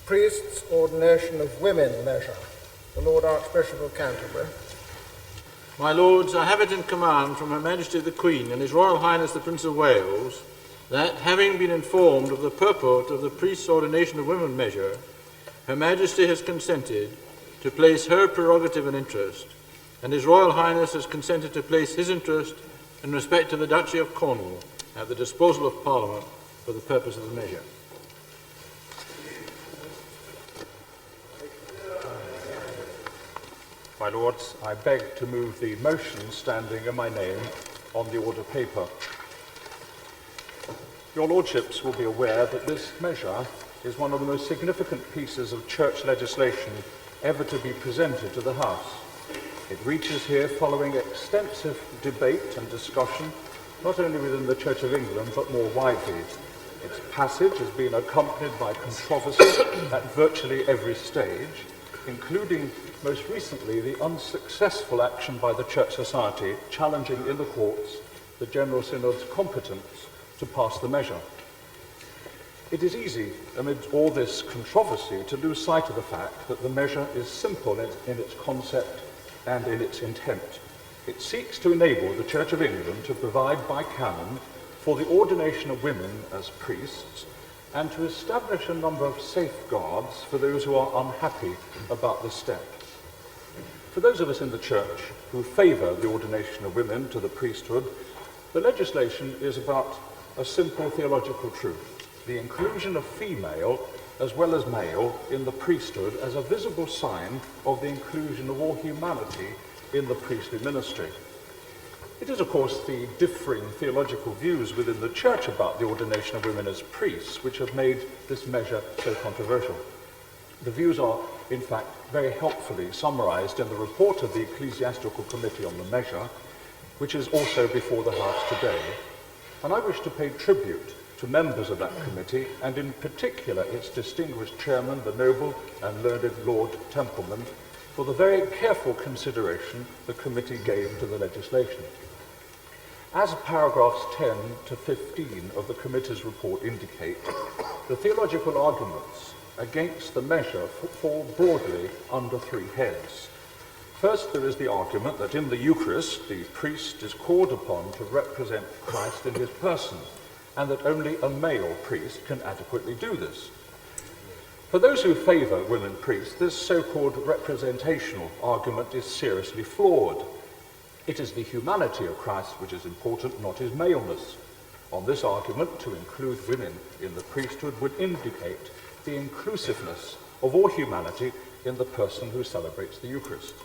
priests-ordination-of-women-measure. The Lord Archbishop of Canterbury. My Lords, I have it in command from Her Majesty the Queen and His Royal Highness the Prince of Wales that, having been informed of the purport of the priests-ordination-of-women-measure, Her Majesty has consented to place her prerogative and interest, and His Royal Highness has consented to place his interest in respect to the Duchy of Cornwall at the disposal of Parliament for the purpose of the measure. My Lords, I beg to move the motion standing in my name on the order paper. Your Lordships will be aware that this measure is one of the most significant pieces of church legislation ever to be presented to the House. It reaches here following extensive debate and discussion, not only within the Church of England, but more widely. Its passage has been accompanied by controversy at virtually every stage, including most recently the unsuccessful action by the Church Society challenging in the courts the General Synod's competence to pass the measure. It is easy, amid all this controversy, to lose sight of the fact that the measure is simple in its concept and in its intent. It seeks to enable the Church of England to provide by canon for the ordination of women as priests and to establish a number of safeguards for those who are unhappy about this step. For those of us in the Church who favour the ordination of women to the priesthood, the legislation is about a simple theological truth: the inclusion of female as well as male in the priesthood as a visible sign of the inclusion of all humanity in the priestly ministry. It is, of course, the differing theological views within the Church about the ordination of women as priests which have made this measure so controversial. The views are, in fact, very helpfully summarised in the report of the Ecclesiastical Committee on the measure, which is also before the House today, and I wish to pay tribute to members of that committee, and in particular its distinguished chairman, the noble and learned Lord Templeman, for the very careful consideration the committee gave to the legislation. As paragraphs 10 to 15 of the committee's report indicate, the theological arguments against the measure fall broadly under three heads. First, there is the argument that in the Eucharist, the priest is called upon to represent Christ in his person, and that only a male priest can adequately do this. For those who favour women priests, this so-called representational argument is seriously flawed. It is the humanity of Christ which is important, not his maleness. On this argument, to include women in the priesthood would indicate the inclusiveness of all humanity in the person who celebrates the Eucharist.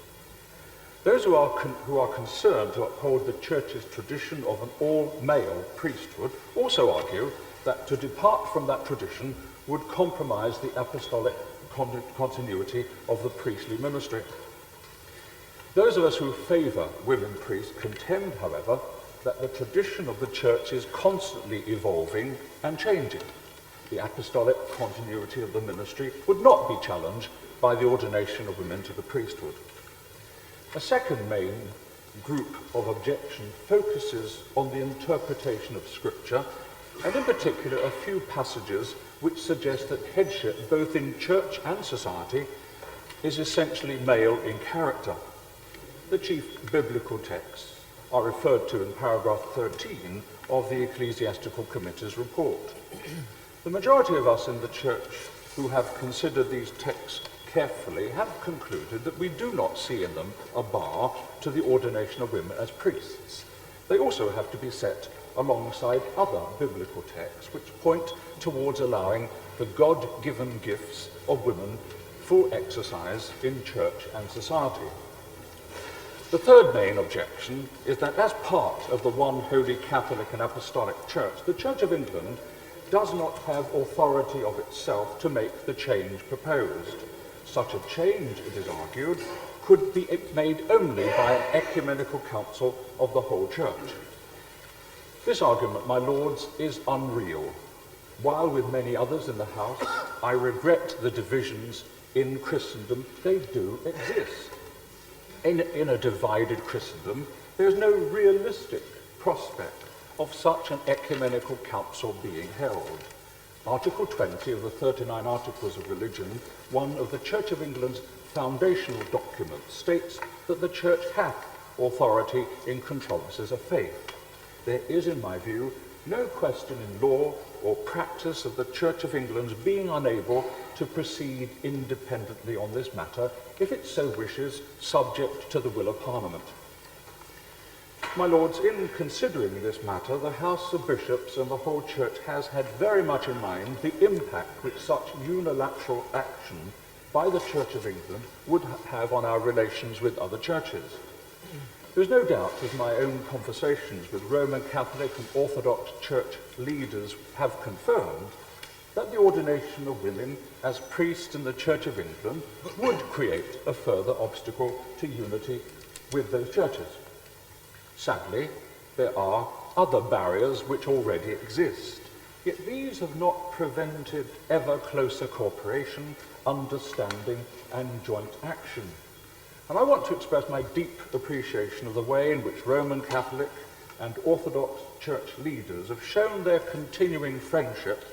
Those who are concerned to uphold the Church's tradition of an all-male priesthood also argue that to depart from that tradition would compromise the apostolic continuity of the priestly ministry. Those of us who favour women priests contend, however, that the tradition of the Church is constantly evolving and changing. The apostolic continuity of the ministry would not be challenged by the ordination of women to the priesthood. A second main group of objection focuses on the interpretation of Scripture, and in particular a few passages which suggest that headship, both in church and society, is essentially male in character. The chief biblical texts are referred to in paragraph 13 of the Ecclesiastical Committee's report. The majority of us in the Church who have considered these texts carefully have concluded that we do not see in them a bar to the ordination of women as priests. They also have to be set alongside other biblical texts which point towards allowing the God-given gifts of women full exercise in church and society. The third main objection is that as part of the one holy Catholic and Apostolic Church, the Church of England does not have authority of itself to make the change proposed. Such a change, it is argued, could be made only by an ecumenical council of the whole Church. This argument, my Lords, is unreal. While with many others in the House, I regret the divisions in Christendom, they do exist. In a divided Christendom, there is no realistic prospect of such an ecumenical council being held. Article 20 of the 39 Articles of Religion, one of the Church of England's foundational documents, states that the Church hath authority in controversies of faith. There is, in my view, no question in law or practice of the Church of England's being unable to proceed independently on this matter, if it so wishes, subject to the will of Parliament. My Lords, in considering this matter, the House of Bishops and the whole Church has had very much in mind the impact which such unilateral action by the Church of England would have on our relations with other churches. There is no doubt, as my own conversations with Roman Catholic and Orthodox Church leaders have confirmed, that the ordination of women as priests in the Church of England would create a further obstacle to unity with those churches. Sadly, there are other barriers which already exist, yet these have not prevented ever closer cooperation, understanding, and joint action. And I want to express my deep appreciation of the way in which Roman Catholic and Orthodox Church leaders have shown their continuing friendship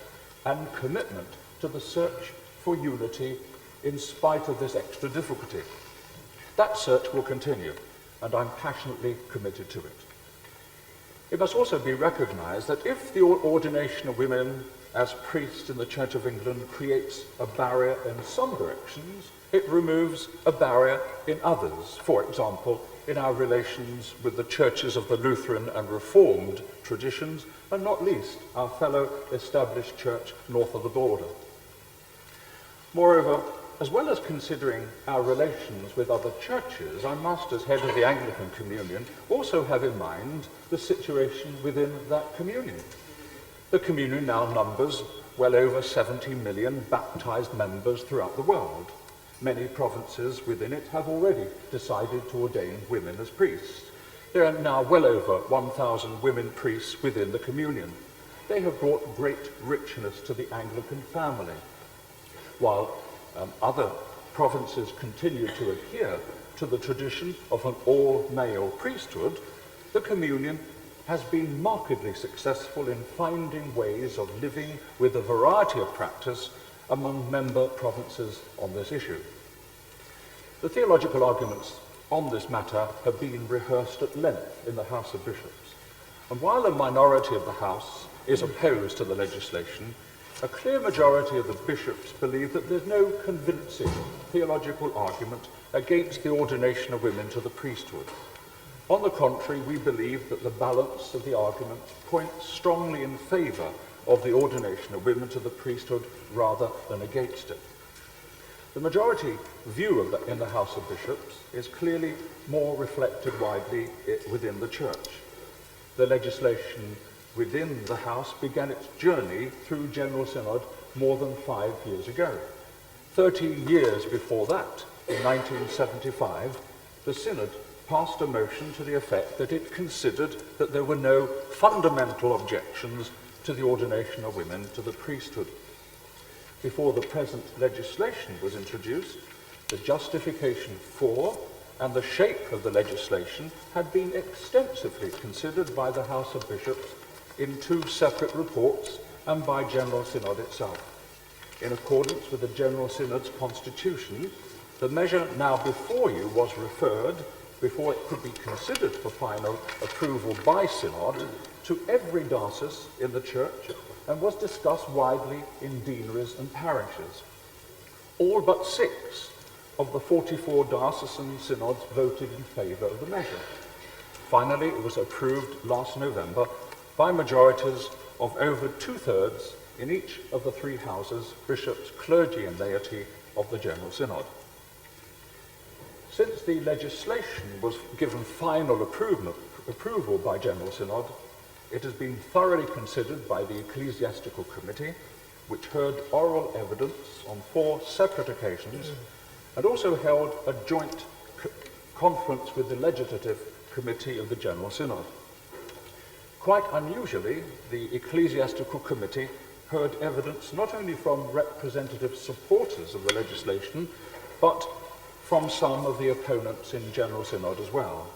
and commitment to the search for unity in spite of this extra difficulty. That search will continue, and I'm passionately committed to it. It must also be recognised that if the ordination of women as priests in the Church of England creates a barrier in some directions, it removes a barrier in others. For example, in our relations with the churches of the Lutheran and Reformed traditions, and not least our fellow established church north of the border. Moreover, as well as considering our relations with other churches, I must, as head of the Anglican Communion, also have in mind the situation within that communion. The communion now numbers well over 70 million baptized members throughout the world. Many provinces within it have already decided to ordain women as priests. There are now well over 1,000 women priests within the communion. They have brought great richness to the Anglican family. While other provinces continue to adhere to the tradition of an all-male priesthood, the communion has been markedly successful in finding ways of living with a variety of practice among member provinces on this issue. The theological arguments on this matter have been rehearsed at length in the House of Bishops, and while a minority of the House is opposed to the legislation, a clear majority of the bishops believe that there's no convincing theological argument against the ordination of women to the priesthood. On the contrary, we believe that the balance of the argument points strongly in favour of the ordination of women to the priesthood rather than against it. The majority view in the House of Bishops is clearly more reflected widely within the Church. The legislation within the House began its journey through General Synod more than 5 years ago. 13 years before that, in 1975, the Synod passed a motion to the effect that it considered that there were no fundamental objections to the ordination of women to the priesthood. Before the present legislation was introduced, the justification for and the shape of the legislation had been extensively considered by the House of Bishops in 2 separate reports and by General Synod itself. In accordance with the General Synod's constitution, the measure now before you was referred, before it could be considered for final approval by Synod, to every diocese in the Church and was discussed widely in deaneries and parishes. All but 6 of the 44 diocesan synods voted in favour of the measure. Finally, it was approved last November by majorities of over 2/3 in each of the 3 houses, bishops, clergy and laity of the General Synod. Since the legislation was given final approval by General Synod, it has been thoroughly considered by the Ecclesiastical Committee, which heard oral evidence on 4 separate occasions and also held a joint conference with the Legislative Committee of the General Synod. Quite unusually, the Ecclesiastical Committee heard evidence not only from representative supporters of the legislation, but from some of the opponents in General Synod as well.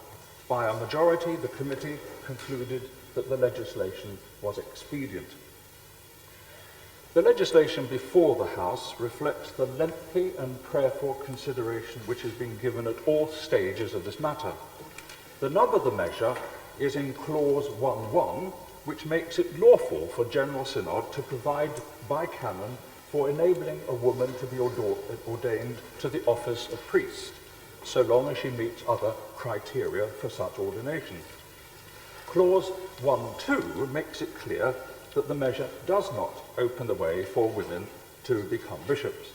By a majority, the committee concluded that the legislation was expedient. The legislation before the House reflects the lengthy and prayerful consideration which has been given at all stages of this matter. The nub of the measure is in Clause 1.1, which makes it lawful for General Synod to provide by canon for enabling a woman to be ordained to the office of priest, so long as she meets other criteria for such ordination. Clause 1.2 makes it clear that the measure does not open the way for women to become bishops.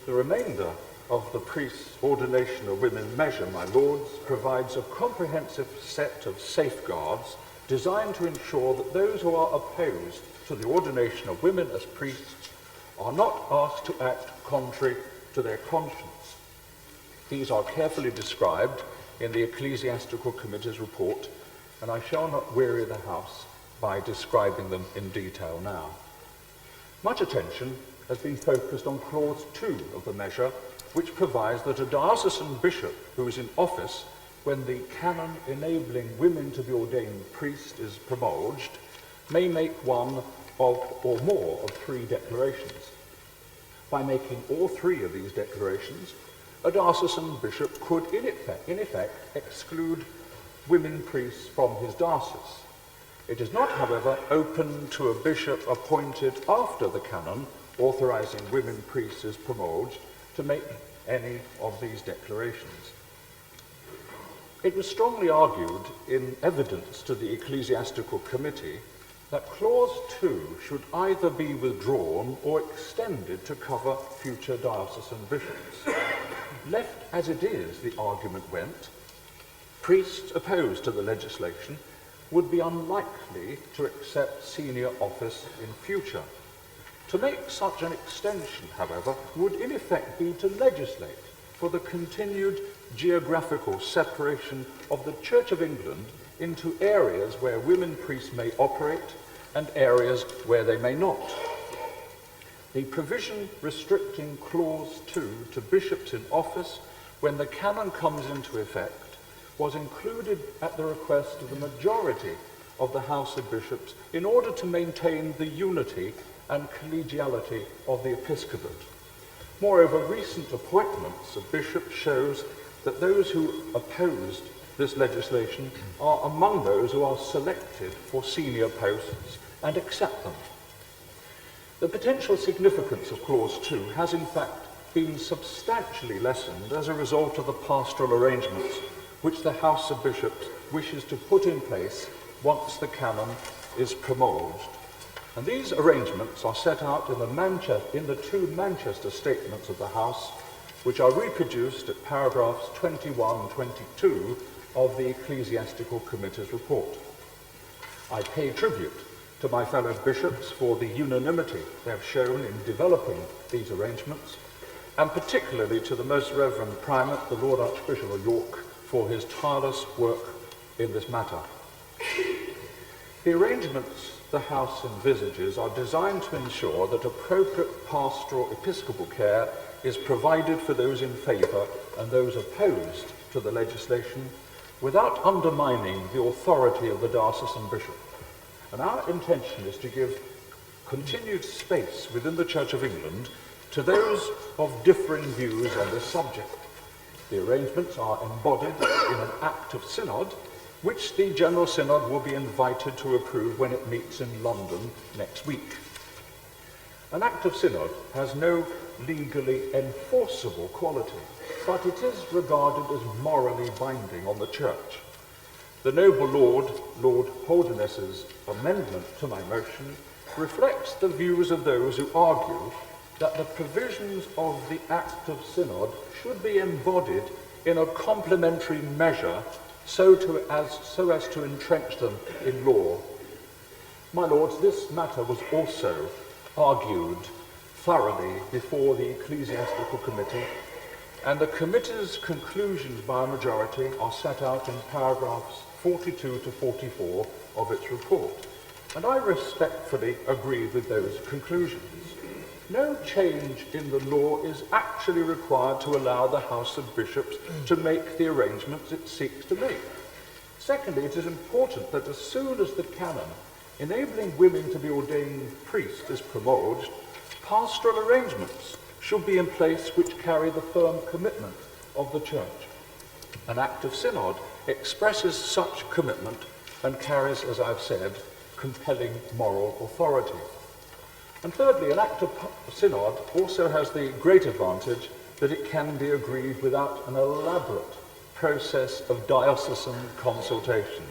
The remainder of the priests-ordination-of-women-measure, my lords, provides a comprehensive set of safeguards designed to ensure that those who are opposed to the ordination of women as priests are not asked to act contrary to their conscience. These are carefully described in the Ecclesiastical Committee's report, and I shall not weary the House by describing them in detail now. Much attention has been focused on Clause 2 of the measure, which provides that a diocesan bishop who is in office when the canon enabling women to be ordained priest is promulged may make one of or more of 3 declarations. By making all 3 of these declarations, a diocesan bishop could in effect exclude women priests from his diocese. It is not, however, open to a bishop appointed after the canon authorizing women priests is promulged to make any of these declarations. It was strongly argued in evidence to the Ecclesiastical Committee that Clause 2 should either be withdrawn or extended to cover future diocesan bishops. Left as it is, the argument went, priests opposed to the legislation would be unlikely to accept senior office in future. To make such an extension, however, would in effect be to legislate for the continued geographical separation of the Church of England into areas where women priests may operate and areas where they may not. The provision restricting Clause 2 to bishops in office when the canon comes into effect was included at the request of the majority of the House of Bishops in order to maintain the unity and collegiality of the episcopate. Moreover, recent appointments of bishops shows that those who opposed this legislation are among those who are selected for senior posts and accept them. The potential significance of Clause 2 has in fact been substantially lessened as a result of the pastoral arrangements which the House of Bishops wishes to put in place once the canon is promulged. And these arrangements are set out in the 2 Manchester statements of the House, which are reproduced at paragraphs 21 and 22 of the Ecclesiastical Committee's report. I pay tribute to my fellow bishops for the unanimity they have shown in developing these arrangements, and particularly to the Most Reverend Primate, the Lord Archbishop of York, for his tireless work in this matter. The arrangements the House envisages are designed to ensure that appropriate pastoral episcopal care is provided for those in favour and those opposed to the legislation without undermining the authority of the diocesan bishop. And our intention is to give continued space within the Church of England to those of differing views on this subject. The arrangements are embodied in an Act of Synod, which the General Synod will be invited to approve when it meets in London next week. An Act of Synod has no legally enforceable quality, but it is regarded as morally binding on the Church. The noble Lord Holderness's amendment to my motion reflects the views of those who argue that the provisions of the Act of Synod should be embodied in a complementary measure so as to entrench them in law. My lords, this matter was also argued thoroughly before the Ecclesiastical Committee, and the Committee's conclusions by a majority are set out in paragraphs 42 to 44 of its report, and I respectfully agree with those conclusions. No change in the law is actually required to allow the House of Bishops to make the arrangements it seeks to make. Secondly, it is important that as soon as the canon enabling women to be ordained priests is promulged, pastoral arrangements should be in place which carry the firm commitment of the Church. An Act of Synod expresses such commitment and carries, as I've said, compelling moral authority. And thirdly, an Act of Synod also has the great advantage that it can be agreed without an elaborate process of diocesan consultation.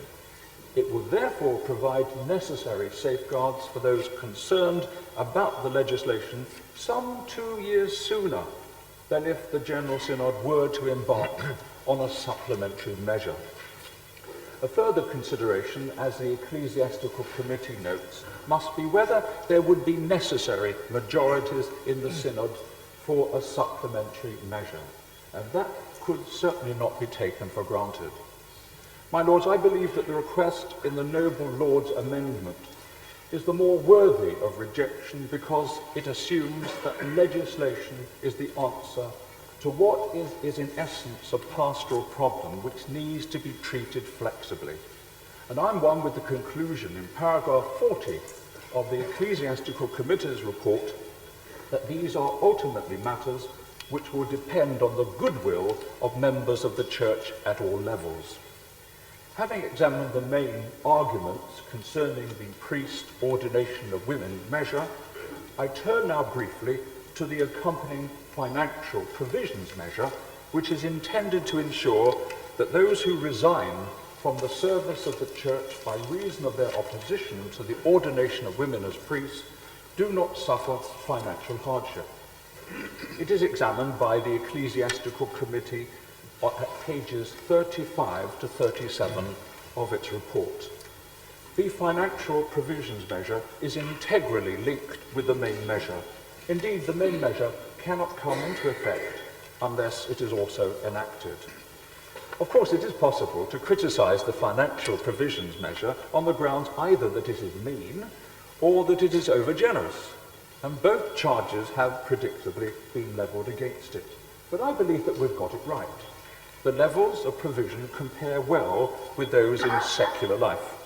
It will therefore provide necessary safeguards for those concerned about the legislation some 2 years sooner than if the General Synod were to embark on a supplementary measure. A further consideration, as the Ecclesiastical Committee notes, must be whether there would be necessary majorities in the Synod for a supplementary measure, and that could certainly not be taken for granted. My Lords, I believe that the request in the noble Lord's amendment is the more worthy of rejection because it assumes that legislation is the answer to what is in essence a pastoral problem which needs to be treated flexibly. And I'm one with the conclusion in paragraph 40 of the Ecclesiastical Committee's report that these are ultimately matters which will depend on the goodwill of members of the Church at all levels. Having examined the main arguments concerning the priest-ordination-of-women measure, I turn now briefly to the accompanying financial provisions measure, which is intended to ensure that those who resign from the service of the Church by reason of their opposition to the ordination of women as priests do not suffer financial hardship. It is examined by the Ecclesiastical Committee at pages 35 to 37 of its report. The financial provisions measure is integrally linked with the main measure. Indeed, the main measure cannot come into effect unless it is also enacted. Of course, it is possible to criticise the financial provisions measure on the grounds either that it is mean or that it is overgenerous, and both charges have predictably been levelled against it. But I believe that we've got it right. The levels of provision compare well with those in secular life.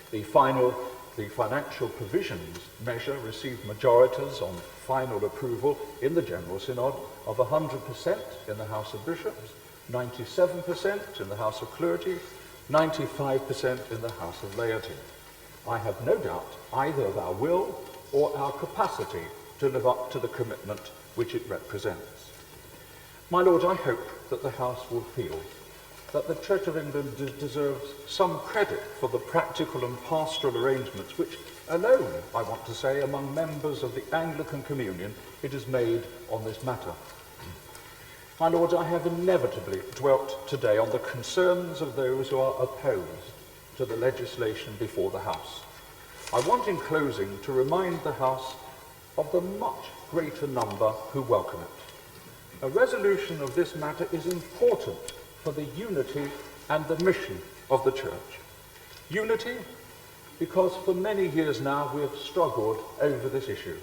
The financial provisions measure received majorities on final approval in the General Synod of 100% in the House of Bishops, 97% in the House of Clergy, 95% in the House of Laity. I have no doubt either of our will or our capacity to live up to the commitment which it represents. My Lord, I hope that the House will feel that the Church of England deserves some credit for the practical and pastoral arrangements which alone, I want to say, among members of the Anglican Communion it has made on this matter. My Lord, I have inevitably dwelt today on the concerns of those who are opposed to the legislation before the House. I want in closing to remind the House of the much greater number who welcome it. A resolution of this matter is important for the unity and the mission of the Church. Unity, because for many years now we have struggled over this issue.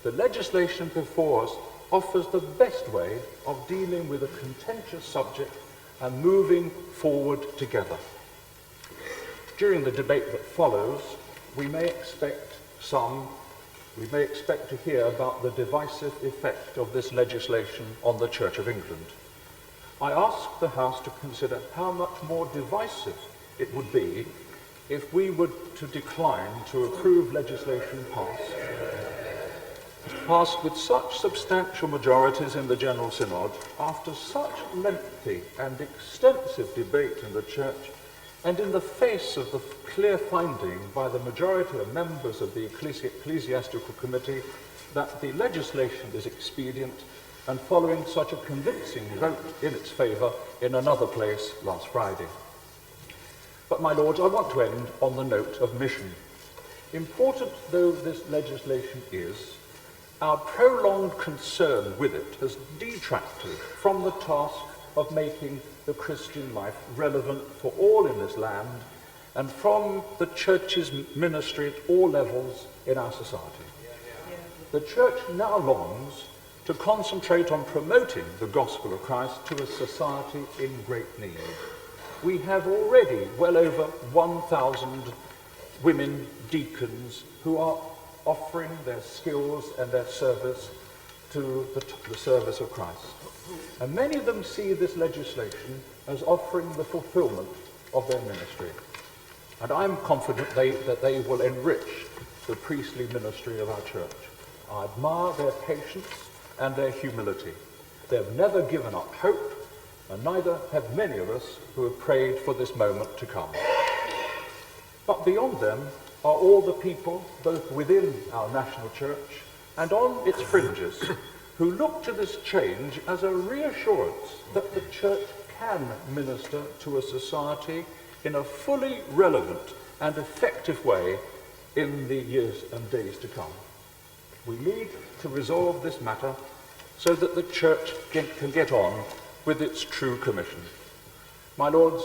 The legislation before us offers the best way of dealing with a contentious subject and moving forward together. During the debate that follows, we may expect to hear about the divisive effect of this legislation on the Church of England. I ask the House to consider how much more divisive it would be if we were to decline to approve legislation passed with such substantial majorities in the General Synod after such lengthy and extensive debate in the Church, and in the face of the clear finding by the majority of members of the Ecclesiastical Committee that the legislation is expedient, and following such a convincing vote in its favour in another place last Friday. But, my Lords, I want to end on the note of mission. Important though this legislation is, our prolonged concern with it has detracted from the task of making the Christian life relevant for all in this land and from the Church's ministry at all levels in our society. The Church now longs to concentrate on promoting the gospel of Christ to a society in great need. We have already well over 1,000 women deacons who are offering their skills and their service to the service of Christ. And many of them see this legislation as offering the fulfillment of their ministry. And I'm confident that they will enrich the priestly ministry of our church. I admire their patience and their humility. They've never given up hope, and neither have many of us who have prayed for this moment to come. But beyond them are all the people, both within our national church and on its fringes, who look to this change as a reassurance that the church can minister to a society in a fully relevant and effective way in the years and days to come. We need to resolve this matter so that the church can get on with its true commission. My lords,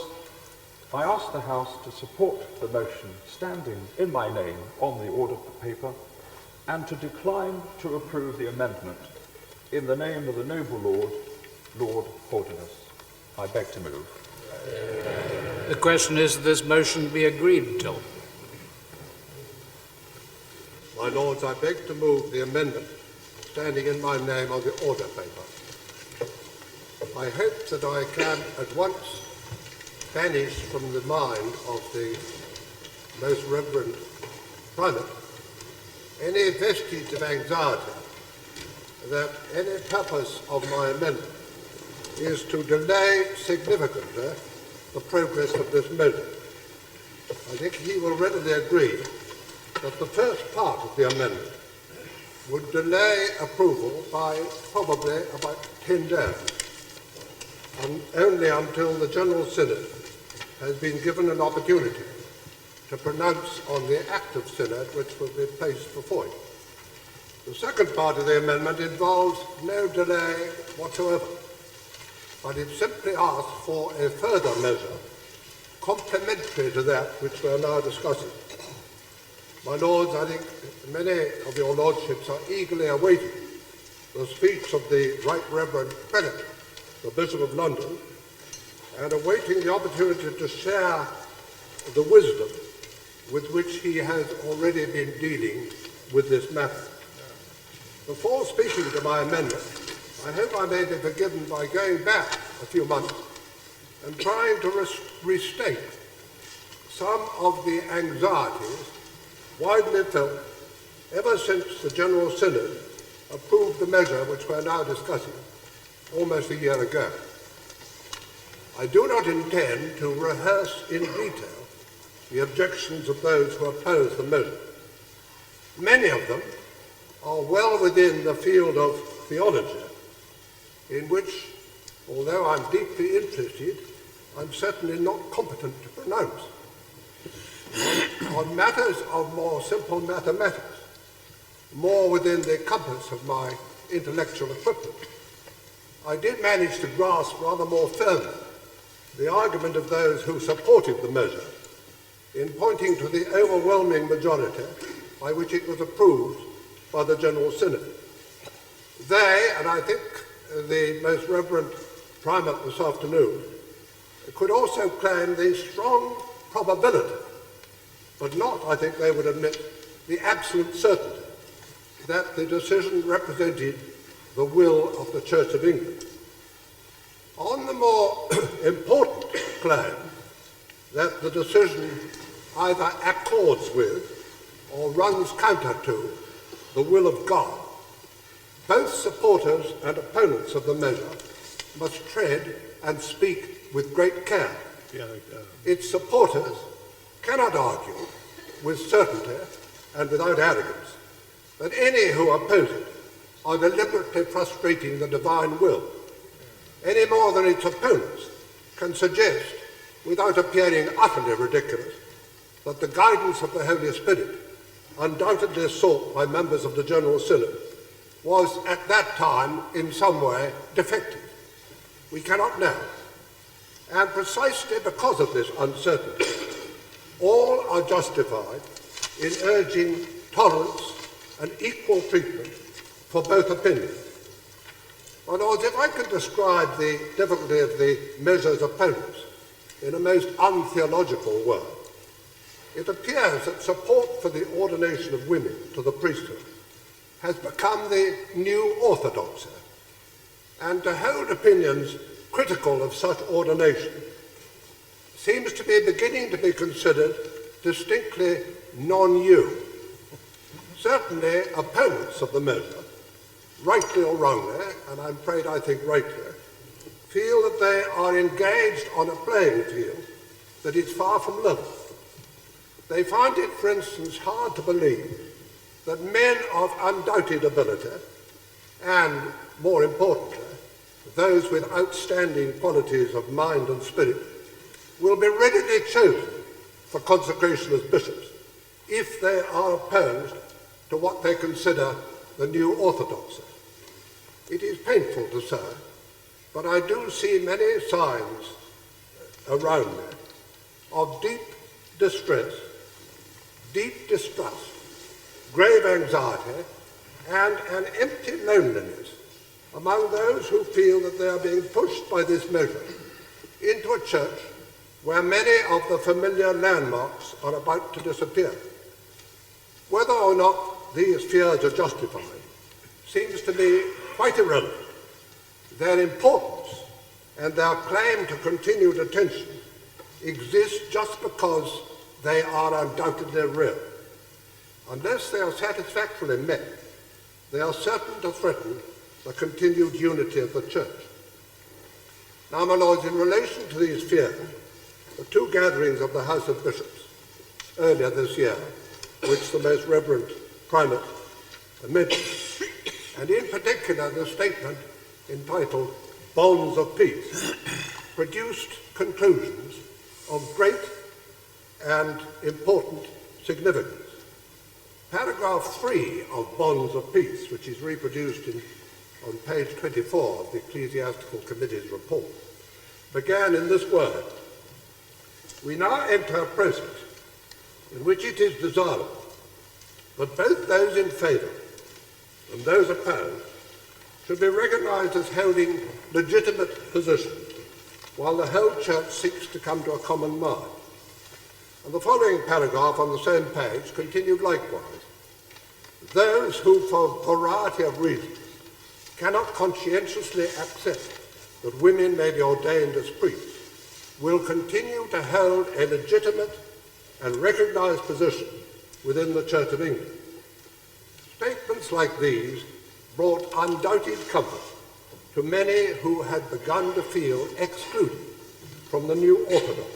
I ask the House to support the motion standing in my name on the order paper and to decline to approve the amendment in the name of the noble Lord, Lord Holderness. I beg to move. The question is that this motion be agreed to. My Lords, I beg to move the amendment standing in my name on the order paper. I hope that I can at once banish from the mind of the Most Reverend Primate any vestige of anxiety that any purpose of my amendment is to delay significantly the progress of this measure. I think he will readily agree that the first part of the amendment would delay approval by probably about 10 days, and only until the General Synod has been given an opportunity to pronounce on the Act of Synod which will be placed before it. The second part of the amendment involves no delay whatsoever, but it simply asks for a further measure complementary to that which we are now discussing. My Lords, I think many of your Lordships are eagerly awaiting the speech of the Right Reverend Prelate, the Bishop of London, and awaiting the opportunity to share the wisdom with which he has already been dealing with this matter. Before speaking to my amendment, I hope I may be forgiven by going back a few months and trying to restate some of the anxieties widely felt ever since the General Synod approved the measure which we are now discussing almost a year ago. I do not intend to rehearse in detail the objections of those who oppose the measure. Many of them are well within the field of theology, in which, although I'm deeply interested, I'm certainly not competent to pronounce. On matters of more simple mathematics, more within the compass of my intellectual equipment, I did manage to grasp rather more firmly the argument of those who supported the measure in pointing to the overwhelming majority by which it was approved by the General Synod. They, and I think the Most Reverend Primate this afternoon, could also claim the strong probability, but not, I think they would admit, the absolute certainty that the decision represented the will of the Church of England. On the more important claim that the decision either accords with or runs counter to the will of God, both supporters and opponents of the measure must tread and speak with great care. Its supporters cannot argue with certainty and without arrogance that any who oppose it are deliberately frustrating the divine will, any more than its opponents can suggest, without appearing utterly ridiculous, that the guidance of the Holy Spirit, undoubtedly sought by members of the General Synod, was at that time in some way defective. We cannot know. And precisely because of this uncertainty, all are justified in urging tolerance and equal treatment for both opinions. My Lords, if I could describe the difficulty of the measure's opponents in a most untheological word, it appears that support for the ordination of women to the priesthood has become the new orthodoxy, and to hold opinions critical of such ordination seems to be beginning to be considered distinctly non-new. Certainly opponents of the measure, rightly or wrongly, and I'm afraid I think rightly, feel that they are engaged on a playing field that is far from level. They find it, for instance, hard to believe that men of undoubted ability, and, more importantly, those with outstanding qualities of mind and spirit, will be readily chosen for consecration as bishops if they are opposed to what they consider the new orthodoxy. It is painful to say, but I do see many signs around me of deep distress, deep distrust, grave anxiety, and an empty loneliness among those who feel that they are being pushed by this measure into a church where many of the familiar landmarks are about to disappear. Whether or not these fears are justified seems to me quite irrelevant. Their importance and their claim to continued attention exist just because they are undoubtedly real. Unless they are satisfactorily met, they are certain to threaten the continued unity of the Church. Now, my lords, in relation to these fears, the two gatherings of the House of Bishops earlier this year, which the Most Reverend Primate mentioned, and in particular the statement entitled Bonds of Peace, produced conclusions of great and important significance. Paragraph 3 of Bonds of Peace, which is reproduced on page 24 of the Ecclesiastical Committee's report, began in this word: "We now enter a process in which it is desirable that both those in favour and those opposed should be recognised as holding legitimate positions, while the whole Church seeks to come to a common mind." And the following paragraph on the same page continued likewise: "Those who, for a variety of reasons, cannot conscientiously accept that women may be ordained as priests, will continue to hold a legitimate and recognised position within the Church of England." Statements like these brought undoubted comfort to many who had begun to feel excluded from the new orthodoxy.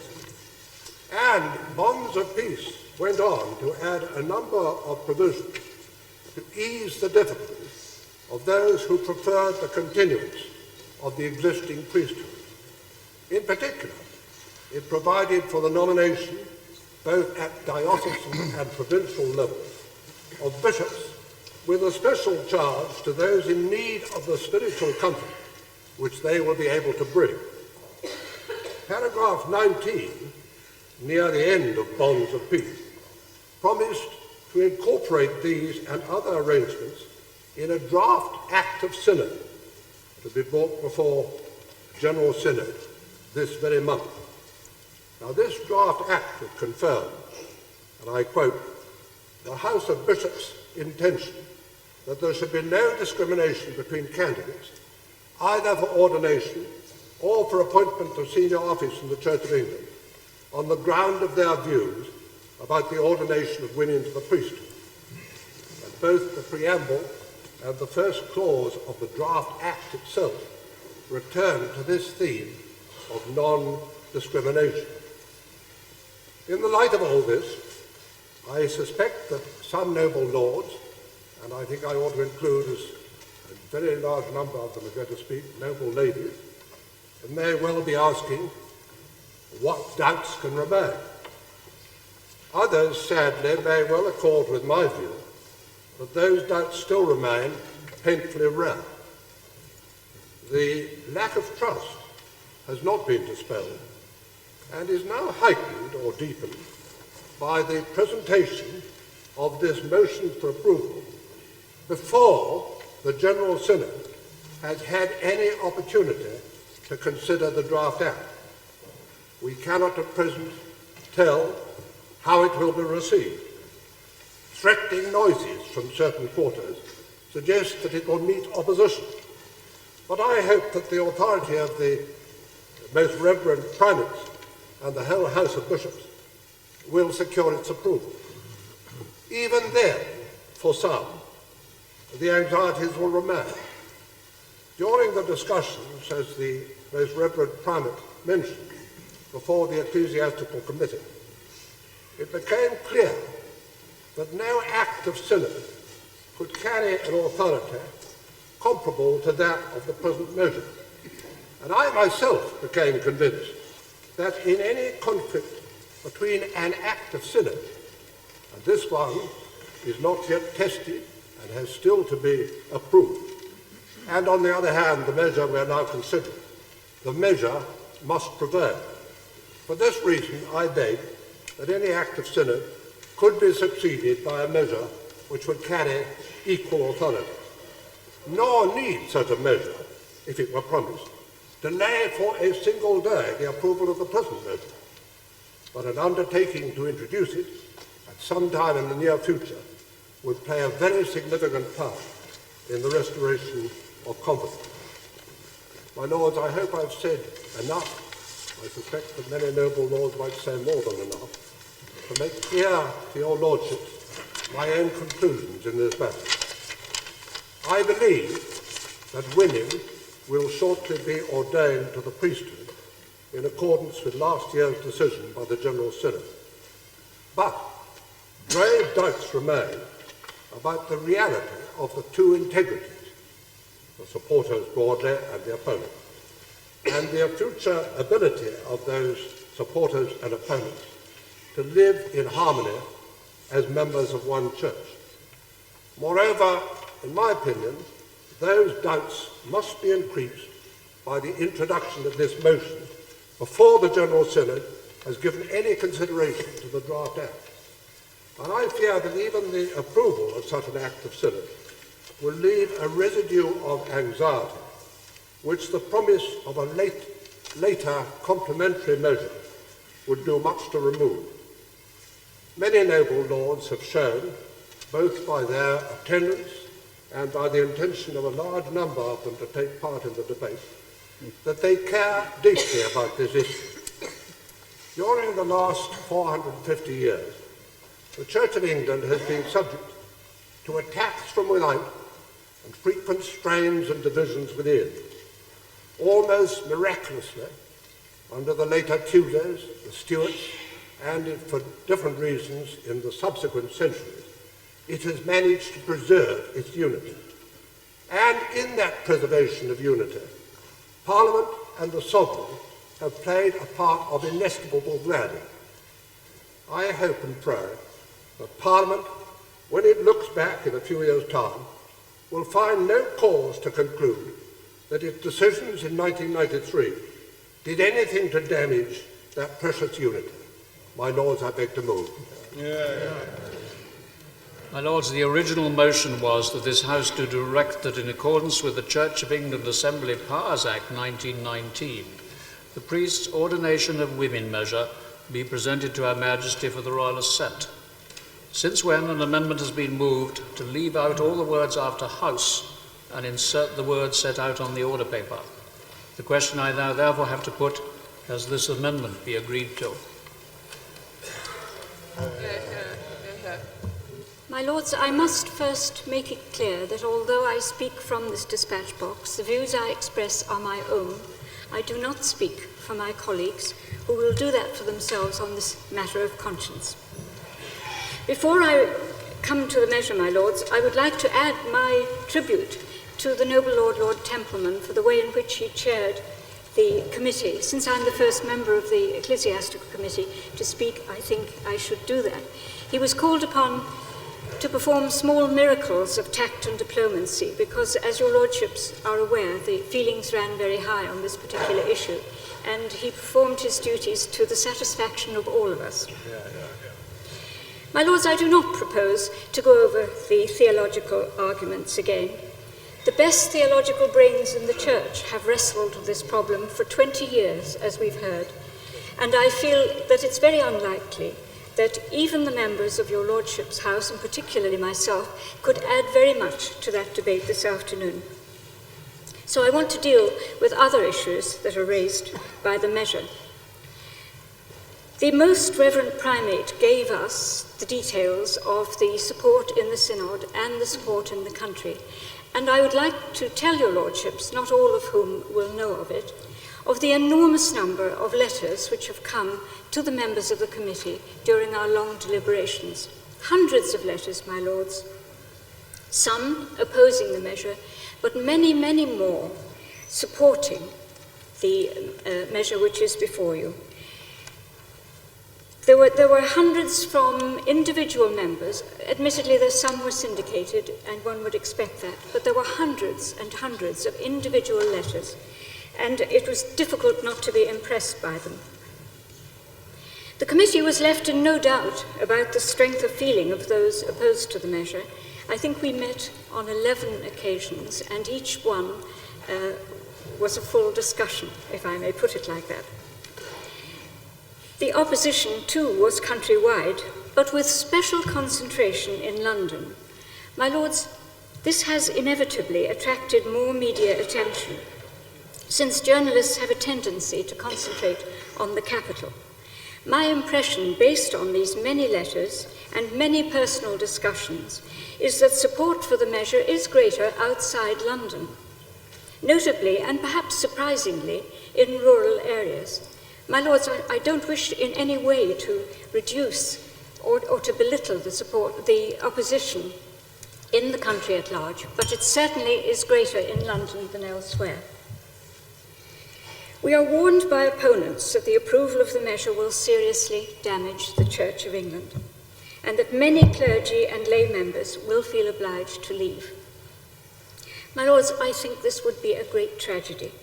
And Bonds of Peace went on to add a number of provisions to ease the difficulties of those who preferred the continuance of the existing priesthood. In particular, it provided for the nomination, both at diocesan and provincial levels, of bishops with a special charge to those in need of the spiritual comfort which they will be able to bring. Paragraph 19, near the end of Bonds of Peace, promised to incorporate these and other arrangements in a draft Act of Synod to be brought before General Synod this very month. Now, this draft Act would confirm, and I quote, "the House of Bishops' intention that there should be no discrimination between candidates, either for ordination or for appointment to senior office in the Church of England, on the ground of their views about the ordination of women to the priesthood." And both the preamble and the first clause of the draft Act itself return to this theme of non-discrimination. In the light of all this, I suspect that some noble lords, and I think I ought to include as a very large number of them, so to speak, noble ladies, may well be asking, what doubts can remain? Others, sadly, may well accord with my view that those doubts still remain painfully rare. The lack of trust has not been dispelled and is now heightened or deepened by the presentation of this motion for approval before the General Synod has had any opportunity to consider the draft Act. We cannot at present tell how it will be received. Threatening noises from certain quarters suggest that it will meet opposition. But I hope that the authority of the Most Reverend Primates and the whole House of Bishops will secure its approval. Even then, for some, the anxieties will remain. During the discussions, as the Most Reverend Primate mentioned, before the Ecclesiastical Committee, it became clear that no Act of Synod could carry an authority comparable to that of the present measure. And I myself became convinced that in any conflict between an Act of Synod, and this one is not yet tested and has still to be approved, and on the other hand, the measure we are now considering, the measure must prevail. For this reason, I beg that any Act of Synod could be succeeded by a measure which would carry equal authority. Nor need such a measure, if it were promised, delay for a single day the approval of the present measure. But an undertaking to introduce it at some time in the near future would play a very significant part in the restoration of confidence. My Lords, I hope I've said enough. I suspect that many noble lords might say more than enough to make clear to your lordships my own conclusions in this matter. I believe that women will shortly be ordained to the priesthood in accordance with last year's decision by the General Synod. But grave doubts remain about the reality of the two integrities, the supporters broadly and the opponents, and the future ability of those supporters and opponents to live in harmony as members of one church. Moreover, in my opinion, those doubts must be increased by the introduction of this motion before the General Synod has given any consideration to the draft Act. And I fear that even the approval of such an Act of Synod will leave a residue of anxiety which the promise of a later complementary measure would do much to remove. Many noble lords have shown, both by their attendance and by the intention of a large number of them to take part in the debate, that they care deeply about this issue. During the last 450 years, the Church of England has been subject to attacks from without and frequent strains and divisions within. Almost miraculously, under the later Tudors, the Stuarts, and for different reasons in the subsequent centuries, it has managed to preserve its unity. And in that preservation of unity, Parliament and the Sovereign have played a part of inestimable value. I hope and pray that Parliament, when it looks back in a few years' time, will find no cause to conclude that its decisions in 1993 did anything to damage that precious unity. My Lords, I beg to move. My Lords, the original motion was that this House do direct that in accordance with the Church of England Assembly Powers Act 1919, the priests-ordination-of-women measure be presented to Her Majesty for the royal assent. Since when an amendment has been moved to leave out all the words after House and insert the words set out on the order paper. The question I now therefore have to put, has this amendment be agreed to? My Lords, I must first make it clear that although I speak from this dispatch box, the views I express are my own. I do not speak for my colleagues, who will do that for themselves on this matter of conscience. Before I come to the measure, my Lords, I would like to add my tribute to the noble Lord Templeman for the way in which he chaired the committee. Since I'm the first member of the Ecclesiastical Committee to speak, I think I should do that. He was called upon to perform small miracles of tact and diplomacy because, as your lordships are aware, the feelings ran very high on this particular issue, and he performed his duties to the satisfaction of all of us. My Lords, I do not propose to go over the theological arguments again. The best theological brains in the Church have wrestled with this problem for 20 years, as we've heard, and I feel that it's very unlikely that even the members of your Lordship's House, and particularly myself, could add very much to that debate this afternoon. So I want to deal with other issues that are raised by the measure. The Most Reverend Primate gave us the details of the support in the Synod and the support in the country, and I would like to tell your Lordships, not all of whom will know of it, of the enormous number of letters which have come to the members of the committee during our long deliberations. Hundreds of letters, my lords. Some opposing the measure, but many, many more supporting the measure which is before you. There were hundreds from individual members. Admittedly, some were syndicated, and one would expect that, but there were hundreds and hundreds of individual letters, and it was difficult not to be impressed by them. The committee was left in no doubt about the strength of feeling of those opposed to the measure. I think we met on 11 occasions, and each one was a full discussion, if I may put it like that. The opposition, too, was countrywide, but with special concentration in London. My lords, this has inevitably attracted more media attention, since journalists have a tendency to concentrate on the capital. My impression, based on these many letters and many personal discussions, is that support for the measure is greater outside London, notably and perhaps surprisingly in rural areas. My lords, I don't wish in any way to reduce or to belittle the opposition in the country at large, but it certainly is greater in London than elsewhere. We are warned by opponents that the approval of the measure will seriously damage the Church of England, and that many clergy and lay members will feel obliged to leave. My lords, I think this would be a great tragedy,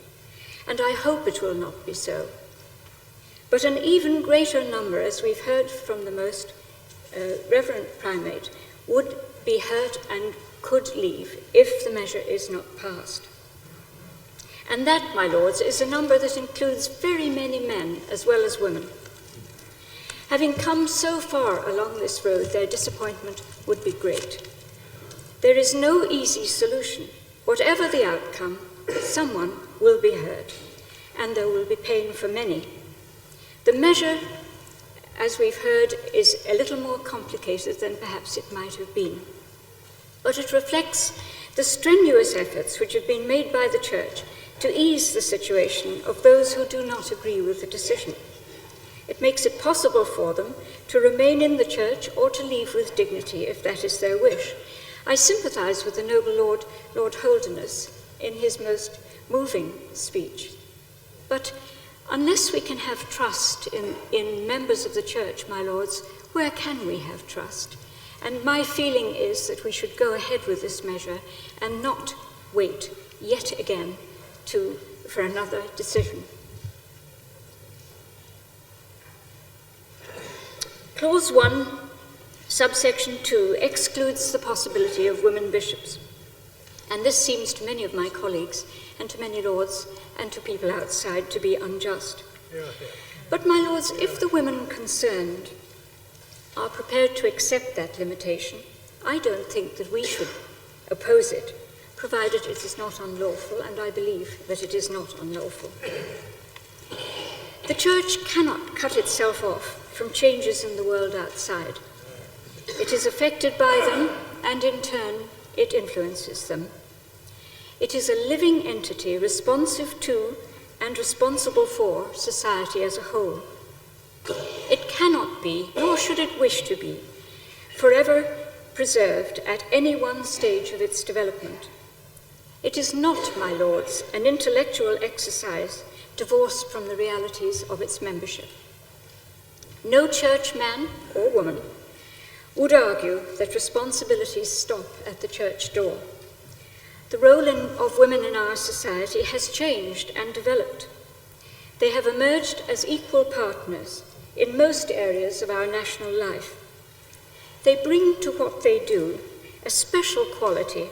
and I hope it will not be so. But an even greater number, as we've heard from the Most Reverend Primate, would be hurt and could leave if the measure is not passed. And that, my lords, is a number that includes very many men as well as women. Having come so far along this road, their disappointment would be great. There is no easy solution. Whatever the outcome, someone will be hurt, and there will be pain for many. The measure, as we've heard, is a little more complicated than perhaps it might have been, but it reflects the strenuous efforts which have been made by the Church to ease the situation of those who do not agree with the decision. It makes it possible for them to remain in the Church or to leave with dignity if that is their wish. I sympathize with the noble Lord Holderness in his most moving speech, but unless we can have trust in members of the Church, my lords, where can we have trust? And my feeling is that we should go ahead with this measure and not wait yet again for another decision. Clause 1, subsection 2, excludes the possibility of women bishops. And this seems to many of my colleagues and to many lords and to people outside to be unjust. But my lords, if the women concerned are prepared to accept that limitation, I don't think that we should oppose it, provided it is not unlawful, and I believe that it is not unlawful. The Church cannot cut itself off from changes in the world outside. It is affected by them, and in turn, it influences them. It is a living entity responsive to and responsible for society as a whole. It cannot be, nor should it wish to be, forever preserved at any one stage of its development. It is not, my lords, an intellectual exercise divorced from the realities of its membership. No churchman or woman would argue that responsibilities stop at the church door. The role of women in our society has changed and developed. They have emerged as equal partners in most areas of our national life. They bring to what they do a special quality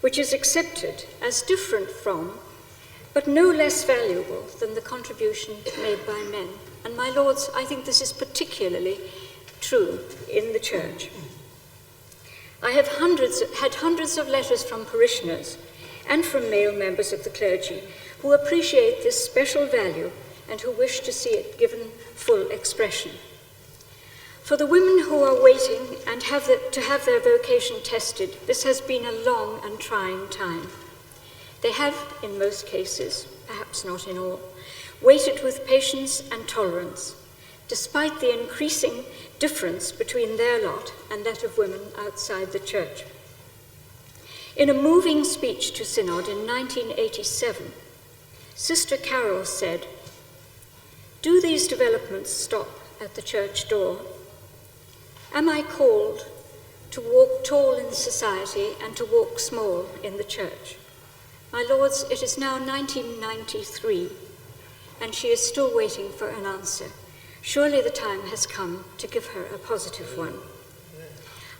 which is accepted as different from, but no less valuable than the contribution made by men. And my lords, I think this is particularly true in the church. I have had hundreds of letters from parishioners and from male members of the clergy who appreciate this special value and who wish to see it given full expression. For the women who are waiting and to have their vocation tested, this has been a long and trying time. They have, in most cases, perhaps not in all, waited with patience and tolerance, despite the increasing difference between their lot and that of women outside the church. In a moving speech to Synod in 1987, Sister Carol said, "Do these developments stop at the church door? Am I called to walk tall in society and to walk small in the church?" My lords, it is now 1993, and she is still waiting for an answer. Surely the time has come to give her a positive one.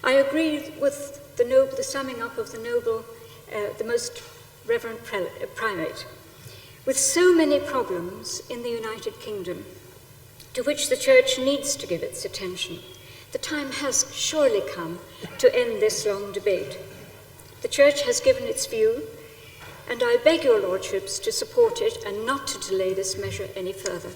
I agree with the summing up of the most Reverend Primate. With so many problems in the United Kingdom, to which the Church needs to give its attention, the time has surely come to end this long debate. The Church has given its view, and I beg your lordships to support it and not to delay this measure any further.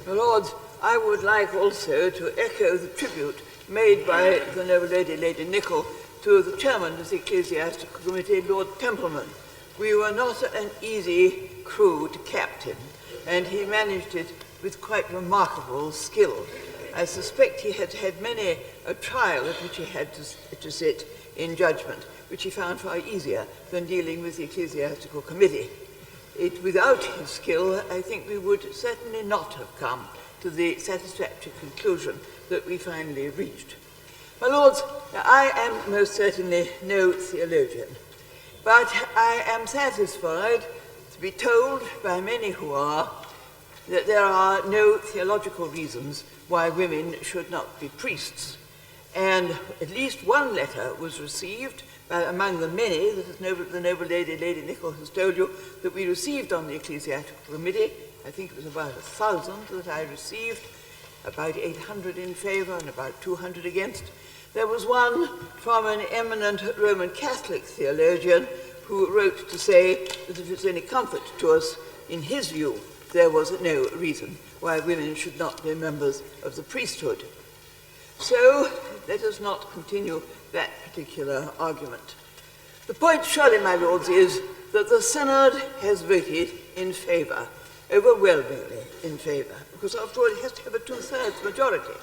My lords, I would like also to echo the tribute made by the noble lady, Lady Nicol, to the chairman of the Ecclesiastical Committee, Lord Templeman. We were not an easy crew to captain, and he managed it with quite remarkable skill. I suspect he had had many a trial at which he had to sit in judgment, which he found far easier than dealing with the Ecclesiastical Committee. Without his skill, I think we would certainly not have come to the satisfactory conclusion that we finally reached. My lords, I am most certainly no theologian, but I am satisfied to be told by many who are that there are no theological reasons why women should not be priests. And at least one letter was received among the many that the noble lady, Lady Nicol, has told you that we received on the Ecclesiastical Committee. I think it was about 1,000 that I received, about 800 in favour and about 200 against. There was one from an eminent Roman Catholic theologian who wrote to say that if it's any comfort to us, in his view, there was no reason why women should not be members of the priesthood. So let us not continue that particular argument. The point, surely, my lords, is that the Synod has voted in favour, overwhelmingly in favour, because after all it has to have a two-thirds majority.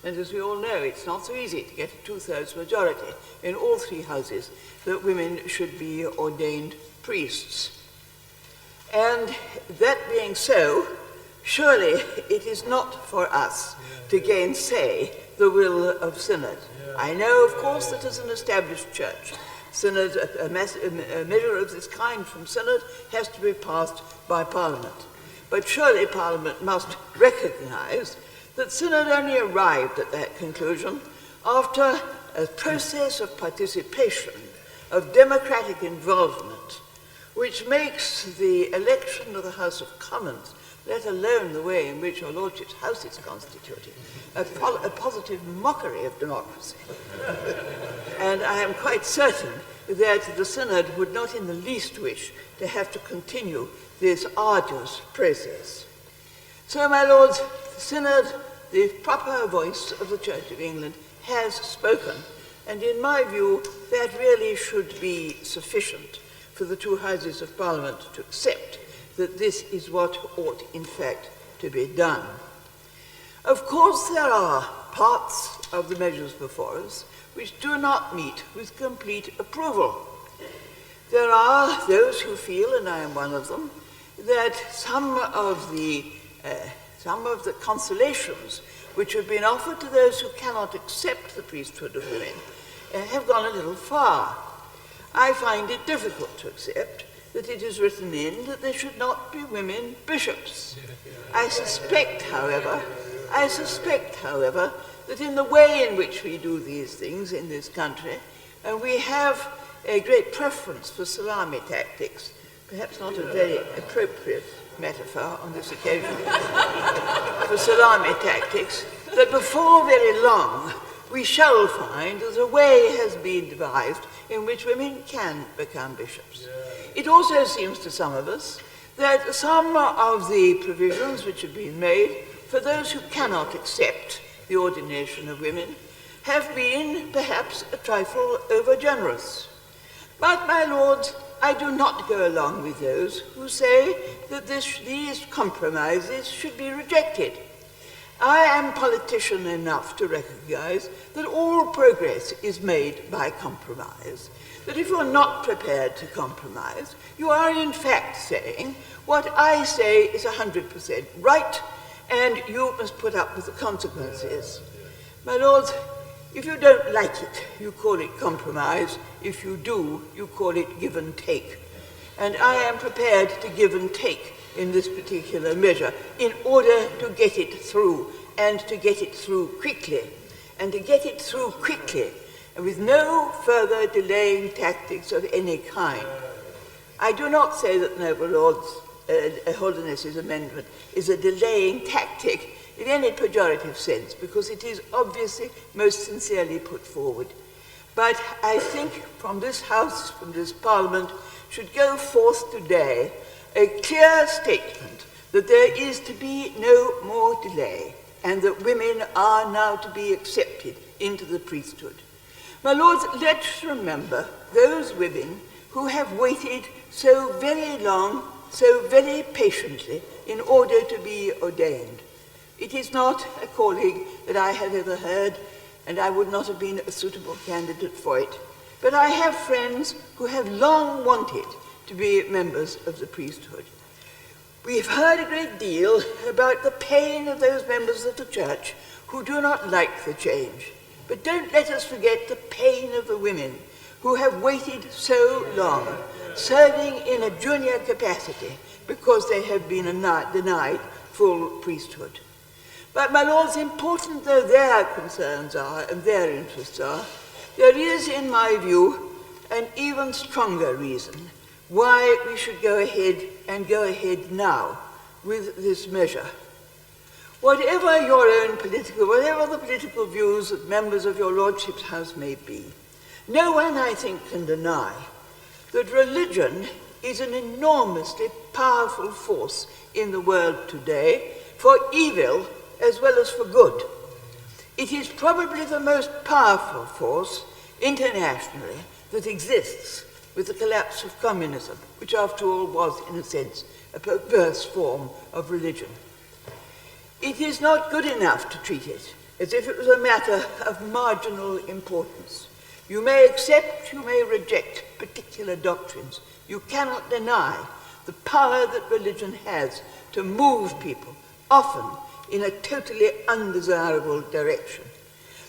And as we all know, it's not so easy to get a two-thirds majority in all three houses that women should be ordained priests. And that being so, surely it is not for us to gainsay the will of Synod. I know, of course, that as an established church, Synod, a measure of this kind from Synod has to be passed by Parliament. But surely Parliament must recognise that Synod only arrived at that conclusion after a process of participation, of democratic involvement, which makes the election of the House of Commons, let alone the way in which your Lordship's House is constituted, a positive mockery of democracy. And I am quite certain that the Synod would not in the least wish to have to continue this arduous process. So, my lords, the Synod, the proper voice of the Church of England, has spoken, and in my view, that really should be sufficient for the two houses of Parliament to accept that this is what ought, in fact, to be done. Of course, there are parts of the measures before us which do not meet with complete approval. There are those who feel, and I am one of them, that some of the consolations which have been offered to those who cannot accept the priesthood of women have gone a little far. I find it difficult to accept that it is written in that there should not be women bishops. I suspect, however, that in the way in which we do these things in this country, we have a great preference for salami tactics, perhaps not a very appropriate metaphor on this occasion, for salami tactics, that before very long we shall find that a way has been devised in which women can become bishops. It also seems to some of us that some of the provisions which have been made for those who cannot accept the ordination of women have been perhaps a trifle over-generous. But, my lords, I do not go along with those who say that these compromises should be rejected. I am politician enough to recognize that all progress is made by compromise, that if you're not prepared to compromise, you are in fact saying what I say is 100% right, and you must put up with the consequences. My lords, if you don't like it, you call it compromise. If you do, you call it give and take. And I am prepared to give and take in this particular measure in order to get it through, and to get it through quickly, and to get it through quickly, and with no further delaying tactics of any kind. I do not say that noble Lord's Holderness's amendment is a delaying tactic in any pejorative sense, because it is obviously most sincerely put forward. But I think from this House, from this Parliament, should go forth today a clear statement that there is to be no more delay, and that women are now to be accepted into the priesthood. My lords, let's remember those women who have waited so very long, so very patiently, in order to be ordained. It is not a calling that I have ever heard, and I would not have been a suitable candidate for it. But I have friends who have long wanted to be members of the priesthood. We've heard a great deal about the pain of those members of the church who do not like the change. But don't let us forget the pain of the women who have waited so long, serving in a junior capacity because they have been denied full priesthood. But, my lords, important though their concerns are and their interests are, there is, in my view, an even stronger reason why we should go ahead now with this measure. Whatever your own whatever the political views of members of your Lordship's House may be, no one, I think, can deny that religion is an enormously powerful force in the world today, for evil as well as for good. It is probably the most powerful force internationally that exists, with the collapse of communism, which after all was, in a sense, a perverse form of religion. It is not good enough to treat it as if it was a matter of marginal importance. You may accept, you may reject particular doctrines. You cannot deny the power that religion has to move people, often in a totally undesirable direction.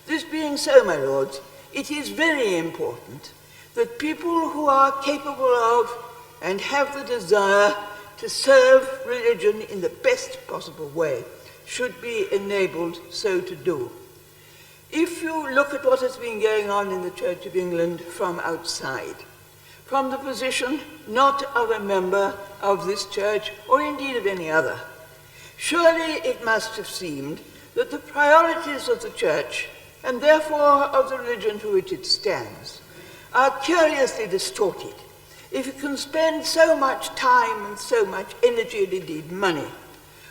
This being so, my lords, it is very important that people who are capable of and have the desire to serve religion in the best possible way should be enabled so to do. If you look at what has been going on in the Church of England from outside, from the position not of a member of this church or indeed of any other, surely it must have seemed that the priorities of the church, and therefore of the religion to which it stands, are curiously distorted if you can spend so much time and so much energy and indeed money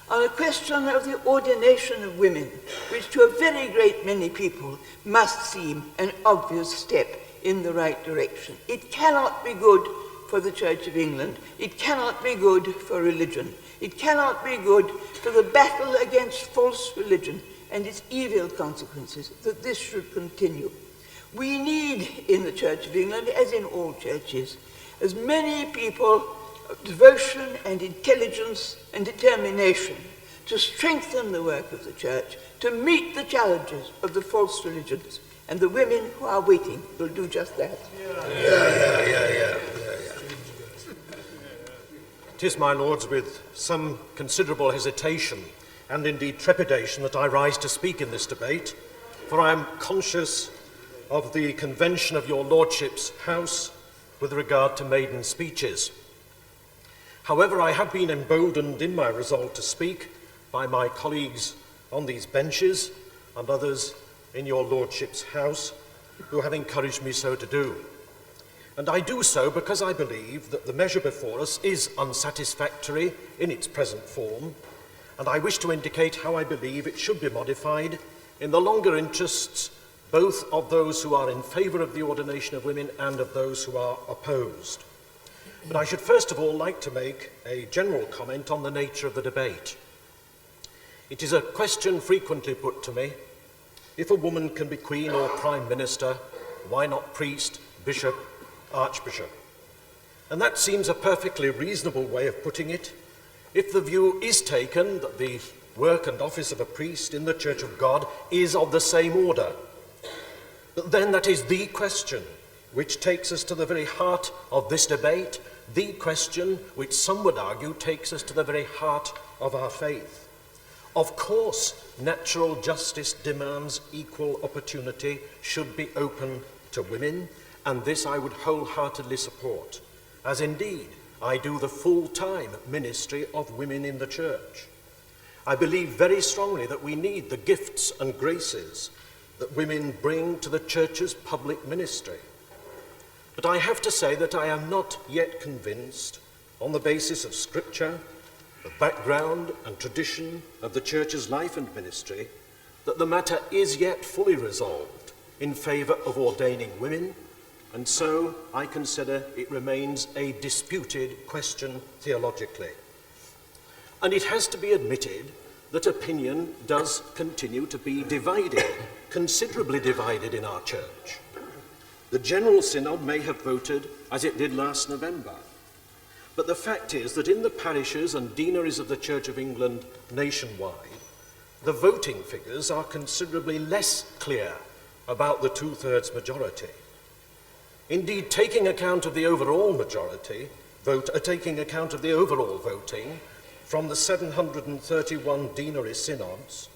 on a question of the ordination of women, which to a very great many people must seem an obvious step in the right direction. It cannot be good for the Church of England. It cannot be good for religion. It cannot be good for the battle against false religion and its evil consequences that this should continue. We need in the Church of England, as in all churches, as many people of devotion and intelligence and determination to strengthen the work of the church, to meet the challenges of the false religions, and the women who are waiting will do just that. It is, my lords, with some considerable hesitation and indeed trepidation that I rise to speak in this debate, for I am conscious of the convention of your Lordship's House with regard to maiden speeches. However, I have been emboldened in my resolve to speak by my colleagues on these benches and others in your Lordship's house who have encouraged me so to do. And I do so because I believe that the measure before us is unsatisfactory in its present form, and I wish to indicate how I believe it should be modified in the longer interests both of those who are in favour of the ordination of women and of those who are opposed. But I should first of all like to make a general comment on the nature of the debate. It is a question frequently put to me: if a woman can be Queen or Prime Minister, why not priest, bishop, archbishop? And that seems a perfectly reasonable way of putting it, if the view is taken that the work and office of a priest in the Church of God is of the same order. But then that is the question which takes us to the very heart of this debate, the question which some would argue takes us to the very heart of our faith. Of course, natural justice demands equal opportunity should be open to women, and this I would wholeheartedly support, as indeed I do the full-time ministry of women in the Church. I believe very strongly that we need the gifts and graces that women bring to the Church's public ministry. But I have to say that I am not yet convinced, on the basis of Scripture, the background and tradition of the Church's life and ministry, that the matter is yet fully resolved in favour of ordaining women, and so I consider it remains a disputed question theologically. And it has to be admitted that opinion does continue to be divided, considerably divided in our Church. The General Synod may have voted as it did last November, but the fact is that in the parishes and deaneries of the Church of England nationwide, the voting figures are considerably less clear about the two-thirds majority. Indeed, taking account of the overall majority, taking account of the overall voting from the 731 deanery synods,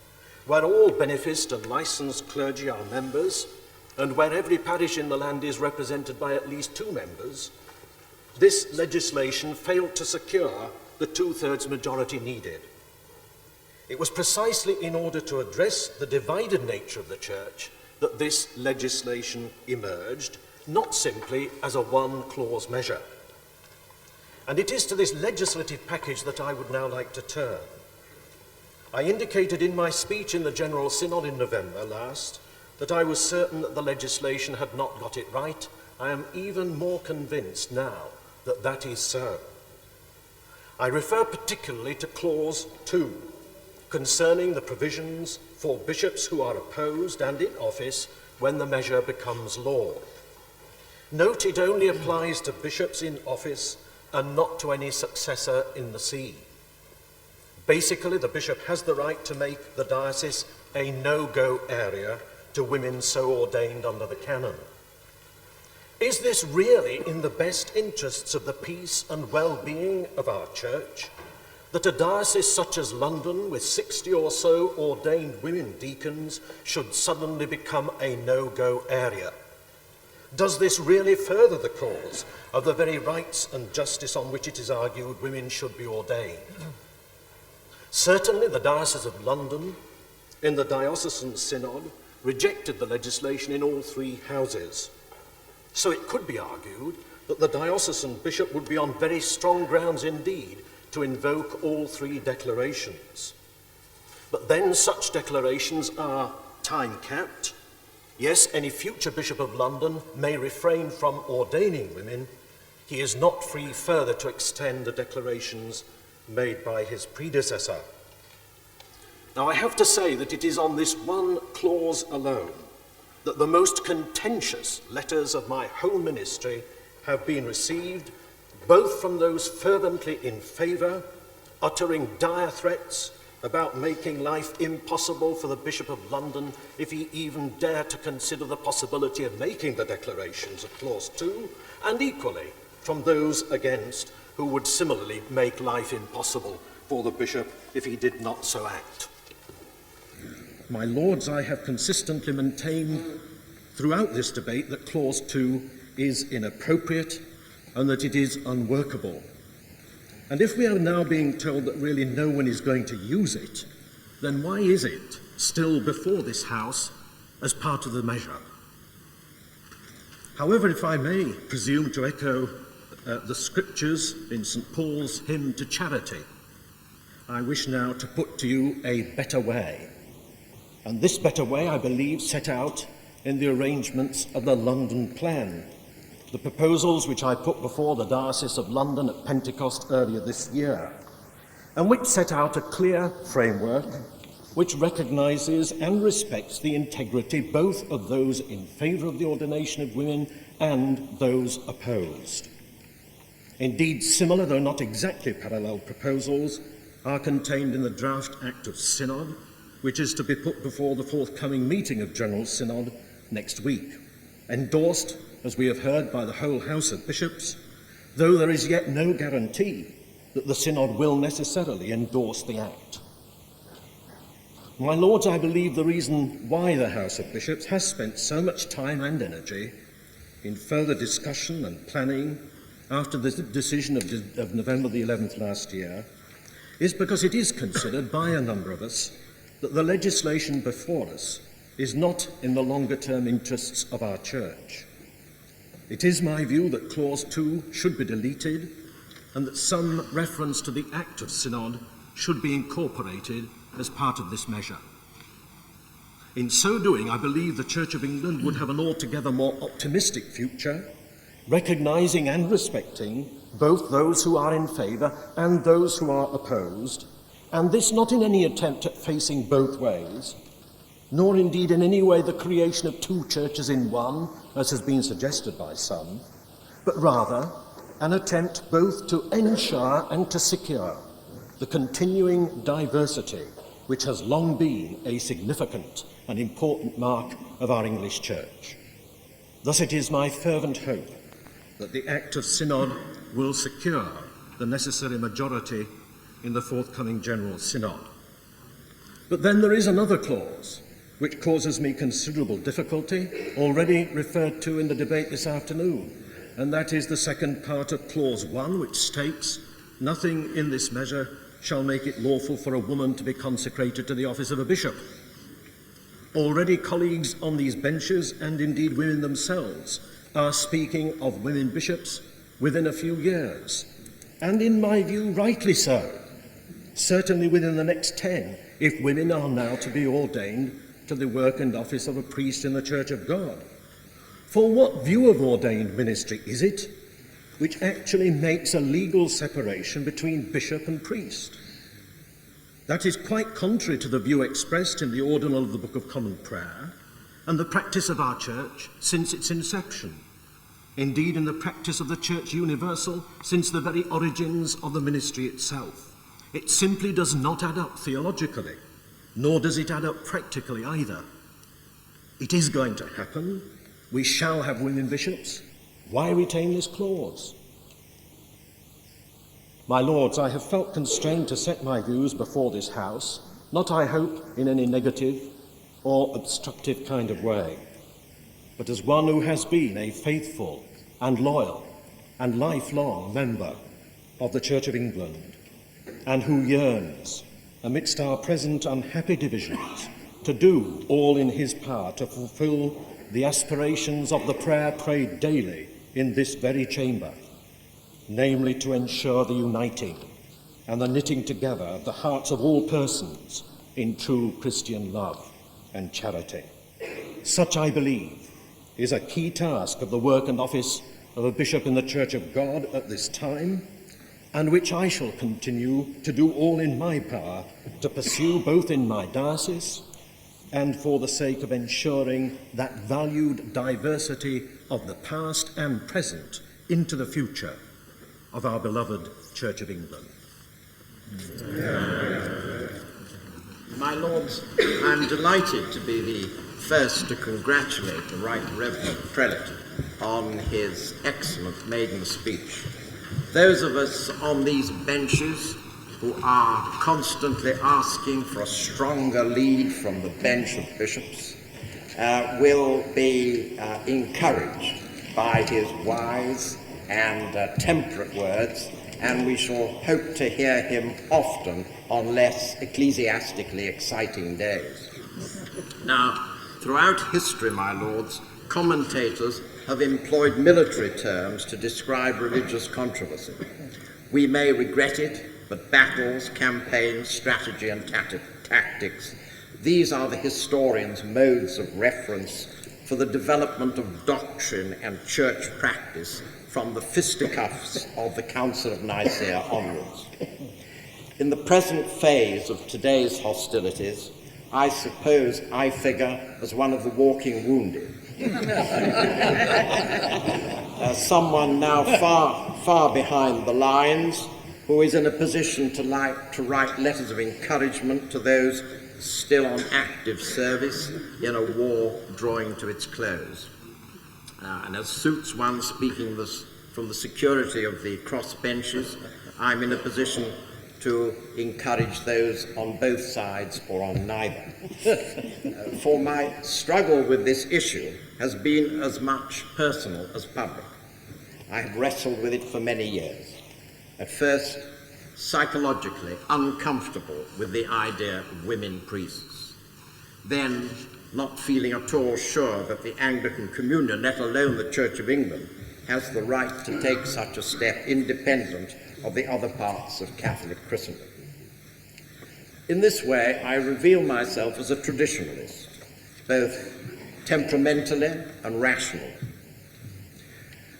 where all beneficed and licensed clergy are members, and where every parish in the land is represented by at least 2 members, this legislation failed to secure the two-thirds majority needed. It was precisely in order to address the divided nature of the Church that this legislation emerged, not simply as a one-clause measure. And it is to this legislative package that I would now like to turn. I indicated in my speech in the General Synod in November last that I was certain that the legislation had not got it right. I am even more convinced now that that is so. I refer particularly to Clause 2, concerning the provisions for bishops who are opposed and in office when the measure becomes law. Note it only applies to bishops in office and not to any successor in the see. Basically, the bishop has the right to make the diocese a no-go area to women so ordained under the canon. Is this really in the best interests of the peace and well-being of our Church, that a diocese such as London, with 60 or so ordained women deacons, should suddenly become a no-go area? Does this really further the cause of the very rights and justice on which it is argued women should be ordained? Certainly the Diocese of London, in the Diocesan Synod, rejected the legislation in all 3 houses. So it could be argued that the diocesan bishop would be on very strong grounds indeed to invoke all 3 declarations. But then such declarations are time-capped. Yes, any future Bishop of London may refrain from ordaining women. He is not free further to extend the declarations made by his predecessor. Now, I have to say that it is on this one clause alone that the most contentious letters of my whole ministry have been received, both from those fervently in favour, uttering dire threats about making life impossible for the Bishop of London if he even dared to consider the possibility of making the declarations of Clause 2, and equally from those against who would similarly make life impossible for the Bishop if he did not so act. My Lords, I have consistently maintained throughout this debate that Clause 2 is inappropriate and that it is unworkable. And if we are now being told that really no one is going to use it, then why is it still before this House as part of the measure? However, if I may presume to echo the scriptures in St. Paul's hymn to charity, I wish now to put to you a better way. And this better way, I believe, set out in the arrangements of the London Plan, the proposals which I put before the Diocese of London at Pentecost earlier this year, and which set out a clear framework which recognises and respects the integrity both of those in favour of the ordination of women and those opposed. Indeed, similar, though not exactly parallel, proposals are contained in the draft Act of Synod, which is to be put before the forthcoming meeting of General Synod next week, endorsed, as we have heard, by the whole House of Bishops, though there is yet no guarantee that the Synod will necessarily endorse the Act. My Lords, I believe the reason why the House of Bishops has spent so much time and energy in further discussion and planning after the decision of November the 11th last year is because it is considered by a number of us that the legislation before us is not in the longer-term interests of our Church. It is my view that Clause 2 should be deleted and that some reference to the Act of Synod should be incorporated as part of this measure. In so doing, I believe the Church of England would have an altogether more optimistic future, recognising and respecting both those who are in favour and those who are opposed, and this not in any attempt at facing both ways, nor indeed in any way the creation of two churches in one, as has been suggested by some, but rather an attempt both to ensure and to secure the continuing diversity which has long been a significant and important mark of our English Church. Thus it is my fervent hope that the Act of Synod will secure the necessary majority in the forthcoming General Synod. But then there is another clause which causes me considerable difficulty, already referred to in the debate this afternoon, and that is the second part of Clause 1, which states, "Nothing in this measure shall make it lawful for a woman to be consecrated to the office of a bishop." Already colleagues on these benches, and indeed women themselves, are speaking of women bishops within a few years, and in my view, rightly so, certainly within the next 10, if women are now to be ordained to the work and office of a priest in the Church of God. For what view of ordained ministry is it which actually makes a legal separation between bishop and priest? That is quite contrary to the view expressed in the Ordinal of the Book of Common Prayer and the practice of our Church since its inception. Indeed, in the practice of the Church Universal since the very origins of the ministry itself. It simply does not add up theologically, nor does it add up practically either. It is going to happen. We shall have women bishops. Why retain this clause? My Lords, I have felt constrained to set my views before this House, not, I hope, in any negative or obstructive kind of way, but as one who has been a faithful and loyal and lifelong member of the Church of England, and who yearns, amidst our present unhappy divisions, to do all in his power to fulfil the aspirations of the prayer prayed daily in this very chamber, namely to ensure the uniting and the knitting together of the hearts of all persons in true Christian love and charity. Such, I believe, is a key task of the work and office of a bishop in the Church of God at this time, and which I shall continue to do all in my power to pursue both in my diocese and for the sake of ensuring that valued diversity of the past and present into the future of our beloved Church of England. My Lords, I'm delighted to be the first to congratulate the Right Reverend Prelate on his excellent maiden speech. Those of us on these benches who are constantly asking for a stronger lead from the bench of bishops will be encouraged by his wise and temperate words, and we shall hope to hear him often on less ecclesiastically exciting days. Now, throughout history, my lords, commentators have employed military terms to describe religious controversy. We may regret it, but battles, campaigns, strategy, and tactics, these are the historians' modes of reference for the development of doctrine and church practice from the fisticuffs of the Council of Nicaea onwards. In the present phase of today's hostilities, I suppose I figure as one of the walking wounded. Someone now far behind the lines, who is in a position to write letters of encouragement to those still on active service in a war drawing to its close. And as suits one speaking from the security of the crossbenches, I'm in a position to encourage those on both sides or on neither. For my struggle with this issue has been as much personal as public. I have wrestled with it for many years. At first, psychologically uncomfortable with the idea of women priests. Then, not feeling at all sure that the Anglican Communion, let alone the Church of England, has the right to take such a step independent of the other parts of Catholic Christendom. In this way, I reveal myself as a traditionalist, both temperamentally and rationally.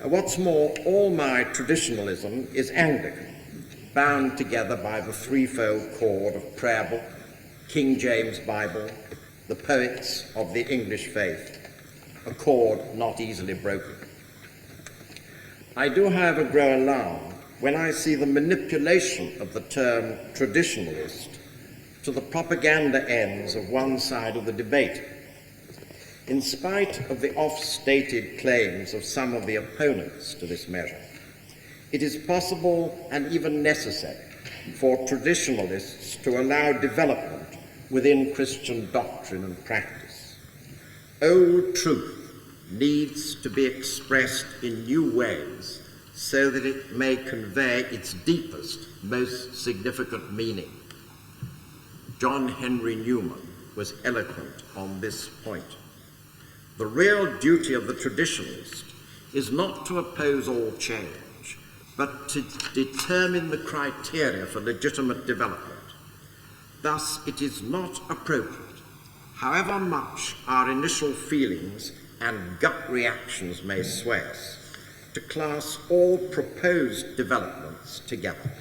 What's more, all my traditionalism is Anglican, bound together by the threefold cord of prayer book, King James Bible, the poets of the English faith, a cord not easily broken. I do, however, grow alarmed when I see the manipulation of the term traditionalist to the propaganda ends of one side of the debate. In spite of the oft-stated claims of some of the opponents to this measure, it is possible and even necessary for traditionalists to allow development within Christian doctrine and practice. Old truth needs to be expressed in new ways so that it may convey its deepest, most significant meaning. John Henry Newman was eloquent on this point. The real duty of the traditionalist is not to oppose all change, but to determine the criteria for legitimate development. Thus, it is not appropriate, however much our initial feelings and gut reactions may sway us, to class all proposed developments together.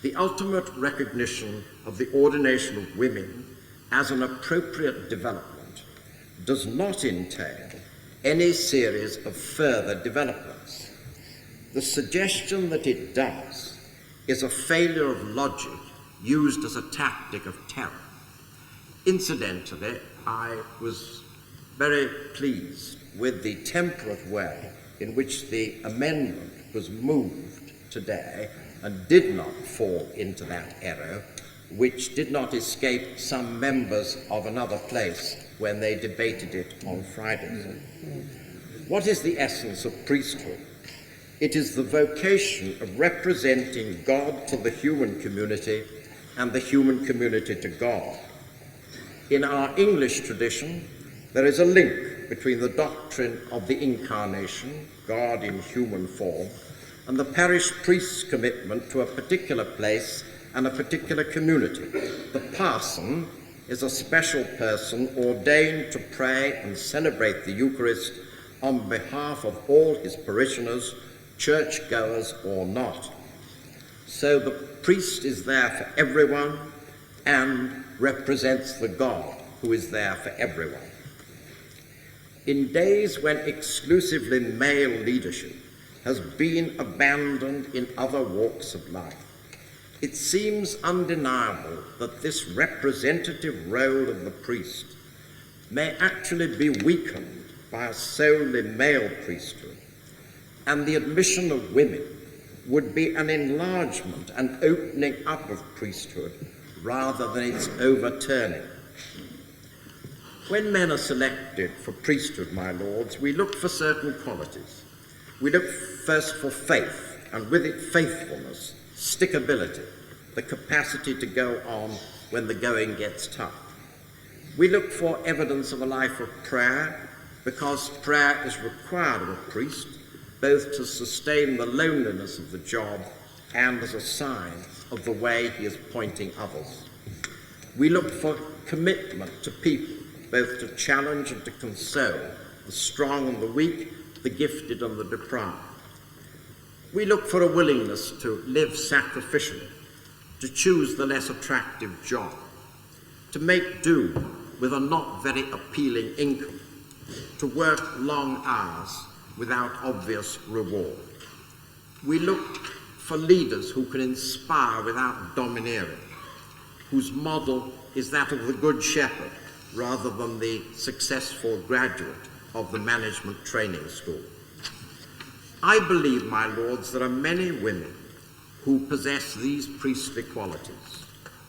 The ultimate recognition of the ordination of women as an appropriate development does not entail any series of further developments. The suggestion that it does is a failure of logic used as a tactic of terror. Incidentally, I was very pleased with the temperate way in which the amendment was moved today and did not fall into that error, which did not escape some members of another place when they debated it on Friday. What is the essence of priesthood? It is the vocation of representing God to the human community and the human community to God. In our English tradition, there is a link between the doctrine of the incarnation, God in human form, and the parish priest's commitment to a particular place and a particular community. The parson is a special person ordained to pray and celebrate the Eucharist on behalf of all his parishioners, churchgoers or not. So the priest is there for everyone and represents the God who is there for everyone. In days when exclusively male leadership has been abandoned in other walks of life, it seems undeniable that this representative role of the priest may actually be weakened by a solely male priesthood, and the admission of women would be an enlargement and opening up of priesthood rather than its overturning. When men are selected for priesthood, my lords, we look for certain qualities. We look first for faith, and with it faithfulness, stickability, the capacity to go on when the going gets tough. We look for evidence of a life of prayer, because prayer is required of a priest, both to sustain the loneliness of the job and as a sign of the way he is pointing others. We look for commitment to people, both to challenge and to console the strong and the weak, the gifted and the deprived. We look for a willingness to live sacrificially, to choose the less attractive job, to make do with a not very appealing income, to work long hours without obvious reward. We look for leaders who can inspire without domineering, whose model is that of the Good Shepherd rather than the successful graduate of the management training school. I believe, my lords, there are many women who possess these priestly qualities,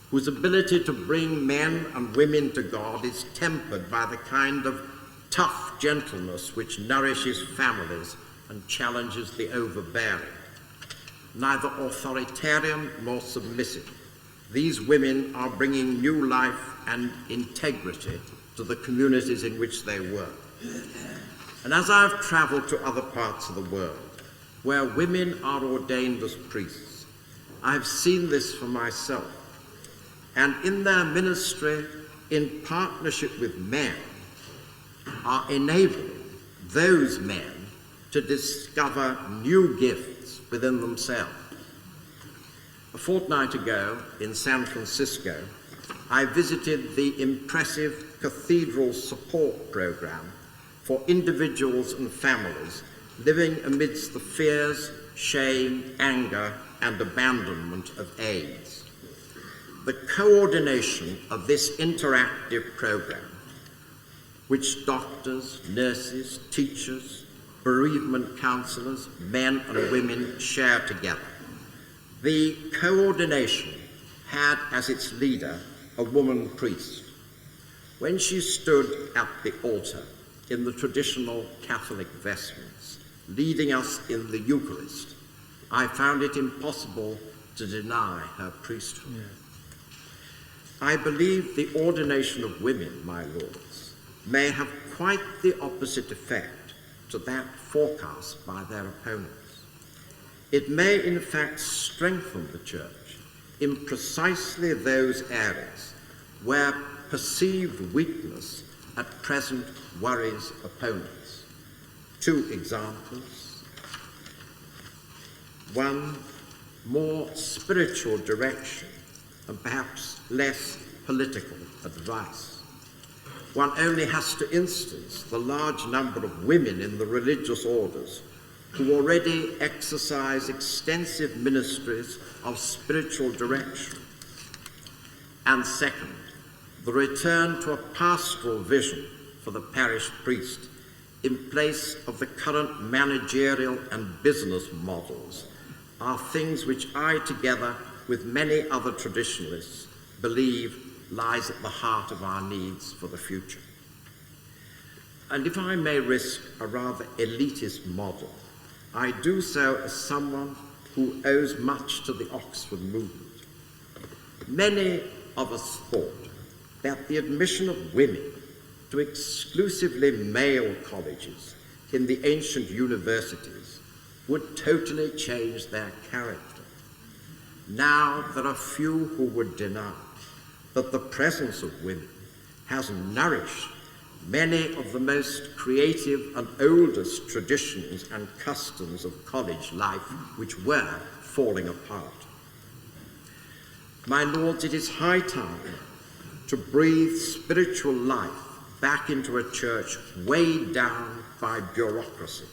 whose ability to bring men and women to God is tempered by the kind of tough gentleness which nourishes families and challenges the overbearing. Neither authoritarian nor submissive, these women are bringing new life and integrity to the communities in which they work. And as I've travelled to other parts of the world where women are ordained as priests, I've seen this for myself. And in their ministry, in partnership with men, are enabling those men to discover new gifts within themselves. A fortnight ago in San Francisco, I visited the impressive Cathedral Support Program for individuals and families living amidst the fears, shame, anger, and abandonment of AIDS. The coordination of this interactive program, which doctors, nurses, teachers, bereavement counsellors, men and women share together. The coordination had as its leader a woman priest. When she stood at the altar in the traditional Catholic vestments, leading us in the Eucharist, I found it impossible to deny her priesthood. Yeah. I believe the ordination of women, my lords, may have quite the opposite effect to that forecast by their opponents. It may in fact strengthen the Church in precisely those areas where perceived weakness at present worries opponents. Two examples. One, more spiritual direction and perhaps less political advice. One only has to instance the large number of women in the religious orders who already exercise extensive ministries of spiritual direction. And second, the return to a pastoral vision for the parish priest in place of the current managerial and business models are things which I, together with many other traditionalists, believe lies at the heart of our needs for the future. And if I may risk a rather elitist model, I do so as someone who owes much to the Oxford movement. Many of us thought that the admission of women to exclusively male colleges in the ancient universities would totally change their character. Now there are few who would deny that the presence of women has nourished many of the most creative and oldest traditions and customs of college life which were falling apart. My lords, it is high time to breathe spiritual life back into a church weighed down by bureaucracy,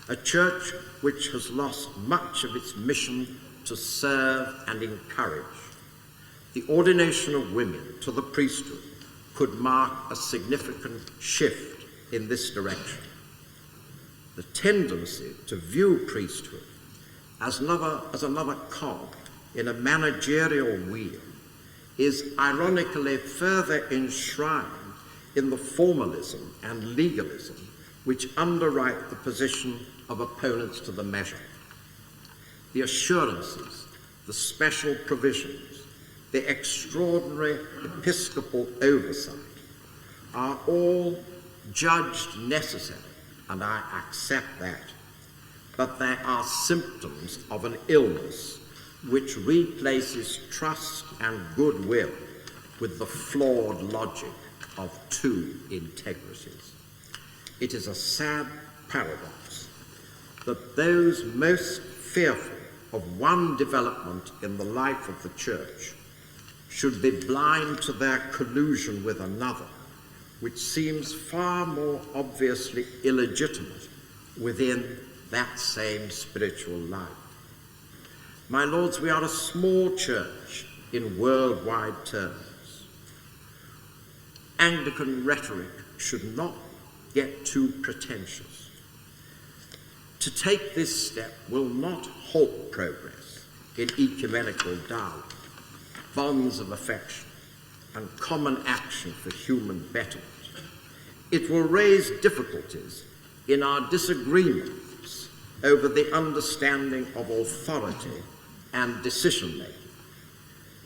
a church which has lost much of its mission to serve and encourage. The ordination of women to the priesthood could mark a significant shift in this direction. The tendency to view priesthood as another cog in a managerial wheel is ironically further enshrined in the formalism and legalism which underwrite the position of opponents to the measure. The assurances, the special provisions, the extraordinary episcopal oversight are all judged necessary, and I accept that, but they are symptoms of an illness which replaces trust and goodwill with the flawed logic of two integrities. It is a sad paradox that those most fearful of one development in the life of the Church should be blind to their collusion with another, which seems far more obviously illegitimate within that same spiritual life. My lords, we are a small church in worldwide terms. Anglican rhetoric should not get too pretentious. To take this step will not halt progress in ecumenical dialogue, bonds of affection, and common action for human betterment. It will raise difficulties in our disagreements over the understanding of authority and decision-making.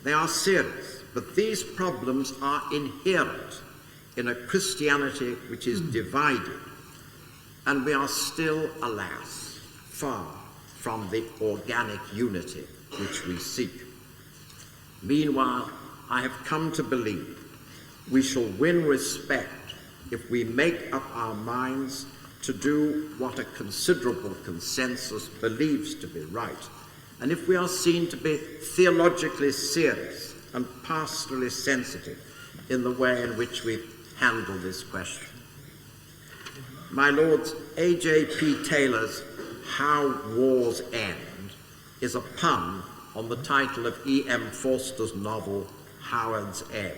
They are serious, but these problems are inherent in a Christianity which is divided, and we are still, alas, far from the organic unity which we seek. Meanwhile, I have come to believe we shall win respect if we make up our minds to do what a considerable consensus believes to be right, and if we are seen to be theologically serious and pastorally sensitive in the way in which we handle this question. My lords, A.J.P. Taylor's How Wars End is a pun on the title of E.M. Forster's novel Howard's End,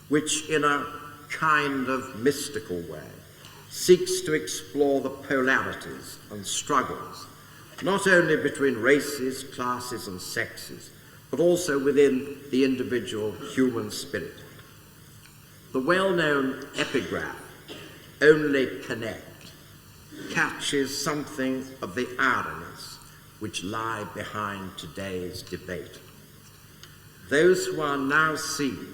which in a kind of mystical way seeks to explore the polarities and struggles not only between races, classes and sexes, but also within the individual human spirit. The well-known epigraph, "Only connect," catches something of the ironies which lie behind today's debate. Those who are now seen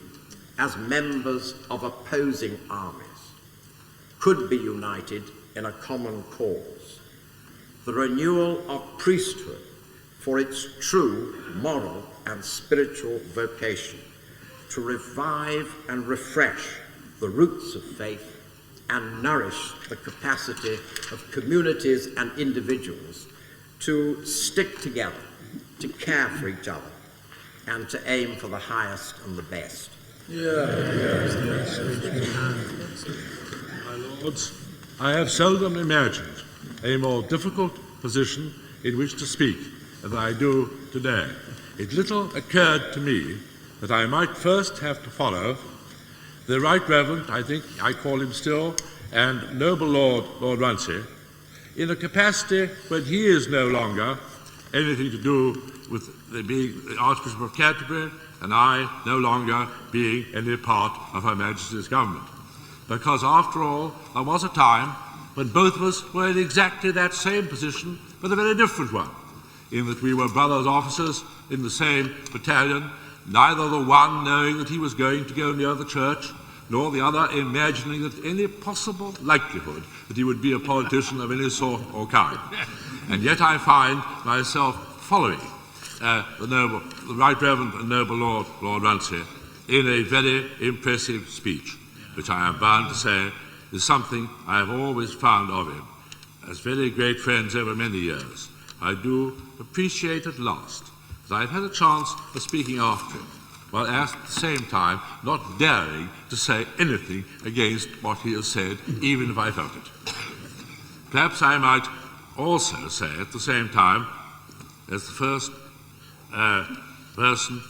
as members of opposing armies could be united in a common cause, the renewal of priesthood for its true moral and spiritual vocation, to revive and refresh the roots of faith and nourish the capacity of communities and individuals to stick together, to care for each other, and to aim for the highest and the best. My lords, I have seldom imagined a more difficult position in which to speak than I do today. It little occurred to me that I might first have to follow the Right Reverend, I think I call him still, and noble Lord Runcie, in a capacity when he is no longer anything to do with being the Archbishop of Canterbury, and I no longer being any part of Her Majesty's government. Because after all, there was a time when both of us were in exactly that same position, but a very different one, in that we were brothers officers in the same battalion, neither the one knowing that he was going to go near the church, nor the other imagining that any possible likelihood that he would be a politician of any sort or kind. And yet I find myself following the Right Reverend and Noble Lord Runcie in a very impressive speech, which I am bound to say is something I have always found of him. As very great friends over many years, I do appreciate at last that I've had a chance of speaking after him, while at the same time not daring to say anything against what he has said, even if I felt it. Perhaps I might also say at the same time, as the first person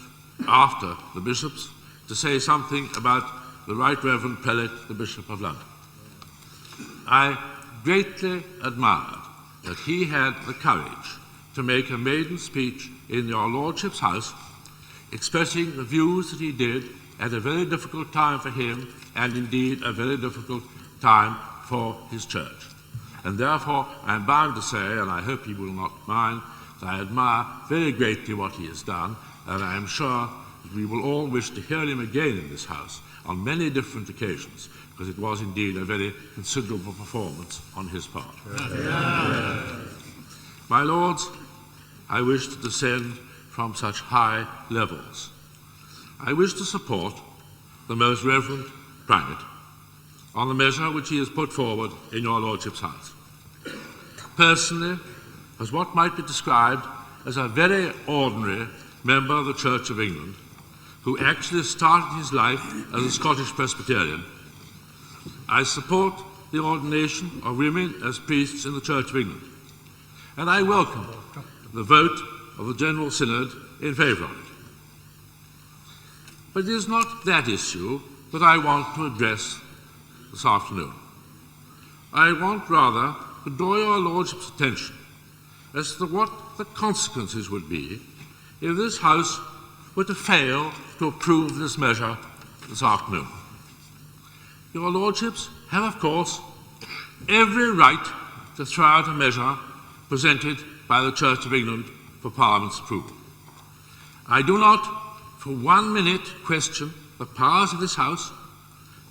after the bishops, to say something about the Right Reverend Prelate, the Bishop of London. I greatly admired that he had the courage to make a maiden speech in your Lordship's house, expressing the views that he did at a very difficult time for him, and indeed a very difficult time for his church. And therefore I am bound to say, and I hope he will not mind, that I admire very greatly what he has done, and I am sure that we will all wish to hear him again in this House on many different occasions, because it was indeed a very considerable performance on his part. My Lords, I wish to descend from such high levels. I wish to support the Most Reverend Primate on the measure which he has put forward in your Lordship's House. Personally, as what might be described as a very ordinary member of the Church of England, who actually started his life as a Scottish Presbyterian, I support the ordination of women as priests in the Church of England, and I welcome the vote of the General Synod in favour of it. But it is not that issue that I want to address this afternoon. I want rather to draw your Lordship's attention as to what the consequences would be if this House were to fail to approve this measure this afternoon. Your Lordships have, of course, every right to throw out a measure presented by the Church of England for Parliament's approval. I do not for 1 minute question the powers of this House,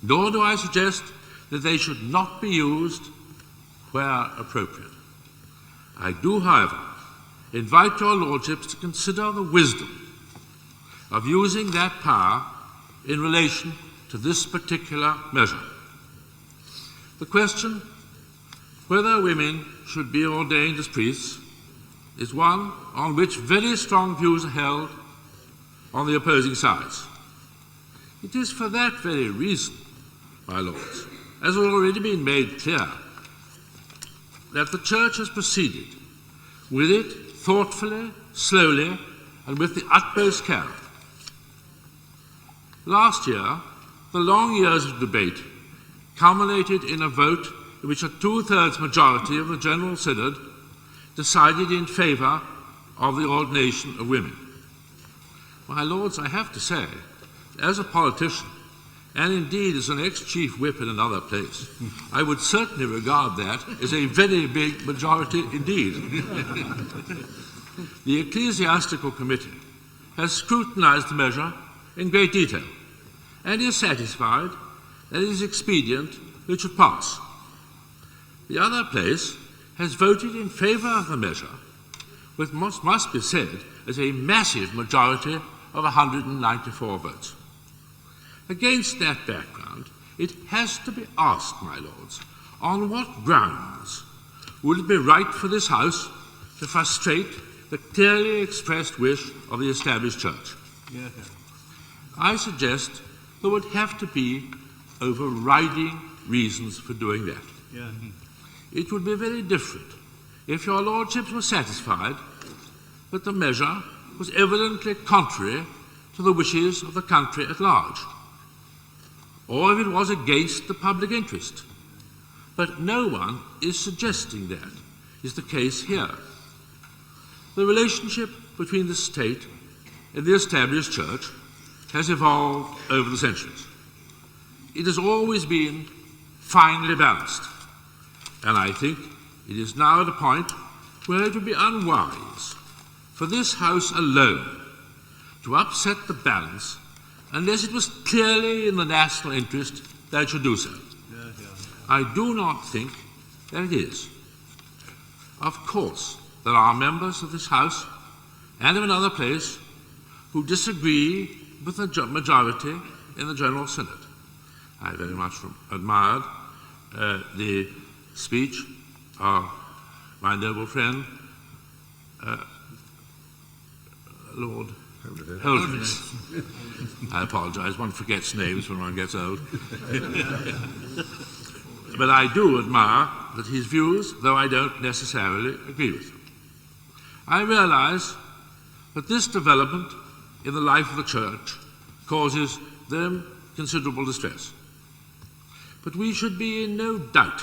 nor do I suggest that they should not be used where appropriate. I do, however, invite your Lordships to consider the wisdom of using that power in relation to this particular measure. The question whether women should be ordained as priests is one on which very strong views are held on the opposing sides. It is for that very reason, my Lords, as has already been made clear, that the Church has proceeded with it thoughtfully, slowly, and with the utmost care. Last year, the long years of debate culminated in a vote in which a two-thirds majority of the General Synod decided in favour of the ordination of women. My Lords, I have to say, as a politician, and indeed as an ex-chief whip in another place, I would certainly regard that as a very big majority indeed. The Ecclesiastical Committee has scrutinised the measure in great detail and is satisfied that it is expedient that it should pass. The other place has voted in favour of the measure with what must be said as a massive majority of 194 votes. Against that background, it has to be asked, my Lords, on what grounds would it be right for this House to frustrate the clearly expressed wish of the established Church? I suggest there would have to be overriding reasons for doing that. It would be very different if your Lordships were satisfied that the measure was evidently contrary to the wishes of the country at large, or if it was against the public interest. But no one is suggesting that is the case here. The relationship between the state and the established Church has evolved over the centuries. It has always been finely balanced, and I think it is now at a point where it would be unwise for this House alone to upset the balance unless it was clearly in the national interest that it should do so. I do not think that it is. Of course, there are members of this House and of another place who disagree with the majority in the General Synod. I very much admired the speech of my noble friend, Lord Holderness. I apologise, one forgets names when one gets old. But I do admire that his views, though I don't necessarily agree with them. I realise that this development in the life of the Church causes them considerable distress. But we should be in no doubt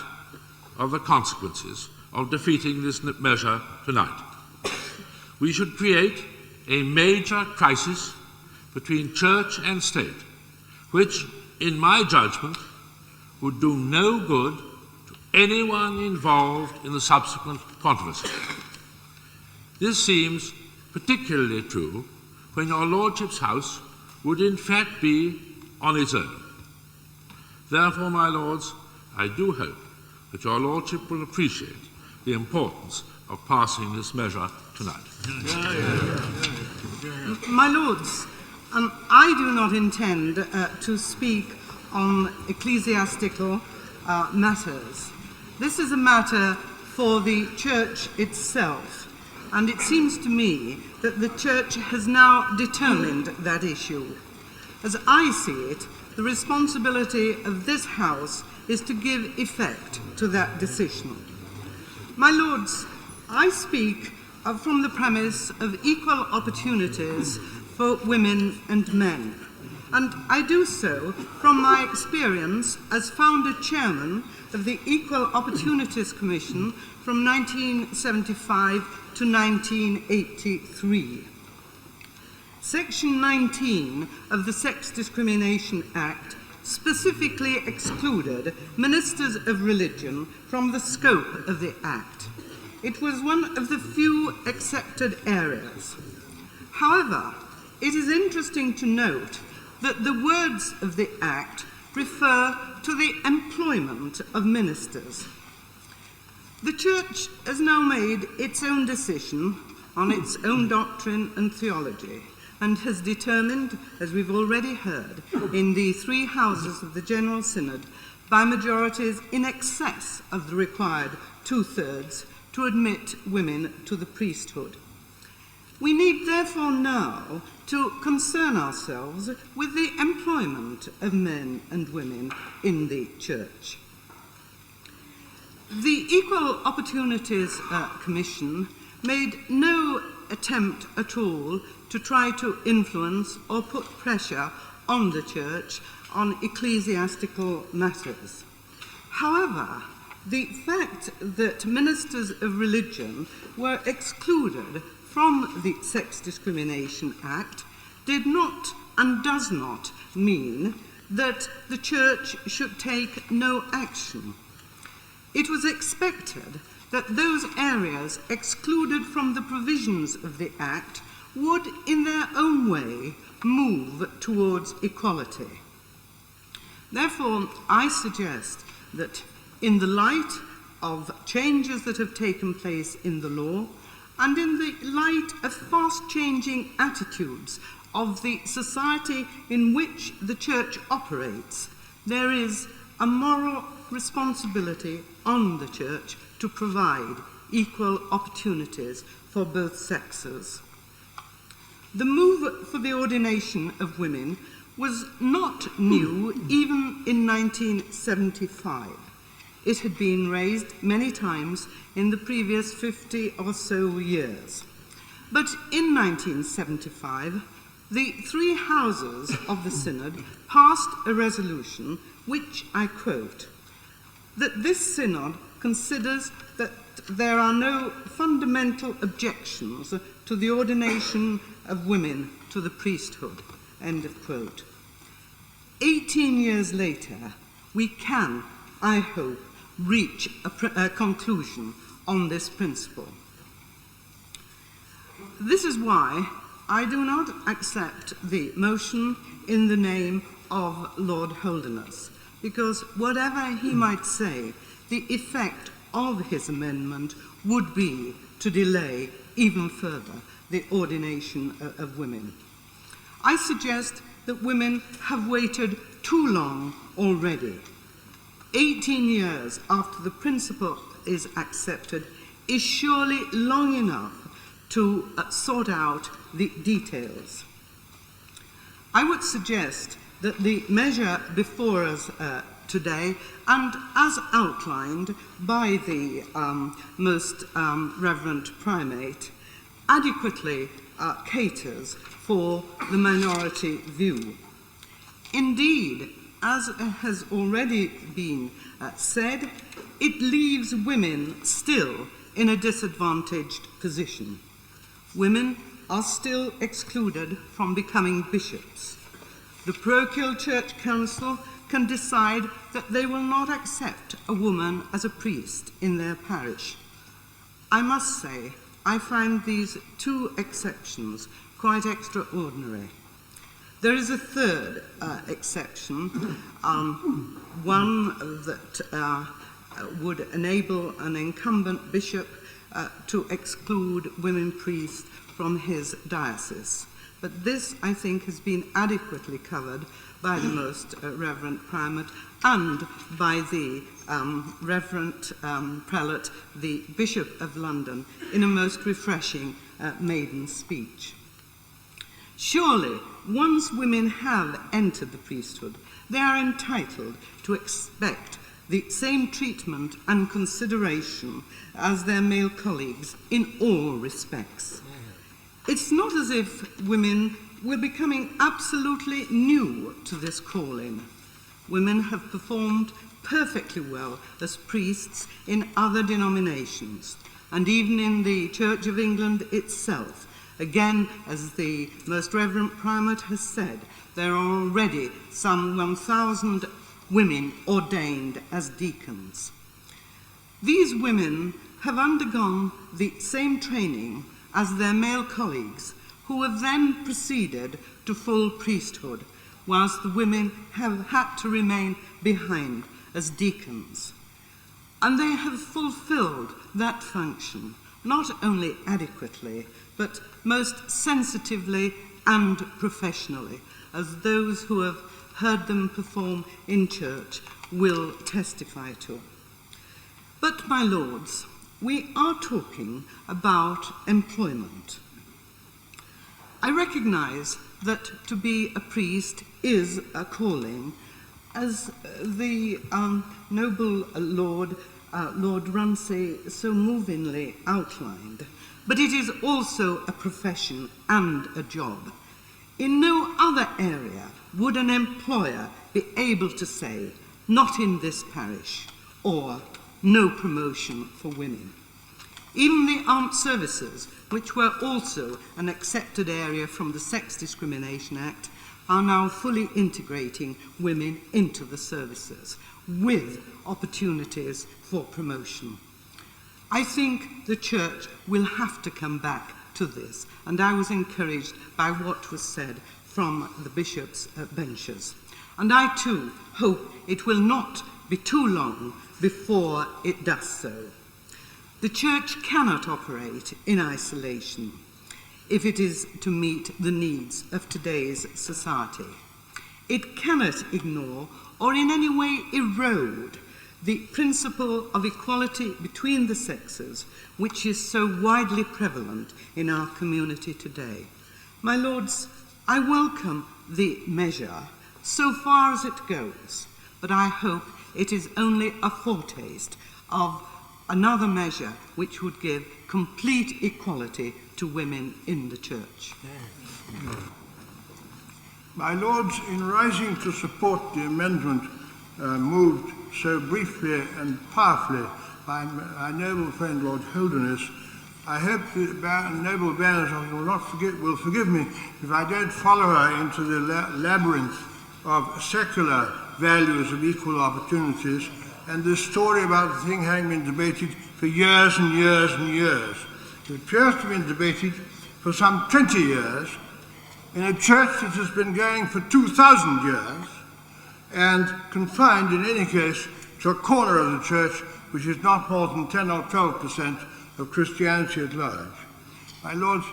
of the consequences of defeating this measure tonight. We should create a major crisis between Church and State, which, in my judgment, would do no good to anyone involved in the subsequent controversy. This seems particularly true when your Lordship's house would in fact be on its own. Therefore, my Lords, I do hope that your Lordship will appreciate the importance of passing this measure tonight. My Lords, I do not intend to speak on ecclesiastical matters. This is a matter for the Church itself, and it seems to me that the Church has now determined that issue. As I see it, the responsibility of this House is to give effect to that decision. My Lords, I speak from the premise of equal opportunities for women and men, and I do so from my experience as founder chairman of the Equal Opportunities Commission from 1975 to 1983. Section 19 of the Sex Discrimination Act specifically excluded ministers of religion from the scope of the Act. It was one of the few accepted areas. However, it is interesting to note that the words of the Act refer to the employment of ministers. The Church has now made its own decision on its own doctrine and theology, and has determined, as we've already heard, in the three houses of the General Synod, by majorities in excess of the required 2/3, to admit women to the priesthood. We need therefore now to concern ourselves with the employment of men and women in the Church. The Equal Opportunities Commission made no attempt at all to try to influence or put pressure on the Church on ecclesiastical matters. However, the fact that ministers of religion were excluded from the Sex Discrimination Act did not and does not mean that the Church should take no action. It was expected that those areas excluded from the provisions of the Act would, in their own way, move towards equality. Therefore, I suggest that in the light of changes that have taken place in the law, and in the light of fast-changing attitudes of the society in which the Church operates, there is a moral responsibility on the Church to provide equal opportunities for both sexes. The move for the ordination of women was not new even in 1975. It had been raised many times in the previous 50 or so years. But in 1975, the three houses of the Synod passed a resolution which, I quote, that this Synod considers that there are no fundamental objections to the ordination of women to the priesthood, end of quote. 18 years later, we can, I hope, reach a conclusion on this principle. This is why I do not accept the motion in the name of Lord Holderness, because whatever he might say, the effect of his amendment would be to delay even further the ordination of women. I suggest that women have waited too long already. 18 years after the principle is accepted is surely long enough to sort out the details. I would suggest that the measure before us today, and as outlined by the Most Reverend Primate, adequately caters for the minority view. Indeed, as has already been said, it leaves women still in a disadvantaged position. Women are still excluded from becoming bishops. The parochial church council can decide that they will not accept a woman as a priest in their parish. I must say, I find these two exceptions quite extraordinary. There is a third exception, one that would enable an incumbent bishop to exclude women priests from his diocese. But this, I think, has been adequately covered by the Most Reverend Primate and by the Reverend Prelate, the Bishop of London, in a most refreshing maiden speech. Surely, once women have entered the priesthood, they are entitled to expect the same treatment and consideration as their male colleagues in all respects. It's not as if women were becoming absolutely new to this calling. Women have performed perfectly well as priests in other denominations, and even in the Church of England itself. Again, as the Most Reverend Primate has said, there are already some 1,000 women ordained as deacons. These women have undergone the same training as their male colleagues, who have then proceeded to full priesthood, whilst the women have had to remain behind as deacons. And they have fulfilled that function, not only adequately, but most sensitively and professionally, as those who have heard them perform in church will testify to. But, my lords, we are talking about employment. I recognise that to be a priest is a calling, as the noble Lord Runcie so movingly outlined, but it is also a profession and a job. In no other area would an employer be able to say, not in this parish, or no promotion for women. Even the armed services, which were also an accepted area from the Sex Discrimination Act, are now fully integrating women into the services, with opportunities for promotion. I think the Church will have to come back to this, and I was encouraged by what was said from the bishops' benches. And I too hope it will not be too long before it does so. The Church cannot operate in isolation if it is to meet the needs of today's society. It cannot ignore or in any way erode the principle of equality between the sexes, which is so widely prevalent in our community today. My lords, I welcome the measure so far as it goes, but I hope it is only a foretaste of another measure which would give complete equality to women in the Church. My lords, in rising to support the amendment moved so briefly and powerfully by my noble friend Lord Holderness, I hope the noble Baroness will forgive me if I don't follow her into the labyrinth of secular values of equal opportunities and this story about the thing having been debated for years and years and years. It appears to have been debated for some 20 years in a church that has been going for 2,000 years and confined in any case to a corner of the church which is not more than 10 or 12% of Christianity at large. My lords,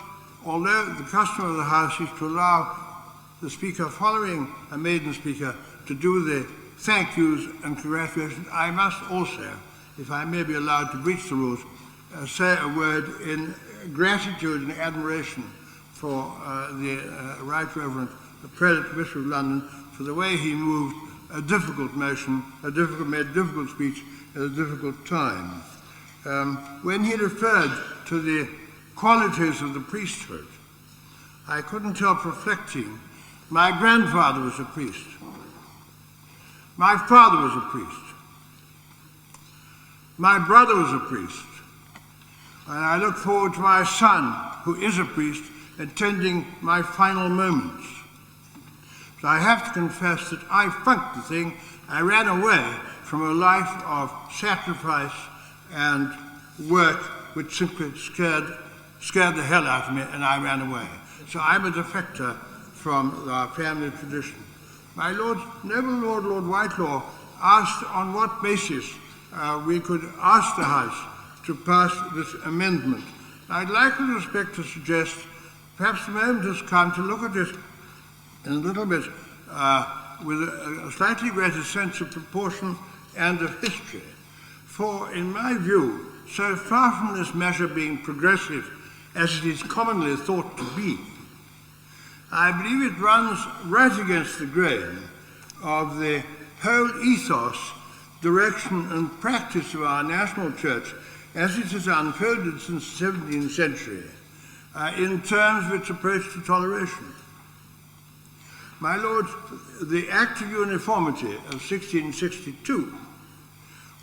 although the custom of the House is to allow the Speaker following a maiden speaker to do the thank yous and congratulations, I must also, if I may be allowed to breach the rules, say a word in gratitude and admiration for the Right Reverend the Prelate Bishop of London for the way he moved a difficult motion, made a difficult speech at a difficult time. When he referred to the qualities of the priesthood, I couldn't help reflecting. My grandfather was a priest. My father was a priest. My brother was a priest. And I look forward to my son, who is a priest, attending my final moments. So I have to confess that I funked the thing I ran away from a life of sacrifice and work which simply scared the hell out of me, and I ran away. So I'm a defector from our family tradition. My Lord, noble Lord Whitelaw asked on what basis we could ask the House to pass this amendment. I'd like in respect to suggest perhaps the moment has come to look at it in a little bit with a slightly greater sense of proportion and of history. For, in my view, so far from this measure being progressive as it is commonly thought to be, I believe it runs right against the grain of the whole ethos, direction and practice of our national church as it has unfolded since the 17th century in terms of its approach to toleration. My Lord, the Act of Uniformity of 1662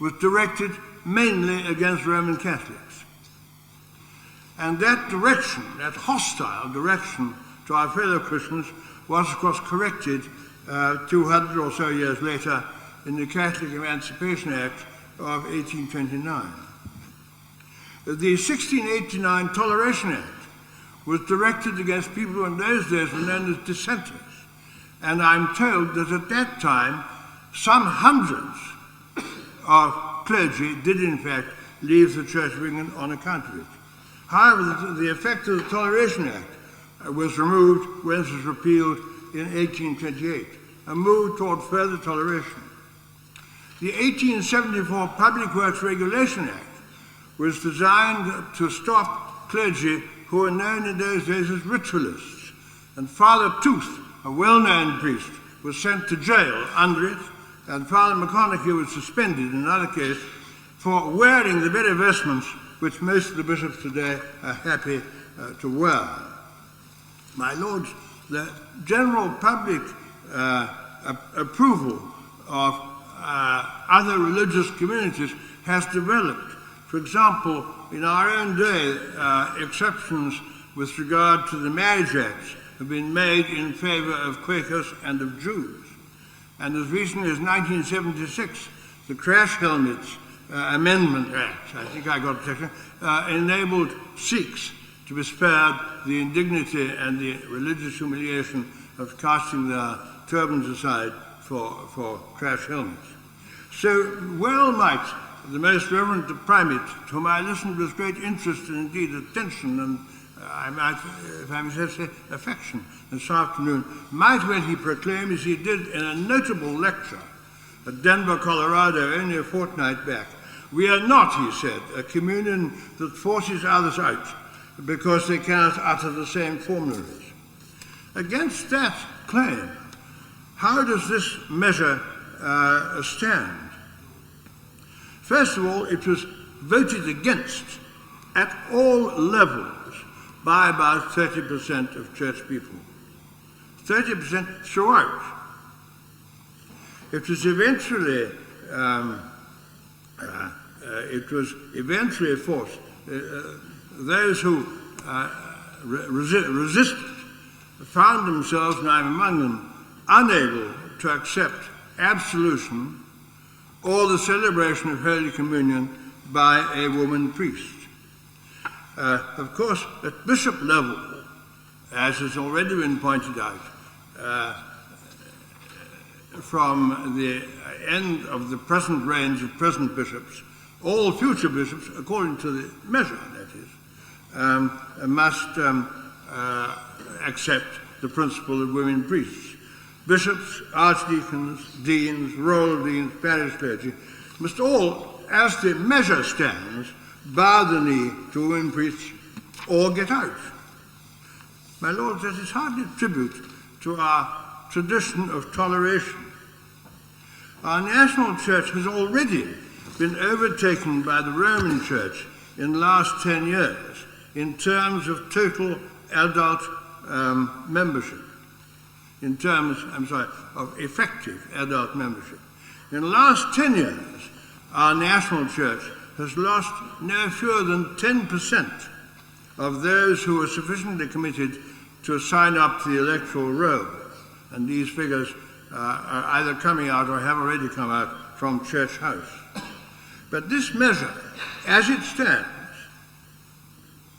was directed mainly against Roman Catholics. And that direction, that hostile direction to our fellow Christians, was of course corrected 200 or so years later in the Catholic Emancipation Act of 1829. The 1689 Toleration Act was directed against people who in those days were known as dissenters. And I'm told that at that time, some hundreds of clergy did in fact leave the Church of England on account of it. However, the effect of the Toleration Act was removed when it was repealed in 1828, a move toward further toleration. The 1874 Public Works Regulation Act was designed to stop clergy who were known in those days as ritualists, and Father Tooth, a well-known priest, was sent to jail under it, and Father McConaughey was suspended in another case for wearing the very vestments which most of the bishops today are happy to wear. My Lords, the general public approval of other religious communities has developed. For example, in our own day, exceptions with regard to the marriage acts have been made in favor of Quakers and of Jews. And as recently as 1976, the Crash Helmets Amendment Act, I think I got the section, enabled Sikhs to be spared the indignity and the religious humiliation of casting their turbans aside for crash helmets. So well might the most reverend primate, to whom I listened with great interest and indeed attention and I might, if I may say, affection this afternoon, might well he proclaim, as he did in a notable lecture at Denver, Colorado, only a fortnight back, we are not, he said, a communion that forces others out because they cannot utter the same formularies. Against that claim, how does this measure stand? First of all, it was voted against at all levels by about 30% of church people. 30% throughout. It was eventually forced. Those who resisted found themselves, and I'm among them, unable to accept absolution or the celebration of Holy Communion by a woman priest. Of course, at bishop level, as has already been pointed out, from the end of the present reigns of present bishops, all future bishops, according to the measure, that is, must accept the principle of women priests. Bishops, archdeacons, deans, royal deans, parish clergy must all, as the measure stands, bow the knee to women priests or get out. My Lord, that is hardly a tribute to our tradition of toleration. Our national church has already been overtaken by the Roman Church in the last 10 years in terms of total adult membership, in terms, of effective adult membership. In the last 10 years, our national church has lost no fewer than 10% of those who are sufficiently committed to sign up to the electoral roll. And these figures either coming out or have already come out from Church House. But this measure, as it stands,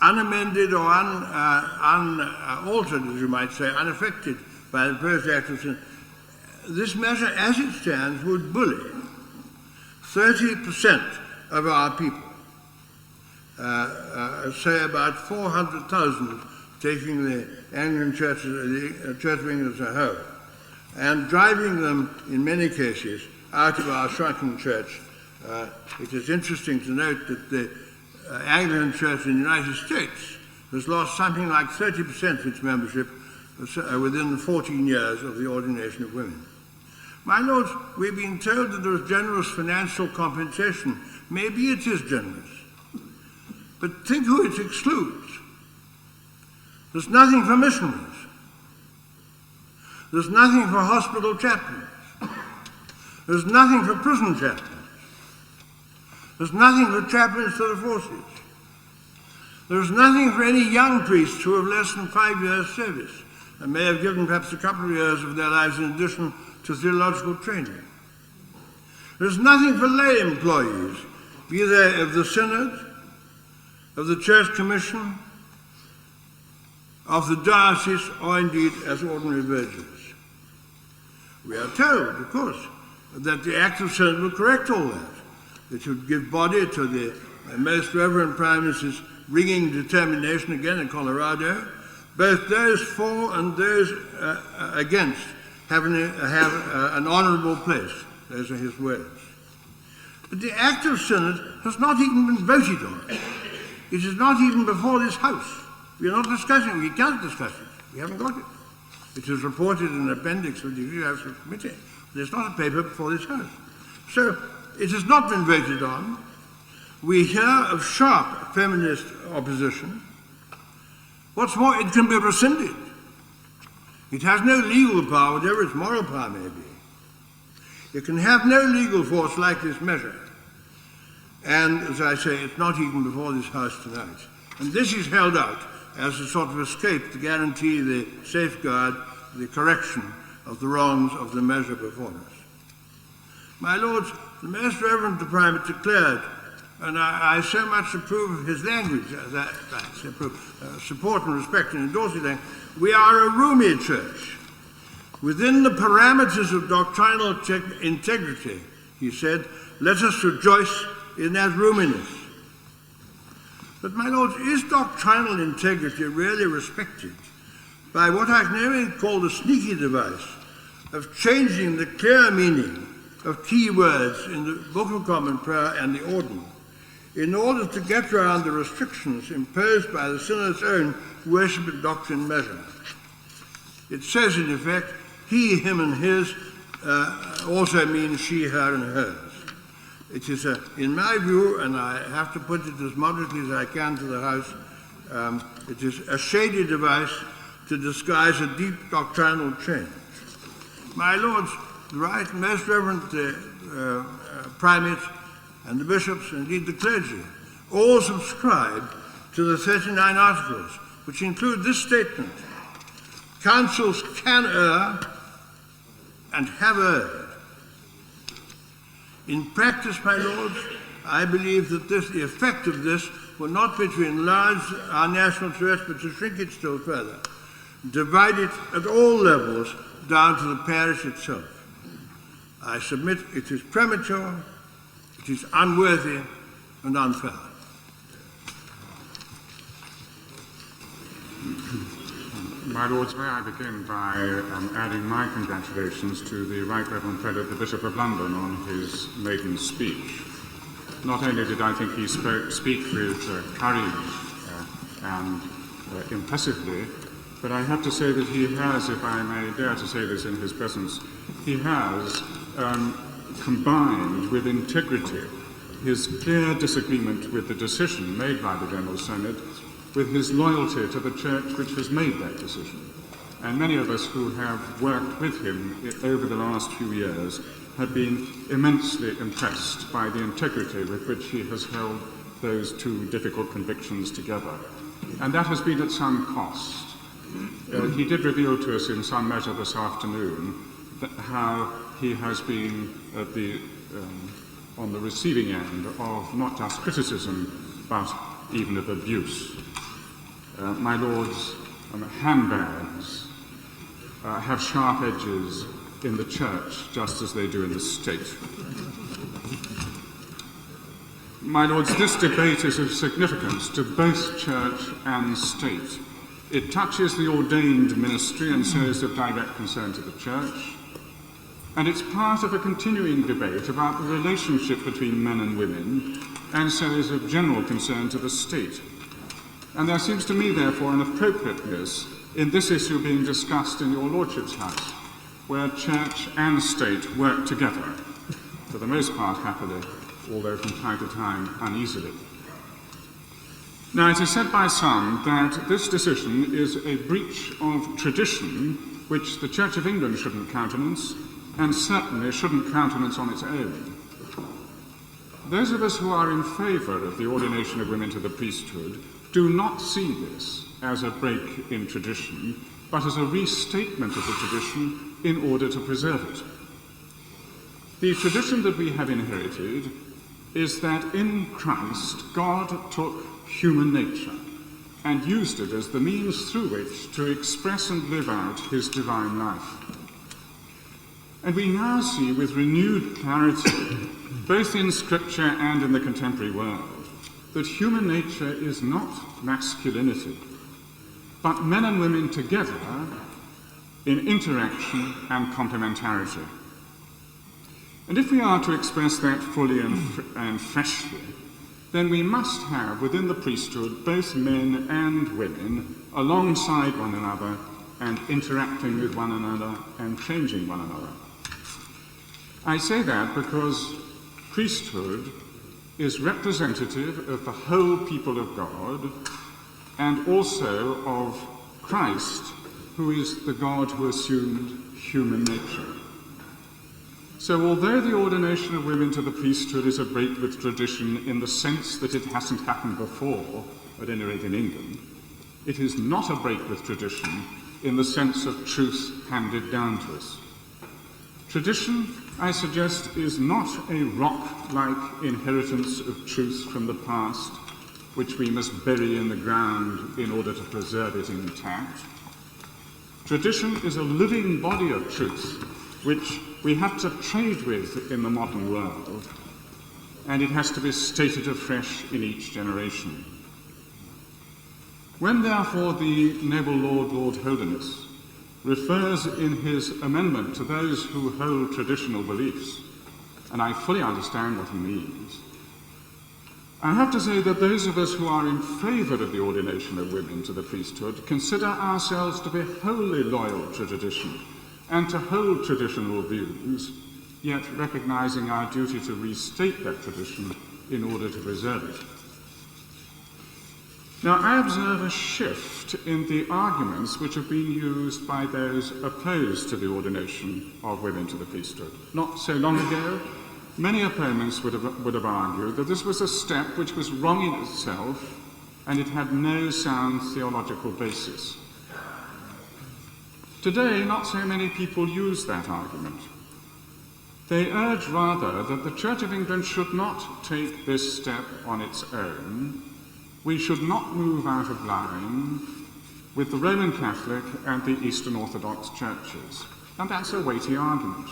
unamended or unaltered, as you might say, unaffected by the first Act of Synod, this measure, as it stands, would bully 30% of our people, say about 400,000, taking the Anglican Church, the Church of England as a whole, and driving them, in many cases, out of our shrunken church. It is interesting to note that the Anglican Church in the United States has lost something like 30% of its membership within the 14 years of the ordination of women. My lords, we've been told that there is generous financial compensation. Maybe it is generous. But think who it excludes. There's nothing for missionaries. There's nothing for hospital chaplains. There's nothing for prison chaplains. There's nothing for chaplains to the forces. There's nothing for any young priests who have less than 5 years' service and may have given perhaps a couple of years of their lives in addition to theological training. There's nothing for lay employees, be they of the Synod, of the Church Commission, of the diocese, or indeed as ordinary vergers. We are told, of course, that the Act of Synod will correct all that. It should give body to the Most Reverend Prime Minister's ringing determination again in Colorado. Both those for and those against have an honourable place. Those are his words. But the Act of Synod has not even been voted on. It is not even before this House. We are not discussing it. We can't discuss it. We haven't got it. It is reported in an appendix of the Ecclesiastical Committee. There's not a paper before this House. So it has not been voted on. We hear of sharp feminist opposition. What's more, it can be rescinded. It has no legal power, whatever its moral power may be. It can have no legal force like this measure. And, as I say, it's not even before this House tonight. And this is held out as a sort of escape to guarantee the safeguard, the correction of the wrongs of the measure before us. My lords, the Most Reverend the Primate declared, and I so much approve of his language, support and respect and endorse his language, we are a roomy church. Within the parameters of doctrinal integrity, he said, let us rejoice in that roominess. But, my lords, is doctrinal integrity really respected by what I can only call the sneaky device of changing the clear meaning of key words in the Book of Common Prayer and the Ordinal in order to get around the restrictions imposed by the Synod's own worship and doctrine measure? It says, in effect, he, him, and his also means she, her, and hers. It is, in my view, and I have to put it as moderately as I can to the House, it is a shady device to disguise a deep doctrinal change. My lords, the right Most Reverend Primate and the bishops, and indeed the clergy, all subscribe to the 39 Articles, which include this statement: councils can err and have erred. In practice, my lords, I believe that the effect of this will not be to enlarge our national church, but to shrink it still further, divide it at all levels down to the parish itself. I submit it is premature, it is unworthy and unfair. My lords, may I begin by adding my congratulations to the Right Reverend Prelate, the Bishop of London, on his maiden speech. Not only did I think he speak with courage and impressively, but I have to say that he has, if I may dare to say this in his presence, he has combined with integrity his clear disagreement with the decision made by the General Synod with his loyalty to the Church which has made that decision. And many of us who have worked with him over the last few years have been immensely impressed by the integrity with which he has held those two difficult convictions together. And that has been at some cost. He did reveal to us in some measure this afternoon how he has been at on the receiving end of not just criticism, but even of abuse. My lords, handbags have sharp edges in the church, just as they do in the state. My lords, this debate is of significance to both church and state. It touches the ordained ministry and so is of direct concern to the church. And it's part of a continuing debate about the relationship between men and women, and so is of general concern to the state. And there seems to me, therefore, an appropriateness in this issue being discussed in your Lordship's house, where church and state work together, for the most part happily, although from time to time uneasily. Now, it is said by some that this decision is a breach of tradition which the Church of England shouldn't countenance, and certainly shouldn't countenance on its own. Those of us who are in favour of the ordination of women to the priesthood do not see this as a break in tradition, but as a restatement of the tradition in order to preserve it. The tradition that we have inherited is that in Christ God took human nature and used it as the means through which to express and live out his divine life. And we now see with renewed clarity, both in Scripture and in the contemporary world, that human nature is not masculinity, but men and women together in interaction and complementarity. And if we are to express that fully and freshly, then we must have within the priesthood both men and women alongside one another and interacting with one another and changing one another. I say that because priesthood is representative of the whole people of God and also of Christ, who is the God who assumed human nature. So although the ordination of women to the priesthood is a break with tradition in the sense that it hasn't happened before, at any rate in England, it is not a break with tradition in the sense of truth handed down to us. Tradition, I suggest, is not a rock-like inheritance of truth from the past, which we must bury in the ground in order to preserve it intact. Tradition is a living body of truth, which we have to trade with in the modern world, and it has to be stated afresh in each generation. When, therefore, the noble Lord Holderness, refers in his amendment to those who hold traditional beliefs, and I fully understand what he means, I have to say that those of us who are in favour of the ordination of women to the priesthood consider ourselves to be wholly loyal to tradition and to hold traditional views, yet recognising our duty to restate that tradition in order to preserve it. Now, I observe a shift in the arguments which have been used by those opposed to the ordination of women to the priesthood. Not so long ago, many opponents would have argued that this was a step which was wrong in itself and it had no sound theological basis. Today, not so many people use that argument. They urge rather that the Church of England should not take this step on its own. We should not move out of line with the Roman Catholic and the Eastern Orthodox churches. And that's a weighty argument.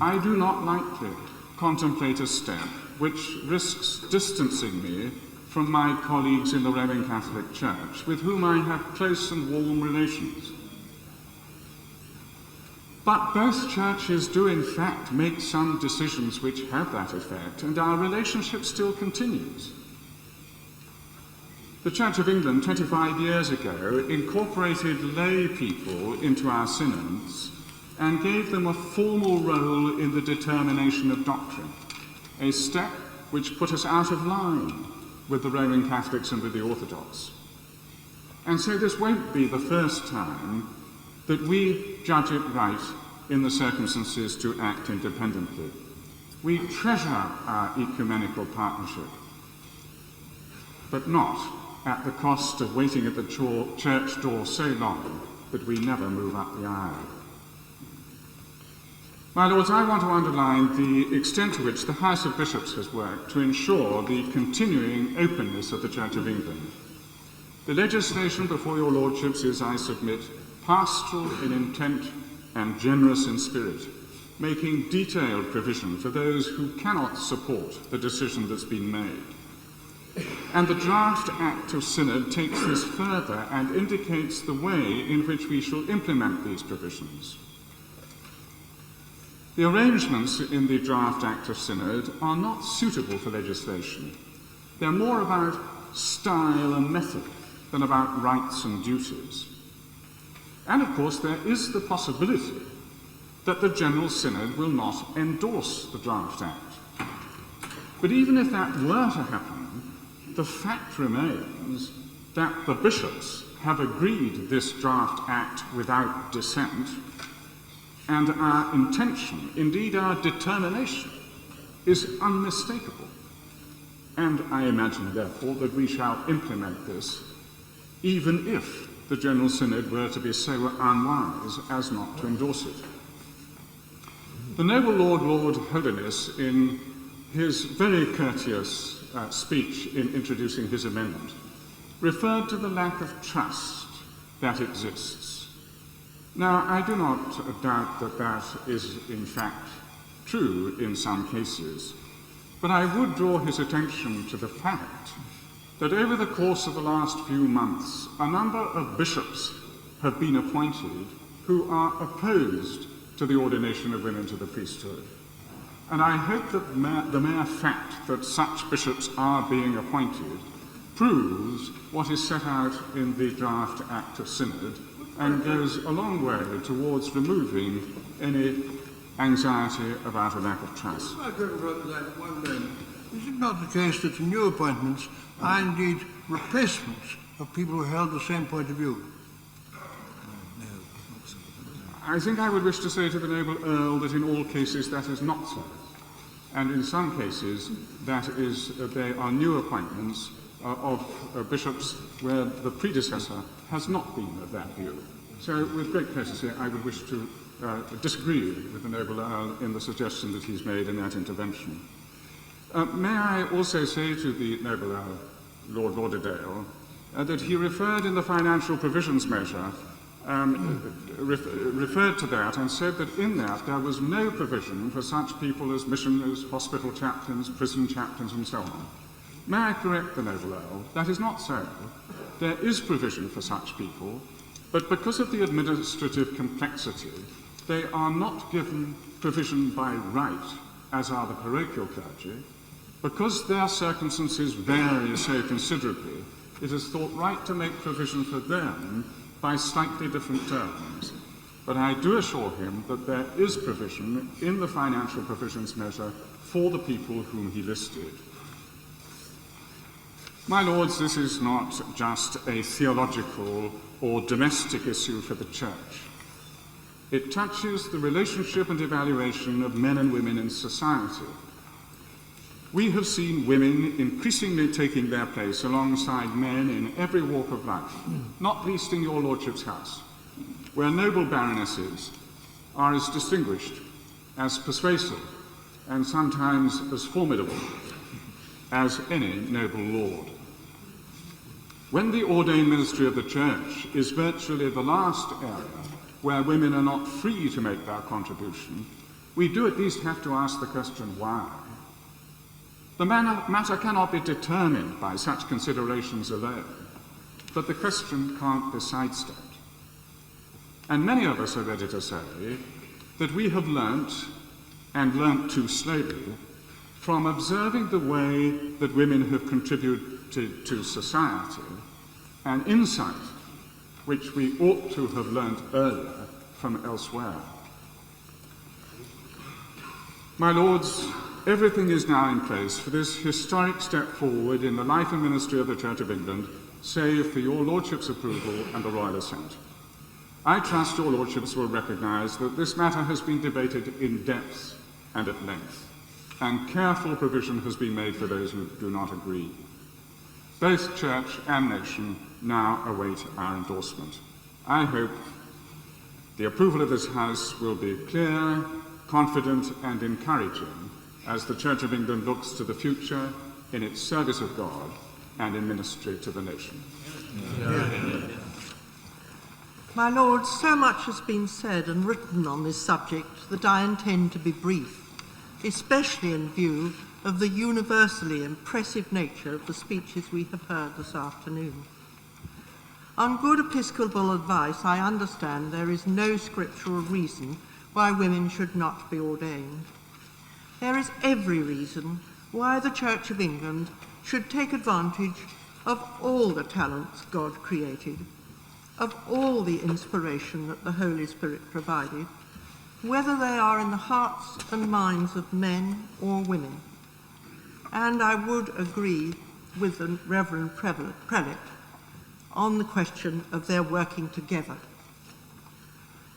I do not lightly contemplate a step which risks distancing me from my colleagues in the Roman Catholic Church, with whom I have close and warm relations. But both churches do in fact make some decisions which have that effect, and our relationship still continues. The Church of England 25 years ago incorporated lay people into our synods and gave them a formal role in the determination of doctrine, a step which put us out of line with the Roman Catholics and with the Orthodox. And so this won't be the first time that we judge it right in the circumstances to act independently. We treasure our ecumenical partnership, but not at the cost of waiting at the church door so long that we never move up the aisle. My Lords, I want to underline the extent to which the House of Bishops has worked to ensure the continuing openness of the Church of England. The legislation before your Lordships is, I submit, pastoral in intent and generous in spirit, making detailed provision for those who cannot support the decision that's been made. And the draft Act of Synod takes this further and indicates the way in which we shall implement these provisions. The arrangements in the draft Act of Synod are not suitable for legislation. They're more about style and method than about rights and duties. And of course, there is the possibility that the General Synod will not endorse the draft Act. But even if that were to happen, the fact remains that the bishops have agreed this draft Act without dissent, and our intention, indeed our determination, is unmistakable. And I imagine, therefore, that we shall implement this, even if the General Synod were to be so unwise as not to endorse it. The noble Lord Holderness, in his very courteous speech in introducing his amendment, referred to the lack of trust that exists. Now, I do not doubt that that is, in fact, true in some cases, but I would draw his attention to the fact that over the course of the last few months, a number of bishops have been appointed who are opposed to the ordination of women to the priesthood. And I hope that the mere fact that such bishops are being appointed proves what is set out in the draft Act of Synod and goes a long way towards removing any anxiety about a lack of trust. I could wrote that one then. Is it not the case that the new appointments are indeed replacements of people who held the same point of view? I think I would wish to say to the noble Earl that in all cases that is not so. And in some cases, that is, they are new appointments of bishops where the predecessor has not been of that view. So with great courtesy, I would wish to disagree with the noble Earl in the suggestion that he's made in that intervention. May I also say to the noble Earl, Lord Lauderdale, that he referred in the financial provisions measure, referred to that and said that in that there was no provision for such people as missionaries, hospital chaplains, prison chaplains, and so on. May I correct the noble Earl? That is not so. There is provision for such people, but because of the administrative complexity, they are not given provision by right, as are the parochial clergy. Because their circumstances vary so considerably, it is thought right to make provision for them by slightly different terms. But I do assure him that there is provision in the financial provisions measure for the people whom he listed. My Lords, this is not just a theological or domestic issue for the Church. It touches the relationship and evaluation of men and women in society. We have seen women increasingly taking their place alongside men in every walk of life, not least in your Lordship's house, where noble baronesses are as distinguished, as persuasive, and sometimes as formidable as any noble lord. When the ordained ministry of the Church is virtually the last area where women are not free to make their contribution, we do at least have to ask the question, why? The matter cannot be determined by such considerations alone, but the question can't be sidestepped. And many of us are ready to say that we have learnt, and learnt too slowly, from observing the way that women have contributed to society, an insight which we ought to have learnt earlier from elsewhere. My Lords, everything is now in place for this historic step forward in the life and ministry of the Church of England, save for your Lordship's approval and the royal assent. I trust your Lordships will recognise that this matter has been debated in depth and at length, and careful provision has been made for those who do not agree. Both Church and nation now await our endorsement. I hope the approval of this House will be clear, confident and encouraging as the Church of England looks to the future in its service of God and in ministry to the nation. My Lord, so much has been said and written on this subject that I intend to be brief, especially in view of the universally impressive nature of the speeches we have heard this afternoon. On good episcopal advice, I understand there is no scriptural reason why women should not be ordained. There is every reason why the Church of England should take advantage of all the talents God created, of all the inspiration that the Holy Spirit provided, whether they are in the hearts and minds of men or women. And I would agree with the Reverend Prelate on the question of their working together.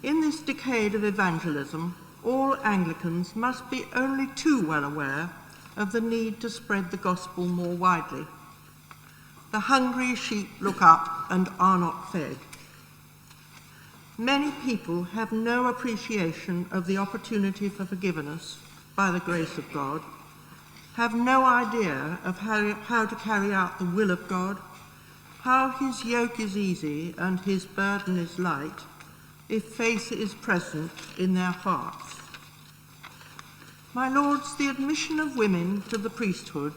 In this decade of evangelism, all Anglicans must be only too well aware of the need to spread the gospel more widely. The hungry sheep look up and are not fed. Many people have no appreciation of the opportunity for forgiveness by the grace of God, have no idea of how to carry out the will of God, how his yoke is easy and his burden is light, if faith is present in their hearts. My lords, the admission of women to the priesthood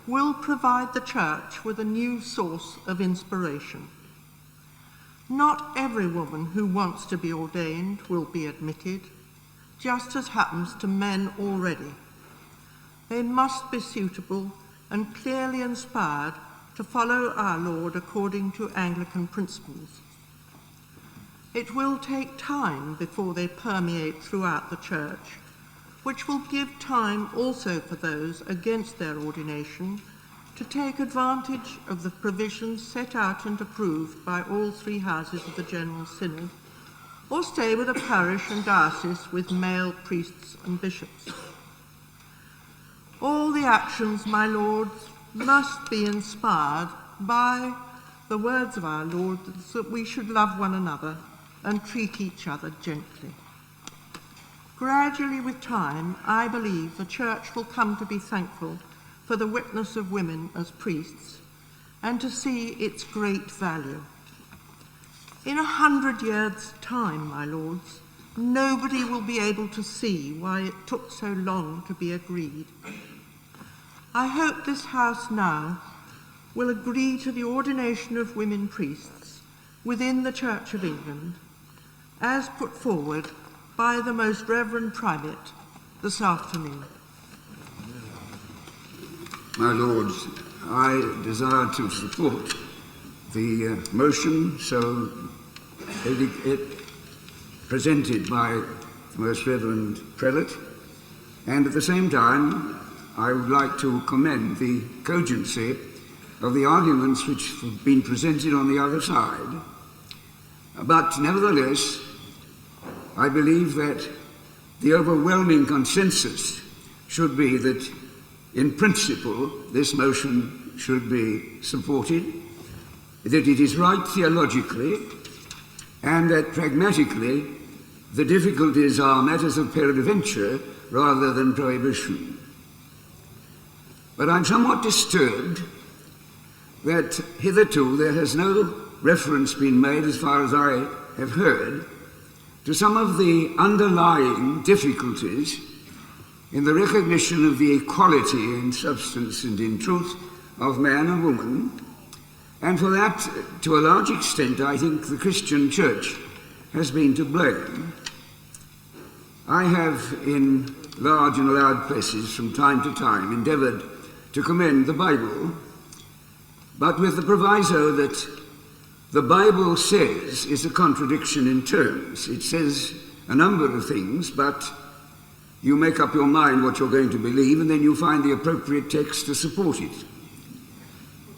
will provide the Church with a new source of inspiration. Not every woman who wants to be ordained will be admitted, just as happens to men already. They must be suitable and clearly inspired to follow our Lord according to Anglican principles. It will take time before they permeate throughout the Church, which will give time also for those against their ordination to take advantage of the provisions set out and approved by all three houses of the General Synod, or stay with a parish and diocese with male priests and bishops. All the actions, my lords, must be inspired by the words of our Lord that we should love one another and treat each other gently. Gradually with time, I believe the Church will come to be thankful for the witness of women as priests and to see its great value. In 100 years' time, my lords, nobody will be able to see why it took so long to be agreed. I hope this House now will agree to the ordination of women priests within the Church of England, as put forward by the Most Reverend Primate this afternoon. My Lords, I desire to support the motion so presented by the Most Reverend Prelate, and at the same time I would like to commend the cogency of the arguments which have been presented on the other side. But nevertheless, I believe that the overwhelming consensus should be that in principle this motion should be supported, that it is right theologically, and that pragmatically the difficulties are matters of peradventure rather than prohibition. But I'm somewhat disturbed that hitherto there has no reference been made, as far as I have heard, to some of the underlying difficulties in the recognition of the equality in substance and in truth of man and woman, and for that, to a large extent, I think the Christian Church has been to blame. I have, in large and loud places from time to time, endeavoured to commend the Bible, but with the proviso that the Bible says is a contradiction in terms. It says a number of things, but you make up your mind what you're going to believe, and then you find the appropriate text to support it.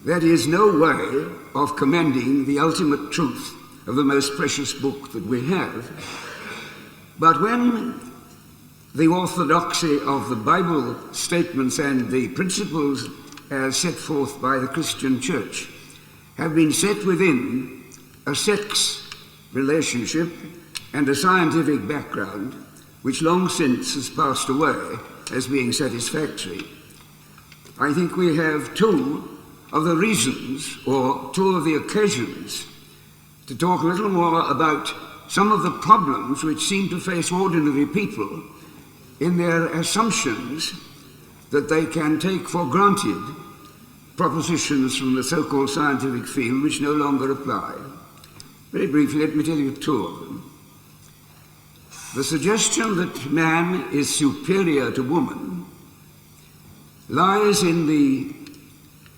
That is no way of commending the ultimate truth of the most precious book that we have. But when the orthodoxy of the Bible statements and the principles as set forth by the Christian Church have been set within a sex relationship and a scientific background, which long since has passed away as being satisfactory. I think we have two of the reasons, or two of the occasions, to talk a little more about some of the problems which seem to face ordinary people in their assumptions that they can take for granted propositions from the so-called scientific field which no longer apply. Very briefly, let me tell you two of them. The suggestion that man is superior to woman lies in the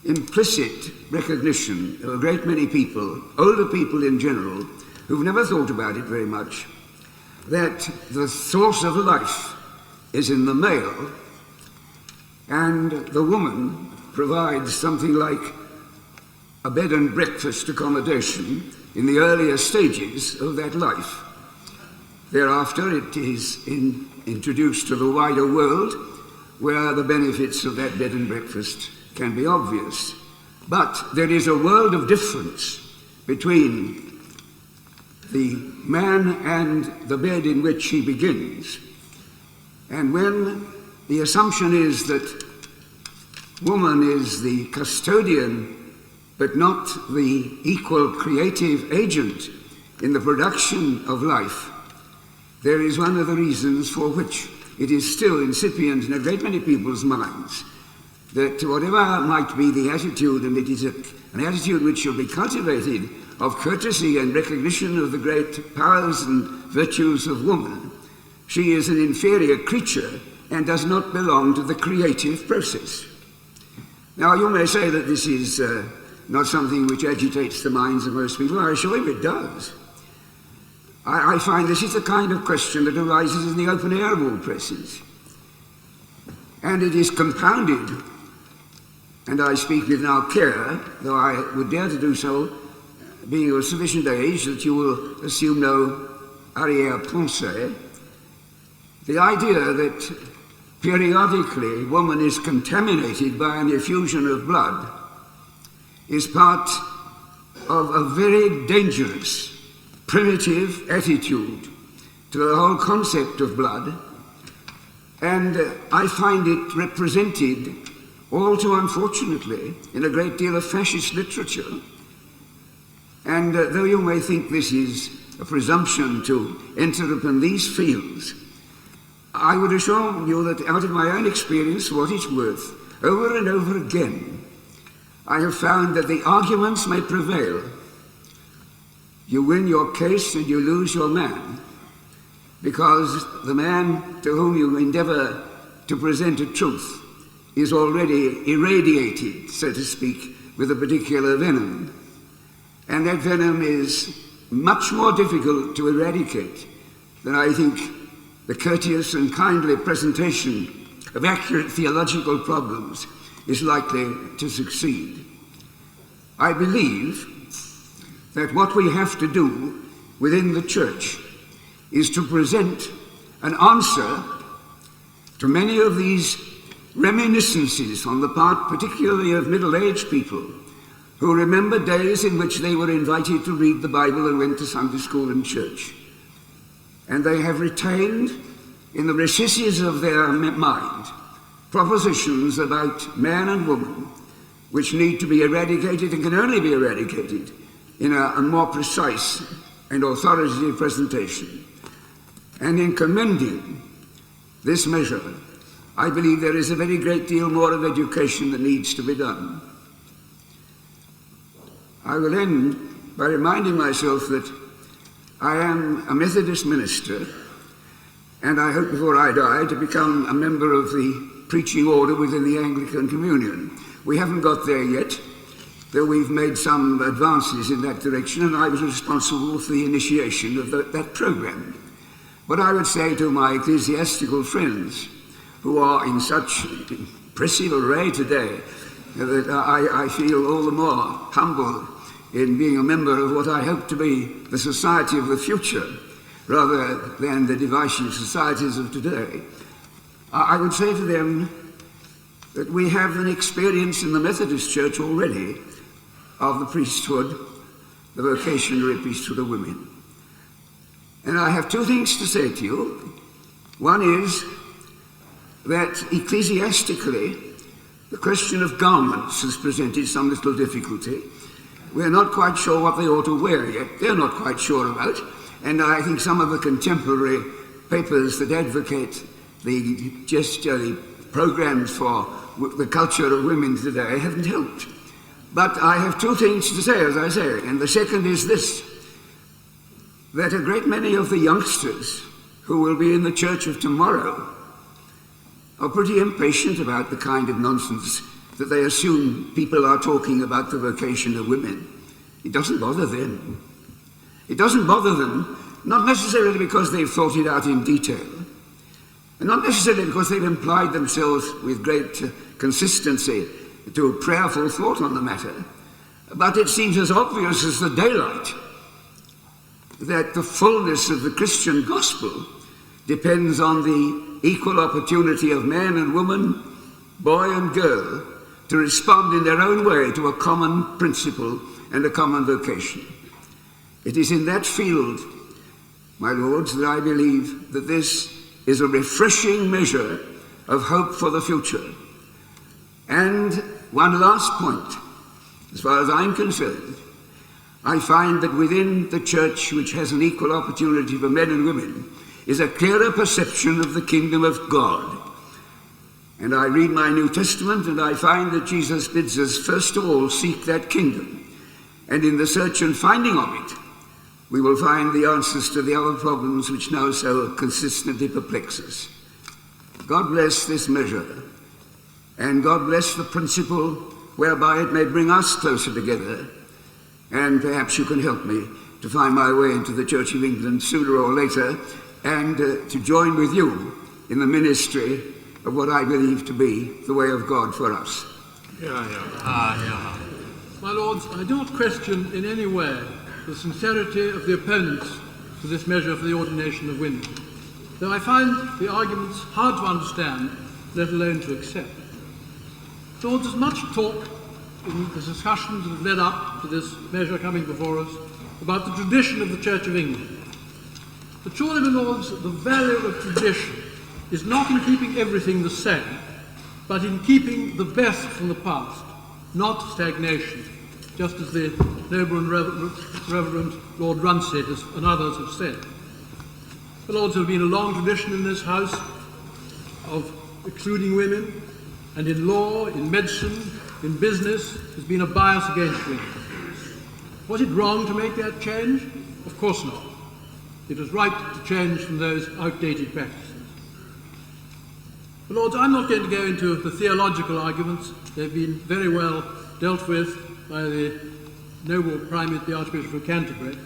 implicit recognition of a great many people, older people in general, who've never thought about it very much, that the source of life is in the male, and the woman provides something like a bed and breakfast accommodation in the earlier stages of that life. Thereafter, it is introduced to the wider world, where the benefits of that bed and breakfast can be obvious. But there is a world of difference between the man and the bed in which he begins. And when the assumption is that woman is the custodian but not the equal creative agent in the production of life, there is one of the reasons for which it is still incipient in a great many people's minds that whatever might be the attitude, and it is an attitude which should be cultivated, of courtesy and recognition of the great powers and virtues of woman, she is an inferior creature and does not belong to the creative process. Now, you may say that this is not something which agitates the minds of most people. I assure you it does. I find this is the kind of question that arises in the open air of all presses. And it is compounded, and I speak with now care, though I would dare to do so, being of sufficient age that you will assume no arrière-pensée, the idea that periodically woman is contaminated by an effusion of blood is part of a very dangerous, primitive attitude to the whole concept of blood, and I find it represented all too unfortunately in a great deal of fascist literature. And though you may think this is a presumption to enter upon these fields, I would assure you that out of my own experience, what it's worth, over and over again, I have found that the arguments may prevail. You win your case and you lose your man, because the man to whom you endeavour to present a truth is already irradiated, so to speak, with a particular venom. And that venom is much more difficult to eradicate than I think the courteous and kindly presentation of accurate theological problems is likely to succeed. I believe that what we have to do within the Church is to present an answer to many of these reminiscences on the part particularly of middle-aged people who remember days in which they were invited to read the Bible and went to Sunday school and church. And they have retained in the recesses of their mind propositions about man and woman which need to be eradicated and can only be eradicated in a more precise and authoritative presentation. And in commending this measure, I believe there is a very great deal more of education that needs to be done. I will end by reminding myself that I am a Methodist minister, and I hope before I die to become a member of the preaching order within the Anglican Communion. We haven't got there yet, though we've made some advances in that direction, and I was responsible for the initiation of that program. But I would say to my ecclesiastical friends, who are in such impressive array today, that I feel all the more humble in being a member of what I hope to be the society of the future, rather than the divisive societies of today. I would say to them that we have an experience in the Methodist Church already of the priesthood, the vocationary priesthood of women. And I have two things to say to you. One is that ecclesiastically, the question of garments has presented some little difficulty. We're not quite sure what they ought to wear yet. They're not quite sure about. And I think some of the contemporary papers that advocate the programs for the culture of women today haven't helped. But I have two things to say, as I say. And the second is this, that a great many of the youngsters who will be in the church of tomorrow are pretty impatient about the kind of nonsense that they assume people are talking about the vocation of women. It doesn't bother them. It doesn't bother them, not necessarily because they've thought it out in detail, and not necessarily because they've implied themselves with great consistency to prayerful thought on the matter, but it seems as obvious as the daylight that the fullness of the Christian gospel depends on the equal opportunity of man and woman, boy and girl, to respond in their own way to a common principle and a common vocation. It is in that field, my lords, that I believe that this is a refreshing measure of hope for the future. And one last point, as far as I'm concerned, I find that within the church, which has an equal opportunity for men and women, is a clearer perception of the kingdom of God. And I read my New Testament and I find that Jesus bids us first of all seek that kingdom. And in the search and finding of it, we will find the answers to the other problems which now so consistently perplex us. God bless this measure, and God bless the principle whereby it may bring us closer together, and perhaps you can help me to find my way into the Church of England sooner or later, and to join with you in the ministry of what I believe to be the way of God for us. My lords, I do not question in any way the sincerity of the opponents to this measure for the ordination of women, though I find the arguments hard to understand, let alone to accept. Lords, there's much talk in the discussions that have led up to this measure coming before us about the tradition of the Church of England. But surely, my lords, the value of tradition is not in keeping everything the same, but in keeping the best from the past, not stagnation, just as the noble and reverend Lord Runcie and others have said. The Lords, there has been a long tradition in this House of excluding women, and in law, in medicine, in business, there's been a bias against women. Was it wrong to make that change? Of course not. It was right to change from those outdated practices. But Lords, I'm not going to go into the theological arguments. They've been very well dealt with by the noble primate, the Archbishop of Canterbury,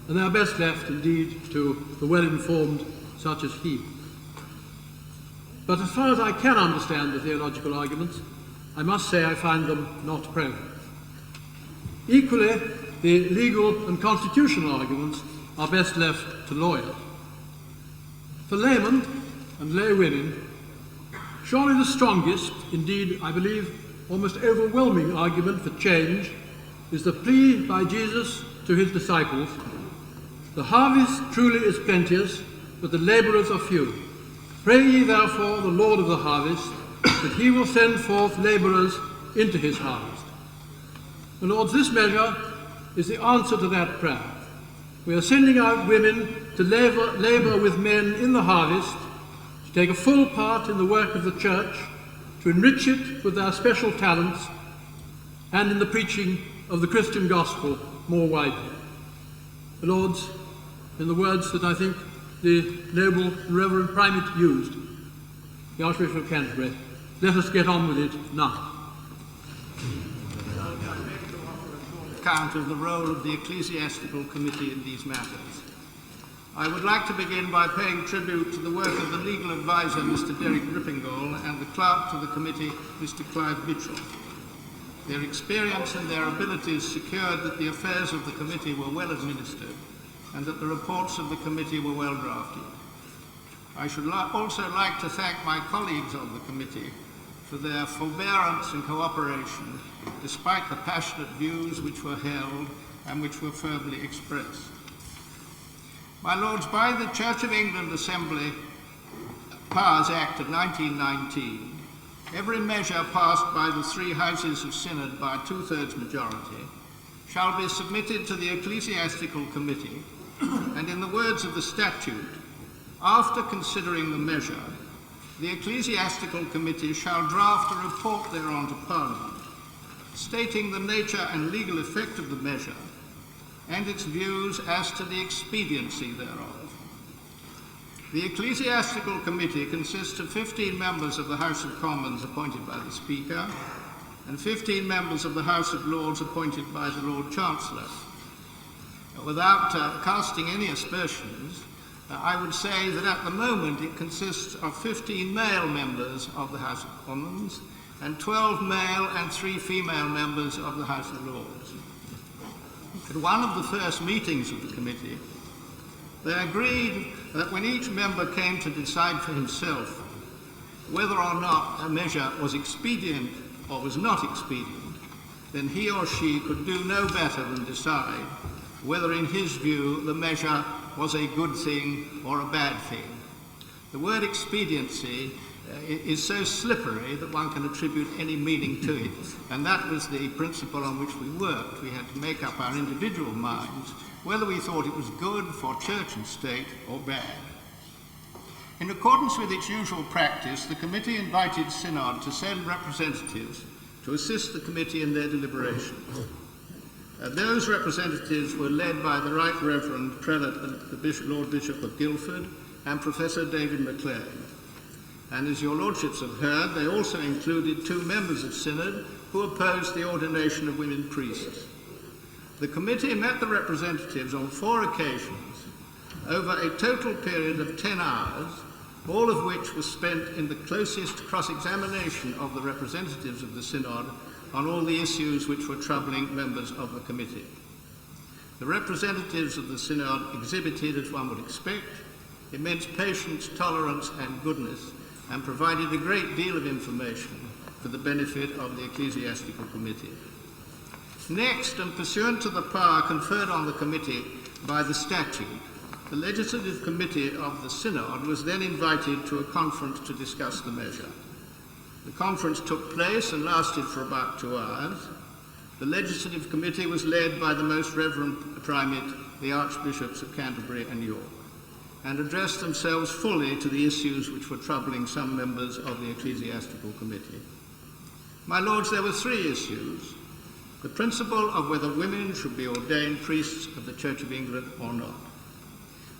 and they are best left indeed to the well-informed such as he. But as far as I can understand the theological arguments, I must say I find them not prevalent. Equally, the legal and constitutional arguments are best left to lawyers. For laymen and lay women, surely the strongest, indeed I believe almost overwhelming argument for change is the plea by Jesus to his disciples, "The harvest truly is plenteous, but the labourers are few. Pray ye therefore the Lord of the harvest, that he will send forth labourers into his harvest." And Lords, this measure is the answer to that prayer. We are sending out women to labour with men in the harvest, to take a full part in the work of the church, to enrich it with their special talents, and in the preaching of the Christian gospel more widely. The Lords, in the words that I think the noble and reverend primate used, the Archbishop of Canterbury, let us get on with it now. Account of the role of the Ecclesiastical Committee in these matters. I would like to begin by paying tribute to the work of the legal advisor, Mr. Derek Rippingall, and the clerk to the committee, Mr. Clive Mitchell. Their experience and their abilities secured that the affairs of the committee were well administered and that the reports of the committee were well drafted. I should also like to thank my colleagues on the committee for their forbearance and cooperation, despite the passionate views which were held and which were firmly expressed. My Lords, by the Church of England Assembly Powers Act of 1919, every measure passed by the three Houses of Synod by a 2/3 majority shall be submitted to the Ecclesiastical Committee, and in the words of the statute, after considering the measure, the Ecclesiastical Committee shall draft a report thereon to Parliament, stating the nature and legal effect of the measure, and its views as to the expediency thereof. The Ecclesiastical Committee consists of 15 members of the House of Commons appointed by the Speaker, and 15 members of the House of Lords appointed by the Lord Chancellor. Without casting any aspersions, I would say that at the moment it consists of 15 male members of the House of Commons and 12 male and 3 female members of the House of Lords. At one of the first meetings of the committee, they agreed that when each member came to decide for himself whether or not a measure was expedient or was not expedient, then he or she could do no better than decide whether in his view the measure was a good thing or a bad thing. The word expediency is so slippery that one can attribute any meaning to it, and that was the principle on which we worked. We had to make up our individual minds whether we thought it was good for church and state or bad. In accordance with its usual practice, the committee invited Synod to send representatives to assist the committee in their deliberations. Those representatives were led by the Right Reverend Prelate, the Lord Bishop of Guildford, and Professor David Mackay. And as your lordships have heard, they also included 2 members of Synod who opposed the ordination of women priests. The committee met the representatives on 4 occasions over a total period of 10 hours, all of which was spent in the closest cross-examination of the representatives of the Synod on all the issues which were troubling members of the committee. The representatives of the Synod exhibited, as one would expect, immense patience, tolerance and goodness, and provided a great deal of information for the benefit of the Ecclesiastical Committee. Next, and pursuant to the power conferred on the committee by the statute, the Legislative Committee of the Synod was then invited to a conference to discuss the measure. The conference took place and lasted for about 2 hours. The Legislative Committee was led by the Most Reverend Primate, the Archbishops of Canterbury and York, and addressed themselves fully to the issues which were troubling some members of the Ecclesiastical Committee. My Lords, there were 3 issues: the principle of whether women should be ordained priests of the Church of England or not.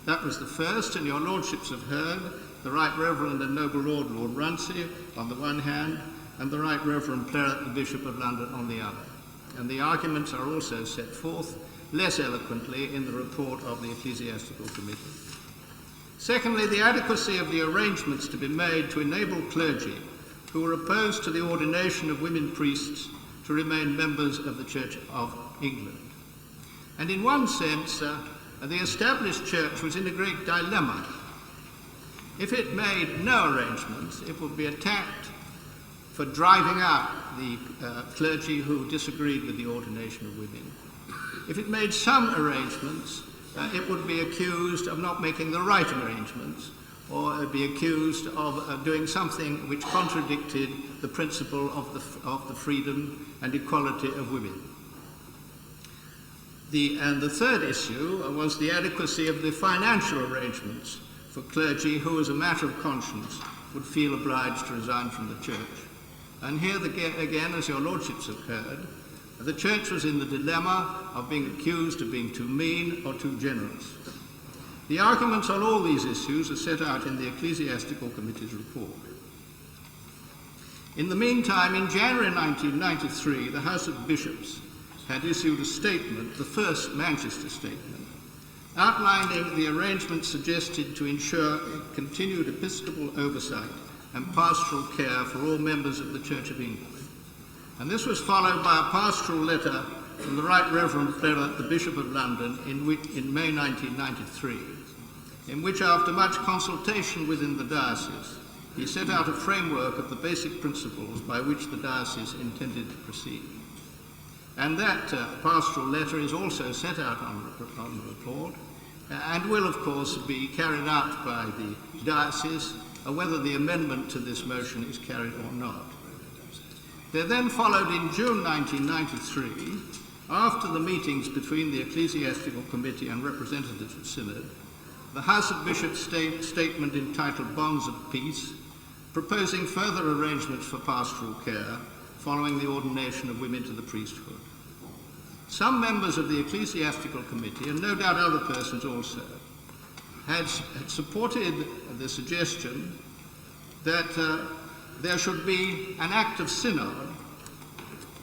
That was the first, and your lordships have heard the Right Reverend and Noble Lord Runcie on the one hand, and the Right Reverend Clerk, the Bishop of London, on the other. And the arguments are also set forth less eloquently in the report of the Ecclesiastical Committee. Secondly, the adequacy of the arrangements to be made to enable clergy who were opposed to the ordination of women priests to remain members of the Church of England. And in one sense, the established church was in a great dilemma. If it made no arrangements, it would be attacked for driving out the clergy who disagreed with the ordination of women. If it made some arrangements, it would be accused of not making the right arrangements, or be accused of doing something which contradicted the principle of the freedom and equality of women. And the third issue was the adequacy of the financial arrangements for clergy who, as a matter of conscience, would feel obliged to resign from the church. And here again, as your lordships have heard, the church was in the dilemma of being accused of being too mean or too generous. The arguments on all these issues are set out in the Ecclesiastical Committee's report. In the meantime, in January 1993, the House of Bishops had issued a statement, the first Manchester statement, outlining the arrangements suggested to ensure continued episcopal oversight and pastoral care for all members of the Church of England. And this was followed by a pastoral letter from the Right Reverend Prelate, the Bishop of London, in May 1993, in which, after much consultation within the diocese, he set out a framework of the basic principles by which the diocese intended to proceed. And that pastoral letter is also set out on the report, and will, of course, be carried out by the diocese, whether the amendment to this motion is carried or not. There then followed in June 1993, after the meetings between the Ecclesiastical Committee and representatives of Synod, the House of Bishops' statement entitled Bonds of Peace, proposing further arrangements for pastoral care following the ordination of women to the priesthood. Some members of the Ecclesiastical Committee, and no doubt other persons also, had supported the suggestion that there should be an Act of Synod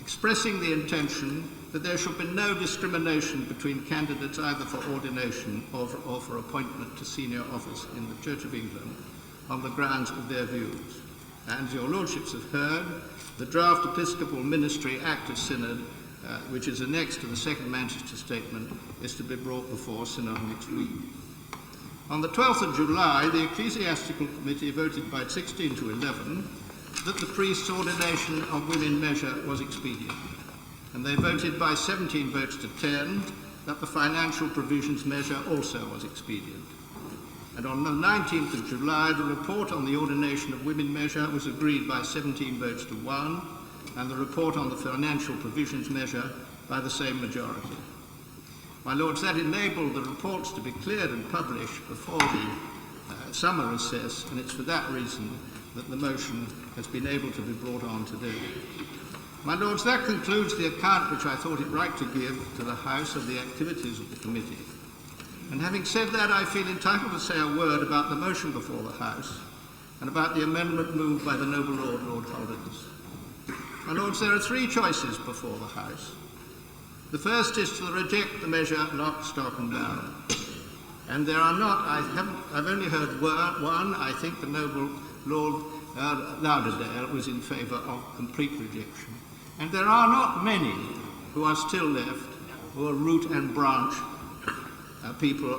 expressing the intention that there should be no discrimination between candidates either for ordination or for appointment to senior office in the Church of England on the grounds of their views. And as your lordships have heard, the draft Episcopal Ministry Act of Synod, which is annexed to the Second Manchester Statement, is to be brought before Synod next week. On the 12th of July, the Ecclesiastical Committee voted by 16 to 11 that the priests-ordination-of-women-measure was expedient, and they voted by 17 votes to 10 that the financial provisions measure also was expedient. And on the 19th of July, the report on the ordination of women measure was agreed by 17 votes to 1, and the report on the financial provisions measure by the same majority. My Lords, that enabled the reports to be cleared and published before the summer recess, and it's for that reason that the motion has been able to be brought on today. My Lords, that concludes the account which I thought it right to give to the House of the activities of the Committee. And having said that, I feel entitled to say a word about the motion before the House and about the amendment moved by the noble Lord, Lord Holderness. My Lords, there are three choices before the House. The first is to reject the measure lock, stock and barrel. And there are not, I've only heard one. I think the noble Lord Lauderdale was in favour of complete rejection. And there are not many who are still left who are root and branch people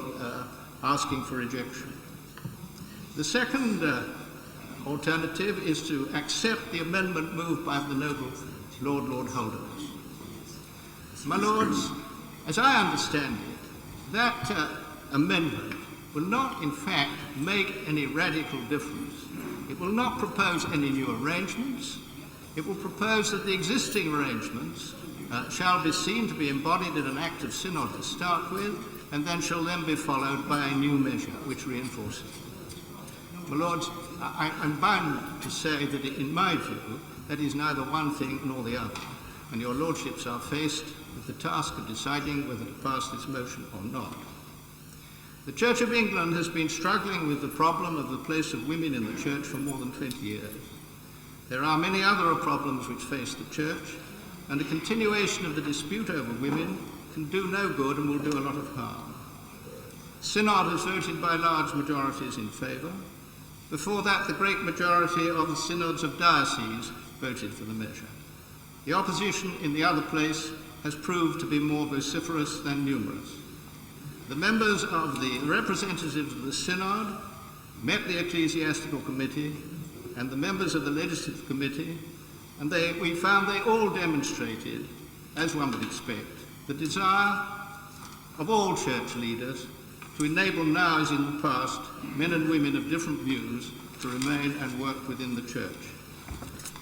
asking for rejection. The second alternative is to accept the amendment moved by the noble Lord Holderness. My Lords, as I understand it, that amendment will not in fact make any radical difference. It will not propose any new arrangements. It will propose that the existing arrangements shall be seen to be embodied in an Act of Synod to start with, and then shall then be followed by a new measure which reinforces it. My Lords, I'm bound to say that in my view, that is neither one thing nor the other, and your Lordships are faced with the task of deciding whether to pass this motion or not. The Church of England has been struggling with the problem of the place of women in the Church for more than 20 years. There are many other problems which face the Church, and a continuation of the dispute over women can do no good and will do a lot of harm. Synod has voted by large majorities in favour. Before that, the great majority of the synods of dioceses voted for the measure. The opposition in the other place has proved to be more vociferous than numerous. The members of the representatives of the Synod met the Ecclesiastical Committee and the members of the Legislative Committee, and we found they all demonstrated, as one would expect, the desire of all church leaders to enable now, as in the past, men and women of different views to remain and work within the Church.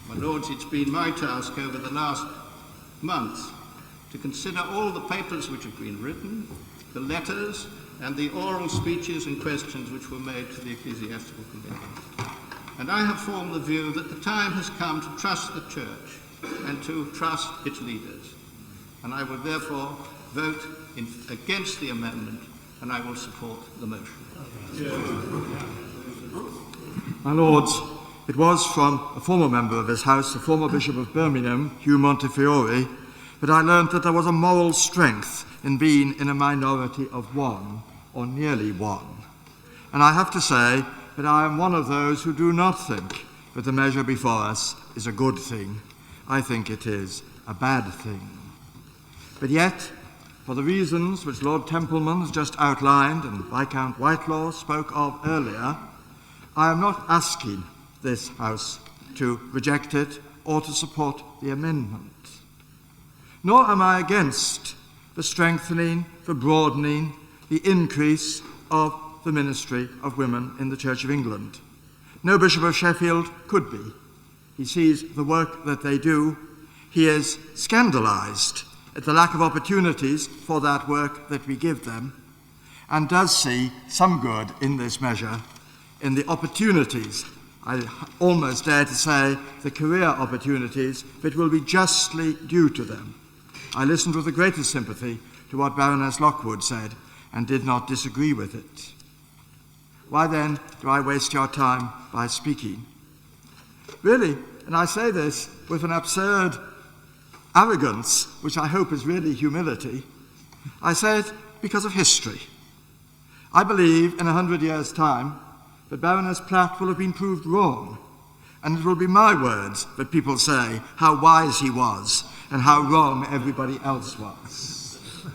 My Lords, it's been my task over the last months to consider all the papers which have been written, the letters, and the oral speeches and questions which were made to the Ecclesiastical Committee. And I have formed the view that the time has come to trust the Church and to trust its leaders. And I will therefore vote against the amendment, and I will support the motion. My Lords, it was from a former member of this House, the former Bishop of Birmingham, Hugh Montefiore, that I learnt that there was a moral strength in being in a minority of one, or nearly one. And I have to say that I am one of those who do not think that the measure before us is a good thing. I think it is a bad thing. But yet, for the reasons which Lord Templeman has just outlined and Viscount Whitelaw spoke of earlier, I am not asking this House to reject it or to support the amendment. Nor am I against the strengthening, the broadening, the increase of the ministry of women in the Church of England. No Bishop of Sheffield could be. He sees the work that they do. He is scandalised at the lack of opportunities for that work that we give them, and does see some good in this measure in the opportunities, I almost dare to say the career opportunities, that will be justly due to them. I listened with the greatest sympathy to what Baroness Lockwood said and did not disagree with it. Why then do I waste your time by speaking? Really, and I say this with an absurd arrogance, which I hope is really humility, I say it because of history. I believe in 100 years' time that Baroness Platt will have been proved wrong, and it will be my words that people say how wise he was and how wrong everybody else was.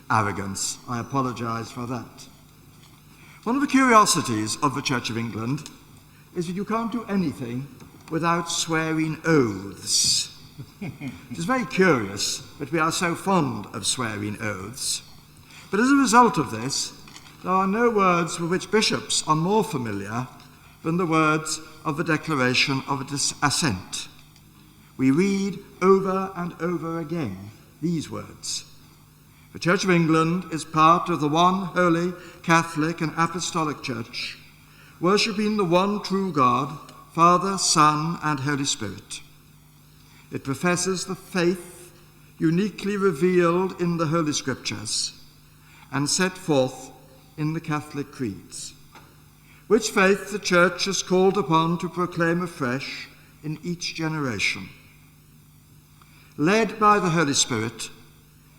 Arrogance. I apologise for that. One of the curiosities of the Church of England is that you can't do anything without swearing oaths. It is very curious that we are so fond of swearing oaths. But as a result of this, there are no words with which bishops are more familiar than the words of the Declaration of Assent. We read over and over again these words. The Church of England is part of the one holy, Catholic and Apostolic Church, worshipping the one true God, Father, Son, and Holy Spirit. It professes the faith uniquely revealed in the Holy Scriptures and set forth in the Catholic creeds, which faith the Church is called upon to proclaim afresh in each generation. Led by the Holy Spirit,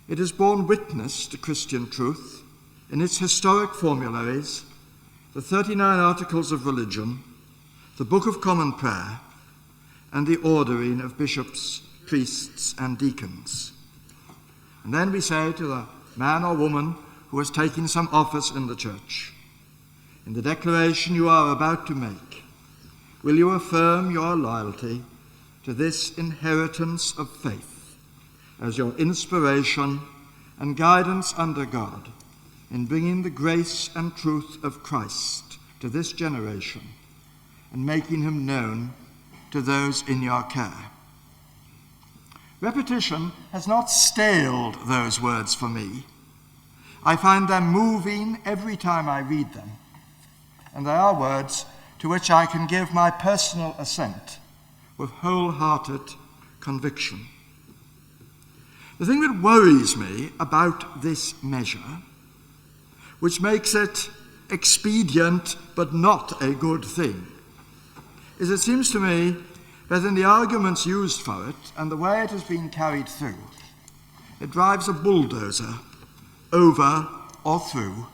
it has borne witness to Christian truth in its historic formularies, the 39 Articles of Religion, the Book of Common Prayer, and the ordering of bishops, priests, and deacons. And then we say to the man or woman who has taken some office in the Church, in the declaration you are about to make, will you affirm your loyalty to this inheritance of faith as your inspiration and guidance under God in bringing the grace and truth of Christ to this generation and making him known to those in your care? Repetition has not staled those words for me. I find them moving every time I read them, and they are words to which I can give my personal assent with wholehearted conviction. The thing that worries me about this measure, which makes it expedient but not a good thing, is it seems to me that in the arguments used for it and the way it has been carried through, it drives a bulldozer over or through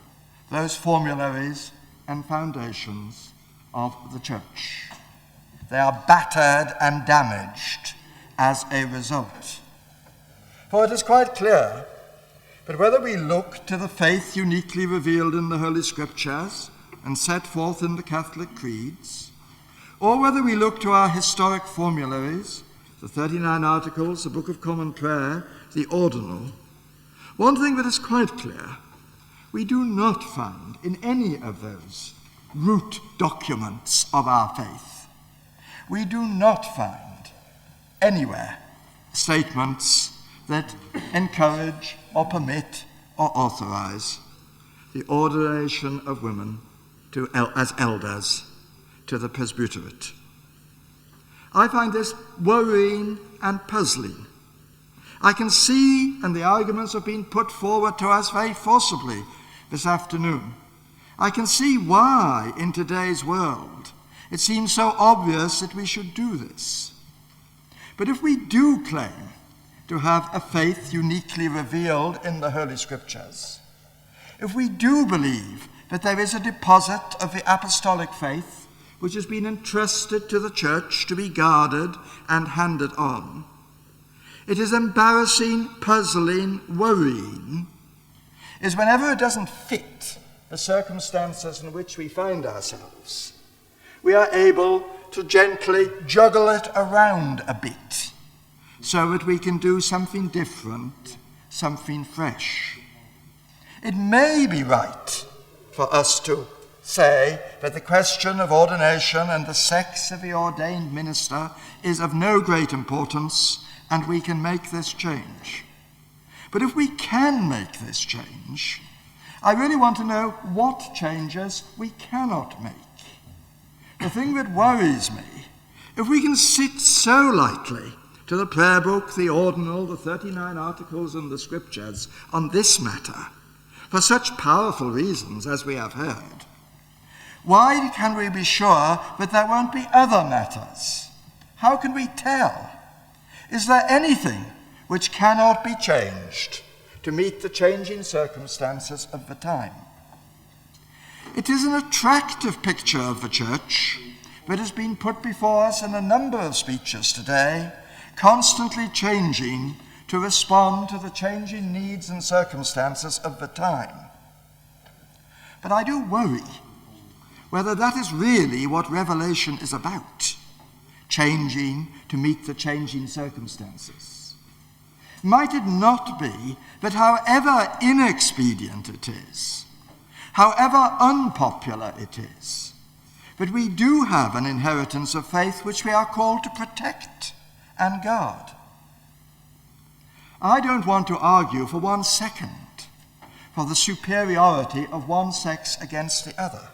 those formularies and foundations of the Church. They are battered and damaged as a result. For it is quite clear that whether we look to the faith uniquely revealed in the Holy Scriptures and set forth in the Catholic creeds, or whether we look to our historic formularies, the 39 Articles, the Book of Common Prayer, the Ordinal, one thing that is quite clear, we do not find in any of those root documents of our faith, we do not find anywhere statements that encourage or permit or authorize the ordination of women as elders to the presbyterate. I find this worrying and puzzling. I can see, and the arguments have been put forward to us very forcibly this afternoon, I can see why in today's world it seems so obvious that we should do this. But if we do claim to have a faith uniquely revealed in the Holy Scriptures, if we do believe that there is a deposit of the apostolic faith which has been entrusted to the Church to be guarded and handed on, it is embarrassing, puzzling, worrying, is whenever it doesn't fit the circumstances in which we find ourselves, we are able to gently juggle it around a bit so that we can do something different, something fresh. It may be right for us to say that the question of ordination and the sex of the ordained minister is of no great importance, and we can make this change. But if we can make this change, I really want to know what changes we cannot make. The thing that worries me, if we can sit so lightly to the prayer book, the ordinal, the 39 articles and the scriptures on this matter, for such powerful reasons as we have heard, why can we be sure that there won't be other matters? How can we tell? Is there anything which cannot be changed to meet the changing circumstances of the time? It is an attractive picture of the Church that has been put before us in a number of speeches today, constantly changing to respond to the changing needs and circumstances of the time. But I do worry whether that is really what Revelation is about, changing to meet the changing circumstances. Might it not be that however inexpedient it is, however unpopular it is, that we do have an inheritance of faith which we are called to protect and guard? I don't want to argue for 1 second for the superiority of one sex against the other.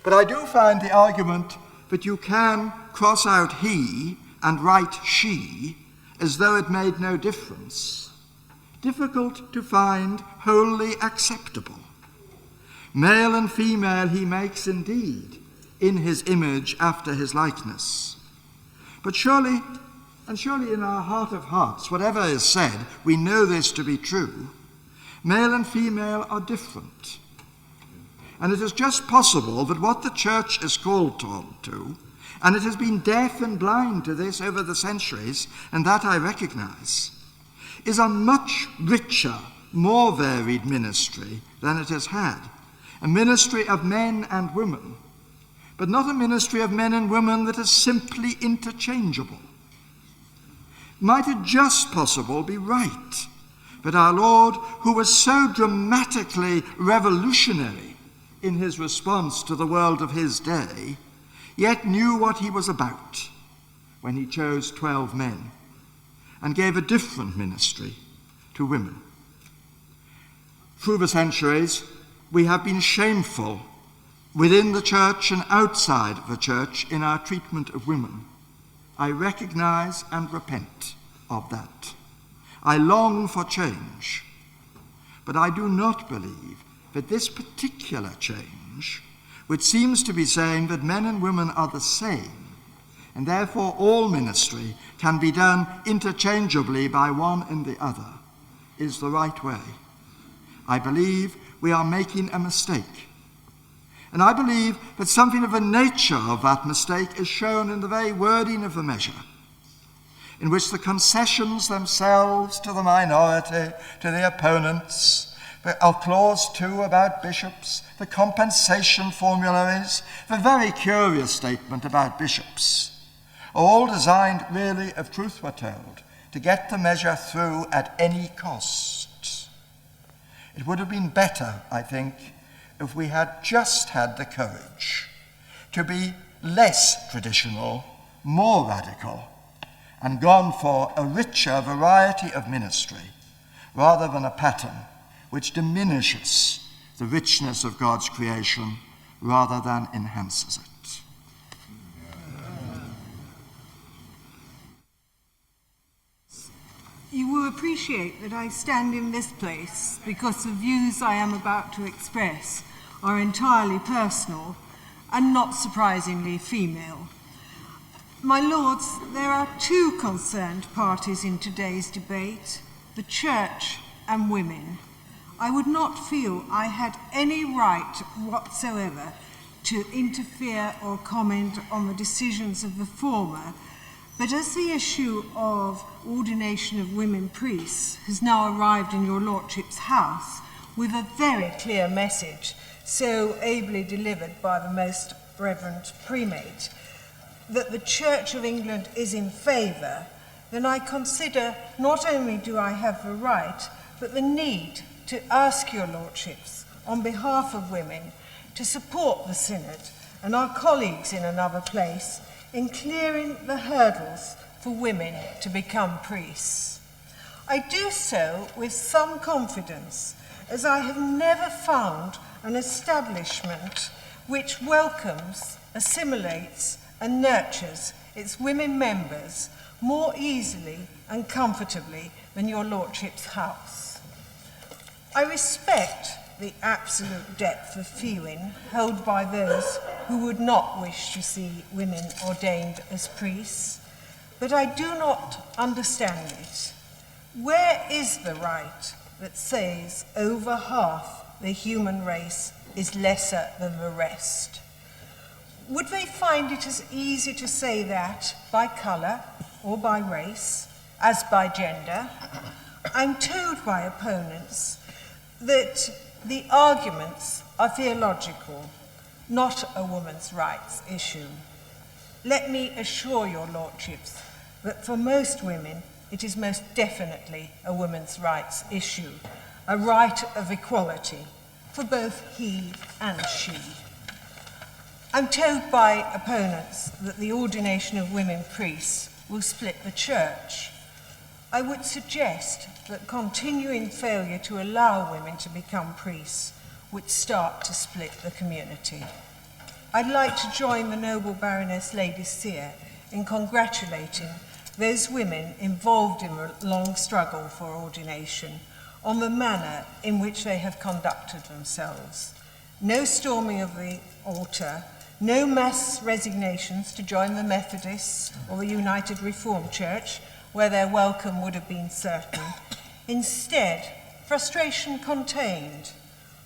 But I do find the argument that you can cross out he and write she as though it made no difference difficult to find wholly acceptable. Male and female he makes indeed in his image after his likeness. But surely in our heart of hearts, whatever is said, we know this to be true. Male and female are different. And it is just possible that what the Church is called to, and it has been deaf and blind to this over the centuries, and that I recognize, is a much richer, more varied ministry than it has had. A ministry of men and women, but not a ministry of men and women that is simply interchangeable. Might it just possible be right that our Lord, who was so dramatically revolutionary in his response to the world of his day, yet knew what he was about when he chose 12 men and gave a different ministry to women? Through the centuries, we have been shameful within the Church and outside the Church in our treatment of women. I recognize and repent of that. I long for change, but I do not believe that this particular change, which seems to be saying that men and women are the same, and therefore all ministry can be done interchangeably by one and the other, is the right way. I believe we are making a mistake. And I believe that something of the nature of that mistake is shown in the very wording of the measure, in which the concessions themselves to the minority, to the opponents, clause 2 about bishops, the compensation formularies, the very curious statement about bishops, are all designed really, if truth were told, to get the measure through at any cost. It would have been better, I think, if we had just had the courage to be less traditional, more radical, and gone for a richer variety of ministry rather than a pattern which diminishes the richness of God's creation rather than enhances it. You will appreciate that I stand in this place because the views I am about to express are entirely personal and not surprisingly female. My lords, there are two concerned parties in today's debate, the Church and women. I would not feel I had any right whatsoever to interfere or comment on the decisions of the former, but as the issue of ordination of women priests has now arrived in your lordship's house with a very clear message, so ably delivered by the most reverend primate, that the Church of England is in favour, then I consider not only do I have the right, but the need to ask your lordships, on behalf of women, to support the Synod and our colleagues in another place in clearing the hurdles for women to become priests. I do so with some confidence, as I have never found an establishment which welcomes, assimilates, and nurtures its women members more easily and comfortably than your lordship's house. I respect the absolute depth of feeling held by those who would not wish to see women ordained as priests, but I do not understand it. Where is the right that says over half the human race is lesser than the rest? Would they find it as easy to say that by colour or by race as by gender? I'm told by opponents that the arguments are theological, not a woman's rights issue. Let me assure your lordships that for most women it is most definitely a women's rights issue, a right of equality for both he and she. I'm told by opponents that the ordination of women priests will split the church. I would suggest that continuing failure to allow women to become priests would start to split the community. I'd like to join the noble Baroness Lady Seear in congratulating those women involved in a long struggle for ordination on the manner in which they have conducted themselves. No storming of the altar, no mass resignations to join the Methodists or the United Reformed Church, where their welcome would have been certain. Instead, frustration contained,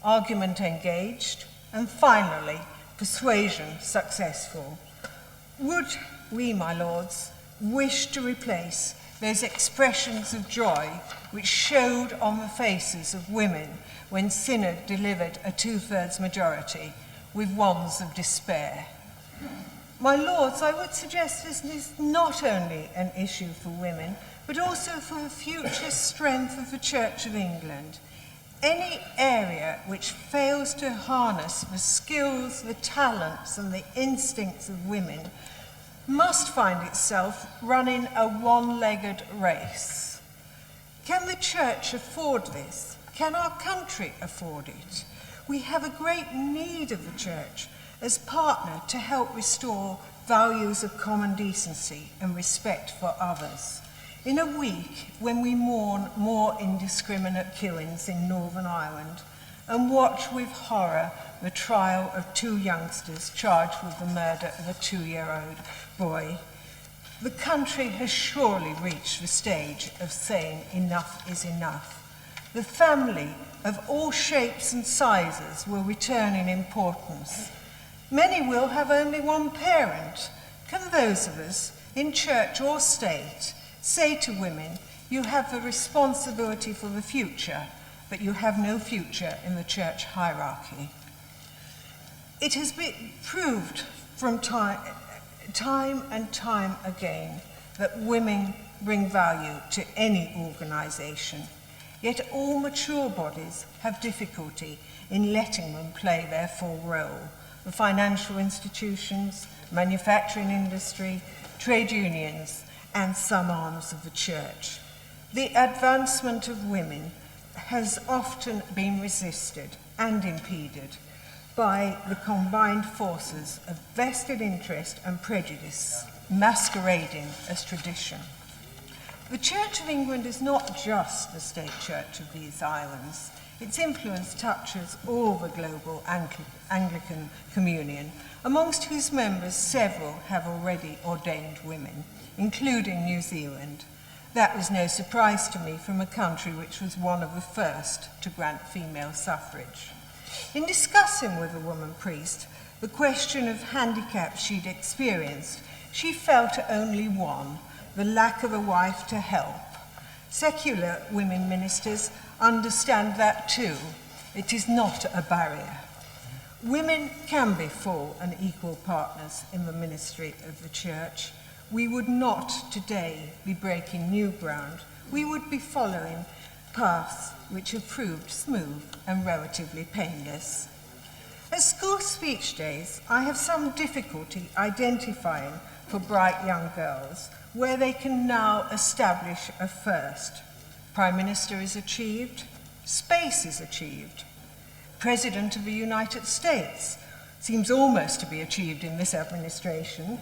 argument engaged, and finally, persuasion successful. Would we, my lords, wish to replace those expressions of joy which showed on the faces of women when Synod delivered a 2/3 majority with ones of despair? My lords, I would suggest this is not only an issue for women, but also for the future strength of the Church of England. Any area which fails to harness the skills, the talents, and the instincts of women must find itself running a one-legged race. Can the Church afford this? Can our country afford it? We have a great need of the Church as partner to help restore values of common decency and respect for others. In a week when we mourn more indiscriminate killings in Northern Ireland and watch with horror the trial of 2 youngsters charged with the murder of a 2-year-old boy, the country has surely reached the stage of saying enough is enough. The family of all shapes and sizes will return in importance. Many will have only one parent. Can those of us, in church or state, say to women, you have the responsibility for the future, but you have no future in the church hierarchy? It has been proved from time and time again that women bring value to any organisation, yet all mature bodies have difficulty in letting them play their full role. The financial institutions, manufacturing industry, trade unions, and some arms of the church. The advancement of women has often been resisted and impeded by the combined forces of vested interest and prejudice masquerading as tradition. The Church of England is not just the state church of these islands. Its influence touches all the global Anglican communion, amongst whose members several have already ordained women, including New Zealand. That was no surprise to me from a country which was one of the first to grant female suffrage. In discussing with a woman priest the question of handicap she'd experienced, she felt only one: the lack of a wife to help. Secular women ministers understand that too. It is not a barrier. Women can be full and equal partners in the ministry of the Church. We would not today be breaking new ground. We would be following paths which have proved smooth and relatively painless. At school speech days, I have some difficulty identifying for bright young girls where they can now establish a first. Prime Minister is achieved, space is achieved. President of the United States seems almost to be achieved in this administration.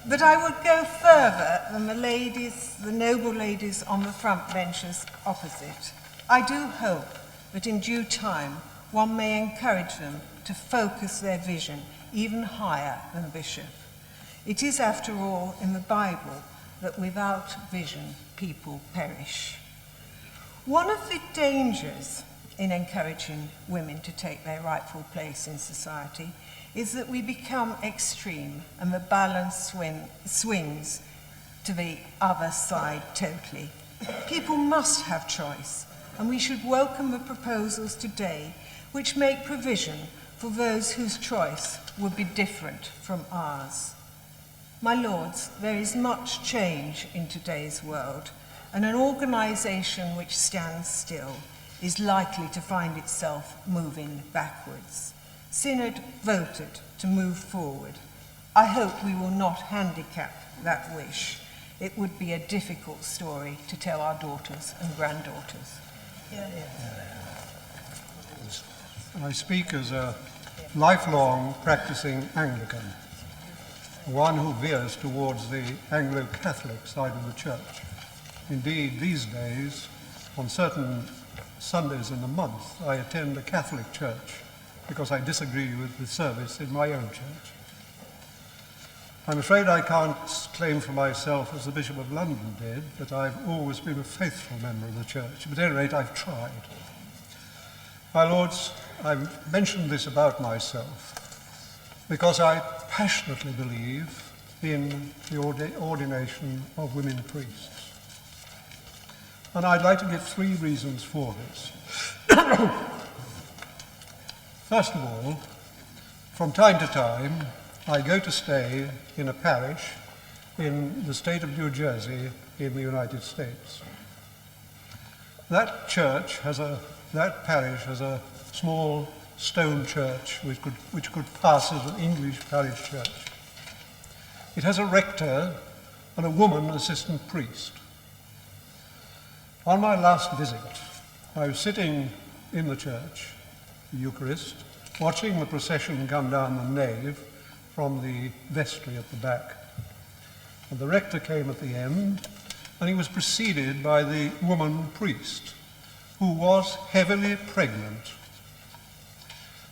But I would go further than the noble ladies on the front benches opposite. I do hope that in due time one may encourage them to focus their vision even higher than bishop. It is, after all, in the Bible that without vision people perish. One of the dangers in encouraging women to take their rightful place in society is that we become extreme and the balance swings to the other side totally. People must have choice, and we should welcome the proposals today which make provision for those whose choice would be different from ours. My lords, there is much change in today's world, and an organisation which stands still is likely to find itself moving backwards. Synod voted to move forward. I hope we will not handicap that wish. It would be a difficult story to tell our daughters and granddaughters. I speak as a lifelong practicing Anglican, one who veers towards the Anglo-Catholic side of the church. Indeed, these days, on certain Sundays in the month, I attend a Catholic church because I disagree with the service in my own church. I'm afraid I can't claim for myself, as the Bishop of London did, that I've always been a faithful member of the church, but at any rate I've tried. My lords, I've mentioned this about myself because I passionately believe in the ordination of women priests. And I'd like to give 3 reasons for this. First of all, from time to time, I go to stay in a parish in the state of New Jersey in the United States. That parish has a small stone church which could pass as an English parish church. It has a rector and a woman assistant priest. On my last visit, I was sitting in the church, the Eucharist, watching the procession come down the nave from the vestry at the back. And the rector came at the end, and he was preceded by the woman priest, who was heavily pregnant.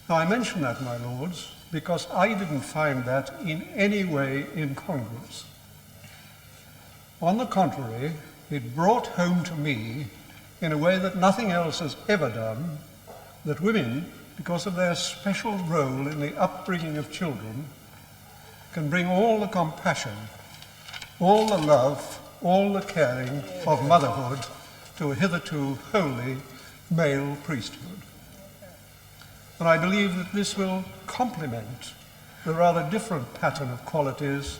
Now, I mention that, my lords, because I didn't find that in any way incongruous. On the contrary, it brought home to me, in a way that nothing else has ever done, that women, because of their special role in the upbringing of children, can bring all the compassion, all the love, all the caring of motherhood to a hitherto wholly male priesthood. And I believe that this will complement the rather different pattern of qualities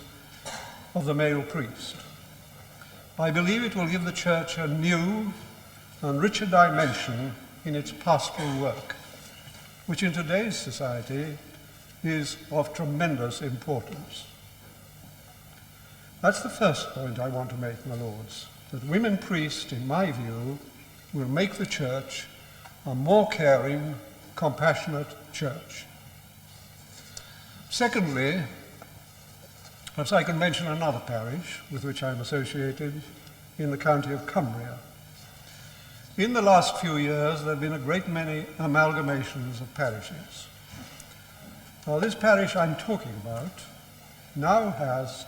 of the male priest. I believe it will give the Church a new and richer dimension in its pastoral work, which in today's society is of tremendous importance. That's the first point I want to make, my lords, that women priests, in my view, will make the Church a more caring, compassionate church. Secondly, perhaps I can mention another parish with which I'm associated in the county of Cumbria. In the last few years, there have been a great many amalgamations of parishes. Now, this parish I'm talking about now has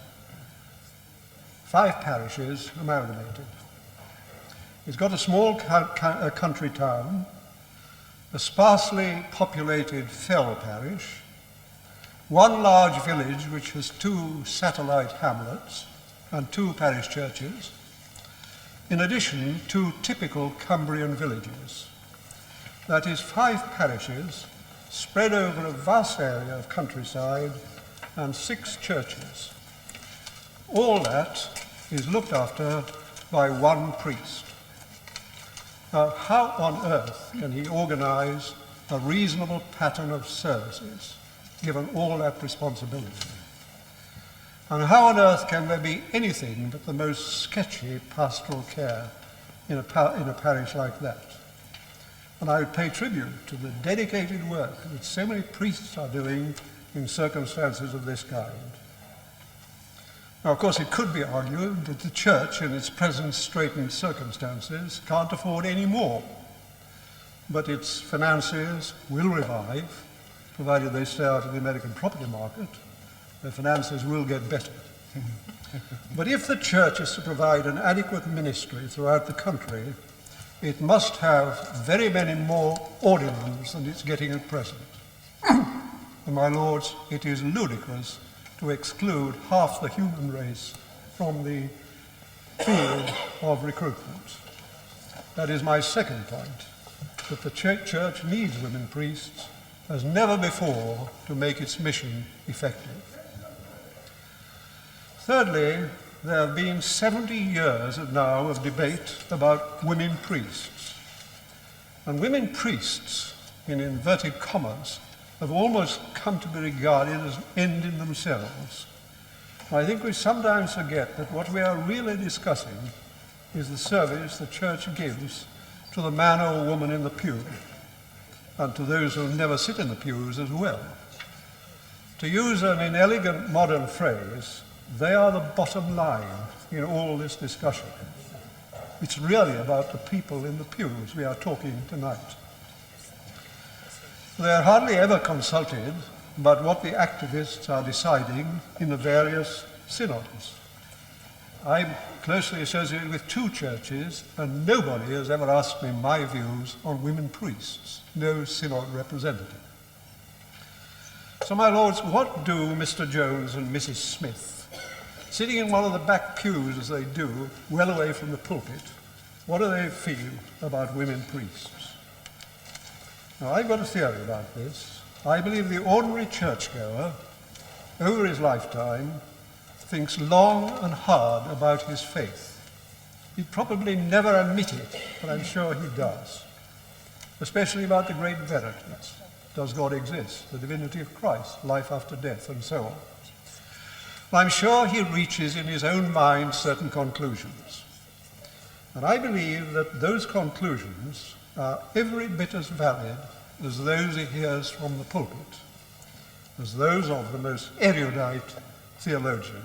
5 parishes amalgamated. It's got a small country town, a sparsely populated fell parish, one large village which has 2 satellite hamlets and 2 parish churches, in addition 2 typical Cumbrian villages. That is 5 parishes spread over a vast area of countryside and 6 churches. All that is looked after by one priest. how on earth can he organise a reasonable pattern of services, given all that responsibility? And how on earth can there be anything but the most sketchy pastoral care in a parish like that? And I would pay tribute to the dedicated work that so many priests are doing in circumstances of this kind. Now, of course, it could be argued that the Church, in its present straitened circumstances, can't afford any more. But its financiers will revive, provided they stay out of the American property market. Their finances will get better. But if the Church is to provide an adequate ministry throughout the country, it must have very many more ordinands than it's getting at present. And my lords, it is ludicrous to exclude half the human race from the field of recruitment. That is my second point, that the Church needs women priests as never before to make its mission effective. Thirdly, there have been 70 years now of debate about women priests. And women priests, in inverted commas, have almost come to be regarded as an end in themselves. I think we sometimes forget that what we are really discussing is the service the Church gives to the man or woman in the pew, and to those who never sit in the pews as well. To use an inelegant modern phrase, they are the bottom line in all this discussion. It's really about the people in the pews we are talking tonight. They are hardly ever consulted about what the activists are deciding in the various synods. I'm closely associated with 2 churches, and nobody has ever asked me my views on women priests, no synod representative. So, my lords, what do Mr. Jones and Mrs. Smith, sitting in one of the back pews as they do, well away from the pulpit, what do they feel about women priests? Now, I've got a theory about this. I believe the ordinary churchgoer, over his lifetime, thinks long and hard about his faith. He'd probably never admit it, but I'm sure he does. Especially about the great verities. Does God exist? The divinity of Christ, life after death, and so on. I'm sure he reaches in his own mind certain conclusions. And I believe that those conclusions are every bit as valid as those he hears from the pulpit, as those of the most erudite theologian.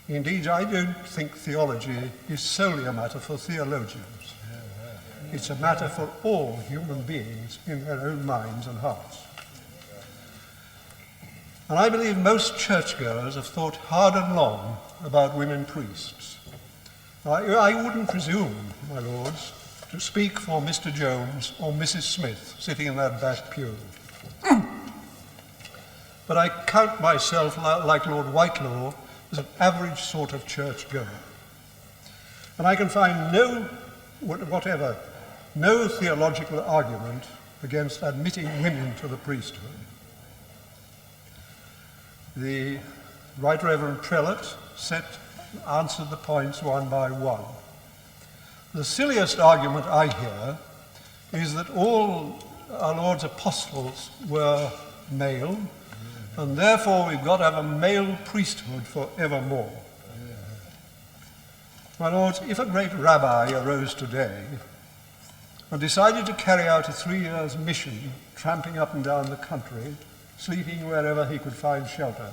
Indeed, I don't think theology is solely a matter for theologians. It's a matter for all human beings in their own minds and hearts. And I believe most churchgoers have thought hard and long about women priests. I wouldn't presume, my lords, to speak for Mr. Jones or Mrs. Smith sitting in that back pew. But I count myself, like Lord Whitelaw, as an average sort of churchgoer. And I can find no theological argument against admitting women to the priesthood. The Right Reverend Prelate answered the points one by one. The silliest argument I hear is that all our Lord's apostles were male, and therefore we've got to have a male priesthood forevermore. My lords, if a great rabbi arose today and decided to carry out a 3 years mission, tramping up and down the country, sleeping wherever he could find shelter,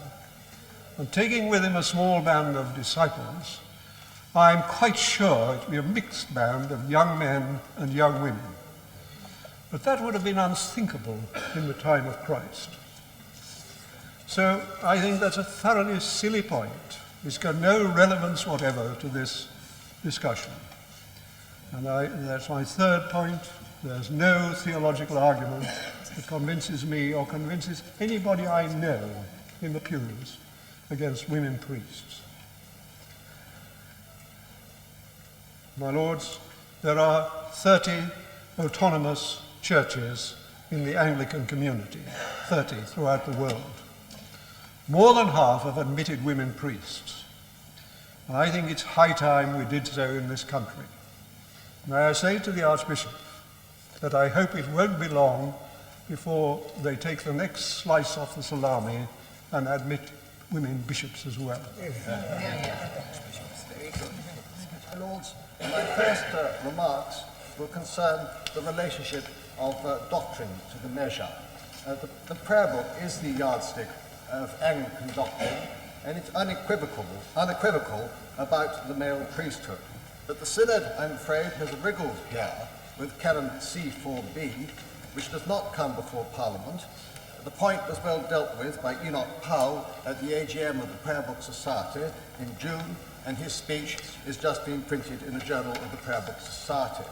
and taking with him a small band of disciples, I'm quite sure it would be a mixed band of young men and young women. But that would have been unthinkable in the time of Christ. So I think that's a thoroughly silly point. It's got no relevance whatever to this discussion. And that's my third point. There's no theological argument that convinces me or convinces anybody I know in the pews against women priests. My lords, there are 30 autonomous churches in the Anglican community, 30 throughout the world. More than half have admitted women priests. And I think it's high time we did so in this country. May I say to the Archbishop that I hope it won't be long before they take the next slice off the salami and admit women bishops as well. Lords, my first remarks will concern the relationship of doctrine to the measure. The prayer book is the yardstick of Anglican doctrine, and it's unequivocal about the male priesthood. But the Synod, I'm afraid, has wriggled here with Canon C4b, which does not come before Parliament. The point was well dealt with by Enoch Powell at the AGM of the Prayer Book Society in June, and his speech is just being printed in the Journal of the Prayer Book Society.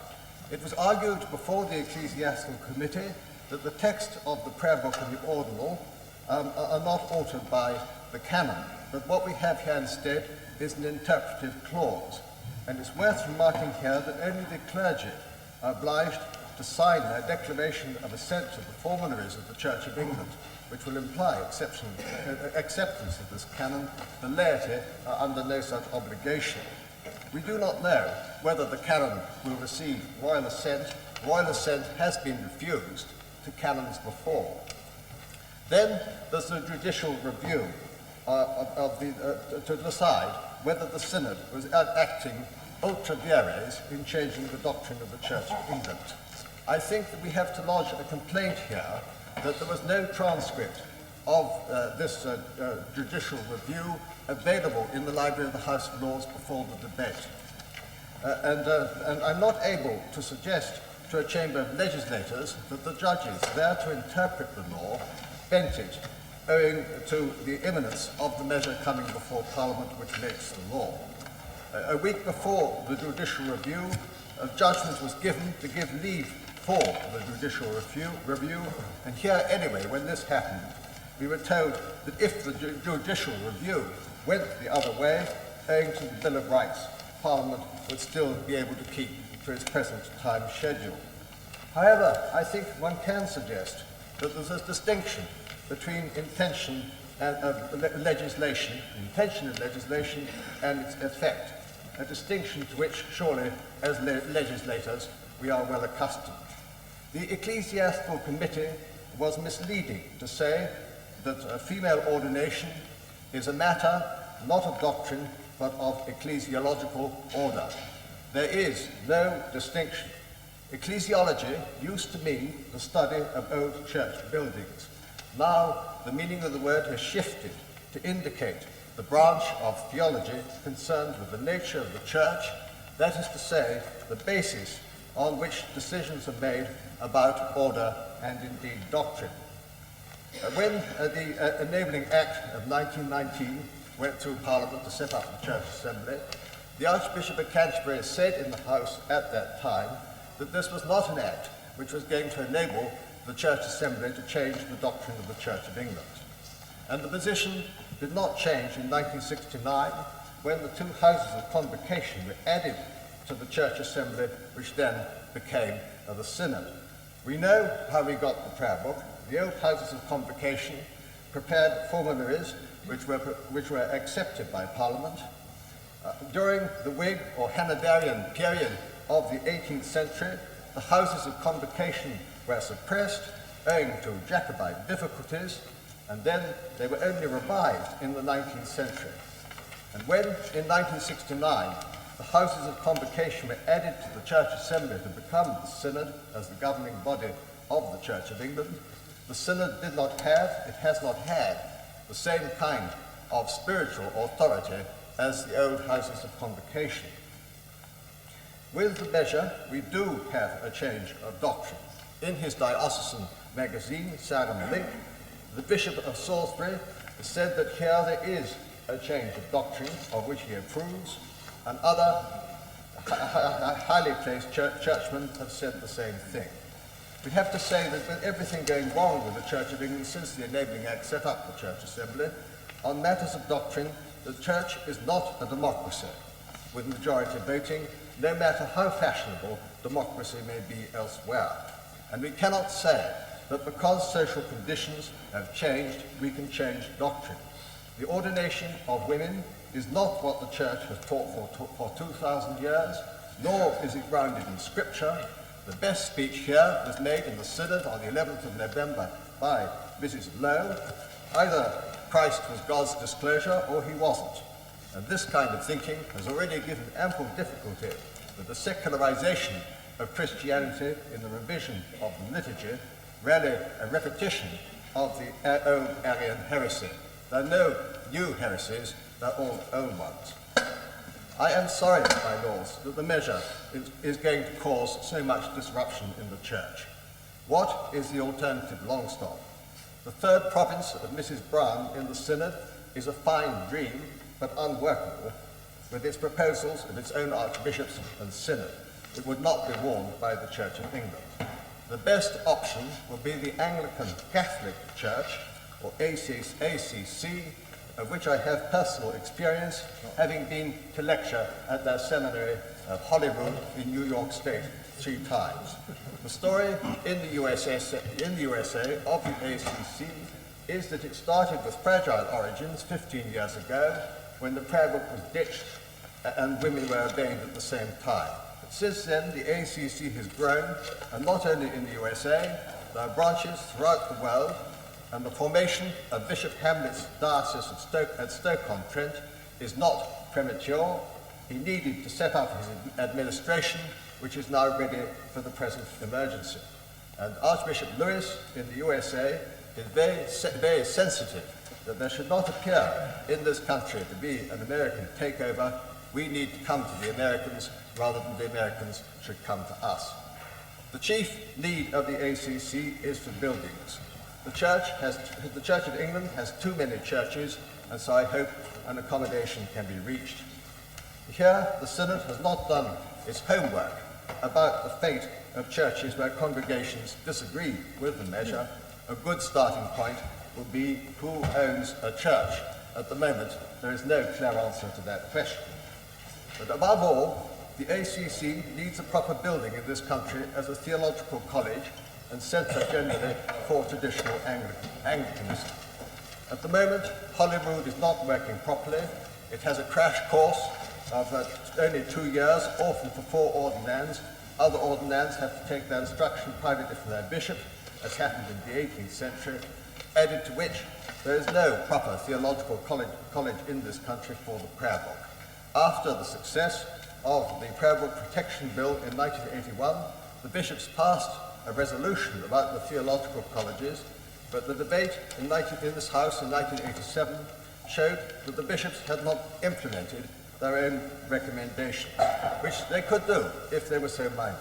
It was argued before the Ecclesiastical Committee that the text of the Prayer Book and the Ordinal are not altered by the canon, but what we have here instead is an interpretive clause. And it's worth remarking here that only the clergy are obliged to sign their declaration of assent to the formularies of the Church of England, which will imply acceptance of this canon. The laity are under no such obligation. We do not know whether the canon will receive royal assent. Royal assent has been refused to canons before. Then there's the judicial review to decide whether the Synod was acting ultra vires in changing the doctrine of the Church of England. I think that we have to lodge a complaint here that there was no transcript of this judicial review available in the Library of the House of Lords before the debate. And I'm not able to suggest to a chamber of legislators that the judges there to interpret the law bent it, owing to the imminence of the measure coming before Parliament which makes the law. A week before the judicial review, a judgment was given to give leave for the judicial review, and here anyway, when this happened, we were told that if the judicial review went the other way, owing to the Bill of Rights, Parliament would still be able to keep to its present time schedule. However, I think one can suggest that there's a distinction between intention of legislation and its effect, a distinction to which surely as legislators we are well accustomed. The Ecclesiastical Committee was misleading to say that female ordination is a matter not of doctrine but of ecclesiological order. There is no distinction. Ecclesiology used to mean the study of old church buildings. Now the meaning of the word has shifted to indicate the branch of theology concerned with the nature of the church, that is to say, the basis on which decisions are made about order and indeed doctrine. When the Enabling Act of 1919 went through Parliament to set up the Church Assembly, the Archbishop of Canterbury said in the House at that time that this was not an act which was going to enable the Church Assembly to change the doctrine of the Church of England. And the position did not change in 1969 when the two houses of convocation were added to the Church Assembly, which then became the Synod. We know how we got the prayer book. The old houses of convocation prepared formularies which were accepted by Parliament. During the Whig or Hanoverian period of the 18th century, the houses of convocation were suppressed owing to Jacobite difficulties, and then they were only revived in the 19th century. And when, in 1969, the houses of convocation were added to the Church Assembly to become the Synod as the governing body of the Church of England, the Synod did not have, it has not had, the same kind of spiritual authority as the old houses of convocation. With the measure, we do have a change of doctrine. In his diocesan magazine, Sarum Link, the Bishop of Salisbury said that here there is a change of doctrine of which he approves, and other highly placed churchmen have said the same thing. We have to say that with everything going wrong with the Church of England since the Enabling Act set up the Church Assembly, on matters of doctrine, the Church is not a democracy with majority voting, no matter how fashionable democracy may be elsewhere. And we cannot say that because social conditions have changed, we can change doctrine. The ordination of women is not what the Church has taught for 2,000 years, nor is it grounded in Scripture. The best speech here was made in the Synod on the 11th of November by Mrs. Lowe. Either Christ was God's disclosure or he wasn't. And this kind of thinking has already given ample difficulty with the secularization of Christianity in the revision of the liturgy, really a repetition of the old Arian heresy. There are no new heresies, they're all old ones. I am sorry, my lords, that the measure is going to cause so much disruption in the church. What is the alternative Longstop? The third province of Mrs. Brown in the Synod is a fine dream, but unworkable. With its proposals of its own archbishops and synod, it would not be worn by the Church of England. The best option would be the Anglican Catholic Church, or ACC, of which I have personal experience, having been to lecture at their seminary of Holyrood in New York State 3 times. The story in the USA of the ACC is that it started with fragile origins 15 years ago, when the prayer book was ditched and women were ordained at the same time. But since then, the ACC has grown, and not only in the USA, there are branches throughout the world, and the formation of Bishop Hamlet's diocese at Stoke-on-Trent is not premature. He needed to set up his administration, which is now ready for the present emergency. And Archbishop Lewis in the USA is very sensitive that there should not appear in this country to be an American takeover. We need to come to the Americans rather than the Americans should come to us. The chief need of the ACC is for buildings. The Church of England has too many churches, and so I hope an accommodation can be reached. Here, the Synod has not done its homework about the fate of churches where congregations disagree with the measure. A good starting point would be who owns a church. At the moment, there is no clear answer to that question. But above all, the ACC needs a proper building in this country as a theological college and centre generally for traditional Anglicanism. At the moment, Holyrood is not working properly. It has a crash course of only 2 years, often for 4 ordinands. Other ordinands have to take their instruction privately from their bishop, as happened in the 18th century, added to which there is no proper theological college in this country for the prayer book. After the success of the Prayer Book Protection Bill in 1981, the bishops passed a resolution about the theological colleges, but the debate in this House in 1987 showed that the bishops had not implemented their own recommendations, which they could do if they were so minded.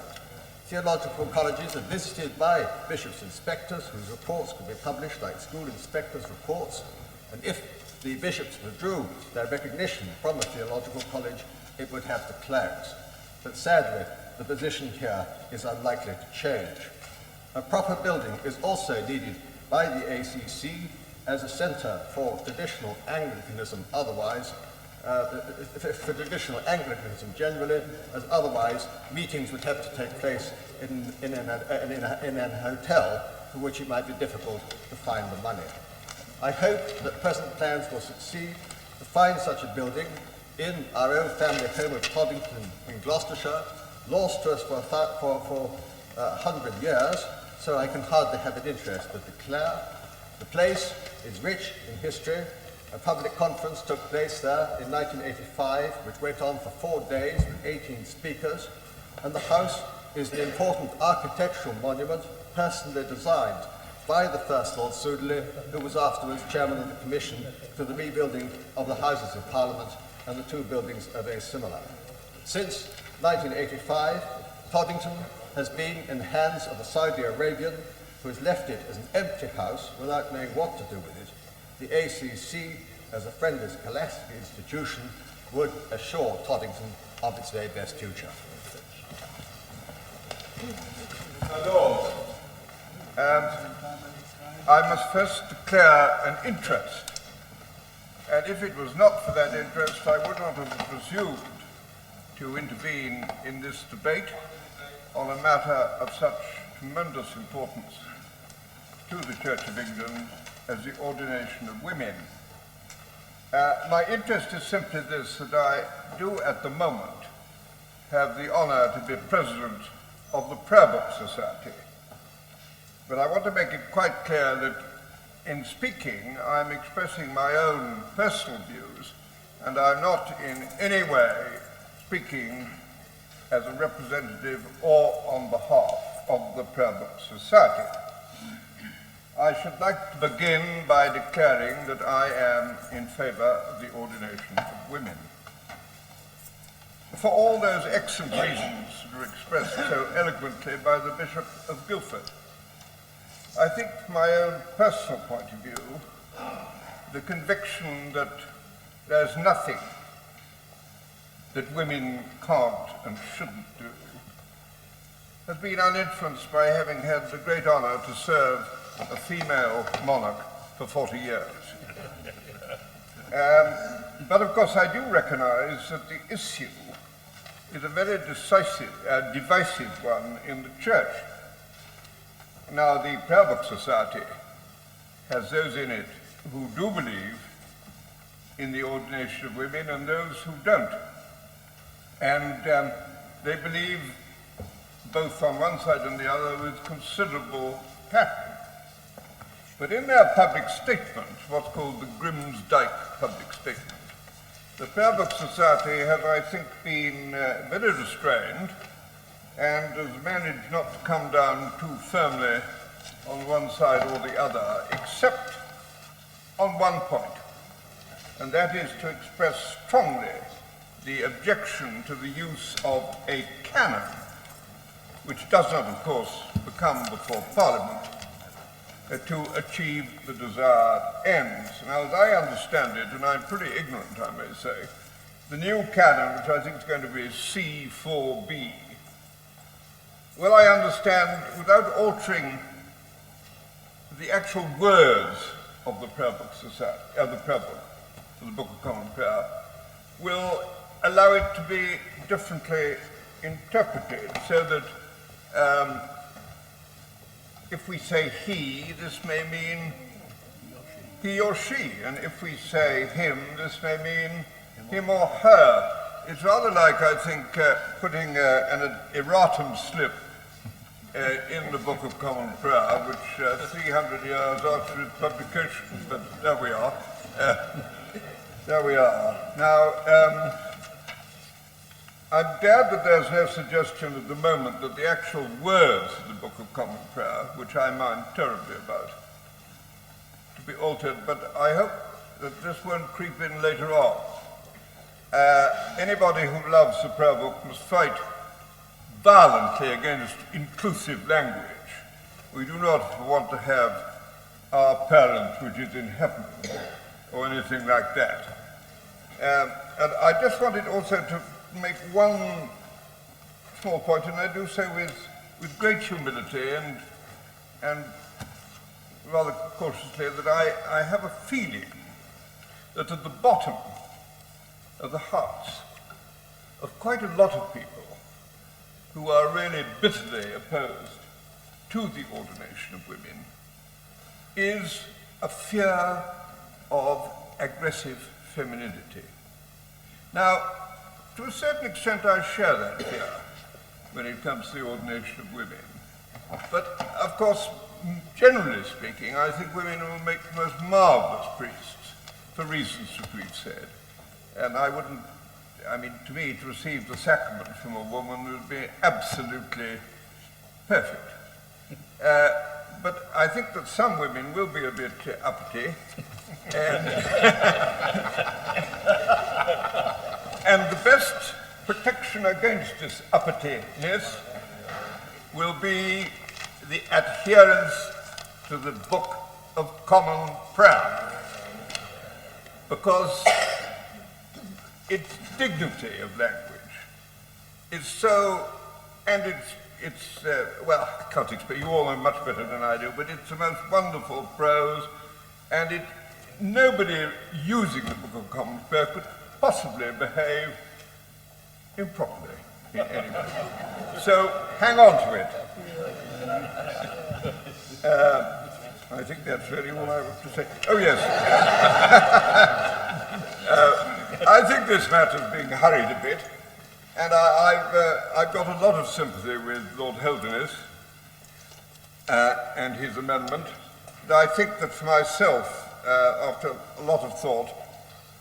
Theological colleges are visited by bishops' inspectors whose reports could be published like school inspectors' reports, and if the bishops withdrew their recognition from a theological college, it would have to close. But sadly, the position here is unlikely to change. A proper building is also needed by the ACC as a centre for traditional Anglicanism for traditional Anglicanism generally, as otherwise meetings would have to take place in an hotel for which it might be difficult to find the money. I hope that present plans will succeed to find such a building in our own family home of Toddington in Gloucestershire, lost to us for 100 years, so I can hardly have an interest but declare. The place is rich in history. A public conference took place there in 1985, which went on for 4 days with 18 speakers, and the house is an important architectural monument personally designed by the first Lord Sudeley, who was afterwards chairman of the commission to the rebuilding of the Houses of Parliament, and the 2 buildings are very similar. Since 1985, Toddington has been in the hands of a Saudi Arabian who has left it as an empty house without knowing what to do with it. The ACC, as a friendly scholastic institution, would assure Toddington of its very best future. My Lord, I must first declare an interest, and if it was not for that interest, I would not have presumed to intervene in this debate on a matter of such tremendous importance to the Church of England as the ordination of women. My interest is simply this, that I do at the moment have the honour to be president of the Prayer Book Society. But I want to make it quite clear that in speaking, I'm expressing my own personal views, and I'm not in any way speaking as a representative or on behalf of the Prayer Book Society. I should like to begin by declaring that I am in favour of the ordination of women. For all those excellent reasons that were expressed so eloquently by the Bishop of Guildford, I think from my own personal point of view, the conviction that there's nothing that women can't and shouldn't do has been uninfluenced by having had the great honour to serve a female monarch for 40 years. But of course I do recognise that the issue is a very divisive one in the Church. Now, the Prayer Book Society has those in it who do believe in the ordination of women and those who don't. And they believe both on one side and the other with considerable passion. But in their public statement, what's called the Grimsdyke public statement, the Prayer Book Society has, I think, been very restrained and has managed not to come down too firmly on one side or the other, except on one point, and that is to express strongly the objection to the use of a canon, which does not, of course, become before Parliament, to achieve the desired ends. Now, as I understand it, and I'm pretty ignorant, I may say, the new canon, which I think is going to be C4B, well, I understand, without altering the actual words of the Prayer Book Society, of the Prayer Book, of the Book of Common Prayer, will allow it to be differently interpreted, so that if we say he, this may mean he or she, and if we say him, this may mean him or her. It's rather like, I think, putting an erratum slip in the Book of Common Prayer, which 300 years after its publication, but there we are. There we are. Now, I'm glad that there's no suggestion at the moment that the actual words of the Book of Common Prayer, which I mind terribly about, to be altered, but I hope that this won't creep in later on. Anybody who loves the prayer book must fight violently against inclusive language. We do not want to have our parent which is in heaven or anything like that. And I just wanted also to make one small point, and I do so with great humility and rather cautiously, that I have a feeling that at the bottom of the hearts of quite a lot of people who are really bitterly opposed to the ordination of women is a fear of aggressive femininity. Now, to a certain extent I share that fear when it comes to the ordination of women. But, of course, generally speaking, I think women will make the most marvellous priests, for reasons that we've said. And to me, to receive the sacrament from a woman would be absolutely perfect. But I think that some women will be a bit uppity, and the best protection against this uppityness will be the adherence to the Book of Common Prayer, because its dignity of language is so, and it's well, I can't explain, you all know much better than I do, but it's the most wonderful prose, and nobody using the Book of Common Prayer could possibly behave improperly in any way. So hang on to it. I think that's really all I want to say. Oh, yes. I think this matter is being hurried a bit, And I've got a lot of sympathy with Lord Holderness and his amendment. But I think that for myself, after a lot of thought,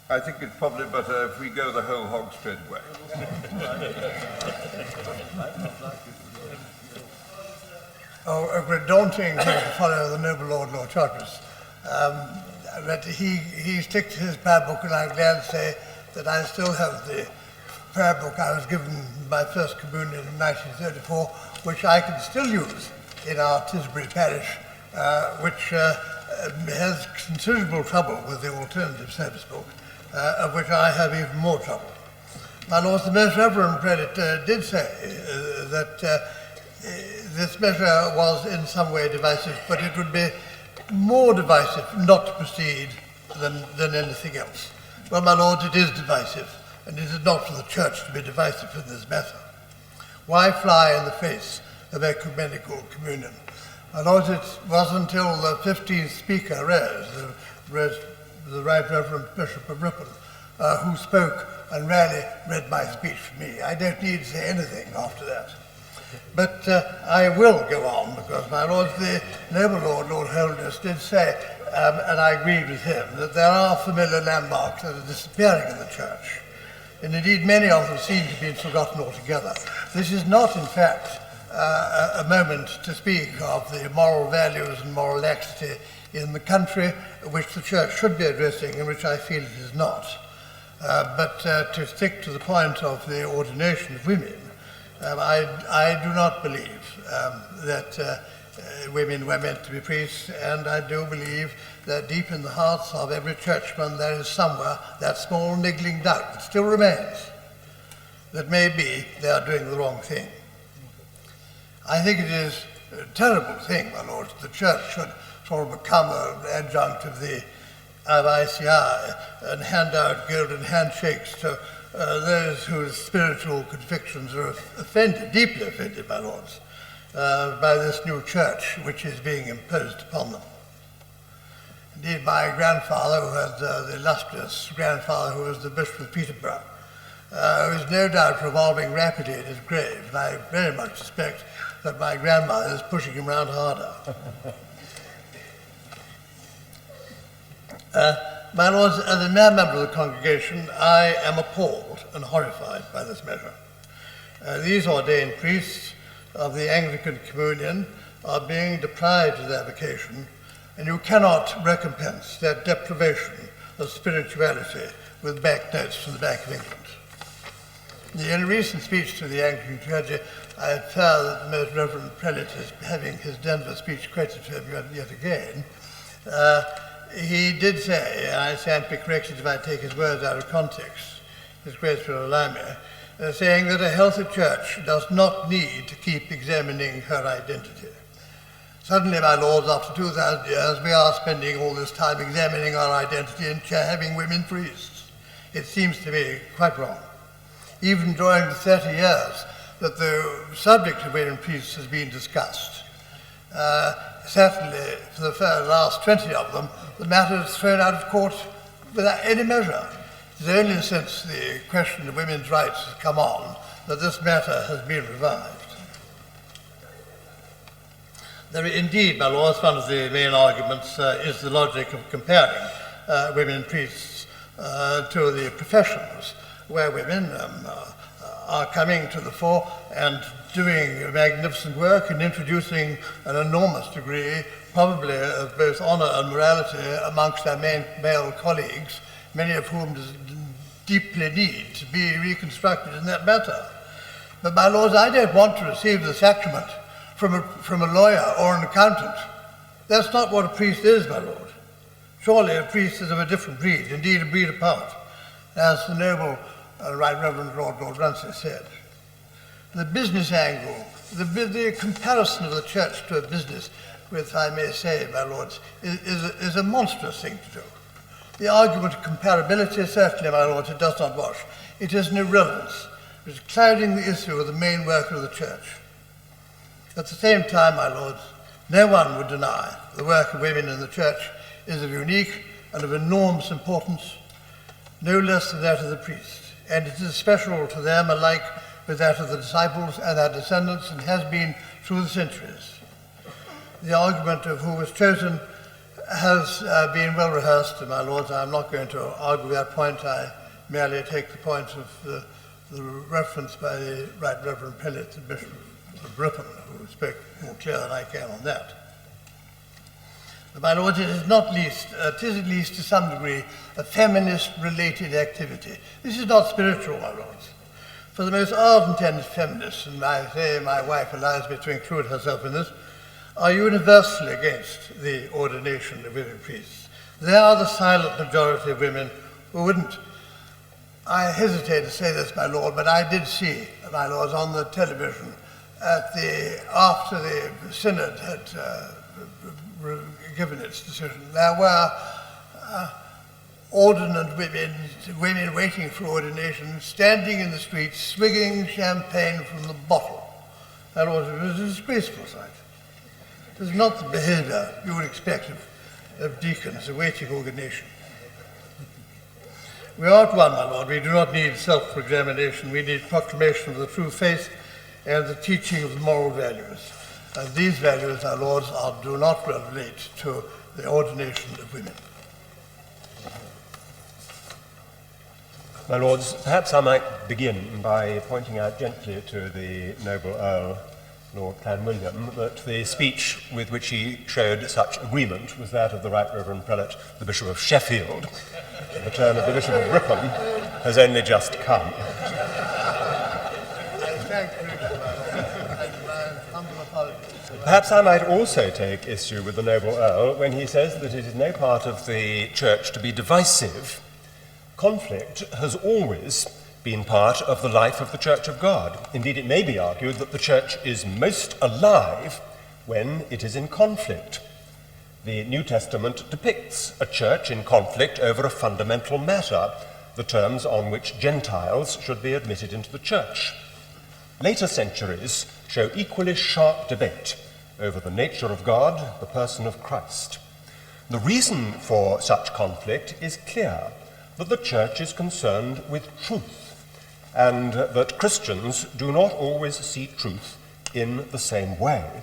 I think it's probably better if we go the whole hog straight away. A very daunting thing to follow the noble Lord Holderness. But he sticks to his prayer book, and I'm glad to say that I still have the prayer book I was given my first communion in 1934, which I can still use in our Tisbury parish, which has considerable trouble with the alternative service book, of which I have even more trouble. My Lord, the Most Reverend Prelate did say that this measure was in some way divisive, but it would be more divisive not to proceed than anything else. Well, my Lord, it is divisive, and it is not for the Church to be divisive in this matter. Why fly in the face of ecumenical communion? My Lord, it was until the 15th speaker rose, the Right Reverend Bishop of Ripon, who spoke and rarely read my speech for me. I don't need to say anything after that. But I will go on, because, my Lord, the noble Lord Holderness did say, and I agreed with him, that there are familiar landmarks that are disappearing in the Church. And indeed, many of them seem to have been forgotten altogether. This is not, in fact, a moment to speak of the moral values and moral laxity in the country, which the Church should be addressing, and which I feel it is not. But to stick to the point of the ordination of women, I do not believe that women were meant to be priests, and I do believe that deep in the hearts of every churchman there is somewhere that small niggling doubt that still remains, that maybe they are doing the wrong thing. I think it is a terrible thing, my Lord, that the Church should sort of become an adjunct of ICI and hand out golden handshakes to those whose spiritual convictions are offended, deeply offended, my lords, by this new church which is being imposed upon them. Indeed, my grandfather, who had the illustrious grandfather who was the Bishop of Peterborough, is no doubt revolving rapidly in his grave, and I very much suspect that my grandmother is pushing him round harder. My lords, as a mere member of the congregation, I am appalled and horrified by this measure. These ordained priests of the Anglican Communion are being deprived of their vocation, and you cannot recompense their deprivation of spirituality with banknotes from the Bank of England. In a recent speech to the Anglican clergy, I infer that the Most Reverend Prelate is having his Denver speech quoted to him yet again. He did say, and I stand to be corrected if I take his words out of context, His Grace will allow me, saying that a healthy church does not need to keep examining her identity. Suddenly, my lords, after 2,000 years, we are spending all this time examining our identity and having women priests. It seems to me quite wrong. Even during the 30 years that the subject of women priests has been discussed, certainly for the last 20 of them, the matter is thrown out of court without any measure. It is only since the question of women's rights has come on that this matter has been revived. Indeed, my lords, one of the main arguments is the logic of comparing women priests to the professions, where women are coming to the fore and doing magnificent work and introducing an enormous degree, probably of both honour and morality amongst our male colleagues, many of whom deeply need to be reconstructed in that matter. But, my lords, I don't want to receive the sacrament from a lawyer or an accountant. That's not what a priest is, my lord. Surely a priest is of a different breed, indeed a breed apart, as the noble Right Reverend Lord Runcie said. The business angle, the comparison of the church to a business, which I may say, my lords, is a monstrous thing to do. The argument of comparability, certainly, my lords, it does not wash. It is an irrelevance. It is clouding the issue of the main work of the church. At the same time, my lords, no one would deny the work of women in the church is of unique and of enormous importance, no less than that of the priests, and it is special to them, alike with that of the disciples and their descendants, and has been through the centuries. The argument of who was chosen has been well rehearsed, my lords. I'm not going to argue that point. I merely take the point of the reference by the Right Reverend Prelate, the Bishop of Ripon, who spoke more clear than I can on that. But my lords, it is at least to some degree a feminist-related activity. This is not spiritual, my lords. For the most ardent feminists, and I say my wife allows me to include herself in this, are universally against the ordination of women priests. They are the silent majority of women who wouldn't. I hesitate to say this, my lord, but I did see, my lords, on the television after the synod had given its decision, there were ordinant women waiting for ordination, standing in the streets, swigging champagne from the bottle. My lords, it was a disgraceful sight. It is not the behaviour you would expect of deacons awaiting ordination. We are at one, my lord. We do not need self-examination. We need proclamation of the true faith and the teaching of the moral values. And these values, our lords, do not relate to the ordination of women. My lords, perhaps I might begin by pointing out gently to the noble Earl, Lord Clanwilliam, that the speech with which he showed such agreement was that of the Right Reverend Prelate, the Bishop of Sheffield. The turn of the Bishop of Ripon has only just come. Perhaps I might also take issue with the noble Earl when he says that it is no part of the Church to be divisive. Conflict has always been part of the life of the Church of God. Indeed, it may be argued that the Church is most alive when it is in conflict. The New Testament depicts a church in conflict over a fundamental matter, the terms on which Gentiles should be admitted into the Church. Later centuries show equally sharp debate over the nature of God, the person of Christ. The reason for such conflict is clear, that the Church is concerned with truth, and that Christians do not always see truth in the same way.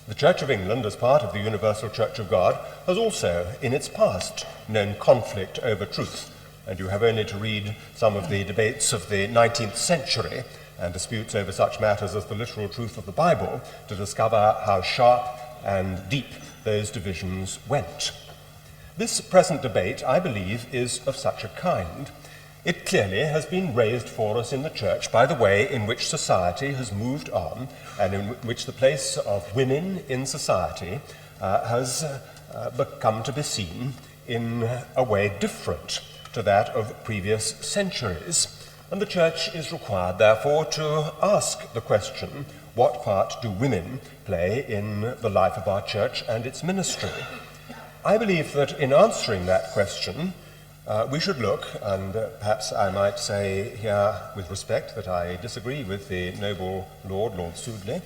The Church of England, as part of the Universal Church of God, has also, in its past, known conflict over truth, and you have only to read some of the debates of the 19th century and disputes over such matters as the literal truth of the Bible to discover how sharp and deep those divisions went. This present debate, I believe, is of such a kind. It clearly has been raised for us in the Church by the way in which society has moved on and in which the place of women in society has become to be seen in a way different to that of previous centuries. And the Church is required, therefore, to ask the question, what part do women play in the life of our Church and its ministry? I believe that in answering that question, we should look, and perhaps I might say here with respect that I disagree with the noble Lord Sudeley,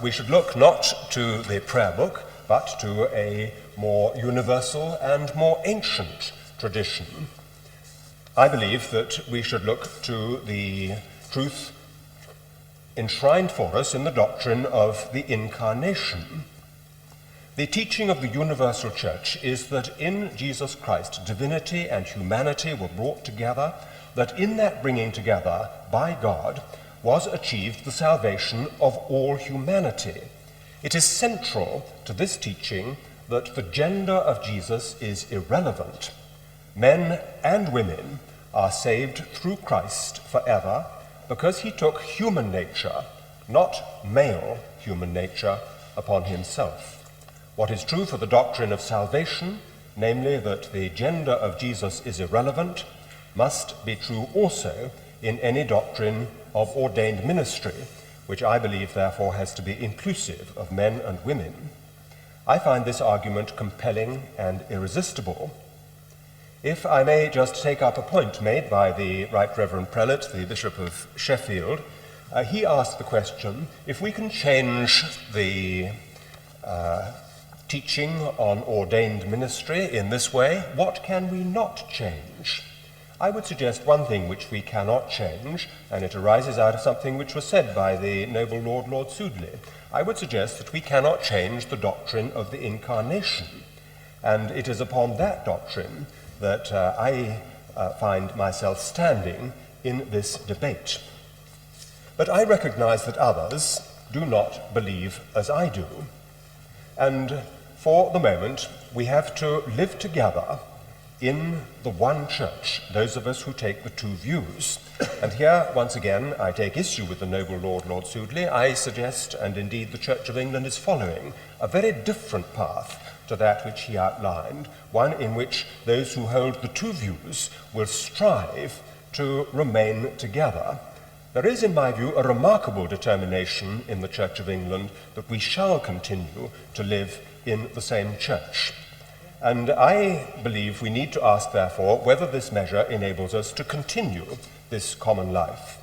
we should look not to the prayer book, but to a more universal and more ancient tradition. I believe that we should look to the truth enshrined for us in the doctrine of the Incarnation. The teaching of the Universal Church is that in Jesus Christ, divinity and humanity were brought together, that in that bringing together by God was achieved the salvation of all humanity. It is central to this teaching that the gender of Jesus is irrelevant. Men and women are saved through Christ forever because he took human nature, not male human nature, upon himself. What is true for the doctrine of salvation, namely that the gender of Jesus is irrelevant, must be true also in any doctrine of ordained ministry, which I believe therefore has to be inclusive of men and women. I find this argument compelling and irresistible. If I may just take up a point made by the Right Reverend Prelate, the Bishop of Sheffield, he asked the question, if we can change the teaching on ordained ministry in this way, what can we not change? I would suggest one thing which we cannot change, and it arises out of something which was said by the noble Lord Sudeley. I would suggest that we cannot change the doctrine of the Incarnation, and it is upon that doctrine that I find myself standing in this debate. But I recognize that others do not believe as I do, and for the moment we have to live together in the one church, those of us who take the two views. And here, once again, I take issue with the noble Lord Sudeley. I suggest, and indeed the Church of England is following, a very different path to that which he outlined, one in which those who hold the two views will strive to remain together. There is, in my view, a remarkable determination in the Church of England that we shall continue to live in the same church. And I believe we need to ask, therefore, whether this measure enables us to continue this common life.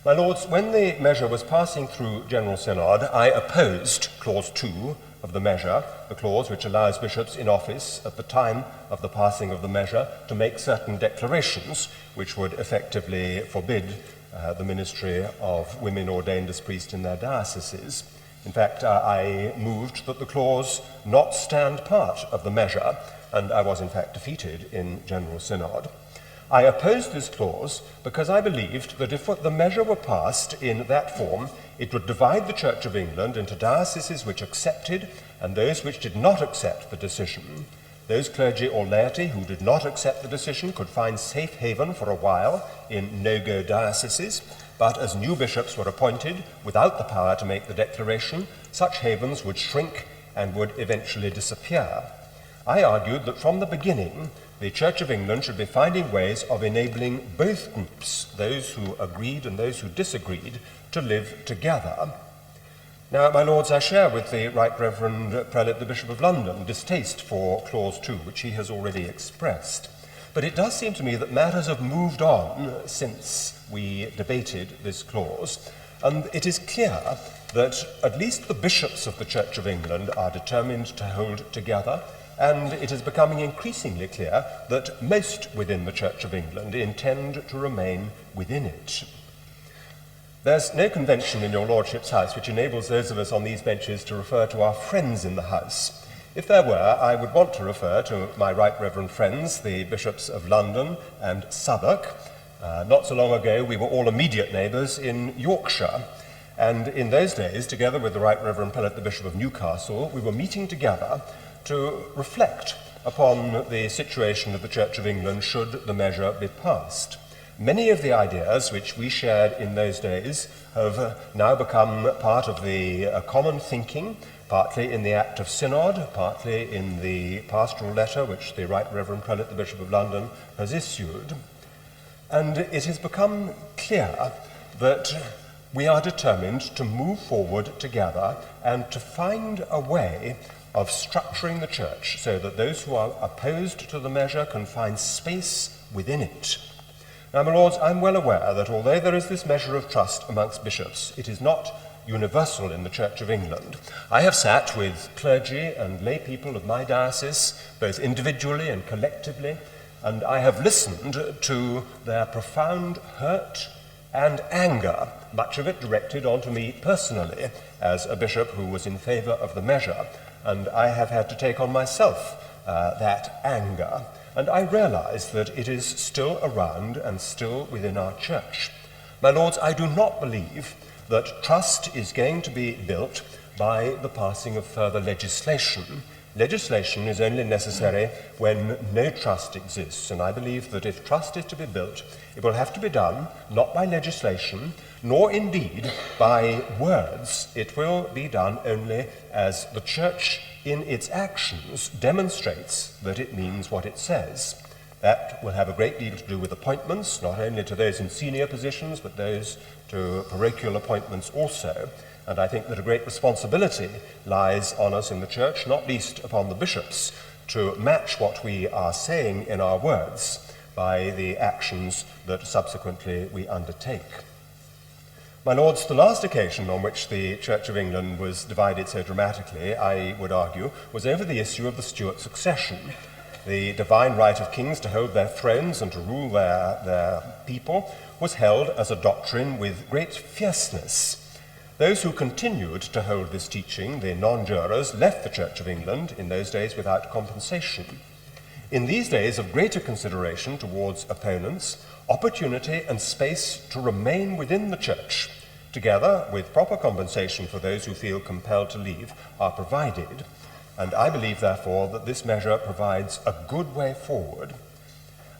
My Lords, when the measure was passing through General Synod, I opposed Clause 2 of the measure, the clause which allows bishops in office at the time of the passing of the measure to make certain declarations which would effectively forbid the ministry of women ordained as priests in their dioceses. In fact, I moved that the clause not stand part of the measure, and I was in fact defeated in General Synod. I opposed this clause because I believed that if the measure were passed in that form, it would divide the Church of England into dioceses which accepted and those which did not accept the decision. Those clergy or laity who did not accept the decision could find safe haven for a while in no-go dioceses, but as new bishops were appointed without the power to make the declaration, such havens would shrink and would eventually disappear. I argued that from the beginning, the Church of England should be finding ways of enabling both groups, those who agreed and those who disagreed, to live together. Now, my Lords, I share with the Right Reverend Prelate, the Bishop of London, distaste for Clause 2, which he has already expressed. But it does seem to me that matters have moved on since we debated this clause, and it is clear that at least the bishops of the Church of England are determined to hold together, and it is becoming increasingly clear that most within the Church of England intend to remain within it. There's no convention in your Lordship's House which enables those of us on these benches to refer to our friends in the House. If there were, I would want to refer to my Right Reverend friends, the Bishops of London and Southwark. Not so long ago, we were all immediate neighbours in Yorkshire, and in those days, together with the Right Reverend Prelate, the Bishop of Newcastle, we were meeting together to reflect upon the situation of the Church of England should the measure be passed. Many of the ideas which we shared in those days have now become part of the common thinking, partly in the Act of Synod, partly in the pastoral letter which the Right Reverend Prelate, the Bishop of London, has issued. And it has become clear that we are determined to move forward together and to find a way of structuring the Church so that those who are opposed to the measure can find space within it. Now, my Lords, I'm well aware that although there is this measure of trust amongst bishops, it is not universal in the Church of England. I have sat with clergy and lay people of my diocese, both individually and collectively, and I have listened to their profound hurt and anger, much of it directed onto me personally as a bishop who was in favour of the measure, and I have had to take on myself that anger. And I realise that it is still around and still within our church. My Lords, I do not believe that trust is going to be built by the passing of further legislation. Legislation is only necessary when no trust exists, and I believe that if trust is to be built, it will have to be done not by legislation, nor indeed by words. It will be done only as the Church in its actions demonstrates that it means what it says. That will have a great deal to do with appointments, not only to those in senior positions, but those to parochial appointments also. And I think that a great responsibility lies on us in the Church, not least upon the bishops, to match what we are saying in our words by the actions that subsequently we undertake. My Lords, the last occasion on which the Church of England was divided so dramatically, I would argue, was over the issue of the Stuart succession. the divine right of kings to hold their thrones and to rule their people, was held as a doctrine with great fierceness. Those who continued to hold this teaching, the non-jurors, left the Church of England in those days without compensation. In these days of greater consideration towards opponents, opportunity and space to remain within the Church, together with proper compensation for those who feel compelled to leave, are provided, and I believe, therefore, that this measure provides a good way forward.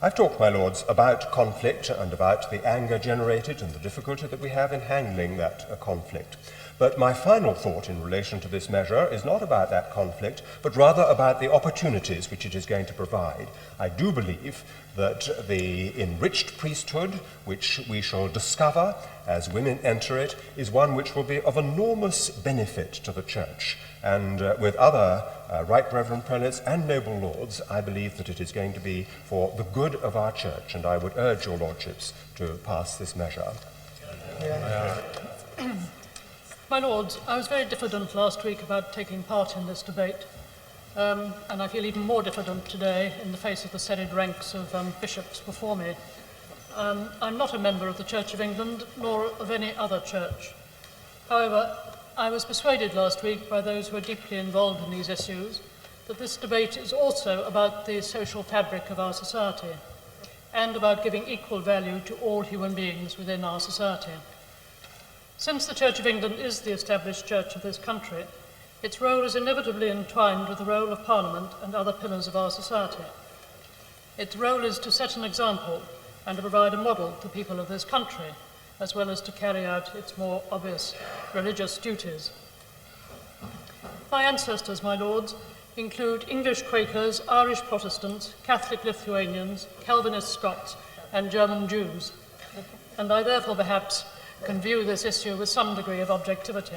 I've talked, my lords, about conflict and about the anger generated and the difficulty that we have in handling that conflict. But my final thought in relation to this measure is not about that conflict, but rather about the opportunities which it is going to provide. I do believe that the enriched priesthood, which we shall discover as women enter it, is one which will be of enormous benefit to the Church. And with other Right Reverend Prelates and noble lords, I believe that it is going to be for the good of our Church, and I would urge your lordships to pass this measure. My lords, I was very diffident last week about taking part in this debate, and I feel even more diffident today in the face of the serried ranks of bishops before me. I'm not a member of the Church of England, nor of any other church. However, I was persuaded last week by those who are deeply involved in these issues that this debate is also about the social fabric of our society and about giving equal value to all human beings within our society. Since the Church of England is the established church of this country, its role is inevitably entwined with the role of Parliament and other pillars of our society. Its role is to set an example and to provide a model to people of this country, as well as to carry out its more obvious religious duties. My ancestors, my lords, include English Quakers, Irish Protestants, Catholic Lithuanians, Calvinist Scots, and German Jews, and I therefore perhaps can view this issue with some degree of objectivity.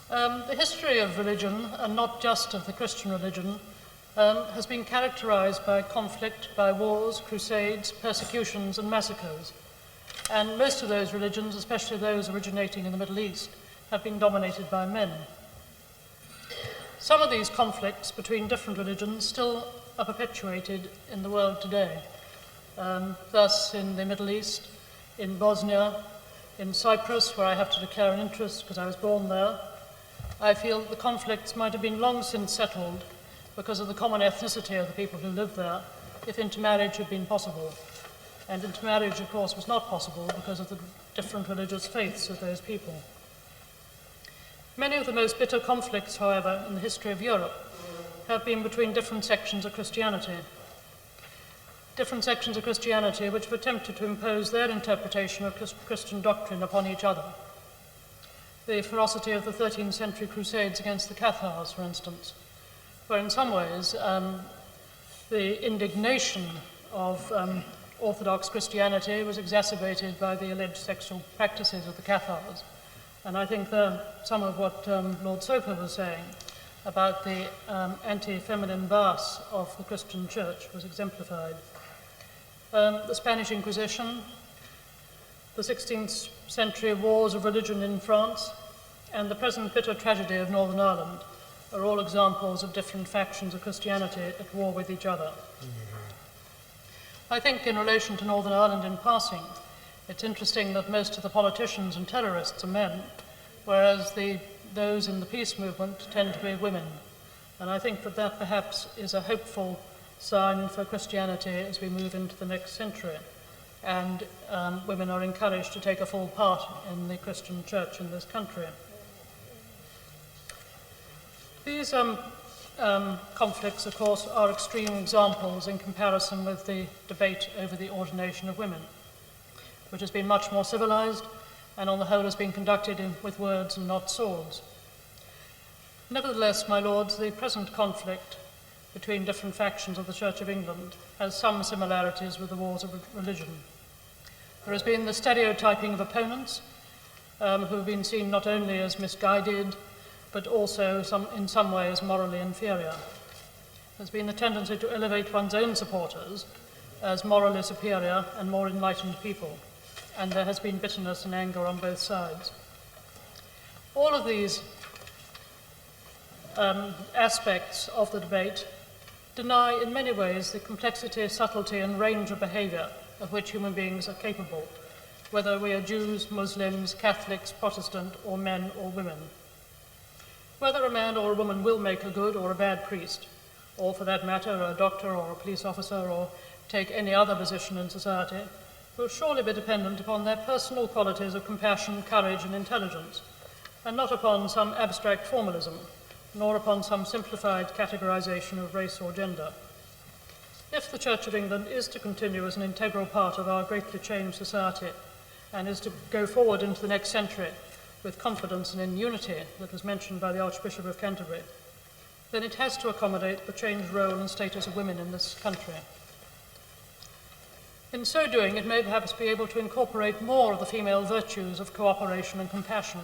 The history of religion, and not just of the Christian religion, has been characterized by conflict, by wars, crusades, persecutions, and massacres. And most of those religions, especially those originating in the Middle East, have been dominated by men. Some of these conflicts between different religions still are perpetuated in the world today. Thus, in the Middle East, in Bosnia, in Cyprus, where I have to declare an interest because I was born there, I feel the conflicts might have been long since settled because of the common ethnicity of the people who lived there, if intermarriage had been possible. And intermarriage, of course, was not possible because of the different religious faiths of those people. Many of the most bitter conflicts, however, in the history of Europe have been between different sections of Christianity. Different sections of Christianity which have attempted to impose their interpretation of Christian doctrine upon each other. The ferocity of the 13th century Crusades against the Cathars, for instance, where in some ways the indignation of Orthodox Christianity was exacerbated by the alleged sexual practices of the Cathars. And I think some of what Lord Soper was saying about the anti-feminine bias of the Christian Church was exemplified. The Spanish Inquisition, the 16th century wars of religion in France, and the present bitter tragedy of Northern Ireland are all examples of different factions of Christianity at war with each other. I think in relation to Northern Ireland in passing, it's interesting that most of the politicians and terrorists are men, whereas those in the peace movement tend to be women. And I think that that perhaps is a hopeful sign for Christianity as we move into the next century. And women are encouraged to take a full part in the Christian church in this country. These conflicts, of course, are extreme examples in comparison with the debate over the ordination of women, which has been much more civilized and on the whole has been conducted with words and not swords. Nevertheless, my lords, the present conflict between different factions of the Church of England has some similarities with the wars of religion. There has been the stereotyping of opponents who have been seen not only as misguided, but also in some ways morally inferior. There's been the tendency to elevate one's own supporters as morally superior and more enlightened people, and there has been bitterness and anger on both sides. All of these aspects of the debate deny in many ways the complexity, subtlety, and range of behaviour of which human beings are capable, whether we are Jews, Muslims, Catholics, Protestant, or men or women. Whether a man or a woman will make a good or a bad priest, or for that matter, a doctor or a police officer, or take any other position in society, will surely be dependent upon their personal qualities of compassion, courage, and intelligence, and not upon some abstract formalism, nor upon some simplified categorization of race or gender. If the Church of England is to continue as an integral part of our greatly changed society, and is to go forward into the next century with confidence and in unity that was mentioned by the Archbishop of Canterbury, then it has to accommodate the changed role and status of women in this country. In so doing, it may perhaps be able to incorporate more of the female virtues of cooperation and compassion,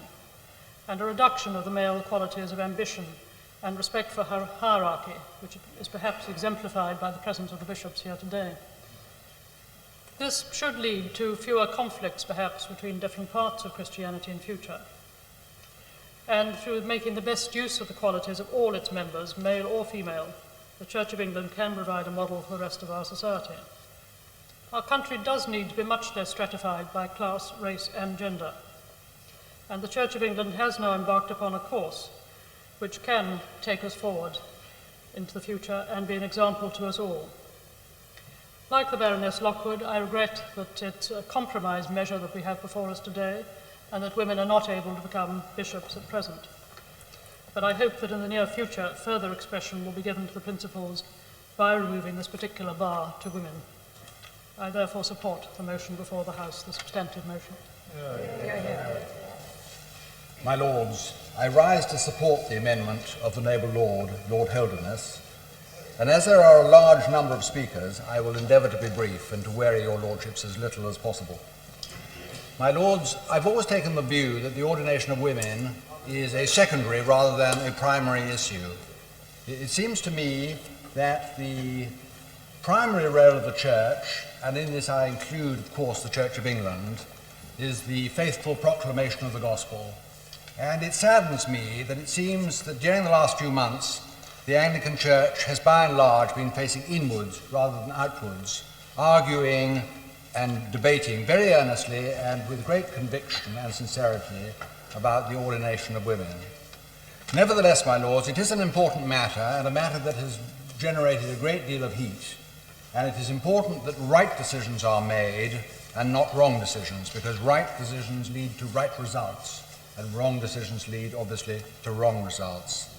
and a reduction of the male qualities of ambition and respect for hierarchy, which is perhaps exemplified by the presence of the bishops here today. This should lead to fewer conflicts, perhaps, between different parts of Christianity in future. And through making the best use of the qualities of all its members, male or female, the Church of England can provide a model for the rest of our society. Our country does need to be much less stratified by class, race, and gender. And the Church of England has now embarked upon a course which can take us forward into the future and be an example to us all. Like the Baroness Lockwood, I regret that it's a compromise measure that we have before us today, and that women are not able to become bishops at present. But I hope that in the near future, further expression will be given to the principles by removing this particular bar to women. I therefore support the motion before the House, the substantive motion. My Lords, I rise to support the amendment of the noble Lord, Lord Holderness, and as there are a large number of speakers, I will endeavour to be brief and to weary your Lordships as little as possible. My Lords, I've always taken the view that the ordination of women is a secondary rather than a primary issue. It seems to me that the primary role of the Church, and in this I include, of course, the Church of England, is the faithful proclamation of the gospel. And it saddens me that it seems that during the last few months, the Anglican Church has by and large been facing inwards rather than outwards, arguing and debating very earnestly and with great conviction and sincerity about the ordination of women. Nevertheless, my Lords, it is an important matter, and a matter that has generated a great deal of heat, and it is important that right decisions are made and not wrong decisions, because right decisions lead to right results, and wrong decisions lead, obviously, to wrong results.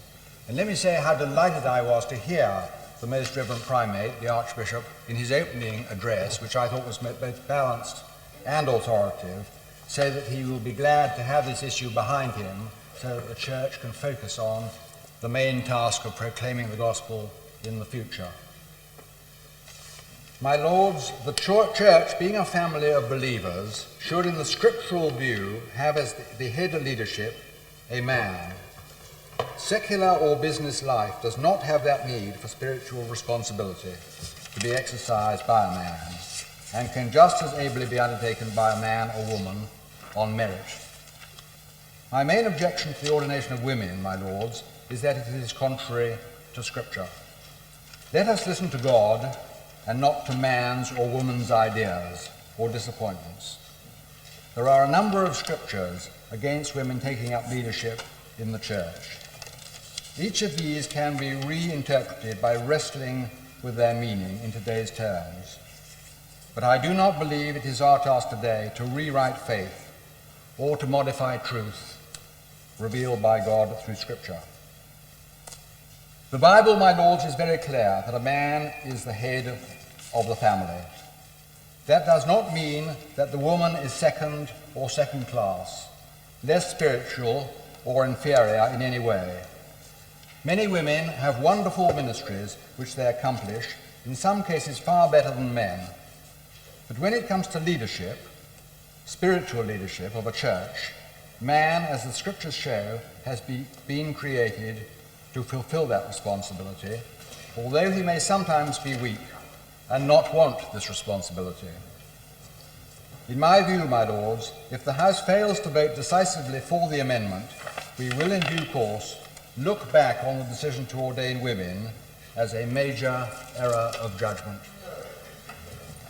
And let me say how delighted I was to hear the Most Reverend Primate, the Archbishop, in his opening address, which I thought was both balanced and authoritative, say that he will be glad to have this issue behind him so that the Church can focus on the main task of proclaiming the gospel in the future. My Lords, the Church, being a family of believers, should in the scriptural view have as the head of leadership a man. Secular or business life does not have that need for spiritual responsibility to be exercised by a man, and can just as ably be undertaken by a man or woman on merit. My main objection to the ordination of women, my Lords, is that it is contrary to Scripture. Let us listen to God and not to man's or woman's ideas or disappointments. There are a number of scriptures against women taking up leadership in the Church. Each of these can be reinterpreted by wrestling with their meaning in today's terms. But I do not believe it is our task today to rewrite faith or to modify truth revealed by God through Scripture. The Bible, my Lords, is very clear that a man is the head of the family. That does not mean that the woman is second or second class, less spiritual or inferior in any way. Many women have wonderful ministries which they accomplish, in some cases far better than men. But when it comes to leadership, spiritual leadership of a church, man, as the scriptures show, has been created to fulfill that responsibility, although he may sometimes be weak and not want this responsibility. In my view, my Lords, if the House fails to vote decisively for the amendment, we will in due course look back on the decision to ordain women as a major error of judgment.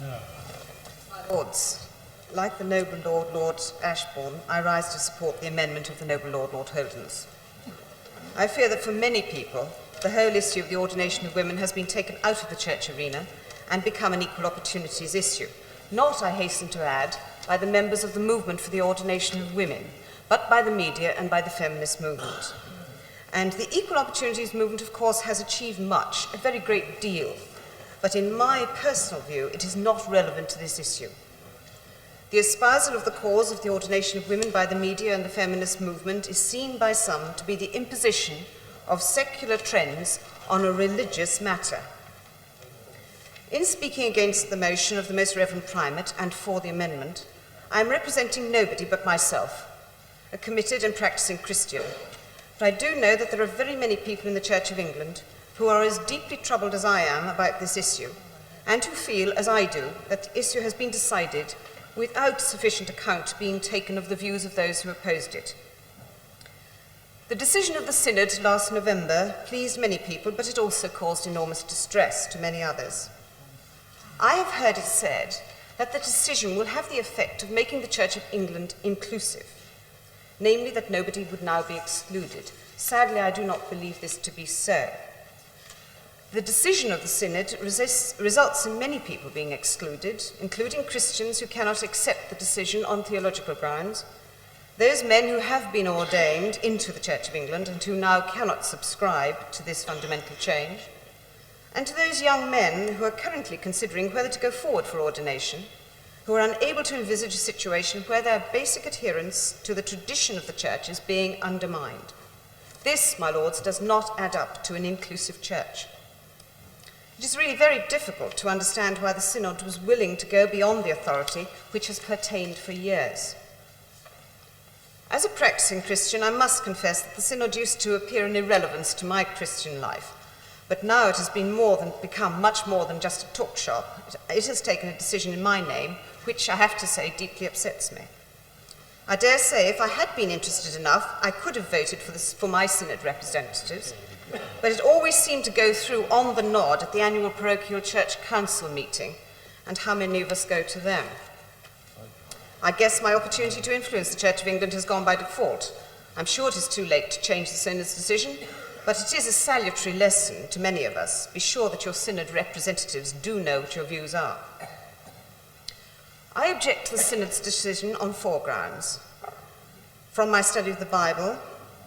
My Lords, like the noble Lord Ashbourne, I rise to support the amendment of the noble Lord Holderness. I fear that for many people, the whole issue of the ordination of women has been taken out of the church arena and become an equal opportunities issue. Not, I hasten to add, by the members of the movement for the ordination of women, but by the media and by the feminist movement. And the equal opportunities movement, of course, has achieved much, a very great deal. But in my personal view, it is not relevant to this issue. The espousal of the cause of the ordination of women by the media and the feminist movement is seen by some to be the imposition of secular trends on a religious matter. In speaking against the motion of the Most Reverend Primate and for the amendment, I am representing nobody but myself, a committed and practicing Christian. But I do know that there are very many people in the Church of England who are as deeply troubled as I am about this issue, and who feel, as I do, that the issue has been decided without sufficient account being taken of the views of those who opposed it. The decision of the Synod last November pleased many people, but it also caused enormous distress to many others. I have heard it said that the decision will have the effect of making the Church of England inclusive, namely that nobody would now be excluded. Sadly, I do not believe this to be so. The decision of the Synod results in many people being excluded, including Christians who cannot accept the decision on theological grounds, those men who have been ordained into the Church of England and who now cannot subscribe to this fundamental change, and to those young men who are currently considering whether to go forward for ordination, who are unable to envisage a situation where their basic adherence to the tradition of the Church is being undermined. This, my lords, does not add up to an inclusive Church. It is really very difficult to understand why the Synod was willing to go beyond the authority which has pertained for years. As a practicing Christian, I must confess that the Synod used to appear an irrelevance to my Christian life, but now it has become much more than just a talk shop. It has taken a decision in my name, which I have to say deeply upsets me. I dare say if I had been interested enough, I could have voted for my Synod representatives, but it always seemed to go through on the nod at the annual parochial church council meeting, and how many of us go to them? I guess my opportunity to influence the Church of England has gone by default. I'm sure it is too late to change the Synod's decision, but it is a salutary lesson to many of us. Be sure that your Synod representatives do know what your views are. I object to the Synod's decision on 4 grounds. From my study of the Bible,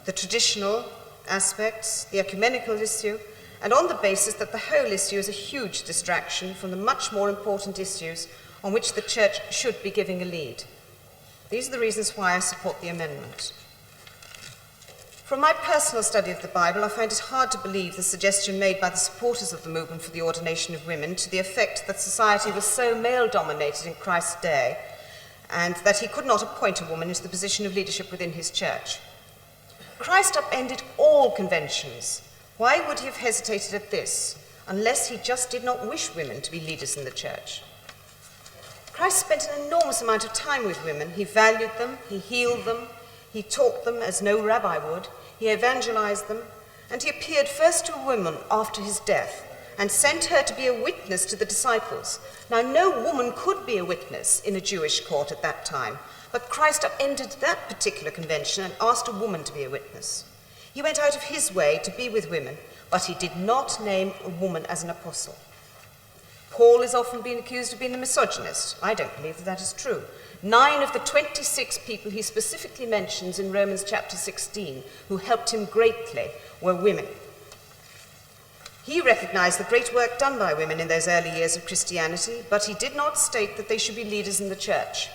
the traditional aspects, the ecumenical issue, and on the basis that the whole issue is a huge distraction from the much more important issues on which the Church should be giving a lead. These are the reasons why I support the amendment. From my personal study of the Bible, I find it hard to believe the suggestion made by the supporters of the movement for the ordination of women to the effect that society was so male-dominated in Christ's day and that he could not appoint a woman into the position of leadership within his church. Christ upended all conventions. Why would he have hesitated at this, unless he just did not wish women to be leaders in the church? Christ spent an enormous amount of time with women. He valued them, he healed them, he taught them as no rabbi would, he evangelized them, and he appeared first to a woman after his death and sent her to be a witness to the disciples. Now, no woman could be a witness in a Jewish court at that time, but Christ upended that particular convention and asked a woman to be a witness. He went out of his way to be with women, but he did not name a woman as an apostle. Paul is often being accused of being a misogynist. I don't believe that that is true. 9 of the 26 people he specifically mentions in Romans chapter 16 who helped him greatly were women. He recognized the great work done by women in those early years of Christianity, but he did not state that they should be leaders in the church.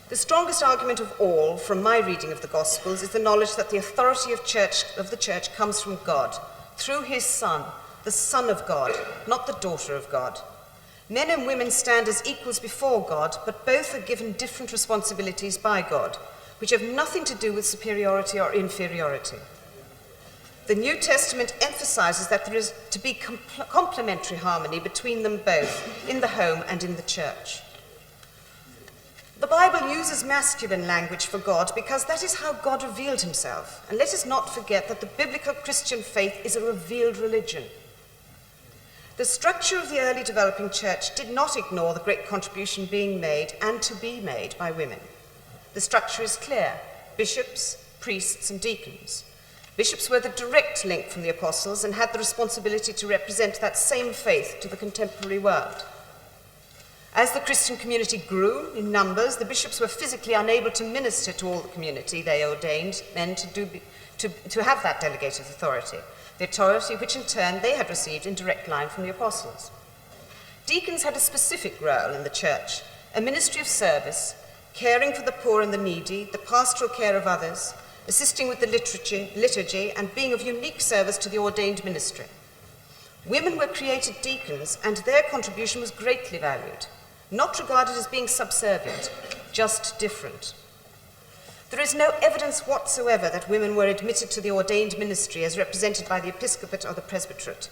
The strongest argument of all from my reading of the Gospels is the knowledge that the authority of the church comes from God, through his Son, the Son of God, not the daughter of God. Men and women stand as equals before God, but both are given different responsibilities by God, which have nothing to do with superiority or inferiority. The New Testament emphasizes that there is to be complementary harmony between them both, in the home and in the church. The Bible uses masculine language for God because that is how God revealed himself. And let us not forget that the biblical Christian faith is a revealed religion. The structure of the early developing church did not ignore the great contribution being made and to be made by women. The structure is clear: bishops, priests, and deacons. Bishops were the direct link from the apostles and had the responsibility to represent that same faith to the contemporary world. As the Christian community grew in numbers, the bishops were physically unable to minister to all the community they ordained men to have that delegated authority, the authority which in turn they had received in direct line from the apostles. Deacons had a specific role in the church, a ministry of service, caring for the poor and the needy, the pastoral care of others, assisting with the liturgy, and being of unique service to the ordained ministry. Women were created deacons, and their contribution was greatly valued, not regarded as being subservient, just different. There is no evidence whatsoever that women were admitted to the ordained ministry as represented by the episcopate or the presbyterate.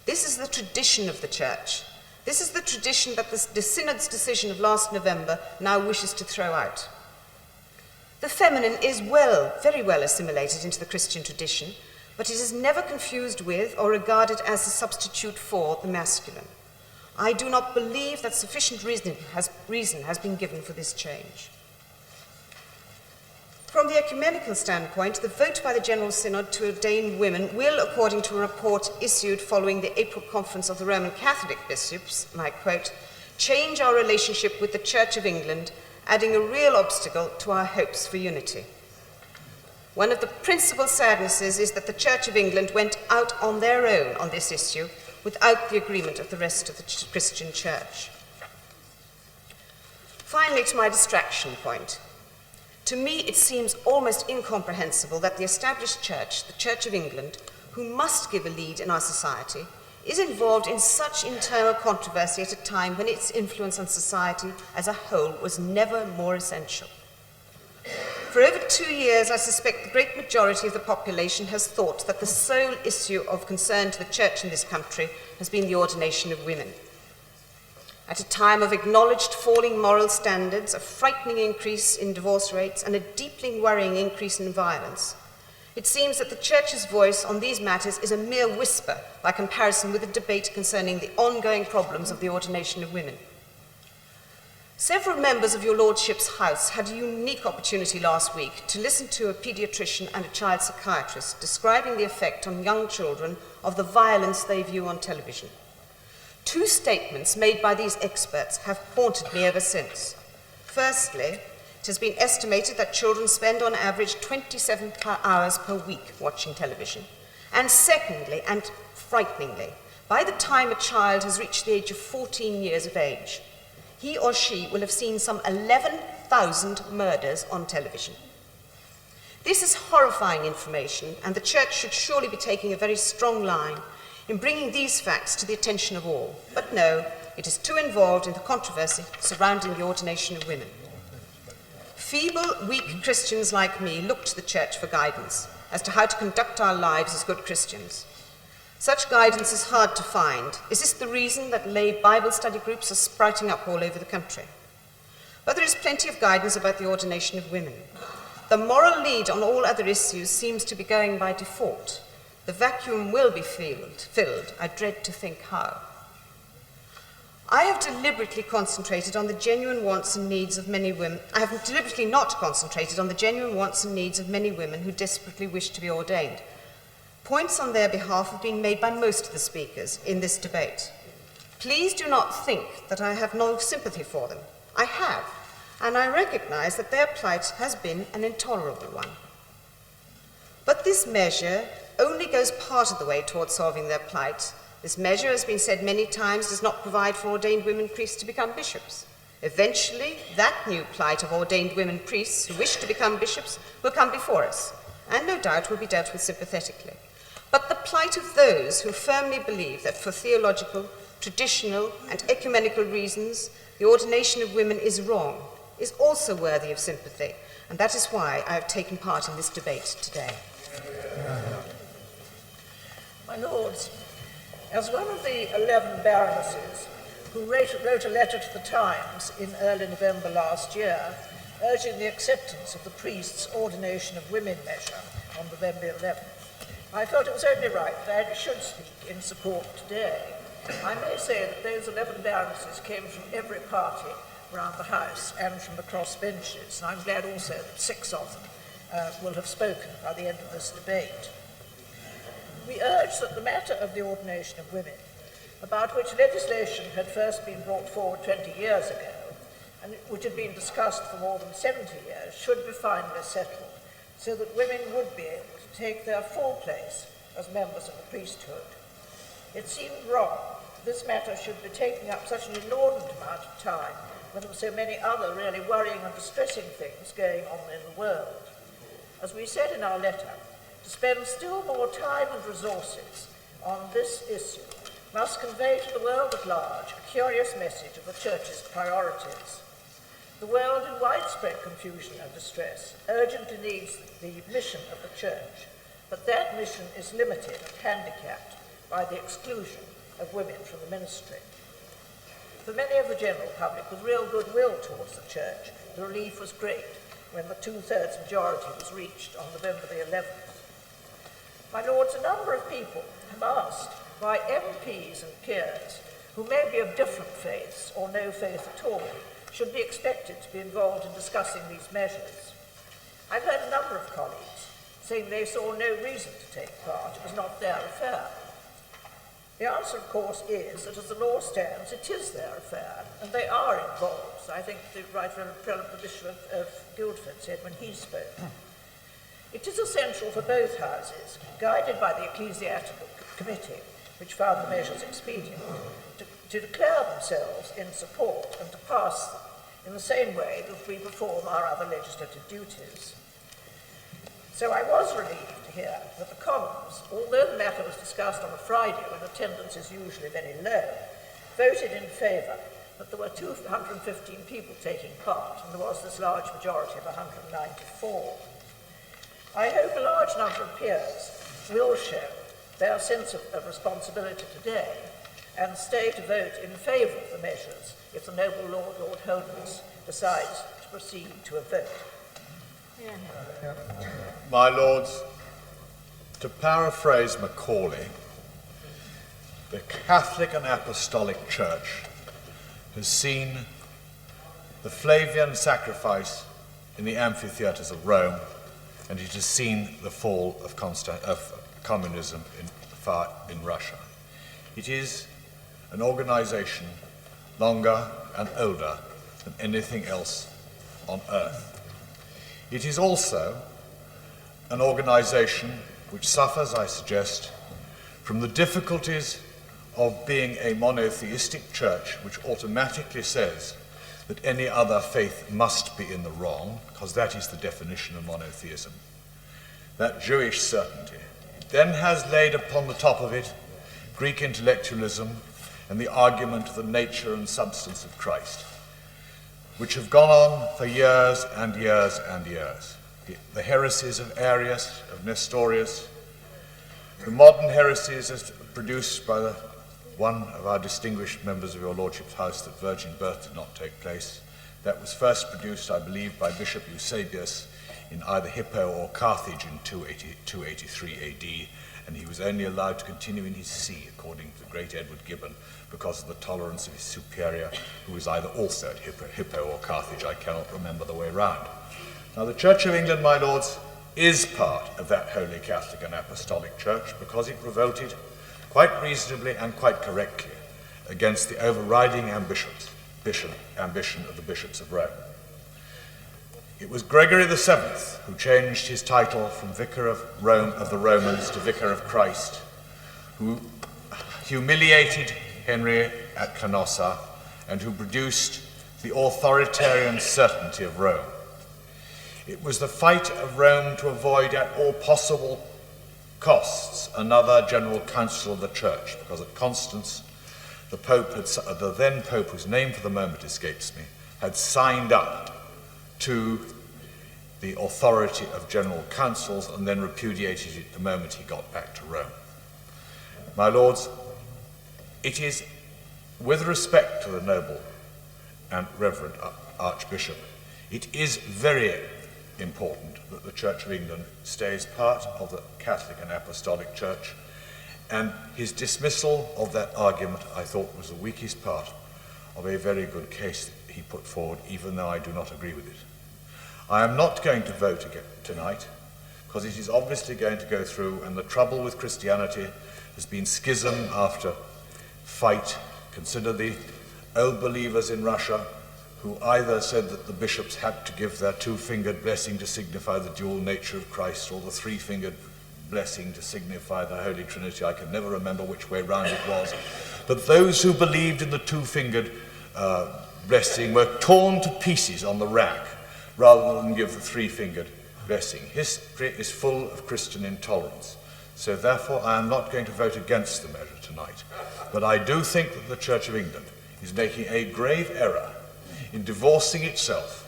This is the tradition of the church. This is the tradition that the Synod's decision of last November now wishes to throw out. The feminine is very well assimilated into the Christian tradition, but it is never confused with or regarded as a substitute for the masculine. I do not believe that sufficient reason has been given for this change. From the ecumenical standpoint, the vote by the General Synod to ordain women will, according to a report issued following the April conference of the Roman Catholic bishops, and I quote, change our relationship with the Church of England, adding a real obstacle to our hopes for unity. One of the principal sadnesses is that the Church of England went out on their own on this issue without the agreement of the rest of the Christian Church. Finally, to my distraction point. To me, it seems almost incomprehensible that the established church, the Church of England, who must give a lead in our society, is involved in such internal controversy at a time when its influence on society as a whole was never more essential. For over 2 years, I suspect the great majority of the population has thought that the sole issue of concern to the church in this country has been the ordination of women. At a time of acknowledged falling moral standards, a frightening increase in divorce rates, and a deeply worrying increase in violence, it seems that the Church's voice on these matters is a mere whisper by comparison with the debate concerning the ongoing problems of the ordination of women. Several members of your Lordship's House had a unique opportunity last week to listen to a paediatrician and a child psychiatrist describing the effect on young children of the violence they view on television. 2 statements made by these experts have haunted me ever since. Firstly, it has been estimated that children spend on average 27 hours per week watching television. And secondly, and frighteningly, by the time a child has reached the age of 14 years of age, he or she will have seen some 11,000 murders on television. This is horrifying information, and the Church should surely be taking a very strong line in bringing these facts to the attention of all. But no, it is too involved in the controversy surrounding the ordination of women. Feeble, weak Christians like me look to the Church for guidance as to how to conduct our lives as good Christians. Such guidance is hard to find. Is this the reason that lay Bible study groups are sprouting up all over the country? But there is plenty of guidance about the ordination of women. The moral lead on all other issues seems to be going by default. The vacuum will be filled. I dread to think how. I have deliberately concentrated on the genuine wants and needs of many women. I have deliberately not concentrated on the genuine wants and needs of many women who desperately wish to be ordained. Points on their behalf have been made by most of the speakers in this debate. Please do not think that I have no sympathy for them. I have, and I recognize that their plight has been an intolerable one. But this measure only goes part of the way towards solving their plight. This measure, as has been said many times, does not provide for ordained women priests to become bishops. Eventually, that new plight of ordained women priests who wish to become bishops will come before us, and no doubt will be dealt with sympathetically. But the plight of those who firmly believe that for theological, traditional, and ecumenical reasons, the ordination of women is wrong, is also worthy of sympathy, and that is why I have taken part in this debate today. My Lords, as one of the 11 baronesses who wrote a letter to the Times in early November last year, urging the acceptance of the priests-ordination-of-women-measure on November 11th, I felt it was only right that I should speak in support today. I may say that those 11 baronesses came from every party around the House and from the crossbenches, and I'm glad also that 6 of them will have spoken by the end of this debate. We urge that the matter of the ordination of women, about which legislation had first been brought forward 20 years ago, and which had been discussed for more than 70 years, should be finally settled, so that women would be able to take their full place as members of the priesthood. It seemed wrong that this matter should be taking up such an inordinate amount of time when there were so many other really worrying and distressing things going on in the world. As we said in our letter, to spend still more time and resources on this issue must convey to the world at large a curious message of the Church's priorities. The world, in widespread confusion and distress, urgently needs the mission of the Church, but that mission is limited and handicapped by the exclusion of women from the ministry. For many of the general public with real goodwill towards the Church, the relief was great when the 2/3 majority was reached on November the 11th. My Lords, a number of people have asked why MPs and Peers, who may be of different faiths or no faith at all, should be expected to be involved in discussing these measures. I've heard a number of colleagues saying they saw no reason to take part, it was not their affair. The answer, of course, is that as the law stands, it is their affair, and they are involved. I think the Right Reverend Prelate, the Bishop of Guildford, said when he spoke. It is essential for both houses, guided by the Ecclesiastical Committee, which found the measures expedient, to declare themselves in support and to pass them in the same way that we perform our other legislative duties. So I was relieved to hear that the Commons, although the matter was discussed on a Friday when attendance is usually very low, voted in favour, that there were 215 people taking part, and there was this large majority of 194. I hope a large number of peers will show their sense of responsibility today and stay to vote in favour of the measures if the noble Lord Holderness decides to proceed to a vote. My Lords, to paraphrase Macaulay, the Catholic and Apostolic Church has seen the Flavian sacrifice in the amphitheatres of Rome, and it has seen the fall of communism in Russia. It is an organization longer and older than anything else on earth. It is also an organization which suffers, I suggest, from the difficulties of being a monotheistic church which automatically says that any other faith must be in the wrong, because that is the definition of monotheism. That Jewish certainty then has laid upon the top of it Greek intellectualism and the argument of the nature and substance of Christ, which have gone on for years and years and years. The heresies of Arius, of Nestorius, the modern heresies as produced by one of our distinguished members of your Lordship's House, that virgin birth did not take place. That was first produced, I believe, by Bishop Eusebius in either Hippo or Carthage in 283 AD, and he was only allowed to continue in his see, according to the great Edward Gibbon, because of the tolerance of his superior, who was either also at Hippo or Carthage. I cannot remember the way round. Now, the Church of England, my Lords, is part of that Holy Catholic and Apostolic Church because it revolted quite reasonably and quite correctly against the overriding ambition of the bishops of Rome. It was Gregory VII who changed his title from Vicar of Rome of the Romans to Vicar of Christ, who humiliated Henry at Canossa and who produced the authoritarian certainty of Rome. It was the fight of Rome to avoid at all possible costs another general council of the church, because at Constance, the then Pope, whose name for the moment escapes me, had signed up to the authority of general councils and then repudiated it the moment he got back to Rome. My Lords, it is with respect to the noble and reverend Archbishop, it is very important that the Church of England stays part of the Catholic and Apostolic Church And his dismissal of that argument, I thought, was the weakest part of a very good case that he put forward, even though I do not agree with it. I am not going to vote again tonight, because it is obviously going to go through, and the trouble with Christianity has been schism after fight. Consider the old believers in Russia who either said that the bishops had to give their two-fingered blessing to signify the dual nature of Christ, or the three-fingered blessing to signify the Holy Trinity. I can never remember which way round it was. But those who believed in the two-fingered blessing were torn to pieces on the rack rather than give the three-fingered blessing. History is full of Christian intolerance. So therefore I am not going to vote against the measure tonight. But I do think that the Church of England is making a grave error in divorcing itself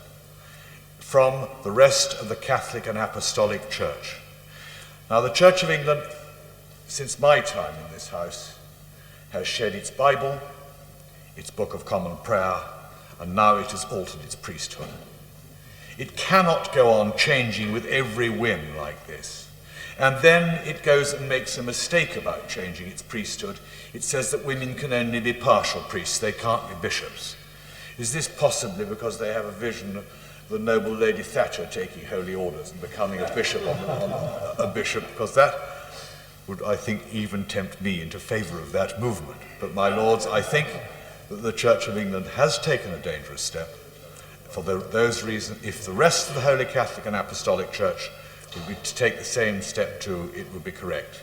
from the rest of the Catholic and Apostolic Church. Now, the Church of England, since my time in this House, has shed its Bible, its Book of Common Prayer, and now it has altered its priesthood. It cannot go on changing with every whim like this. And then it goes and makes a mistake about changing its priesthood. It says that women can only be partial priests, they can't be bishops. Is this possibly because they have a vision of the noble Lady Thatcher taking holy orders and becoming a bishop a bishop? Because that would, I think, even tempt me into favour of that movement. But, my lords, I think that the Church of England has taken a dangerous step. For those reasons, if the rest of the Holy Catholic and Apostolic Church would be to take the same step too, it would be correct.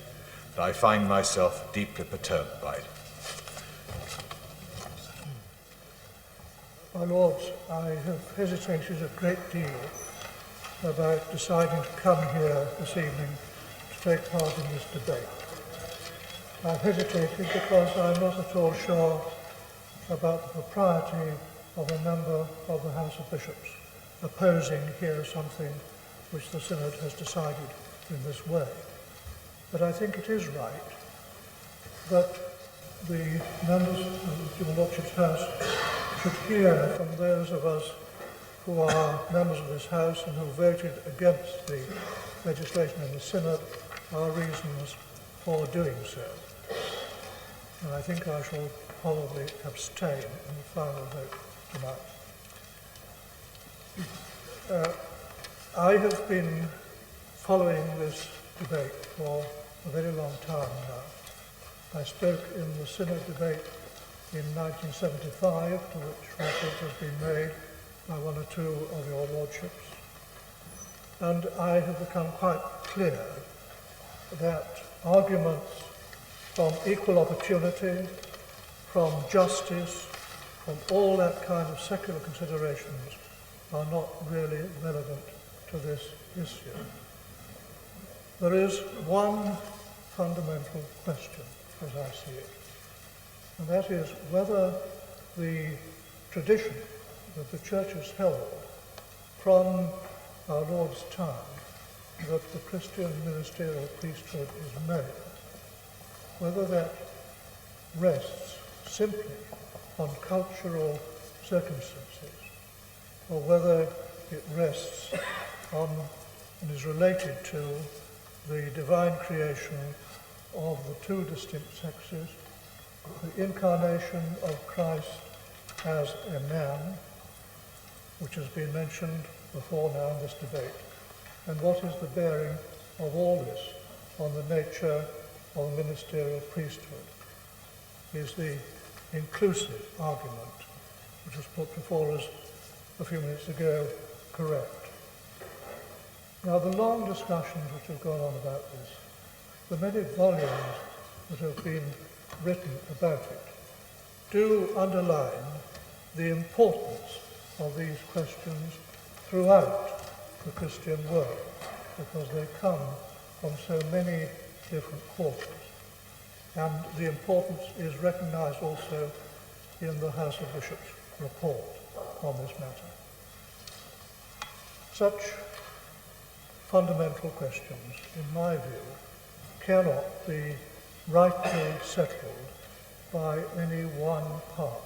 But I find myself deeply perturbed by it. My lords, I have hesitated a great deal about deciding to come here this evening to take part in this debate. I've hesitated because I'm not at all sure about the propriety of a member of the House of Bishops opposing here something which the Synod has decided in this way. But I think it is right that the members of your Lordship's House should hear from those of us who are members of this House and who voted against the legislation in the Synod our reasons for doing so. And I think I shall probably abstain in the final vote tonight. I have been following this debate for a very long time now. I spoke in the Synod debate in 1975, to which reference has been made by one or two of your lordships. And I have become quite clear that arguments from equal opportunity, from justice, from all that kind of secular considerations are not really relevant to this issue. There is one fundamental question, as I see it, and that is whether the tradition that the Church has held from our Lord's time, that the Christian ministerial priesthood is male, whether that rests simply on cultural circumstances, or whether it rests on and is related to the divine creation of the two distinct sexes, the incarnation of Christ as a man, which has been mentioned before now in this debate, and what is the bearing of all this on the nature of the ministerial priesthood. Is the inclusive argument which was put before us a few minutes ago correct? Now, the long discussions which have gone on about this, the many volumes that have been written about it, do underline the importance of these questions throughout the Christian world, because they come from so many different quarters. And the importance is recognised also in the House of Bishops' report on this matter. Such fundamental questions, in my view, cannot be rightly settled by any one part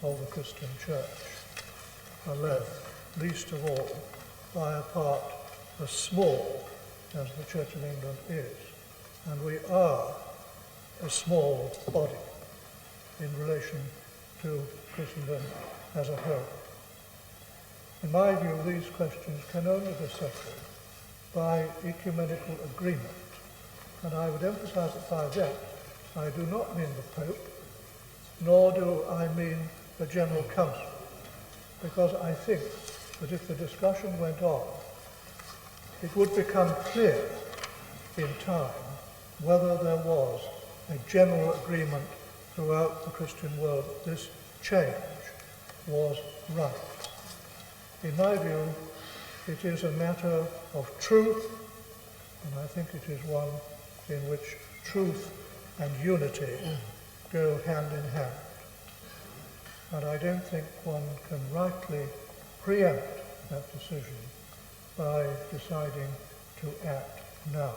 of the Christian Church alone, least of all by a part as small as the Church of England is. And we are a small body in relation to Christendom as a whole. In my view, these questions can only be settled by ecumenical agreement, and I would emphasize that by that I do not mean the Pope, nor do I mean the General Council, because I think that if the discussion went on, it would become clear in time whether there was a general agreement throughout the Christian world that this change was right. In my view, it is a matter of truth, and I think it is one in which truth and unity go hand in hand. And I don't think one can rightly preempt that decision by deciding to act now.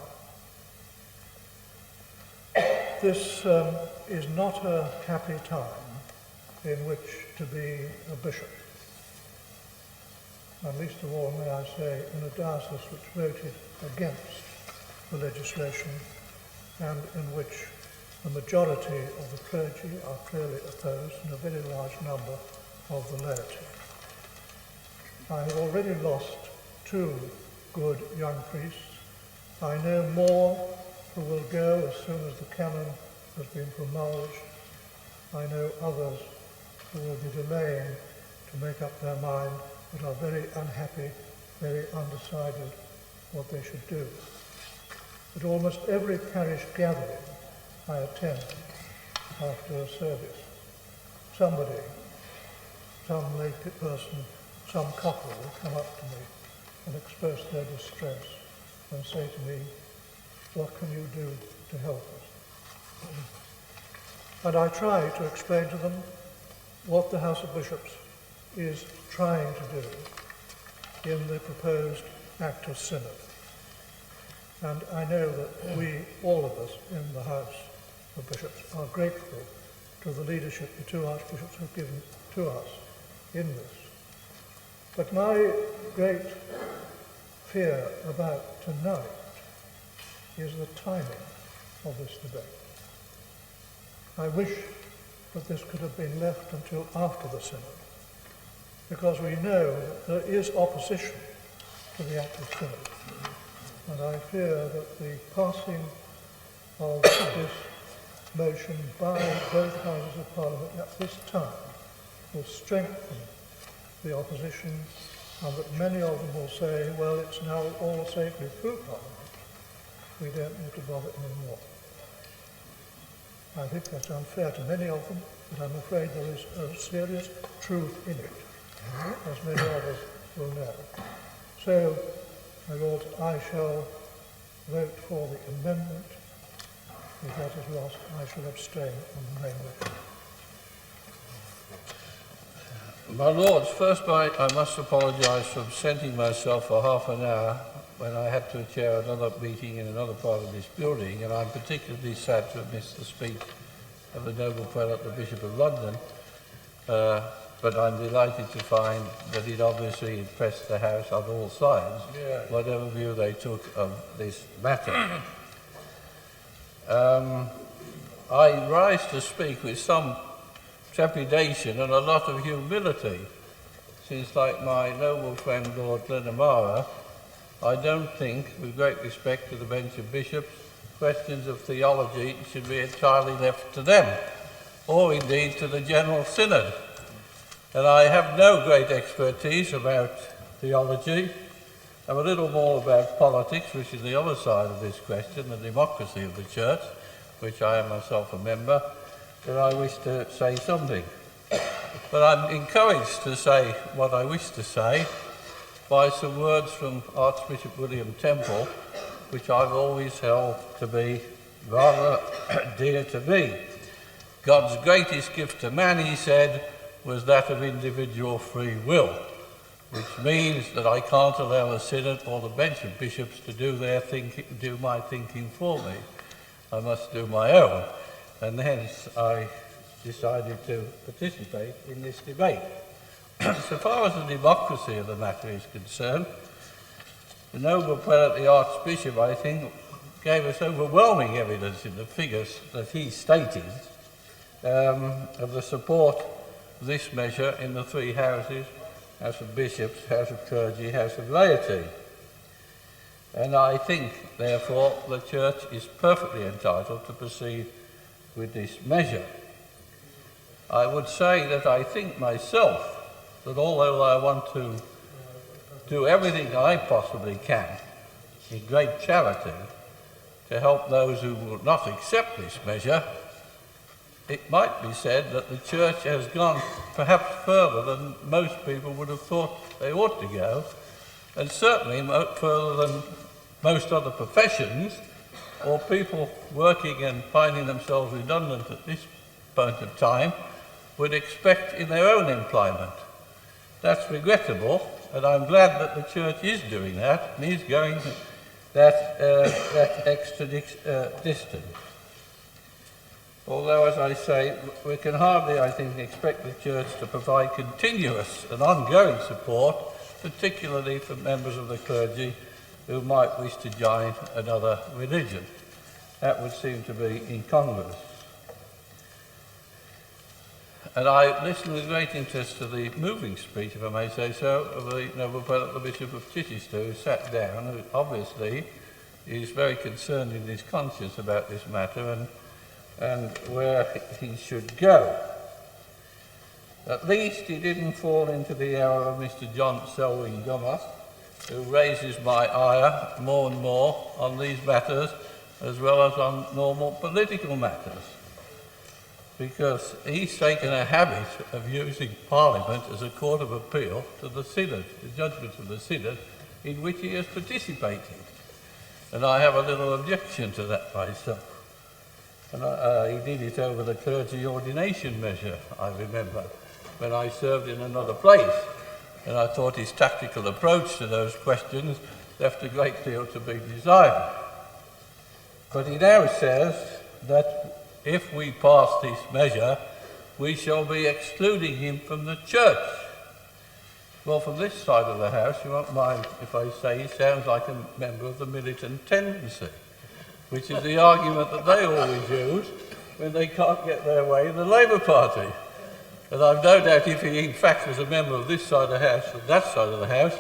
This is not a happy time in which to be a bishop. And least of all, may I say, in a diocese which voted against the legislation and in which the majority of the clergy are clearly opposed and a very large number of the laity. I have already lost 2 good young priests. I know more who will go as soon as the canon has been promulged. I know others who will be delaying to make up their mind, but are very unhappy, very undecided what they should do. At almost every parish gathering I attend after a service, somebody, some lay person, some couple will come up to me and express their distress and say to me, "What can you do to help us?" And I try to explain to them what the House of Bishops is trying to do in the proposed Act of Synod. And I know that we, all of us in the House of Bishops, are grateful to the leadership the 2 archbishops have given to us in this. But my great fear about tonight is the timing of this debate. I wish that this could have been left until after the Synod, because we know that there is opposition to the Act of Synod. And I fear that the passing of this motion by both Houses of Parliament at this time will strengthen the opposition, and that many of them will say, well, it's now all safely through Parliament. We don't need to bother anymore. I think that's unfair to many of them, but I'm afraid there is a serious truth in it, as many others will know. So, my Lord, I shall vote for the amendment. If that is lost, I shall abstain on the main motion. My Lords, first I must apologise for absenting myself for half an hour when I had to chair another meeting in another part of this building, and I'm particularly sad to have missed the speech of the Noble Prelate, the Bishop of London, but I'm delighted to find that it obviously impressed the House on all sides, whatever view they took of this matter. I rise to speak with some trepidation and a lot of humility, since, like my noble friend Lord Glenamara, I don't think, with great respect to the bench of bishops, questions of theology should be entirely left to them, or indeed to the General Synod. And I have no great expertise about theology. I'm a little more about politics, which is the other side of this question, the democracy of the Church, which I am myself a member, that I wish to say something. But I'm encouraged to say what I wish to say by some words from Archbishop William Temple, which I've always held to be rather dear to me. God's greatest gift to man, he said, was that of individual free will, which means that I can't allow the Synod or the bench of bishops to do my thinking for me. I must do my own, and hence I decided to participate in this debate. So far as the democracy of the matter is concerned, the noble prelate, the Archbishop, I think, gave us overwhelming evidence in the figures that he stated of the support of this measure in the three houses, House of Bishops, House of Clergy, House of Laity. And I think, therefore, the Church is perfectly entitled to proceed with this measure. I would say that I think myself that although I want to do everything I possibly can in great charity to help those who will not accept this measure, it might be said that the Church has gone perhaps further than most people would have thought they ought to go, and certainly further than most other professions or people working and finding themselves redundant at this point of time would expect in their own employment. That's regrettable, and I'm glad that the Church is doing that and is going that extra distance. Although, as I say, we can hardly, I think, expect the Church to provide continuous and ongoing support, particularly for members of the clergy who might wish to join another religion. That would seem to be incongruous. And I listened with great interest to the moving speech, if I may say so, of the Noble Prelate, the Bishop of Chichester, who sat down, who obviously is very concerned in his conscience about this matter and where he should go. At least he didn't fall into the error of Mr. John Selwyn Gummer, who raises my ire more and more on these matters as well as on normal political matters, because he's taken a habit of using Parliament as a court of appeal to the Synod, the judgments of the Synod, in which he has participated. And I have a little objection to that myself. And he did it over the clergy ordination measure, I remember, when I served in another place. And I thought his tactical approach to those questions left a great deal to be desired. But he now says that if we pass this measure, we shall be excluding him from the Church. Well, from this side of the House, you won't mind if I say he sounds like a member of the militant tendency, which is the argument that they always use when they can't get their way in the Labour Party. And I've no doubt if he in fact was a member of this side of the House and that side of the House,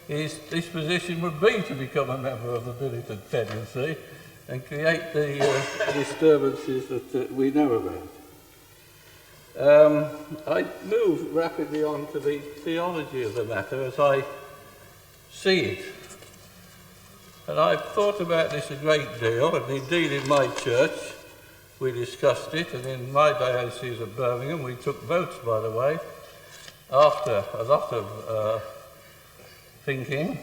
his disposition would be to become a member of the militant tendency and create the disturbances that we know about. I move rapidly on to the theology of the matter as I see it. And I've thought about this a great deal, and indeed in my church we discussed it, and in my diocese of Birmingham we took votes, by the way, after a lot of thinking,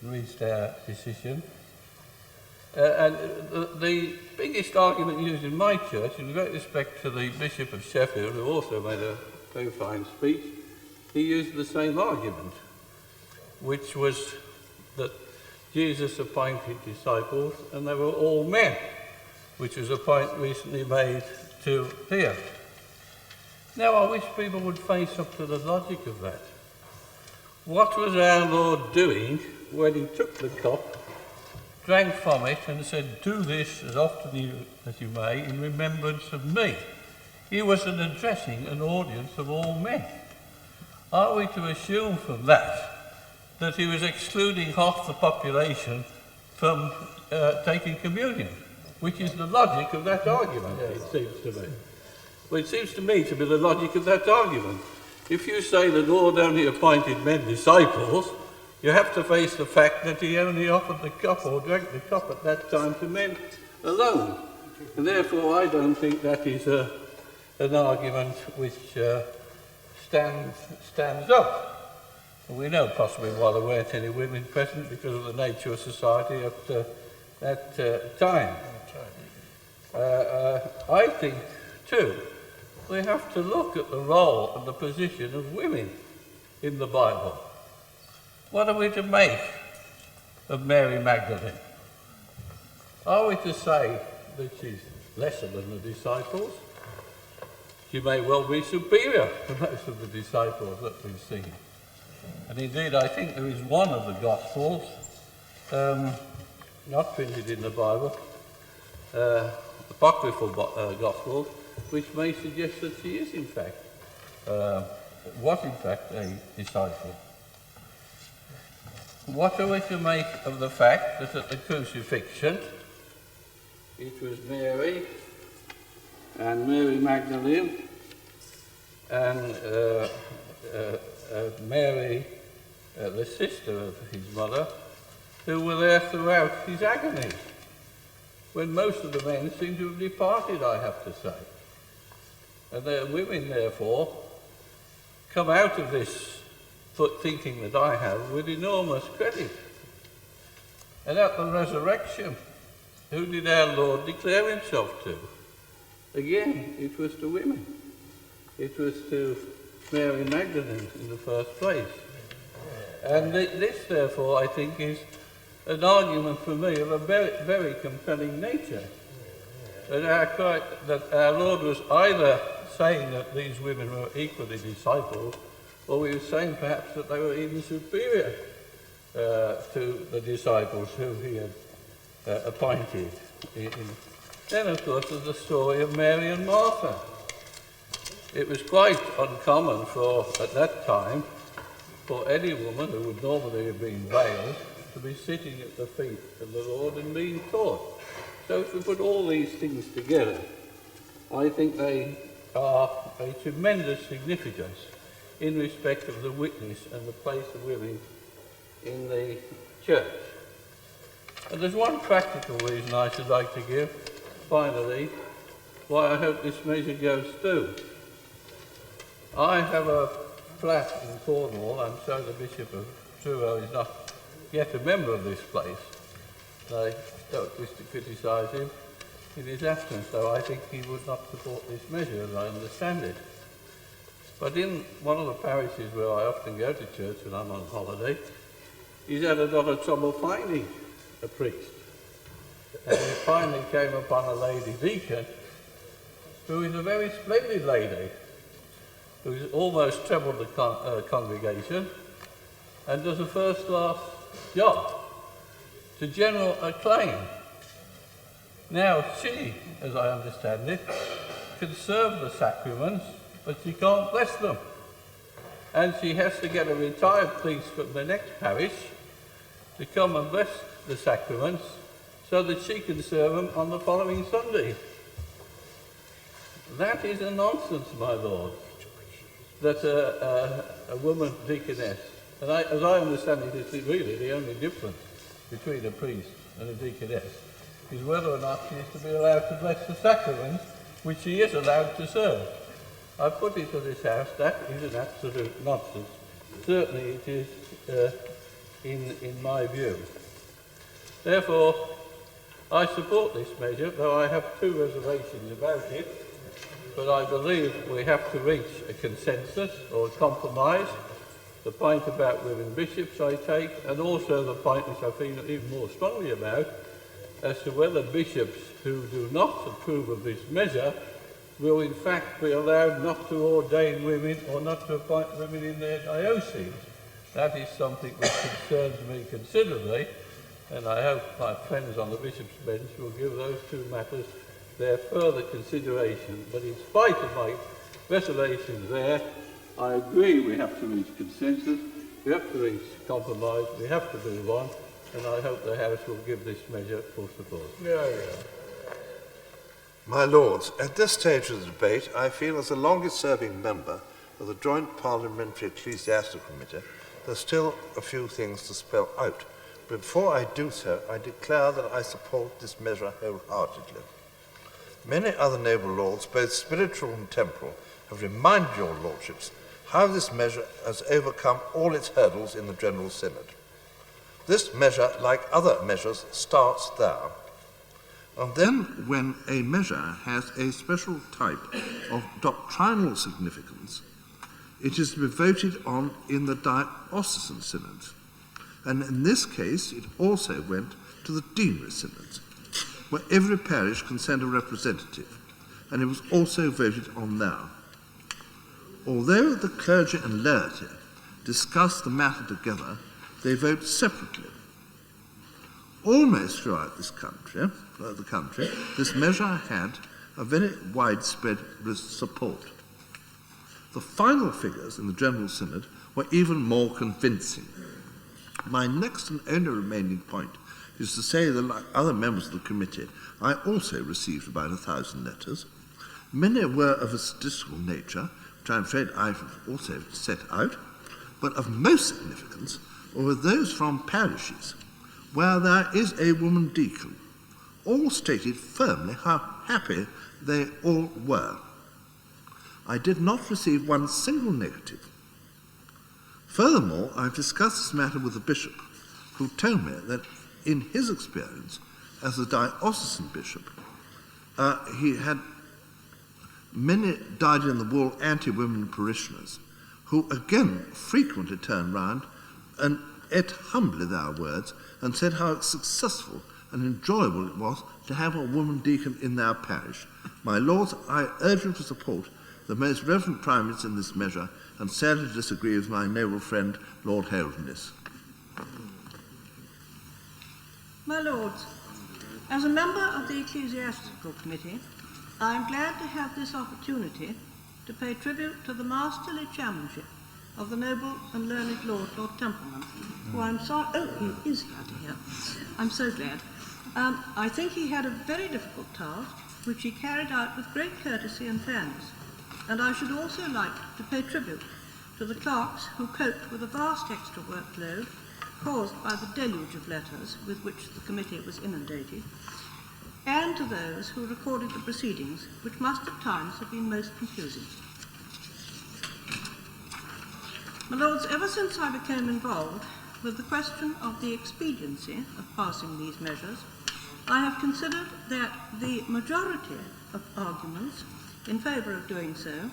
reached our decision. And the biggest argument used in my church, in great respect to the Bishop of Sheffield, who also made a very fine speech, he used the same argument, which was that Jesus appointed disciples and they were all men, which was a point recently made to Seear. Now I wish people would face up to the logic of that. What was our Lord doing when he took the cup, drank from it and said, "Do this as often as you may in remembrance of me"? He was addressing an audience of all men. Are we to assume from that he was excluding half the population from taking communion, which is the logic of that argument, it seems to me. Well, it seems to me to be the logic of that argument. If you say the Lord only appointed men disciples, you have to face the fact that he only offered the cup or drank the cup at that time to men alone. And therefore I don't think that is an argument which stands up. We know possibly why there weren't any women present because of the nature of society at that time. I think, too, we have to look at the role and the position of women in the Bible. What are we to make of Mary Magdalene? Are we to say that she's lesser than the disciples? She may well be superior to most of the disciples that we've seen. And indeed, I think there is one of the Gospels not printed in the Bible, apocryphal Gospels, which may suggest that she is in fact, was in fact a disciple. What are we to make of the fact that at the crucifixion it was Mary and Mary Magdalene and Mary, the sister of his mother, who were there throughout his agony, when most of the men seem to have departed, I have to say. And the women, therefore, come out of this thinking that I have with enormous credit. And at the resurrection, who did our Lord declare himself to? Again, it was to women. It was to Mary Magdalene in the first place. And this, therefore, I think is an argument for me of a very, very compelling nature. That our Lord was either saying that these women were equally disciples, or he was saying perhaps that they were even superior to the disciples who he had appointed. Then, of course, there's the story of Mary and Martha. It was quite uncommon at that time, for any woman who would normally have been veiled to be sitting at the feet of the Lord and being taught. So if we put all these things together, I think they are a tremendous significance in respect of the witness and the place of women in the church. And there's one practical reason I should like to give, finally, why I hope this measure goes through. I have a flat in Cornwall, and so the Bishop of Truro is not yet a member of this place. I don't wish to criticise him in his absence, though I think he would not support this measure, as I understand it. But in one of the parishes where I often go to church when I'm on holiday, he's had a lot of trouble finding a priest. And he finally came upon a lady deacon who is a very splendid lady, who's almost trebled the congregation and does a first-class job to general acclaim. Now, she, as I understand it, can serve the sacraments, but she can't bless them. And she has to get a retired priest from the next parish to come and bless the sacraments so that she can serve them on the following Sunday. That is a nonsense, my Lord, that a woman deaconess, and as I understand it, it's really the only difference between a priest and a deaconess, is whether or not she is to be allowed to bless the sacraments, which she is allowed to serve. I put it to this House, that is an absolute nonsense. Certainly it is in my view. Therefore, I support this measure, though I have two reservations about it. But I believe we have to reach a consensus or a compromise. The point about women bishops I take, and also the point which I feel even more strongly about, as to whether bishops who do not approve of this measure will in fact be allowed not to ordain women or not to appoint women in their diocese. That is something which concerns me considerably, and I hope my friends on the bishop's bench will give those two matters their further consideration. But in spite of my reservations there, I agree we have to reach consensus, we have to reach compromise, we have to move on, and I hope the House will give this measure full support. My Lords, at this stage of the debate, I feel as the longest-serving member of the Joint Parliamentary Ecclesiastical Committee, there's still a few things to spell out. But before I do so, I declare that I support this measure wholeheartedly. Many other noble lords, both spiritual and temporal, have reminded your lordships how this measure has overcome all its hurdles in the General Synod. This measure, like other measures, starts there. And then, when a measure has a special type of doctrinal significance, it is to be voted on in the diocesan synods. And in this case, it also went to the deanery synods, where every parish can send a representative, and it was also voted on now. Although the clergy and laity discuss the matter together, they vote separately. almost throughout the country, this measure had a very widespread support. The final figures in the General Synod were even more convincing. My next and only remaining point is to say that, like other members of the committee, I also received about 1,000 letters. Many were of a statistical nature, which I'm afraid I've also set out, but of most significance were those from parishes where there is a woman deacon. All stated firmly how happy they all were. I did not receive one single negative. Furthermore, I've discussed this matter with the bishop, who told me that in his experience as a diocesan bishop, he had many dyed-in-the-wool anti-women parishioners who again frequently turned round and ate humbly their words and said how successful and enjoyable it was to have a woman deacon in their parish. My lords, I urge you to support the most reverend primates in this measure and sadly disagree with my noble friend Lord Holderness. My lords, as a member of the Ecclesiastical Committee, I am glad to have this opportunity to pay tribute to the masterly chairmanship of the noble and learned Lord Templeman, who I'm sorry, oh, he is here. I'm so glad. I think he had a very difficult task, which he carried out with great courtesy and fairness, and I should also like to pay tribute to the clerks who coped with a vast extra workload caused by the deluge of letters with which the committee was inundated, and to those who recorded the proceedings, which must at times have been most confusing. My lords, ever since I became involved with the question of the expediency of passing these measures, I have considered that the majority of arguments in favour of doing so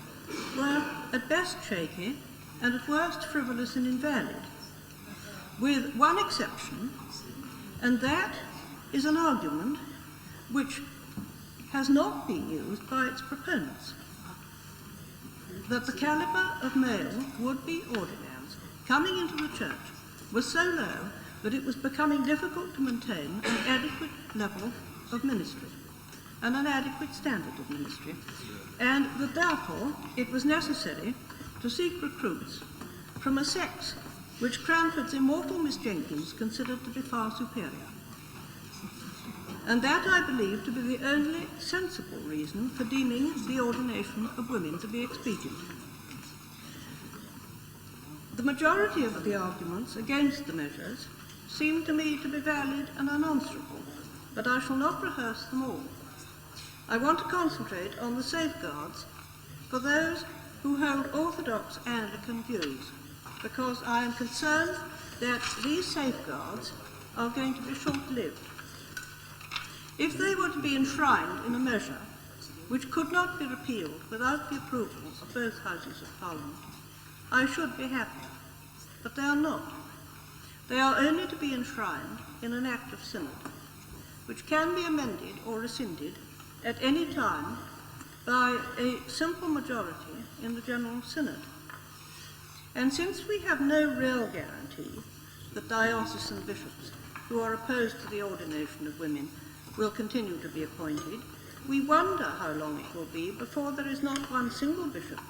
were at best shaky and at worst frivolous and invalid, with one exception, and that is an argument which has not been used by its proponents, that the calibre of male would-be ordinands coming into the church was so low that it was becoming difficult to maintain an adequate level of ministry and an adequate standard of ministry, and that therefore it was necessary to seek recruits from a sex which Cranford's immortal Miss Jenkins considered to be far superior. And that I believe to be the only sensible reason for deeming the ordination of women to be expedient. The majority of the arguments against the measures seem to me to be valid and unanswerable, but I shall not rehearse them all. I want to concentrate on the safeguards for those who hold orthodox Anglican views, because I am concerned that these safeguards are going to be short-lived. If they were to be enshrined in a measure which could not be repealed without the approval of both Houses of Parliament, I should be happy. But they are not. They are only to be enshrined in an Act of Synod, which can be amended or rescinded at any time by a simple majority in the General Synod. And since we have no real guarantee that diocesan bishops who are opposed to the ordination of women will continue to be appointed, we wonder how long it will be before there is not one single bishop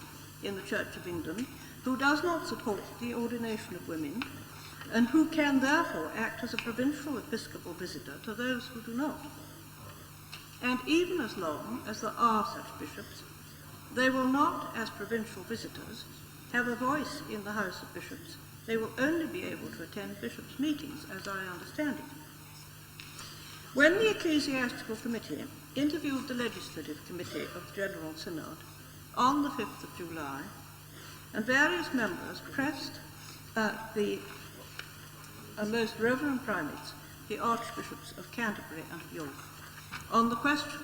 in the Church of England who does not support the ordination of women, and who can therefore act as a provincial episcopal visitor to those who do not. And even as long as there are such bishops, they will not, as provincial visitors, have a voice in the House of Bishops. They will only be able to attend bishops' meetings, as I understand it. When the Ecclesiastical Committee interviewed the Legislative Committee of the General Synod on the 5th of July, and various members pressed the most reverend primates, the Archbishops of Canterbury and York, on the question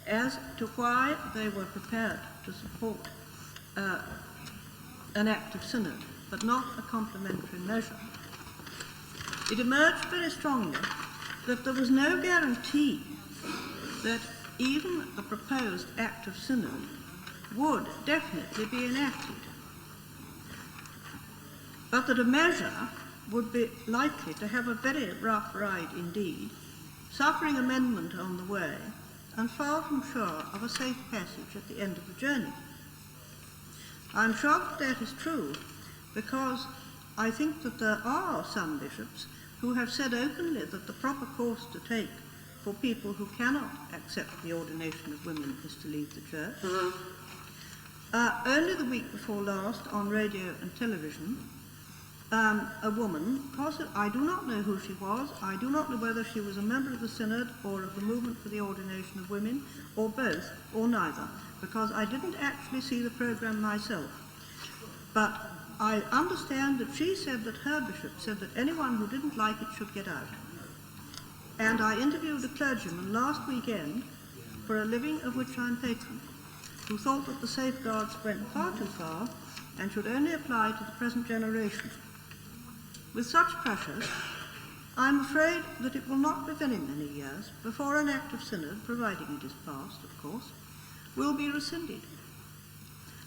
as to why they were prepared to support an Act of Synod, but not a complementary measure. It emerged very strongly that there was no guarantee that even the proposed Act of Synod would definitely be enacted, but that a measure would be likely to have a very rough ride indeed, suffering amendment on the way, and far from sure of a safe passage at the end of the journey. I'm sure that is true, because I think that there are some bishops who have said openly that the proper course to take for people who cannot accept the ordination of women is to leave the church. Only the week before last, on radio and television, a woman, I do not know who she was, I do not know whether she was a member of the Synod or of the Movement for the Ordination of Women, or both, or neither, because I didn't actually see the programme myself. But I understand that she said that her bishop said that anyone who didn't like it should get out. And I interviewed a clergyman last weekend for a living of which I'm patron, who thought that the safeguards went far too far and should only apply to the present generation. With such pressures, I'm afraid that it will not be very many years before an Act of Synod, providing it is passed, of course, will be rescinded.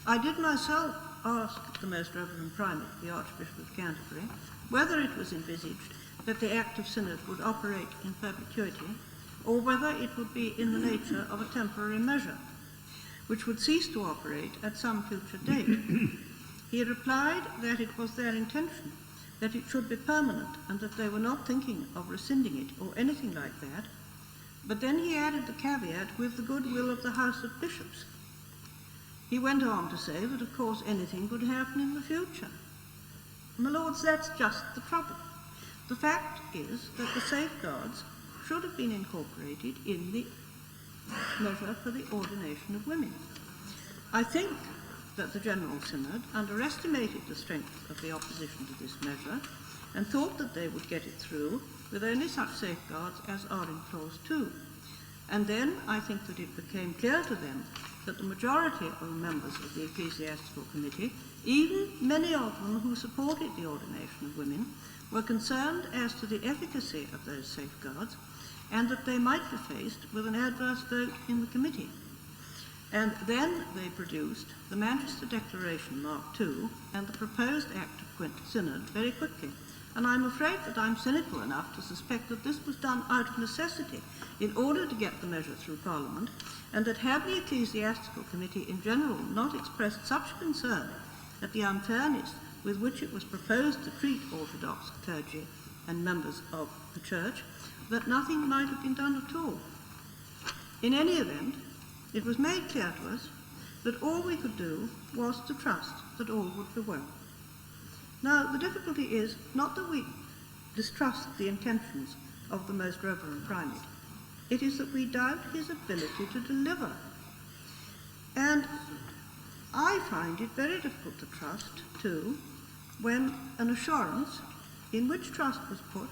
I did myself ask the Most Reverend Primate, the Archbishop of Canterbury, whether it was envisaged that the Act of Synod would operate in perpetuity, or whether it would be in the nature of a temporary measure, which would cease to operate at some future date. He replied that it was their intention that it should be permanent and that they were not thinking of rescinding it or anything like that, but then he added the caveat with the goodwill of the House of Bishops. He went on to say that of course anything could happen in the future. My lords, that's just the trouble. The fact is that the safeguards should have been incorporated in the measure for the ordination of women. I think that the General Synod underestimated the strength of the opposition to this measure and thought that they would get it through with only such safeguards as are in Clause 2. And then I think that it became clear to them that the majority of the members of the Ecclesiastical Committee, even many of them who supported the ordination of women, were concerned as to the efficacy of those safeguards and that they might be faced with an adverse vote in the committee. And then they produced the Manchester Declaration Mark II and the proposed Act of Synod very quickly. And I'm afraid that I'm cynical enough to suspect that this was done out of necessity in order to get the measure through Parliament, and that had the Ecclesiastical Committee in general not expressed such concern at the unfairness with which it was proposed to treat Orthodox clergy and members of the Church, that nothing might have been done at all. In any event, it was made clear to us that all we could do was to trust that all would be well. Now, the difficulty is not that we distrust the intentions of the Most Reverend Primate. It is that we doubt his ability to deliver. And I find it very difficult to trust, too, when an assurance in which trust was put,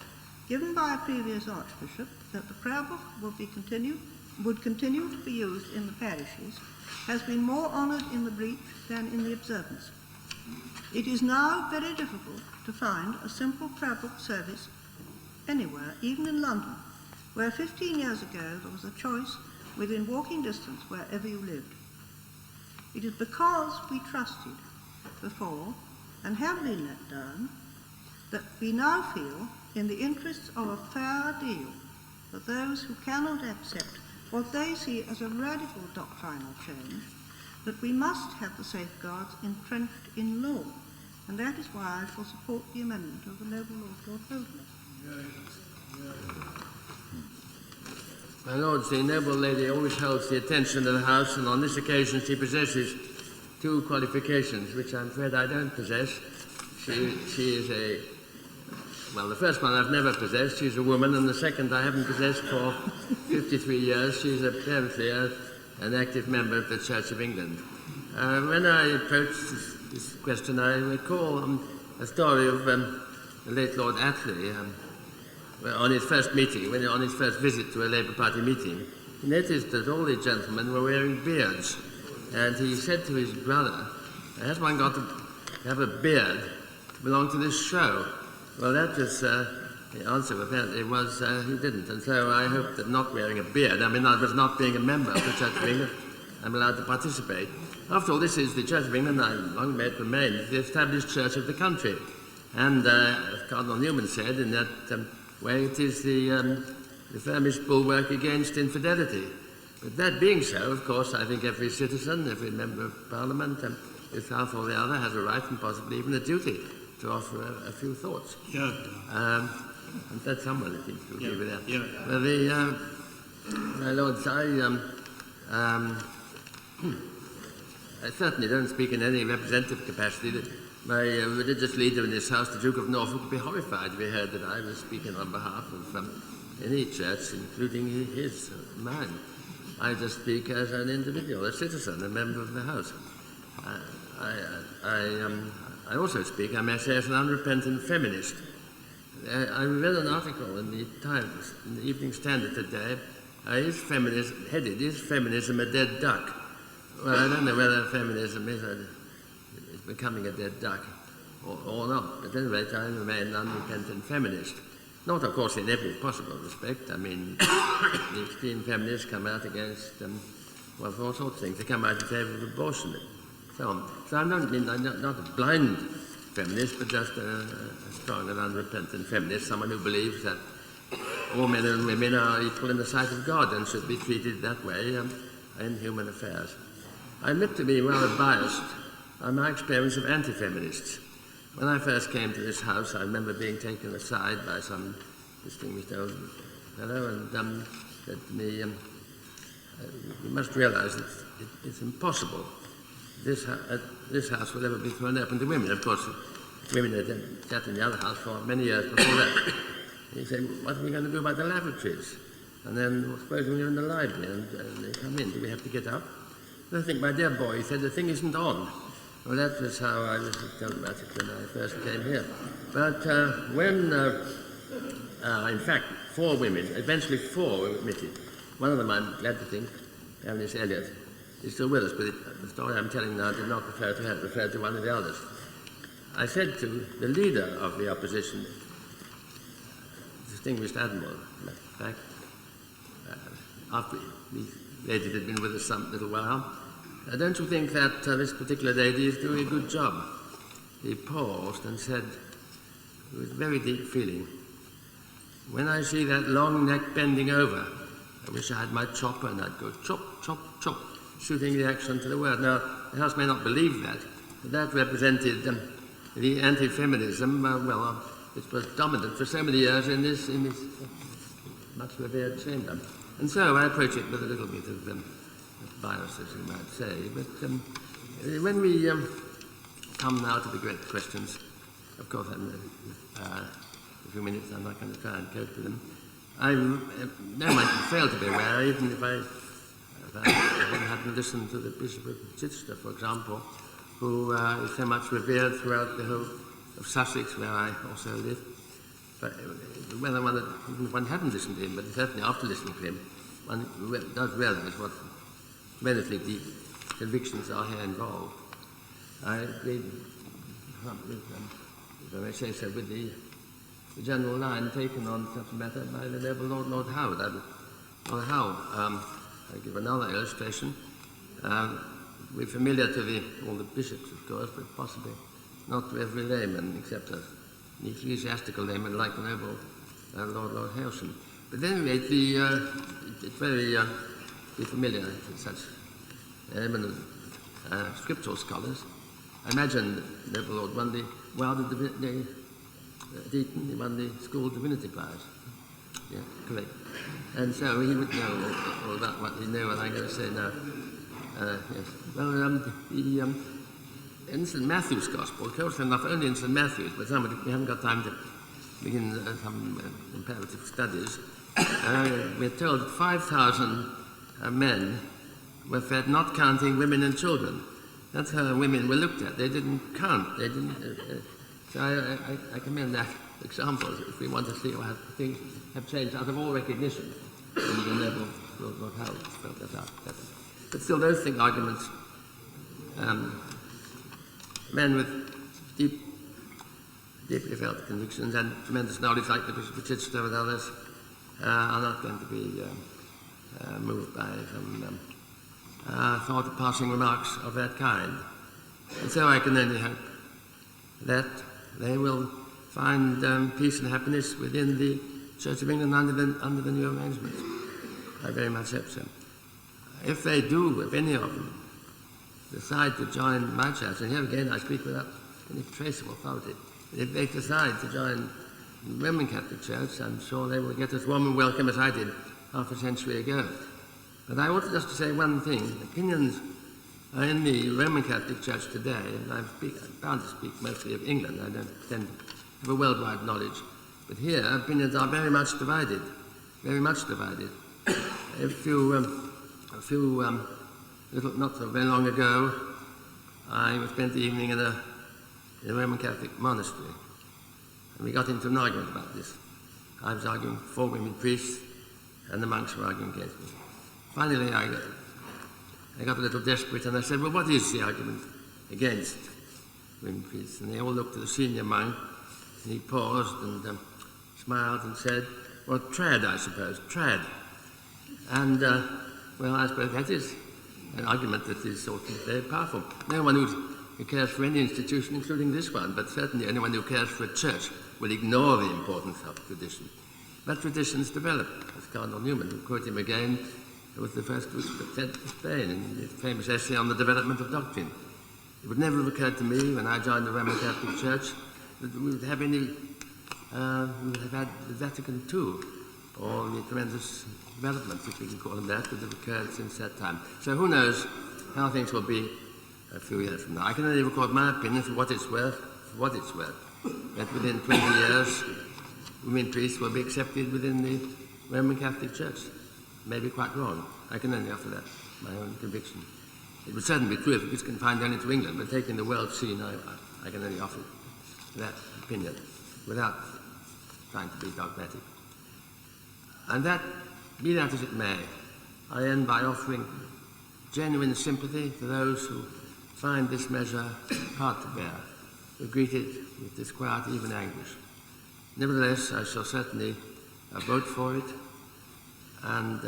given by a previous Archbishop, that the prayer book would continue to be used in the parishes, has been more honoured in the breach than in the observance. It is now very difficult to find a simple prayer book service anywhere, even in London, where 15 years ago there was a choice within walking distance wherever you lived. It is because we trusted before and have been let down that we now feel, in the interests of a fair deal for those who cannot accept what they see as a radical doctrinal change, that we must have the safeguards entrenched in law, and that is why I shall support the amendment of the noble Lord Holderness. My lords, the noble lady always holds the attention of the House, and on this occasion she possesses two qualifications, which I'm afraid I don't possess. She is a... Well, the first one I've never possessed. She's a woman, and the second I haven't possessed for 53 years. She's apparently an active member of the Church of England. When I approached this question, I recall a story of the late Lord Attlee. On his first meeting, on his first visit to a Labour Party meeting, he noticed that all the gentlemen were wearing beards, and he said to his brother, "Has one got to have a beard to belong to this show?" Well, that was the answer. Apparently, was he didn't, and so I hope that not wearing a beard, I was not being a member of the Church of England, I'm allowed to participate. After all, this is the Church of England, I long may it remain, the established church of the country. And as Cardinal Newman said, in that way it is the firmest bulwark against infidelity. But that being so, of course, I think every citizen, every member of Parliament, this half or the other, has a right and possibly even a duty to offer a few thoughts. Yeah. And that's someone who seems to agree with that. Yeah. Well, my lords, I certainly don't speak in any representative capacity. My religious leader in this house, the Duke of Norfolk, would be horrified if he heard that I was speaking on behalf of any church, including his, mine. I just speak as an individual, a citizen, a member of the House. I also speak, I may say, as an unrepentant feminist. I read an article in the Times, in the Evening Standard today, is feminism a dead duck? Well, I don't know whether feminism is becoming a dead duck or not, but at any rate, I remain an unrepentant feminist. Not, of course, in every possible respect. I mean, the extreme feminists come out against, well, for all sorts of things. They come out in favour of abortion and so on. So I'm not a blind feminist, but just a strong and unrepentant feminist, someone who believes that all men and women are equal in the sight of God and should be treated that way in human affairs. I admit to be rather biased on my experience of anti-feminists. When I first came to this house, I remember being taken aside by some distinguished old fellow and said to me, you must realise that it's impossible this house will ever be thrown open to women. Of course, women had sat in the other house for many years before that. He said, what are we going to do about the lavatories? And then, supposing we're in the library and they come in, do we have to get up? And I think, my dear boy, he said, the thing isn't on. Well, that was how I was told about it when I first came here. But when, in fact, 4 women, eventually 4 were admitted. One of them, I'm glad to think, Baroness Elliot, is still with us, but the story I'm telling now did not refer to her, it referred to one of the elders. I said to the leader of the opposition, distinguished admiral, in fact, after these ladies had been with us some little while, don't you think that this particular lady is doing a good job? He paused and said, with very deep feeling, when I see that long neck bending over, I wish I had my chopper and I'd go chop, chop, chop, suiting the action to the word. Now, the House may not believe that, but that represented the anti-feminism, it was dominant for so many years in this much revered chamber. And so I approach it with a little bit of bias, as you might say. But when we come now to the great questions, of course, a few minutes I'm not going to try and cope with them. No one can fail to be aware, even if I hadn't listened to the Bishop of Chichester, for example, who is so much revered throughout the whole of Sussex, where I also live. But whether one hadn't listened to him, but certainly after listening to him, one does realise what relatively deep convictions are here involved. I agree, if I may say so, with the general line taken on such a matter by the noble Lord Howard. I'll give another illustration. We're familiar to all the bishops, of course, but possibly not to every layman, except an ecclesiastical layman like the noble Lord Holderness. But anyway, it's very familiar to such eminent scriptural scholars. I imagine noble Lord Runcie won the Deaton, he won the School Divinity Prize. Yeah, correct. And so he would know all about what he knew, and I'm going to say now. Yes. Well, in St. Matthew's Gospel, close enough only in St. Matthew's, but we haven't got time to begin some imperative studies. We're told that 5,000 men were fed, not counting women and children. That's how women were looked at. They didn't count. They didn't. So I commend that example if we want to see how things have changed out of all recognition. And the noble Lord Howard spelled that out. But still, those arguments, men with deeply felt convictions and tremendous knowledge, like the Bishop of Chichester and others, are not going to be moved by some thought of passing remarks of that kind. And so I can only hope that they will find peace and happiness within the Church of England under the new arrangements. I very much hope so. If they do, if any of them decide to join my church, and here again I speak without any trace of authority, if they decide to join the Roman Catholic Church, I'm sure they will get as warm and welcome as I did half a century ago. But I wanted just to say one thing. Opinions in the Roman Catholic Church today, and I'm bound to speak mostly of England, I don't pretend to have a worldwide knowledge, but here opinions are very much divided, very much divided. Not so very long ago, I spent the evening in a Roman Catholic monastery, and we got into an argument about this. I was arguing for women priests, and the monks were arguing against me. Finally, I got a little desperate, and I said, well, what is the argument against women priests? And they all looked at the senior monk, and he paused and smiled and said, well, trad, I suppose, trad. And, well, I suppose that is an argument that is sort of very powerful. No one who cares for any institution, including this one, but certainly anyone who cares for a church, will ignore the importance of tradition. But traditions develop, as Cardinal Newman, who quote him again, was the first to sent to Spain in his famous essay on the development of doctrine. It would never have occurred to me when I joined the Roman Catholic Church that we would have we would have had the Vatican II, or the tremendous developments, if we can call them that have occurred since that time. So who knows how things will be a few years from now. I can only record my opinion for what it's worth, that within 20 years, women priests will be accepted within the Roman Catholic Church. Maybe quite wrong. I can only offer that, my own conviction. It would certainly be true if it was confined only to England, but taking the world scene, I can only offer that opinion without trying to be dogmatic. And that, be that as it may, I end by offering genuine sympathy to those who find this measure hard to bear, who greet it with disquiet, even anguish. Nevertheless, I shall certainly vote for it, and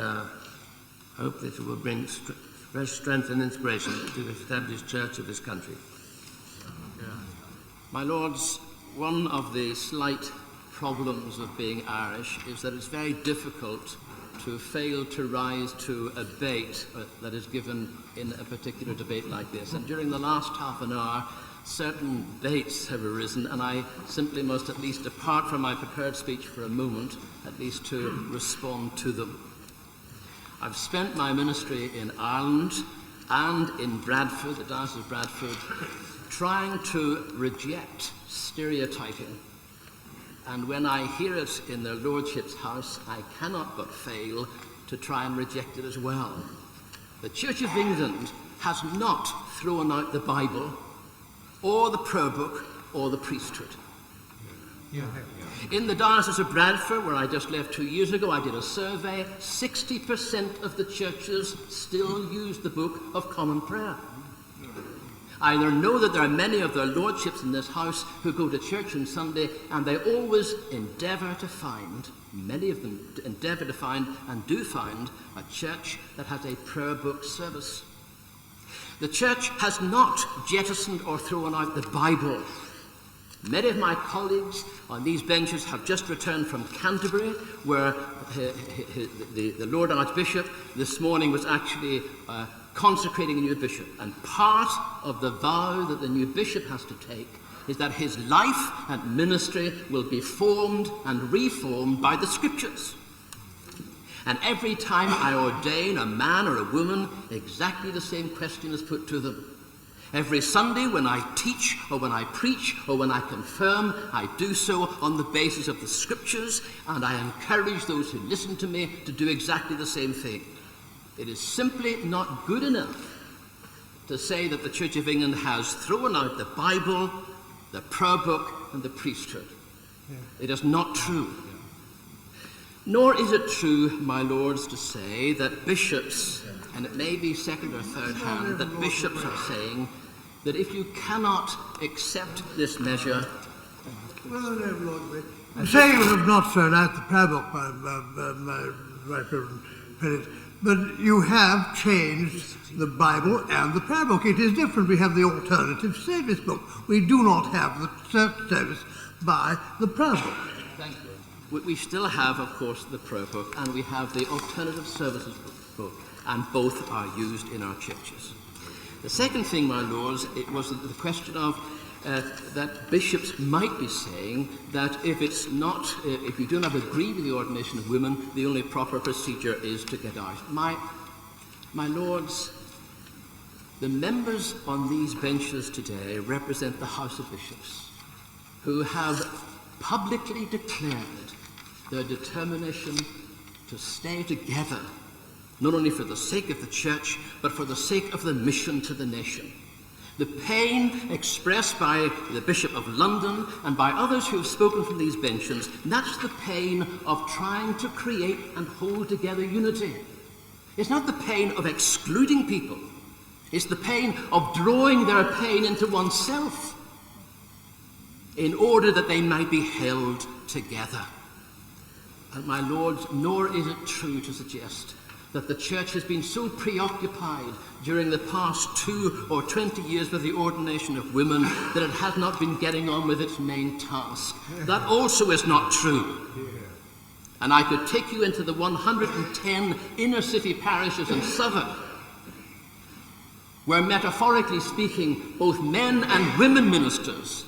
hope that it will bring fresh strength and inspiration to the established church of this country. My Lords, one of the slight problems of being Irish is that it's very difficult to fail to rise to a bait that is given in a particular debate like this. And during the last half an hour, certain baits have arisen, and I simply must at least depart from my prepared speech for a moment, at least to respond to them. I've spent my ministry in Ireland and in Bradford, the Diocese of Bradford, trying to reject stereotyping. And when I hear it in their Lordship's house, I cannot but fail to try and reject it as well. The Church of England has not thrown out the Bible, or the prayer book, or the priesthood. In the Diocese of Bradford, where I just left 2 years ago, I did a survey. 60% of the churches still use the Book of Common Prayer. I know that there are many of their lordships in this house who go to church on Sunday, and they always endeavour to find, many of them endeavour to find and do find, a church that has a prayer book service. The church has not jettisoned or thrown out the Bible. Many of my colleagues on these benches have just returned from Canterbury, where the Lord Archbishop this morning was actually consecrating a new bishop. And part of the vow that the new bishop has to take is that his life and ministry will be formed and reformed by the Scriptures. And every time I ordain a man or a woman, exactly the same question is put to them. Every Sunday when I teach or when I preach or when I confirm, I do so on the basis of the Scriptures, and I encourage those who listen to me to do exactly the same thing. It is simply not good enough to say that the Church of England has thrown out the Bible, the prayer book, and the priesthood. It is not true. Nor is it true, my lords, to say that bishops, and it may be second or third hand, that bishops are saying that if you cannot accept this measure... Well, no, Lord, I'm saying you have not thrown out the prayer book, my Reverend Prelate, But you have changed the Bible and the prayer book. It is different. We have the alternative service book. We do not have the church service by the prayer book. Thank you. We still have, of course, the prayer book, and we have the alternative services book, and both are used in our churches. The second thing, my lords, it was the question of that bishops might be saying that if you do not agree with the ordination of women, the only proper procedure is to get out. My lords, the members on these benches today represent the House of Bishops, who have publicly declared their determination to stay together, not only for the sake of the church, but for the sake of the mission to the nation. The pain expressed by the Bishop of London and by others who have spoken from these benches, that's the pain of trying to create and hold together unity. It's not the pain of excluding people. It's the pain of drawing their pain into oneself in order that they might be held together. And my lords, nor is it true to suggest that the church has been so preoccupied during the past 2 or 20 years with the ordination of women that it has not been getting on with its main task. That also is not true. And I could take you into the 110 inner city parishes in Southwark, where, metaphorically speaking, both men and women ministers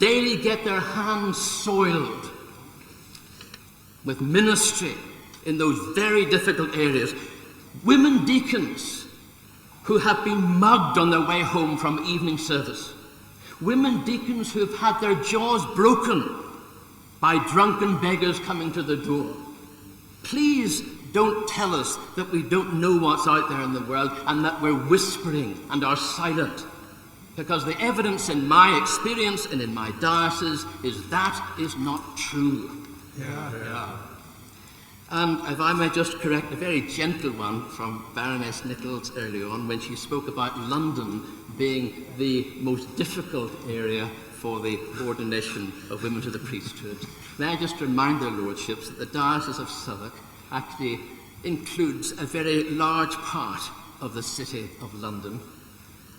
daily get their hands soiled with ministry in those very difficult areas. Women deacons who have been mugged on their way home from evening service. Women deacons who have had their jaws broken by drunken beggars coming to the door. Please don't tell us that we don't know what's out there in the world and that we're whispering and are silent, because the evidence in my experience and in my diocese is that is not true. And if I may just correct a very gentle one from Baroness Nicol early on, when she spoke about London being the most difficult area for the ordination of women to the priesthood. May I just remind their lordships that the Diocese of Southwark actually includes a very large part of the City of London.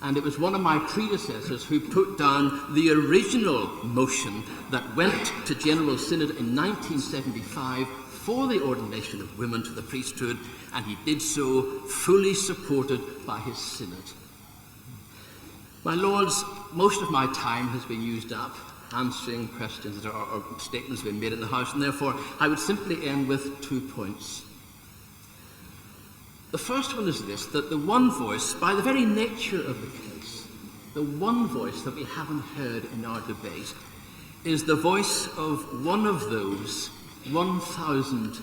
And it was one of my predecessors who put down the original motion that went to General Synod in 1975 for the ordination of women to the priesthood, and he did so fully supported by his synod. My lords, most of my time has been used up answering questions that or statements have been made in the House, and therefore I would simply end with 2 points. The first one is this, that the one voice, by the very nature of the case, the one voice that we haven't heard in our debate is the voice of one of those 1,000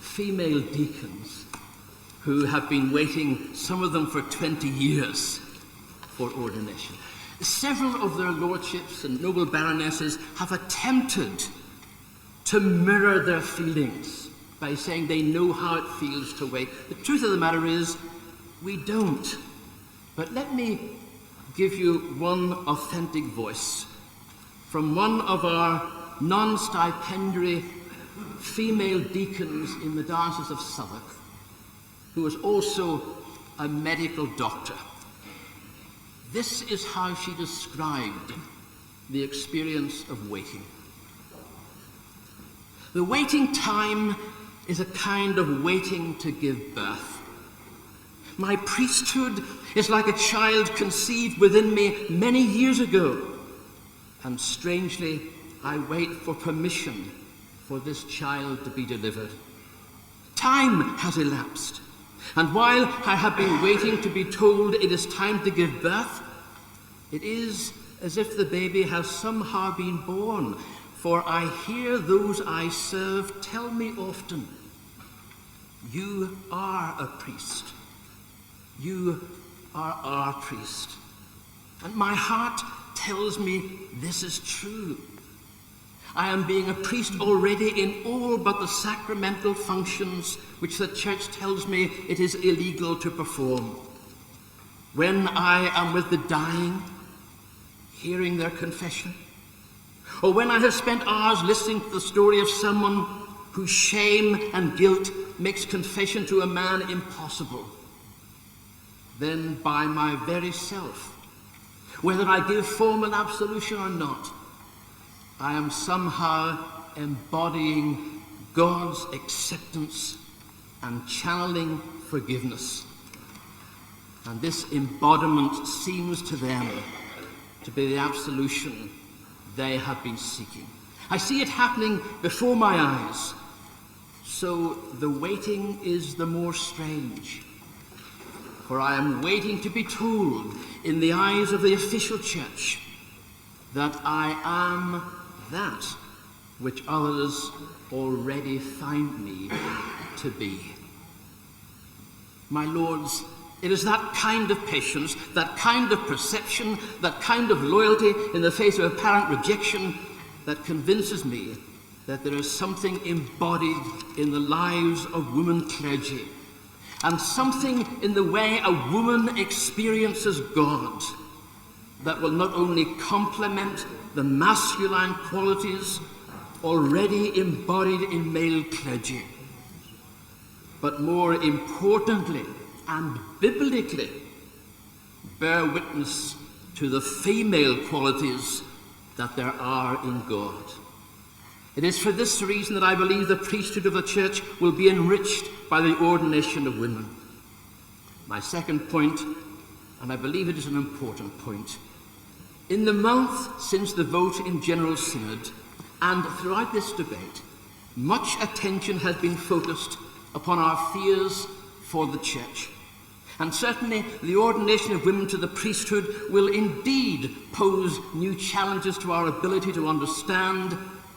female deacons who have been waiting, some of them for 20 years, for ordination. Several of their lordships and noble baronesses have attempted to mirror their feelings by saying they know how it feels to wait. The truth of the matter is, we don't. But let me give you one authentic voice from one of our non-stipendiary female deacons in the Diocese of Southwark, who was also a medical doctor. This is how she described the experience of waiting. The waiting time is a kind of waiting to give birth. My priesthood is like a child conceived within me many years ago, and strangely, I wait for permission for this child to be delivered. Time has elapsed, and while I have been waiting to be told it is time to give birth, it is as if the baby has somehow been born, for I hear those I serve tell me often, "You are a priest. You are our priest." And my heart tells me this is true. I am being a priest already in all but the sacramental functions which the Church tells me it is illegal to perform. When I am with the dying, hearing their confession, or when I have spent hours listening to the story of someone whose shame and guilt makes confession to a man impossible, then by my very self, whether I give formal absolution or not, I am somehow embodying God's acceptance and channeling forgiveness. And this embodiment seems to them to be the absolution they have been seeking. I see it happening before my eyes, so the waiting is the more strange. For I am waiting to be told in the eyes of the official church that I am that which others already find me to be. My lords, it is that kind of patience, that kind of perception, that kind of loyalty in the face of apparent rejection that convinces me that there is something embodied in the lives of women clergy, and something in the way a woman experiences God that will not only complement the masculine qualities already embodied in male clergy, but more importantly and biblically bear witness to the female qualities that there are in God. It is for this reason that I believe the priesthood of the church will be enriched by the ordination of women. My second point, and I believe it is an important point, in the month since the vote in General Synod and throughout this debate, much attention has been focused upon our fears for the church. And certainly the ordination of women to the priesthood will indeed pose new challenges to our ability to understand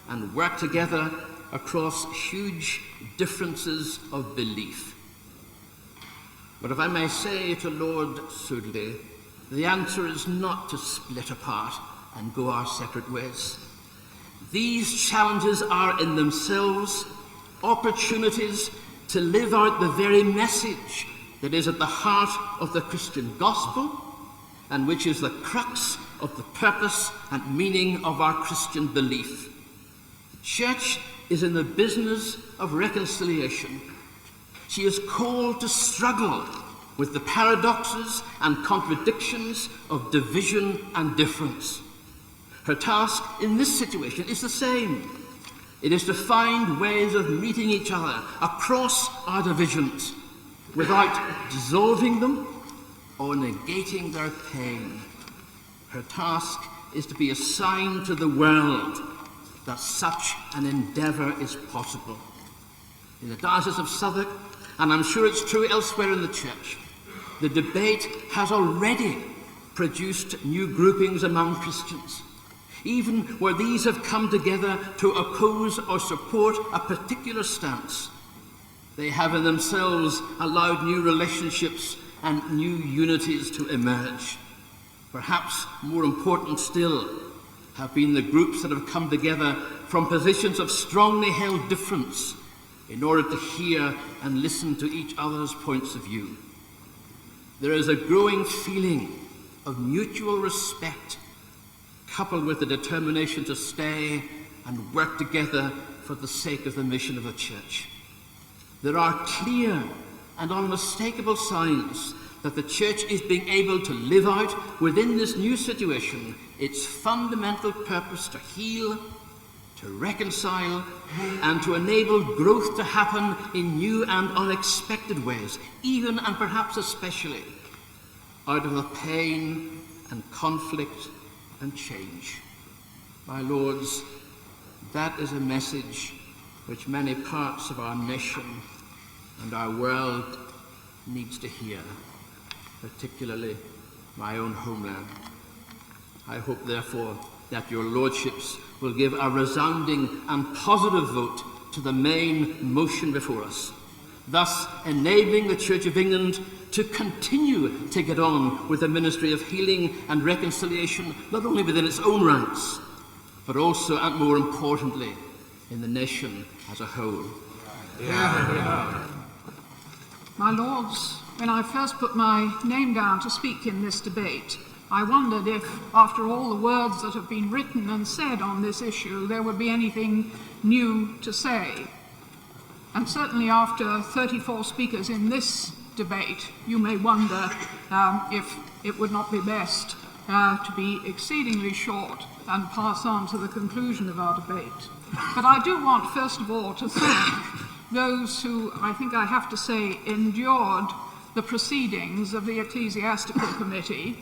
and work together across huge differences of belief. But if I may say to Lord Sudley, the answer is not to split apart and go our separate ways. These challenges are in themselves opportunities to live out the very message that is at the heart of the Christian gospel and which is the crux of the purpose and meaning of our Christian belief. The church is in the business of reconciliation. She is called to struggle with the paradoxes and contradictions of division and difference. Her task in this situation is the same. It is to find ways of meeting each other across our divisions without dissolving them or negating their pain. Her task is to be a sign to the world that such an endeavour is possible. In the Diocese of Southwark, and I'm sure it's true elsewhere in the Church, the debate has already produced new groupings among Christians, even where these have come together to oppose or support a particular stance. They have in themselves allowed new relationships and new unities to emerge. Perhaps more important still have been the groups that have come together from positions of strongly held difference in order to hear and listen to each other's points of view. There is a growing feeling of mutual respect coupled with the determination to stay and work together for the sake of the mission of the Church. There are clear and unmistakable signs that the Church is being able to live out within this new situation its fundamental purpose to heal, to reconcile, and to enable growth to happen in new and unexpected ways, even and perhaps especially out of the pain and conflict and change. My lords, that is a message which many parts of our nation and our world needs to hear, particularly my own homeland. I hope, therefore, that your lordships will give a resounding and positive vote to the main motion before us, thus enabling the Church of England to continue to get on with the ministry of healing and reconciliation, not only within its own ranks, but also, and more importantly, in the nation as a whole. My lords, when I first put my name down to speak in this debate, I wondered if, after all the words that have been written and said on this issue, there would be anything new to say. And certainly after 34 speakers in this debate, you may wonder if it would not be best to be exceedingly short and pass on to the conclusion of our debate. But I do want, first of all, to thank those who, I think I have to say, endured the proceedings of the Ecclesiastical Committee,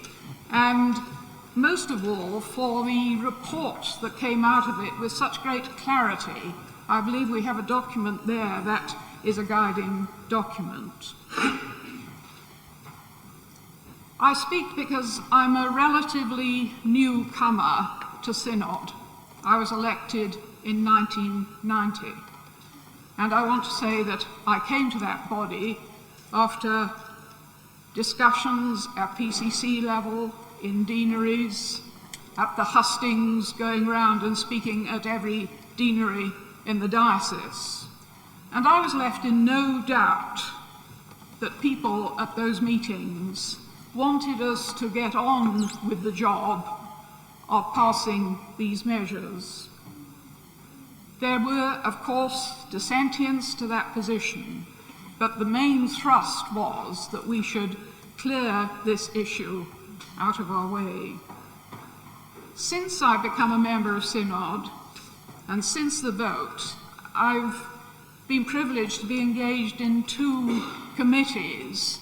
and most of all for the report that came out of it with such great clarity. I believe we have a document there that is a guiding document. I speak because I'm a relatively newcomer to Synod. I was elected in 1990. And I want to say that I came to that body after discussions at PCC level, in deaneries, at the hustings, going round and speaking at every deanery in the diocese. And I was left in no doubt that people at those meetings wanted us to get on with the job of passing these measures. There were, of course, dissentients to that position, but the main thrust was that we should clear this issue out of our way. Since I've become a member of Synod, and since the vote, I've been privileged to be engaged in 2 committees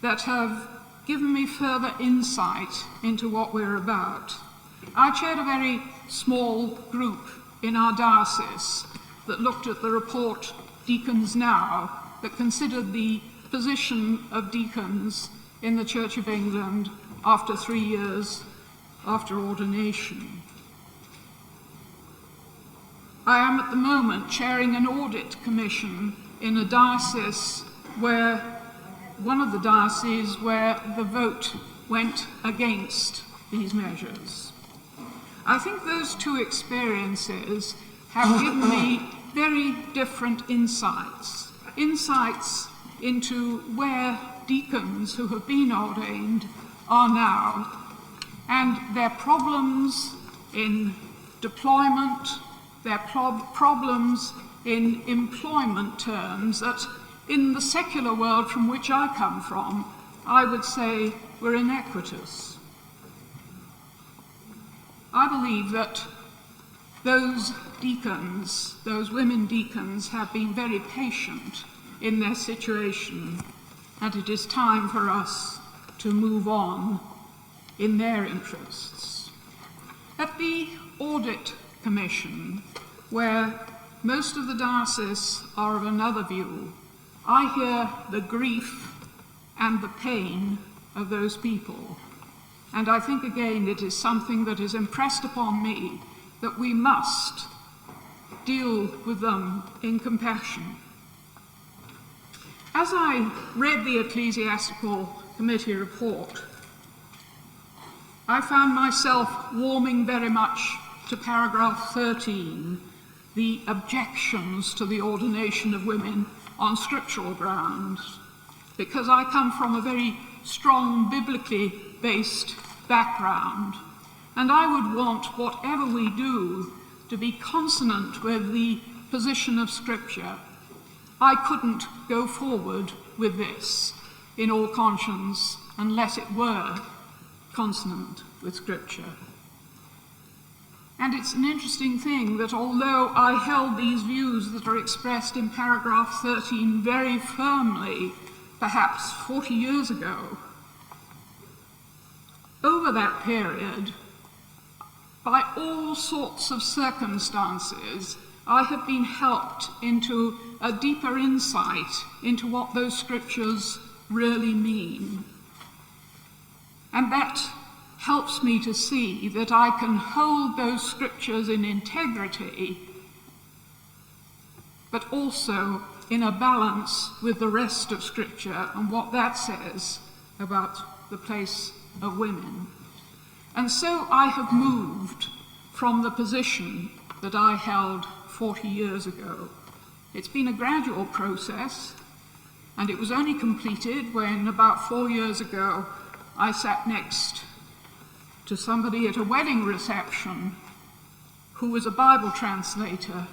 that have given me further insight into what we're about. I chaired a very small group in our diocese that looked at the report Deacons Now, that considered the position of deacons in the Church of England after 3 years after ordination. I am at the moment chairing an audit commission in a diocese one of the dioceses where the vote went against these measures. I think those 2 experiences have given me very different insights into where deacons who have been ordained are now, and their problems in deployment, their problems in employment terms that in the secular world from which I come from, I would say were iniquitous. I believe that those deacons, those women deacons, have been very patient in their situation, and it is time for us to move on in their interests. At the Audit Commission, where most of the diocese are of another view, I hear the grief and the pain of those people. And I think, again, it is something that is impressed upon me that we must deal with them in compassion. As I read the Ecclesiastical Committee report, I found myself warming very much to paragraph 13, the objections to the ordination of women on scriptural grounds, because I come from a very strong biblically based background, and I would want whatever we do to be consonant with the position of Scripture. I couldn't go forward with this in all conscience unless it were consonant with Scripture. And it's an interesting thing that although I held these views that are expressed in paragraph 13 very firmly, perhaps 40 years ago, over that period, by all sorts of circumstances, I have been helped into a deeper insight into what those scriptures really mean. And that helps me to see that I can hold those scriptures in integrity, but also in a balance with the rest of Scripture and what that says about the place of women. And so I have moved from the position that I held 40 years ago. It's been a gradual process, and it was only completed when about 4 years ago I sat next to somebody at a wedding reception who was a Bible translator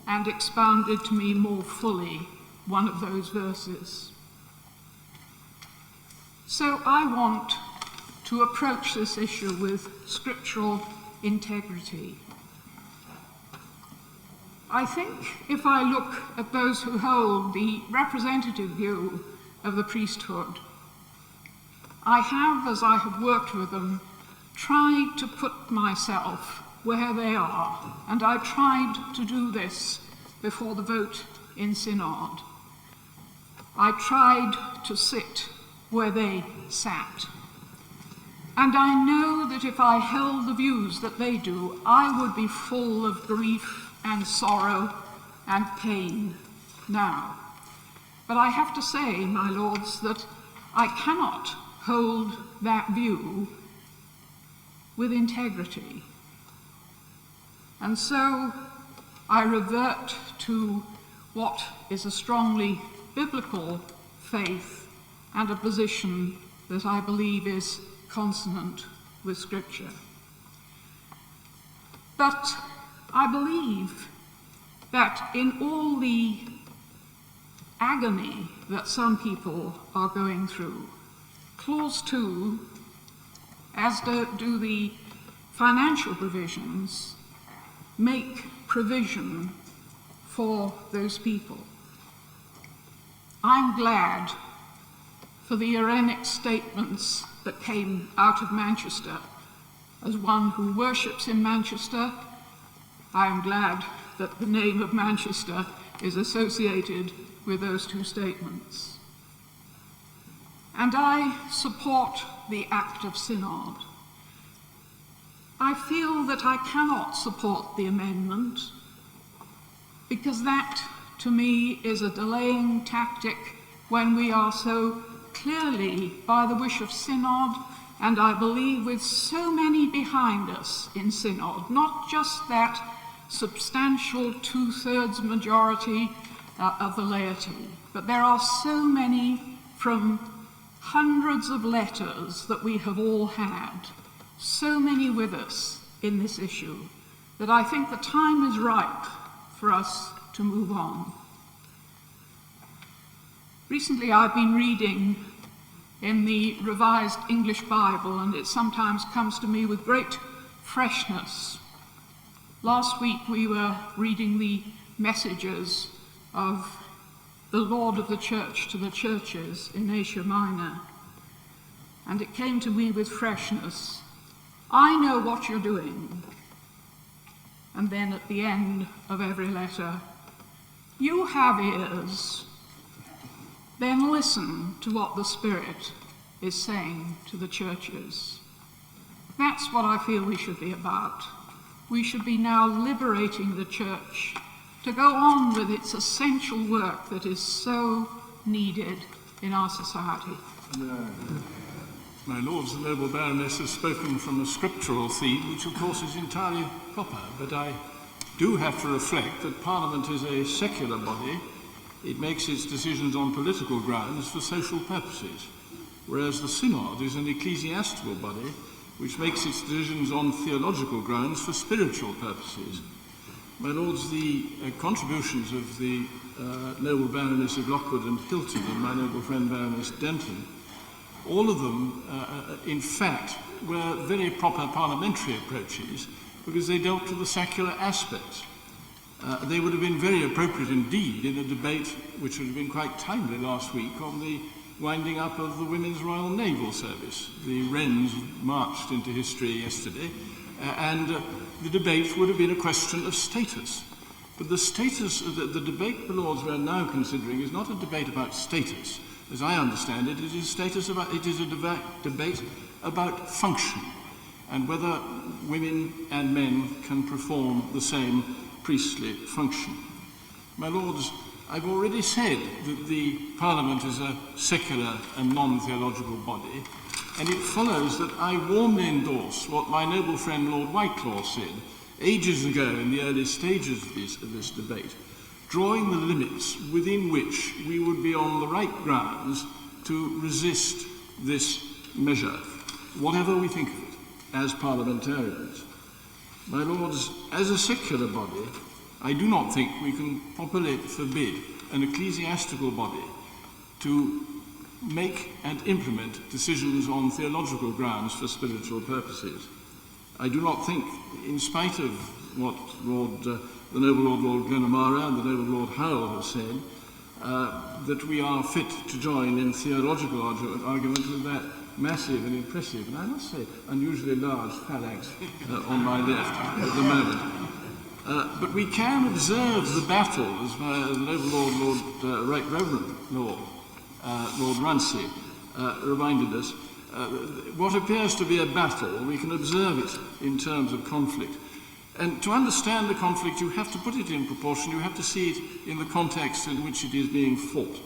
and expounded to me more fully one of those verses. So I want to approach this issue with scriptural integrity. I think if I look at those who hold the representative view of the priesthood, I have, as I have worked with them, tried to put myself where they are, and I tried to do this before the vote in Synod. I tried to sit where they sat. And I know that if I held the views that they do, I would be full of grief and sorrow and pain now. But I have to say, my lords, that I cannot hold that view with integrity. And so I revert to what is a strongly biblical faith and a position that I believe is consonant with Scripture. But I believe that in all the agony that some people are going through, Clause 2, as do the financial provisions, make provision for those people. I'm glad for the Irenic statements that came out of Manchester. As one who worships in Manchester, I am glad that the name of Manchester is associated with those two statements. And I support the Act of Synod. I feel that I cannot support the amendment because that, to me, is a delaying tactic when we are so clearly, by the wish of Synod, and I believe with so many behind us in Synod, not just that substantial two-thirds majority of the laity, but there are so many from hundreds of letters that we have all had, so many with us in this issue, that I think the time is ripe for us to move on. Recently I've been reading in the Revised English Bible, and it sometimes comes to me with great freshness. Last week we were reading the messages of the Lord of the Church to the churches in Asia Minor, and it came to me with freshness. I know what you're doing. And then at the end of every letter, you have ears. Then listen to what the Spirit is saying to the churches. That's what I feel we should be about. We should be now liberating the church to go on with its essential work that is so needed in our society. My lords, the noble Baroness has spoken from a scriptural theme, which of course is entirely proper, but I do have to reflect that Parliament is a secular body. It makes its decisions on political grounds for social purposes, whereas the Synod is an ecclesiastical body which makes its decisions on theological grounds for spiritual purposes. My lords, the contributions of the noble Baroness of Lockwood and Hilton and my noble friend Baroness Denton, all of them, in fact, were very proper parliamentary approaches because they dealt with the secular aspects. They would have been very appropriate indeed in a debate which would have been quite timely last week on the winding up of the Women's Royal Naval Service. The Wrens marched into history yesterday, and the debate would have been a question of status. But the status, the debate the Lords we are now considering is not a debate about status. As I understand it, it is a debate about function and whether women and men can perform the same priestly function. My lords, I've already said that the Parliament is a secular and non-theological body, and it follows that I warmly endorse what my noble friend Lord Whitelaw said ages ago in the early stages of this debate, drawing the limits within which we would be on the right grounds to resist this measure, whatever we think of it, as parliamentarians. My lords, as a secular body, I do not think we can properly forbid an ecclesiastical body to make and implement decisions on theological grounds for spiritual purposes. I do not think, in spite of what the noble Lord Glenamara and the noble Lord Howell have said, that we are fit to join in theological argument with that massive and impressive, and I must say, unusually large phalanx on my left at the moment. But we can observe the battle, as the noble Right Reverend Lord Runcie reminded us. What appears to be a battle, we can observe it in terms of conflict. And to understand the conflict, you have to put it in proportion, you have to see it in the context in which it is being fought.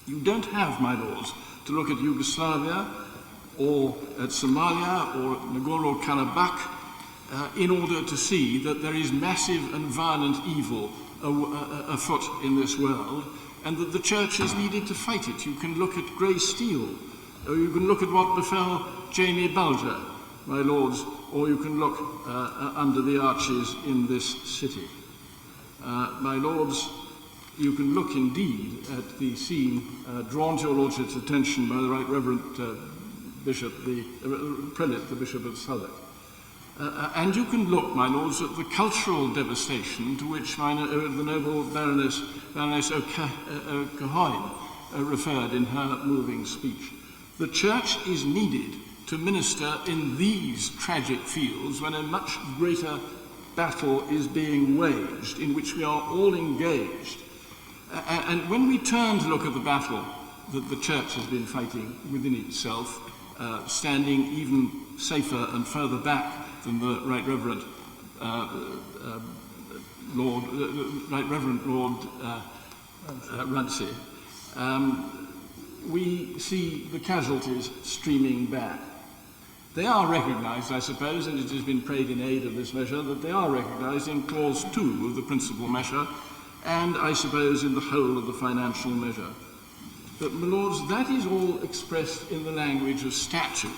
You don't have, my lords, to look at Yugoslavia or at Somalia or at Nagorno-Karabakh in order to see that there is massive and violent evil afoot in this world, and that the church is needed to fight it. You can look at Grey Steel, or you can look at what befell Jamie Bulger, my lords, or you can look under the arches in this city. My lords, you can look indeed at the scene drawn to your lordship's attention by the Right Reverend Bishop, the Prelate, the Bishop of Southwark. And you can look, my lords, at the cultural devastation to which the noble Baroness O'Cahoyne referred in her moving speech. The church is needed to minister in these tragic fields when a much greater battle is being waged, in which we are all engaged. And when we turn to look at the battle that the church has been fighting within itself, standing even safer and further back than the Right Reverend Lord Runcie, we see the casualties streaming back. They are recognised, I suppose, and it has been prayed in aid of this measure, that they are recognised in Clause 2 of the principal measure, and I suppose in the whole of the financial measure. But, my lords, that is all expressed in the language of statute.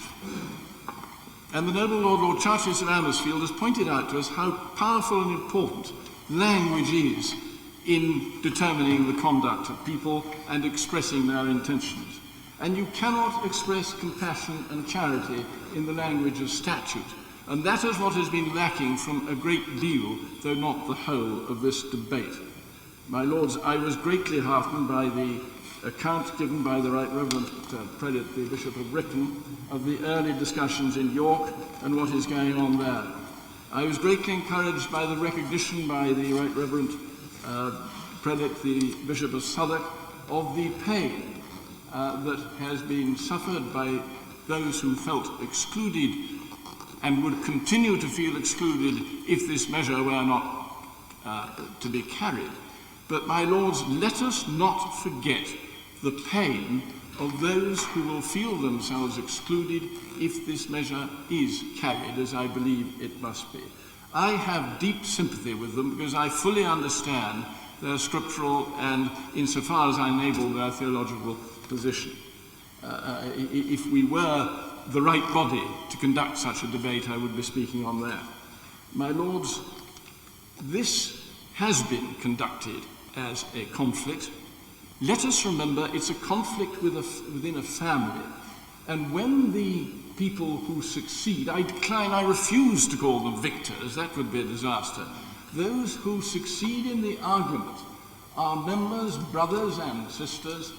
And the noble Lord Charteris of Amersfield has pointed out to us how powerful and important language is in determining the conduct of people and expressing their intentions. And you cannot express compassion and charity in the language of statute. And that is what has been lacking from a great deal, though not the whole, of this debate. My lords, I was greatly heartened by the account given by the Right Reverend Prelate, the Bishop of Britton, of the early discussions in York and what is going on there. I was greatly encouraged by the recognition by the Right Reverend Prelate, the Bishop of Southwark, of the pain that has been suffered by those who felt excluded and would continue to feel excluded if this measure were not to be carried. But, my lords, let us not forget the pain of those who will feel themselves excluded if this measure is carried, as I believe it must be. I have deep sympathy with them because I fully understand their scriptural and, insofar as I enable, their theological position. If we were the right body to conduct such a debate, I would be speaking on that. My lords, this has been conducted as a conflict. Let us remember it's a conflict within a family. And when the people who succeed, I refuse to call them victors, that would be a disaster. Those who succeed in the argument are members, brothers and sisters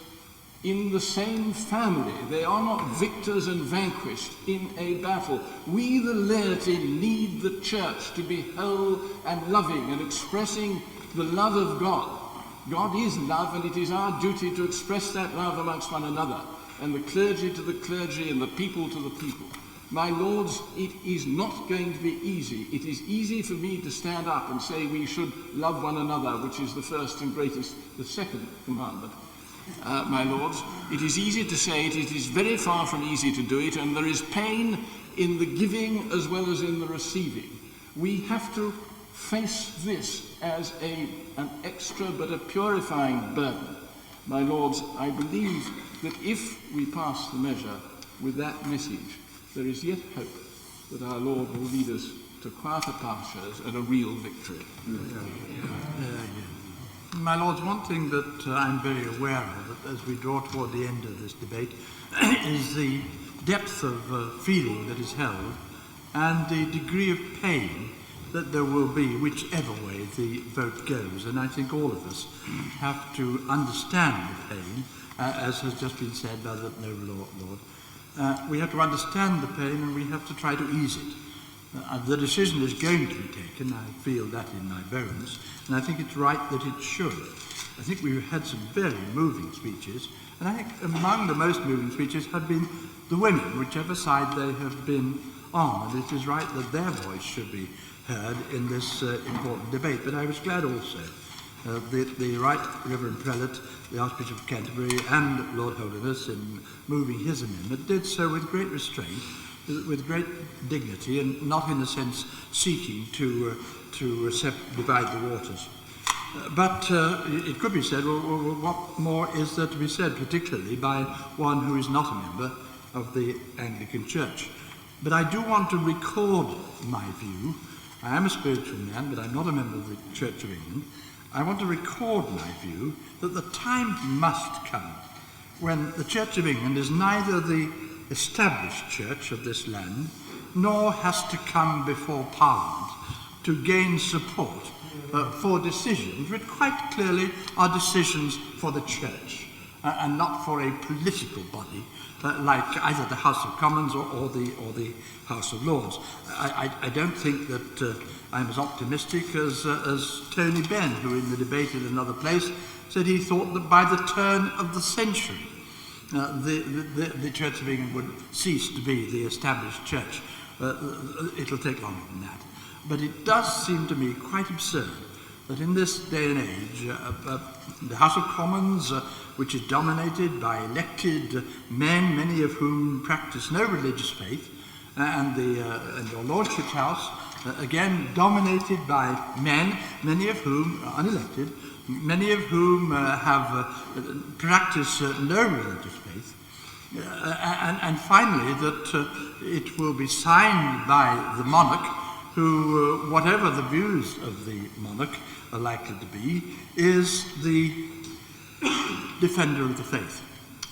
in the same family. They are not victors and vanquished in a battle. We, the laity, need the church to be whole and loving and expressing the love of God. God is love, and it is our duty to express that love amongst one another, and the clergy to the clergy and the people to the people. My lords, it is not going to be easy. It is easy for me to stand up and say we should love one another, which is the first and greatest, the second commandment. My lords, it is easy to say it, it is very far from easy to do it, and there is pain in the giving as well as in the receiving. We have to face this as an extra but a purifying burden. My lords, I believe that if we pass the measure with that message, there is yet hope that our Lord will lead us to quieter pastures and a real victory. My Lords, one thing that I'm very aware of as we draw toward the end of this debate is the depth of feeling that is held and the degree of pain that there will be whichever way the vote goes. And I think all of us have to understand the pain, as has just been said by the noble Lord. We have to understand the pain and we have to try to ease it. The decision is going to be taken, I feel that in my bones, and I think it's right that it should. I think we've had some very moving speeches, and I think among the most moving speeches have been the women, whichever side they have been on, and it is right that their voice should be heard in this important debate. But I was glad also the Right Reverend Prelate, the Archbishop of Canterbury, and Lord Holderness, in moving his amendment, did so with great restraint, with great dignity, and not in a sense seeking to divide the waters. But it could be said, well, what more is there to be said, particularly by one who is not a member of the Anglican Church? But I do want to record my view. I am a spiritual man, but I'm not a member of the Church of England. I want to record my view that the time must come when the Church of England is neither the established church of this land, nor has to come before Parliament to gain support for decisions which quite clearly are decisions for the church and not for a political body like either the House of Commons or the House of Lords. I don't think that I'm as optimistic as Tony Benn, who in the debate in another place said he thought that by the turn of the century the Church of England would cease to be the established church. It'll take longer than that. But it does seem to me quite absurd that in this day and age, the House of Commons, which is dominated by elected men, many of whom practice no religious faith, and your Lordship's House, again dominated by men, many of whom are unelected, many of whom practice no religious faith, and finally that it will be signed by the monarch, who, whatever the views of the monarch are likely to be, is the defender of the faith.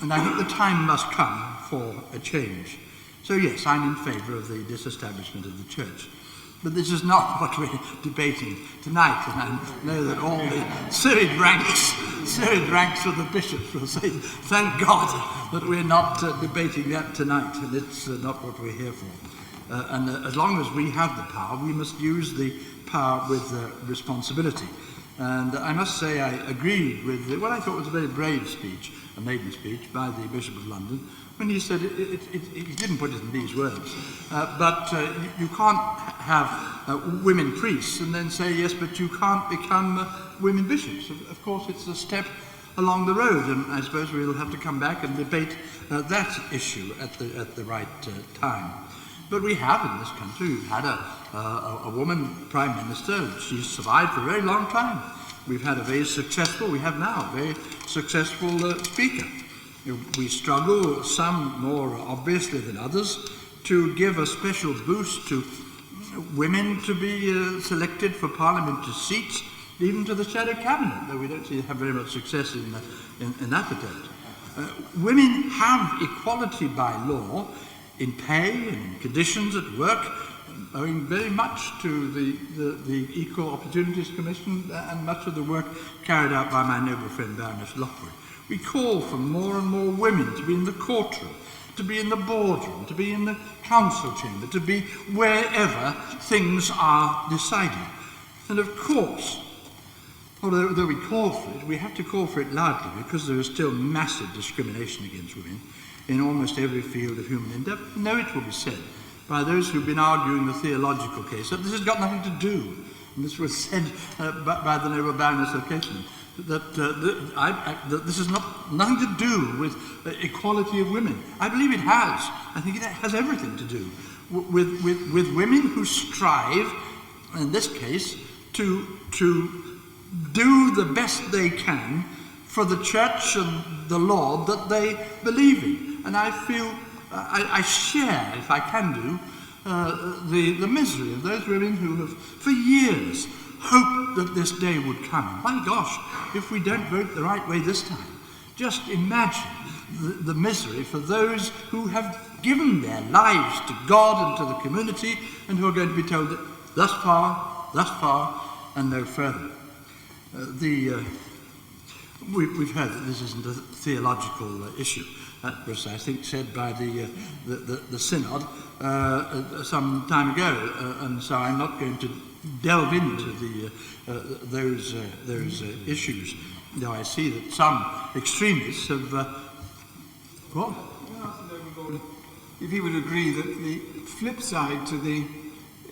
And I think the time must come for a change. So yes, I'm in favour of the disestablishment of the church. But this is not what we're debating tonight, and I know that all the serried ranks of the bishops will say, thank God that we're not debating that tonight, and it's not what we're here for. And as long as we have the power, we must use the power with responsibility. And I must say I agreed with what I thought was a very brave speech, a maiden speech, by the Bishop of London, when he said, he didn't put it in these words, but you can't have women priests and then say, yes, but you can't become women bishops. Of course, it's a step along the road, and I suppose we'll have to come back and debate that issue at the right time. But we have in this country, we've had a woman Prime Minister. She's survived for a very long time. We've had we have now a very successful Speaker. We struggle, some more obviously than others, to give a special boost to women to be selected for parliamentary seats, even to the shadow cabinet, though we don't seem to have very much success in that attempt. Women have equality by law in pay and in conditions at work, owing very much to the Equal Opportunities Commission and much of the work carried out by my noble friend Baroness Lockwood. We call for more and more women to be in the courtroom, to be in the boardroom, to be in the council chamber, to be wherever things are decided. And of course, although we call for it, we have to call for it loudly because there is still massive discrimination against women in almost every field of human endeavour. No, it will be said by those who've been arguing the theological case that this has got nothing to do, and this was said by the noble Baroness occasionally, that this has nothing to do with equality of women. I believe it has. I think it has everything to do with women who strive, in this case, to do the best they can for the church and the Lord that they believe in. And I feel I share, if I can do, the misery of those women who have, for years, hoped that this day would come. My gosh, if we don't vote the right way this time, just imagine the misery for those who have given their lives to God and to the community and who are going to be told that thus far, and no further. We've heard that this isn't a theological issue. That was, I think, said by the Synod some time ago, and so I'm not going to delve into those issues, though I see that some extremists have... what? If he would agree that the flip side to the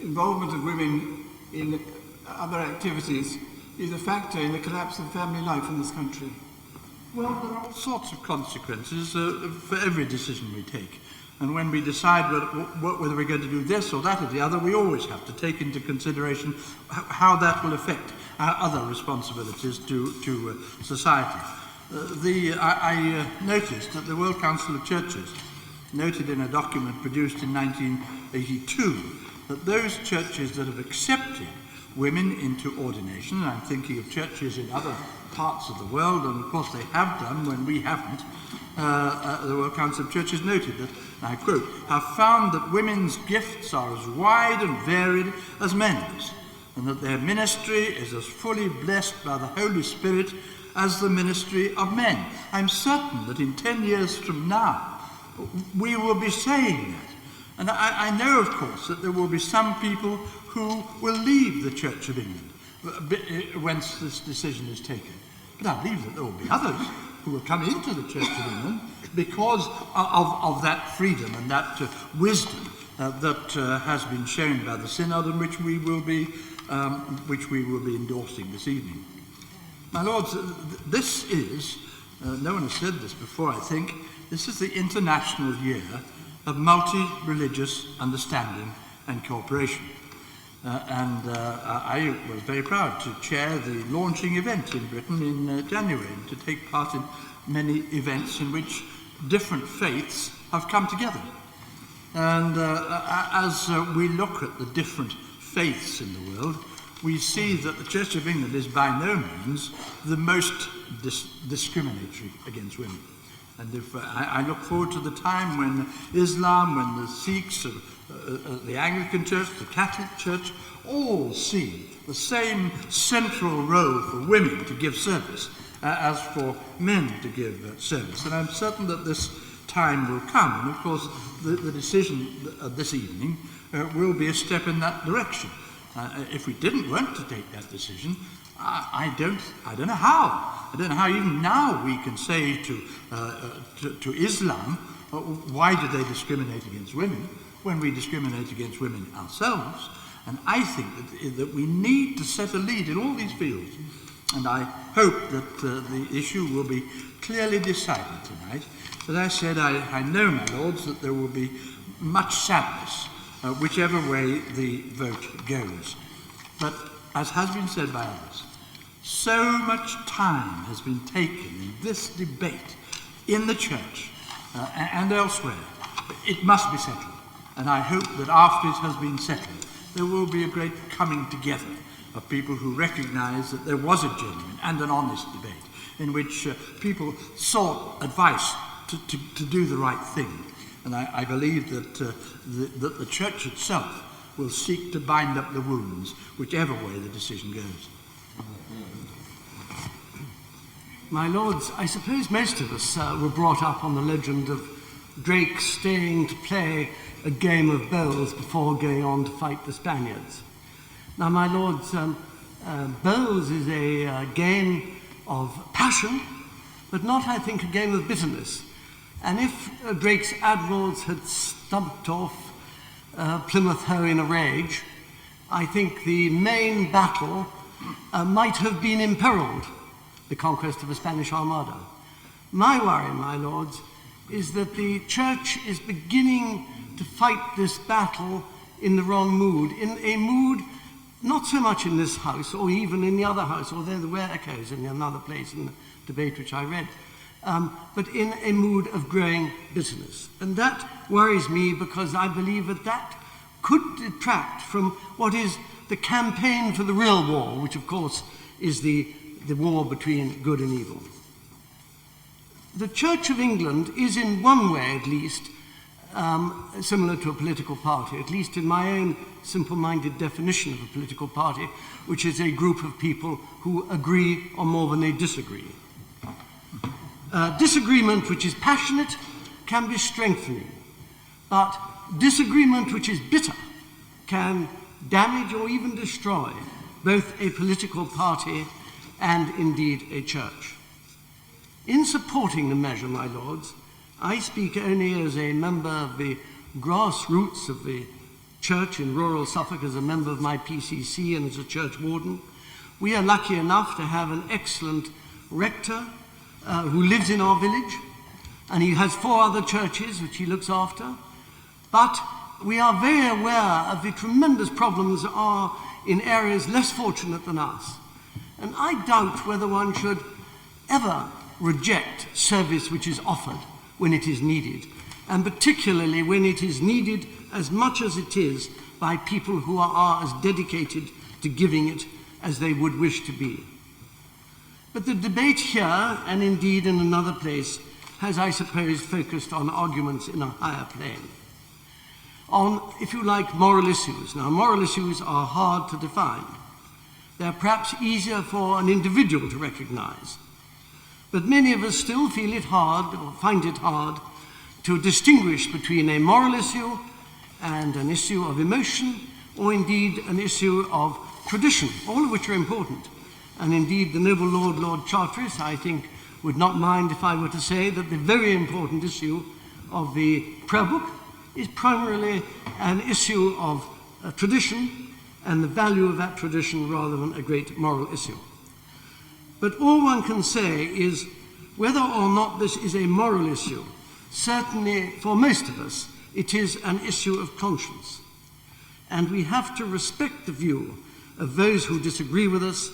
involvement of women in other activities is a factor in the collapse of family life in this country. Well, there are all sorts of consequences for every decision we take. And when we decide whether we're going to do this or that or the other, we always have to take into consideration how that will affect our other responsibilities to society. I noticed that the World Council of Churches noted in a document produced in 1982 that those churches that have accepted women into ordination, and I'm thinking of churches in other parts of the world, and of course they have done when we haven't, the World Council of Churches noted that, and I quote, have found that women's gifts are as wide and varied as men's, and that their ministry is as fully blessed by the Holy Spirit as the ministry of men. I'm certain that in 10 years from now, we will be saying that. And I know, of course, that there will be some people who will leave the Church of England once this decision is taken. But I believe that there will be others who will come into the Church of England because of that freedom and that wisdom that has been shown by the Synod, and which we will be endorsing this evening. My Lords, this is, no one has said this before, I think, this is the International Year of Multi-Religious Understanding and Cooperation. I was very proud to chair the launching event in Britain in January, and to take part in many events in which different faiths have come together. And as we look at the different faiths in the world, we see that the Church of England is by no means the most discriminatory against women. And if I look forward to the time when Islam, when the Sikhs, the Anglican Church, the Catholic Church, all see the same central role for women to give service as for men to give service. And I'm certain that this time will come. And of course, the decision this evening will be a step in that direction. If we didn't want to take that decision, I don't know how. I don't know how even now we can say to Islam, why do they discriminate against women when we discriminate against women ourselves? And I think that we need to set a lead in all these fields. And I hope that the issue will be clearly decided tonight. As I said, I know, my Lords, that there will be much sadness whichever way the vote goes. But as has been said by others, so much time has been taken in this debate in the Church and elsewhere. It must be settled. And I hope that after it has been settled, there will be a great coming together of people who recognise that there was a genuine and an honest debate in which people sought advice to do the right thing. And I believe that the Church itself will seek to bind up the wounds, whichever way the decision goes. My Lords, I suppose most of us were brought up on the legend of Drake staying to play a game of bowls before going on to fight the Spaniards. Now, my Lords, bowls is a game of passion, but not, I think, a game of bitterness. And if Drake's admirals had stumped off Plymouth Hoe in a rage, I think the main battle might have been imperiled, the conquest of a Spanish armada. My worry, my Lords, is that the Church is beginning to fight this battle in the wrong mood, in a mood not so much in this house or even in the other house, although there were echoes in another place in the debate which I read, but in a mood of growing bitterness. And that worries me because I believe that that could detract from what is the campaign for the real war, which of course is the war between good and evil. The Church of England is in one way at least similar to a political party, at least in my own simple-minded definition of a political party, which is a group of people who agree on more than they disagree. Disagreement which is passionate can be strengthening, but disagreement which is bitter can damage or even destroy both a political party and indeed a church. In supporting the measure, my lords, I speak only as a member of the grassroots of the church in rural Suffolk, as a member of my PCC and as a church warden. We are lucky enough to have an excellent rector who lives in our village, and he has 4 other churches which he looks after. But we are very aware of the tremendous problems that are in areas less fortunate than us. And I doubt whether one should ever reject service which is offered when it is needed, and particularly when it is needed as much as it is by people who are as dedicated to giving it as they would wish to be. But the debate here, and indeed in another place, has, I suppose, focused on arguments in a higher plane. On, if you like, moral issues. Now, moral issues are hard to define. They're perhaps easier for an individual to recognize. But many of us still feel it hard, or find it hard, to distinguish between a moral issue and an issue of emotion, or indeed an issue of tradition, all of which are important. And indeed, the noble Lord Charteris, I think, would not mind if I were to say that the very important issue of the prayer book is primarily an issue of tradition and the value of that tradition rather than a great moral issue. But all one can say is whether or not this is a moral issue, certainly for most of us, it is an issue of conscience. And we have to respect the view of those who disagree with us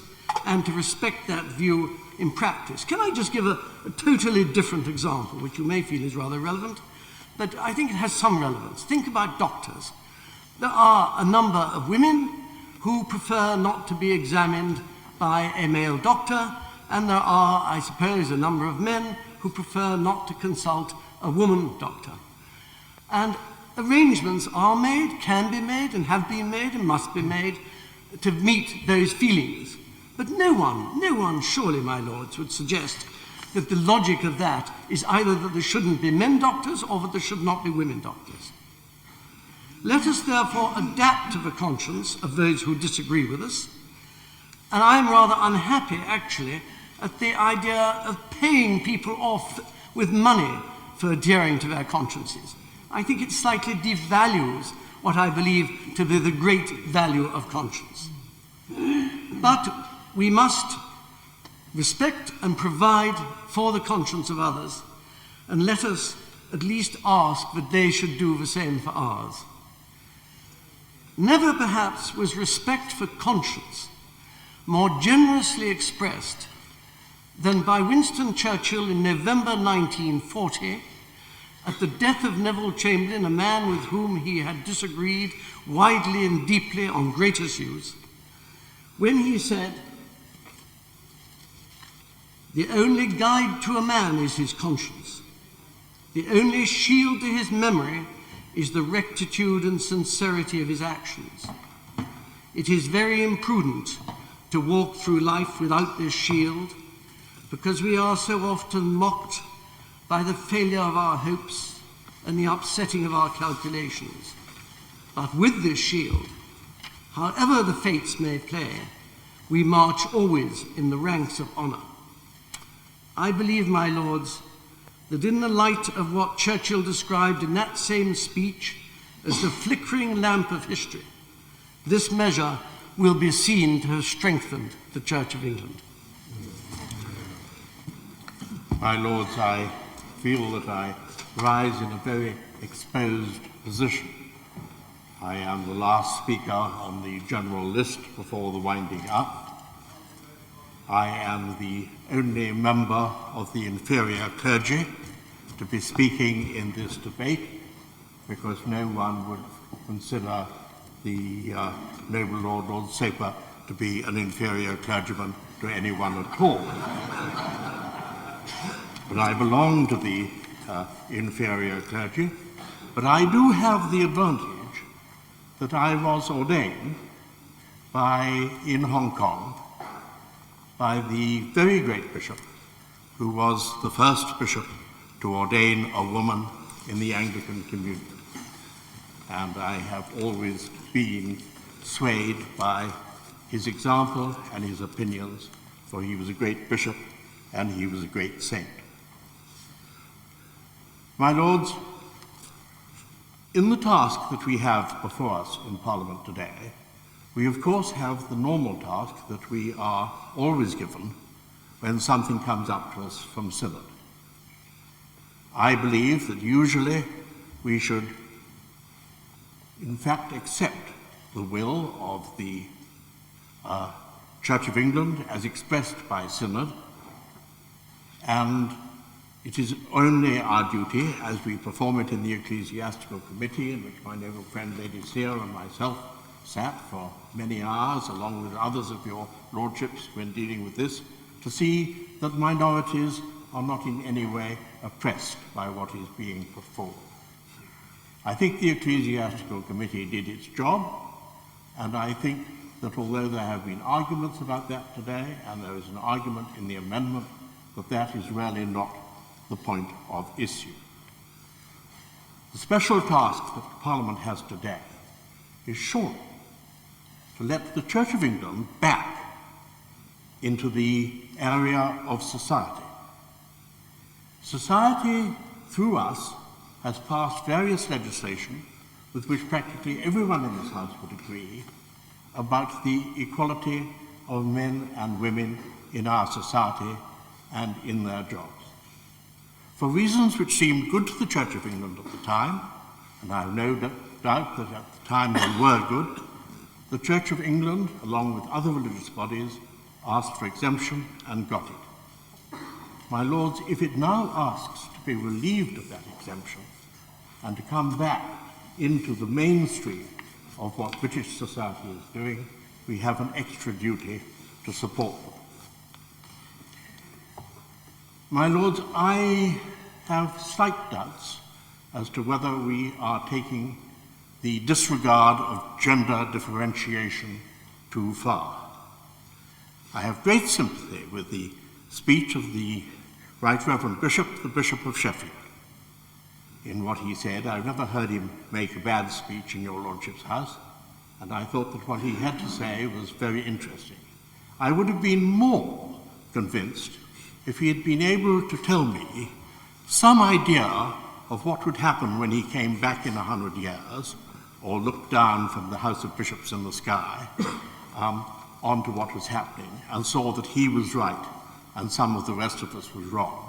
and to respect that view in practice. Can I just give a totally different example, which you may feel is rather relevant, but I think it has some relevance. Think about doctors. There are a number of women who prefer not to be examined by a male doctor, and there are, I suppose, a number of men who prefer not to consult a woman doctor. And arrangements are made, can be made, and have been made, and must be made to meet those feelings. But no one, surely, my lords, would suggest that the logic of that is either that there shouldn't be men doctors or that there should not be women doctors. Let us therefore adapt to the conscience of those who disagree with us. And I'm rather unhappy, actually, at the idea of paying people off with money for adhering to their consciences. I think it slightly devalues what I believe to be the great value of conscience. But we must respect and provide for the conscience of others, and let us at least ask that they should do the same for ours. Never perhaps was respect for conscience more generously expressed than by Winston Churchill in November 1940, at the death of Neville Chamberlain, a man with whom he had disagreed widely and deeply on great issues, when he said, "The only guide to a man is his conscience. The only shield to his memory is the rectitude and sincerity of his actions. It is very imprudent to walk through life without this shield, because we are so often mocked by the failure of our hopes and the upsetting of our calculations. But with this shield, however the fates may play, we march always in the ranks of honour." I believe, my lords, that in the light of what Churchill described in that same speech as the flickering lamp of history, this measure will be seen to have strengthened the Church of England. My lords, I feel that I rise in a very exposed position. I am the last speaker on the general list before the winding up. I am the only member of the inferior clergy to be speaking in this debate, because no one would consider the noble Lord Saper to be an inferior clergyman to anyone at all. But I belong to the inferior clergy, but I do have the advantage that I was ordained in Hong Kong by the very great bishop who was the first bishop to ordain a woman in the Anglican communion. And I have always been swayed by his example and his opinions, for he was a great bishop and he was a great saint. My lords, in the task that we have before us in Parliament today, we of course have the normal task that we are always given when something comes up to us from Synod. I believe that usually we should in fact accept the will of the Church of England as expressed by Synod, and it is only our duty, as we perform it in the Ecclesiastical Committee, in which my noble friend Lady Seear and myself sat for many hours, along with others of your lordships when dealing with this, to see that minorities are not in any way oppressed by what is being put forward. I think the Ecclesiastical Committee did its job, and I think that although there have been arguments about that today, and there is an argument in the amendment, that is really not the point of issue. The special task that Parliament has today is surely to let the Church of England back into the area of society. Society, through us, has passed various legislation with which practically everyone in this House would agree about the equality of men and women in our society and in their jobs. For reasons which seemed good to the Church of England at the time, and I have no doubt that at the time they were good, the Church of England, along with other religious bodies, asked for exemption and got it. My lords, if it now asks to be relieved of that exemption and to come back into the mainstream of what British society is doing, we have an extra duty to support them. My lords, I have slight doubts as to whether we are taking the disregard of gender differentiation too far. I have great sympathy with the speech of the Right Reverend Bishop, the Bishop of Sheffield. In what he said, I've never heard him make a bad speech in your Lordship's house, and I thought that what he had to say was very interesting. I would have been more convinced if he had been able to tell me some idea of what would happen when he came back in 100 years, or looked down from the House of Bishops in the sky onto what was happening, and saw that he was right and some of the rest of us was wrong.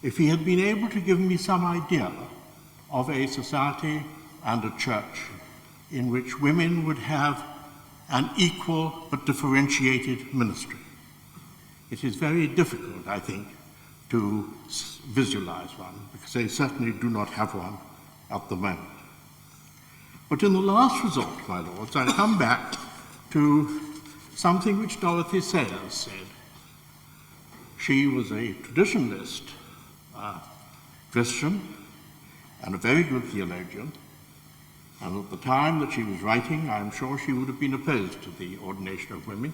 If he had been able to give me some idea of a society and a church in which women would have an equal but differentiated ministry. It is very difficult, I think, to visualize one, because they certainly do not have one at the moment. But in the last resort, my lords, I come back to something which Dorothy Sayers said. She was a traditionalist Christian and a very good theologian, and at the time that she was writing, I'm sure she would have been opposed to the ordination of women,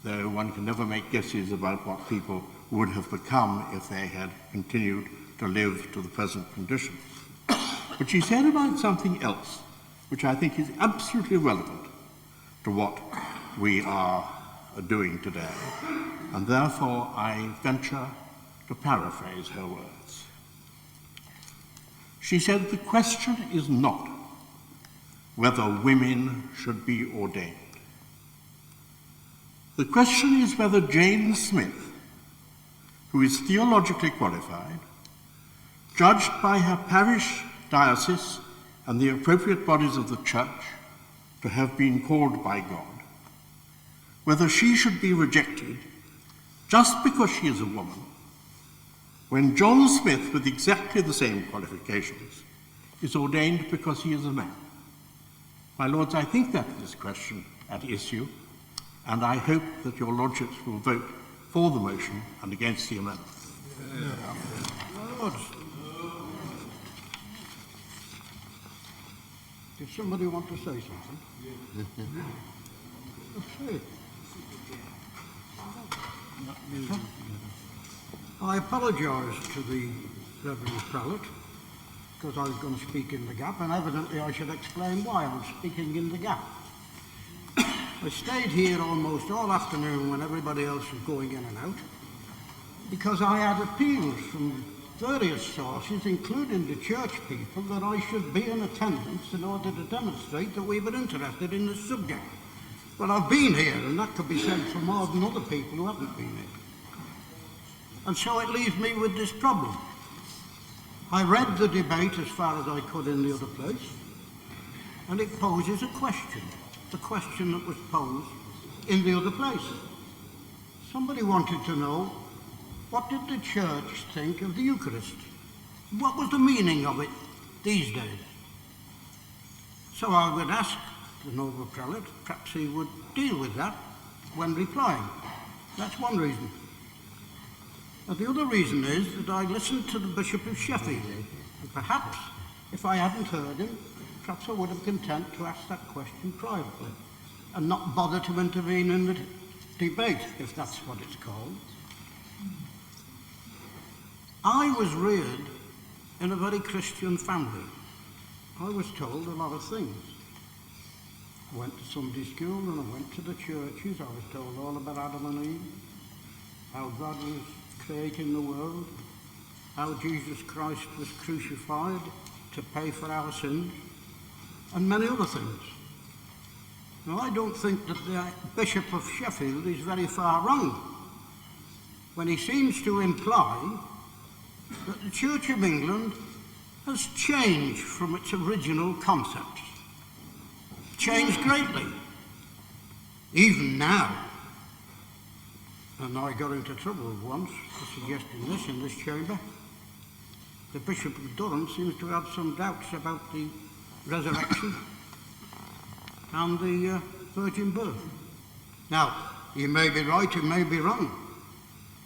though one can never make guesses about what people would have become if they had continued to live to the present condition. But she said about something else, which I think is absolutely relevant to what we are doing today, and therefore I venture to paraphrase her words. She said, the question is not whether women should be ordained. The question is whether Jane Smith, who is theologically qualified, judged by her parish, diocese, and the appropriate bodies of the church to have been called by God, whether she should be rejected just because she is a woman, when John Smith, with exactly the same qualifications, is ordained because he is a man. My Lords, I think that is a question at issue, and I hope that your Lordships will vote for the motion and against the amendment. My Lords, did somebody want to say something? Okay. I apologise to the Reverend Prelate, because I was going to speak in the gap, and evidently I should explain why I was speaking in the gap. I stayed here almost all afternoon when everybody else was going in and out, because I had appeals from various sources, including the church people, that I should be in attendance in order to demonstrate that we were interested in this subject. Well, I've been here, and that could be said for more than other people who haven't been here. And so it leaves me with this problem. I read the debate as far as I could in the other place, and it poses a question, the question that was posed in the other place. Somebody wanted to know, what did the church think of the Eucharist? What was the meaning of it these days? So I would ask the noble prelate, perhaps he would deal with that when replying. That's one reason. And the other reason is that I listened to the Bishop of Sheffield, and perhaps if I hadn't heard him, perhaps I would have been content to ask that question privately and not bother to intervene in the debate, if that's what it's called. I was reared in a very Christian family. I was told a lot of things. I went to Sunday school and I went to the churches. I was told all about Adam and Eve, how God was creating the world, how Jesus Christ was crucified to pay for our sins, and many other things. Now, I don't think that the Bishop of Sheffield is very far wrong when he seems to imply that the Church of England has changed from its original concepts. Changed greatly. Even now, and I got into trouble once for suggesting this in this chamber, the Bishop of Durham seems to have some doubts about the resurrection and the virgin birth. Now, he may be right, he may be wrong.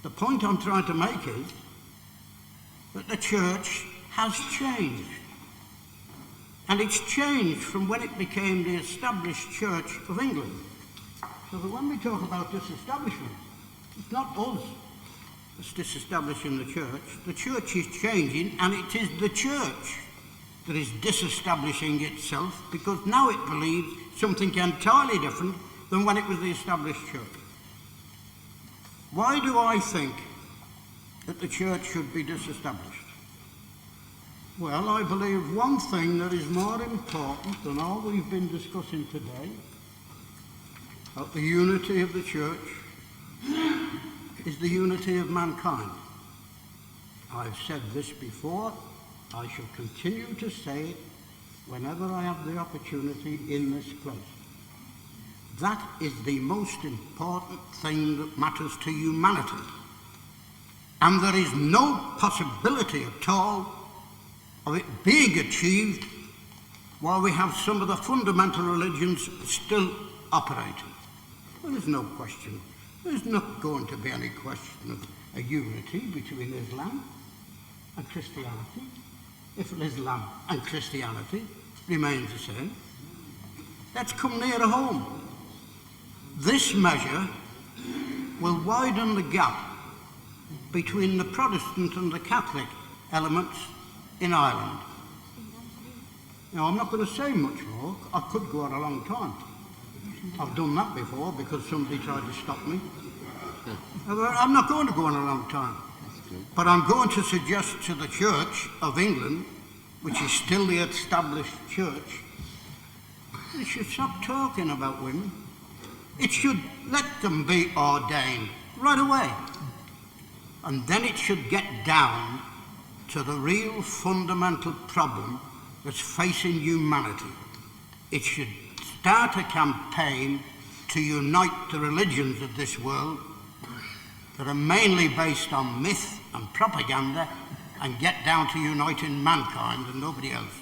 The point I'm trying to make is that the church has changed. And it's changed from when it became the established Church of England. So that when we talk about disestablishment, it's not us that's disestablishing the church is changing, and it is the church that is disestablishing itself, because now it believes something entirely different than when it was the established church. Why do I think that the church should be disestablished? Well, I believe one thing that is more important than all we've been discussing today, about the unity of the church, is the unity of mankind. I've said this before, I shall continue to say it whenever I have the opportunity in this place. That is the most important thing that matters to humanity. And there is no possibility at all of it being achieved while we have some of the fundamental religions still operating. There is no question. There's not going to be any question of a unity between Islam and Christianity, if Islam and Christianity remains the same. Let's come nearer home. This measure will widen the gap between the Protestant and the Catholic elements in Ireland. Now, I'm not going to say much more. I could go on a long time. I've done that before because somebody tried to stop me. I'm not going to go on a long time. But I'm going to suggest to the Church of England, which is still the established church, it should stop talking about women. It should let them be ordained right away. And then it should get down to the real fundamental problem that's facing humanity. It should start a campaign to unite the religions of this world that are mainly based on myth and propaganda, and get down to uniting mankind and nobody else.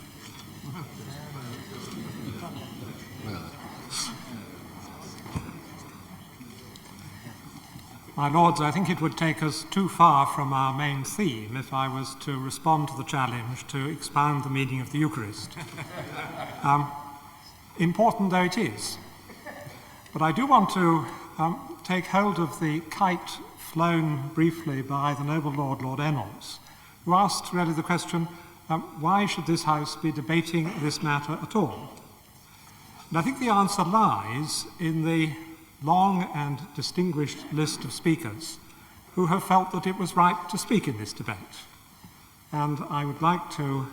My Lords, I think it would take us too far from our main theme if I was to respond to the challenge to expound the meaning of the Eucharist. Important though it is. But I do want to take hold of the kite flown briefly by the noble Lord Reynolds, who asked really the question, why should this House be debating this matter at all? And I think the answer lies in the long and distinguished list of speakers who have felt that it was right to speak in this debate. And I would like to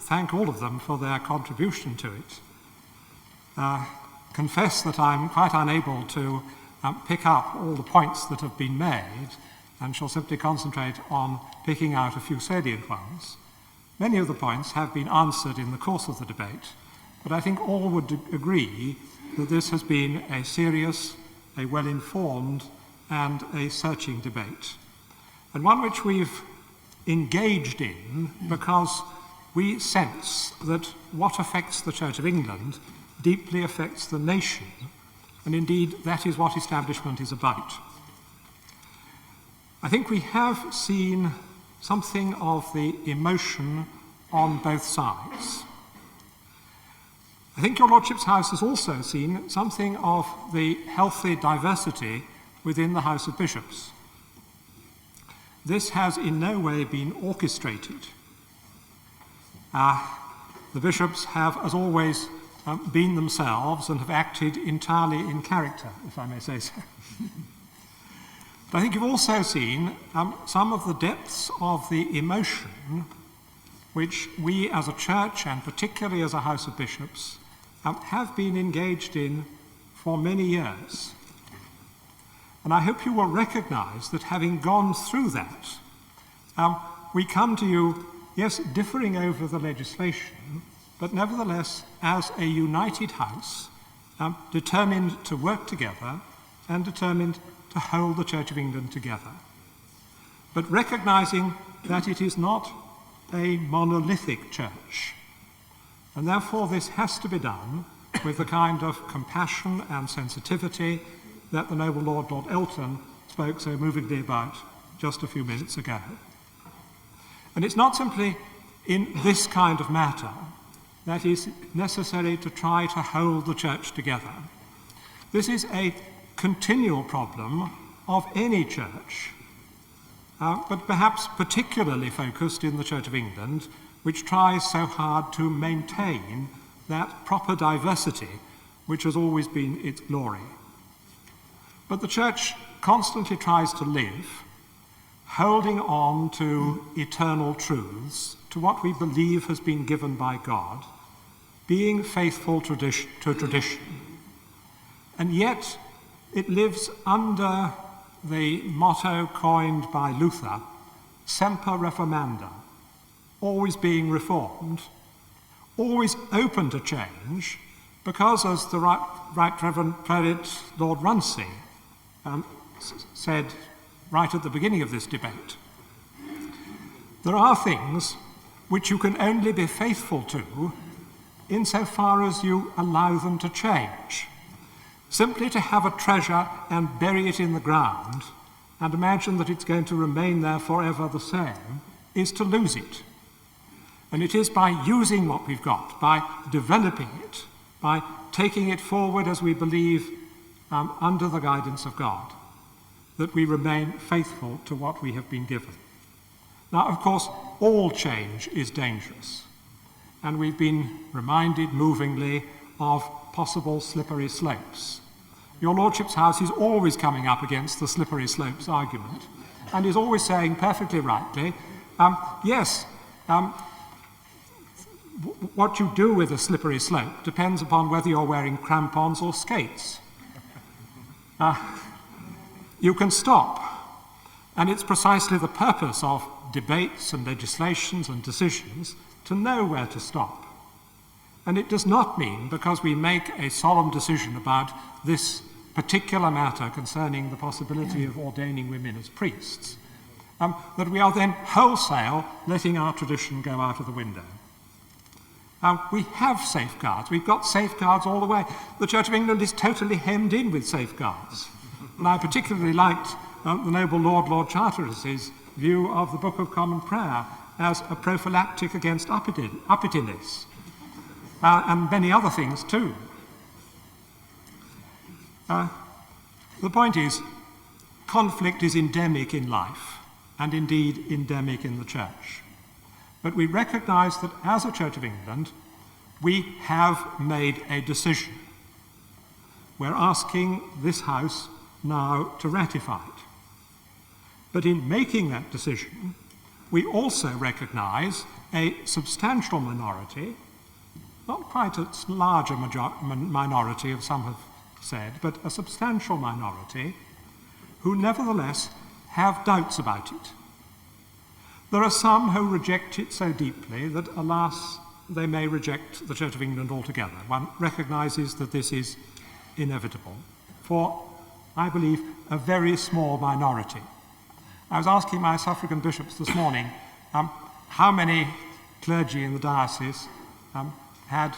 thank all of them for their contribution to it. Confess that I'm quite unable to pick up all the points that have been made, and shall simply concentrate on picking out a few salient ones. Many of the points have been answered in the course of the debate, but I think all would agree that this has been a serious, a well-informed, and a searching debate, and one which we've engaged in because we sense that what affects the Church of England deeply affects the nation, and indeed that is what establishment is about. I think we have seen something of the emotion on both sides. I think your Lordship's House has also seen something of the healthy diversity within the House of Bishops. This has in no way been orchestrated. The bishops have, as always, been themselves and have acted entirely in character, if I may say so. But I think you've also seen some of the depths of the emotion which we as a church, and particularly as a House of Bishops, have been engaged in for many years. And I hope you will recognise that having gone through that, we come to you, yes, differing over the legislation, but nevertheless as a united House, determined to work together and determined to hold the Church of England together. But recognising that it is not a monolithic church, and therefore this has to be done with the kind of compassion and sensitivity that the noble Lord Elton spoke so movingly about just a few minutes ago. And it's not simply in this kind of matter that is necessary to try to hold the church together. This is a continual problem of any church, but perhaps particularly focused in the Church of England, which tries so hard to maintain that proper diversity which has always been its glory. But the Church constantly tries to live, holding on to eternal truths, to what we believe has been given by God, being faithful to tradition. And yet it lives under the motto coined by Luther, Semper Reformanda, always being reformed, always open to change, because as the Right Reverend Prelate Lord Runcie said right at the beginning of this debate, there are things which you can only be faithful to insofar as you allow them to change. Simply to have a treasure and bury it in the ground and imagine that it's going to remain there forever the same is to lose it. And it is by using what we've got, by developing it, by taking it forward as we believe under the guidance of God, that we remain faithful to what we have been given. Now, of course, all change is dangerous, and we've been reminded movingly of possible slippery slopes. Your Lordship's House is always coming up against the slippery slopes argument, and is always saying perfectly rightly, yes, what you do with a slippery slope depends upon whether you're wearing crampons or skates. You can stop, and it's precisely the purpose of debates and legislations and decisions to know where to stop. And it does not mean, because we make a solemn decision about this particular matter concerning the possibility of ordaining women as priests, that we are then wholesale letting our tradition go out of the window. We have safeguards. We've got safeguards all the way. The Church of England is totally hemmed in with safeguards. And I particularly liked the noble Lord Charteris's view of the Book of Common Prayer as a prophylactic against uppityness, and many other things too. The point is, conflict is endemic in life, and indeed endemic in the Church. But we recognise that as a Church of England, we have made a decision. We're asking this House now to ratify it. But in making that decision, we also recognise a substantial minority, not quite a larger minority, as some have said, but a substantial minority, who nevertheless have doubts about it. There are some who reject it so deeply that, alas, they may reject the Church of England altogether. One recognises that this is inevitable for, I believe, a very small minority. I was asking my suffragan bishops this morning how many clergy in the diocese had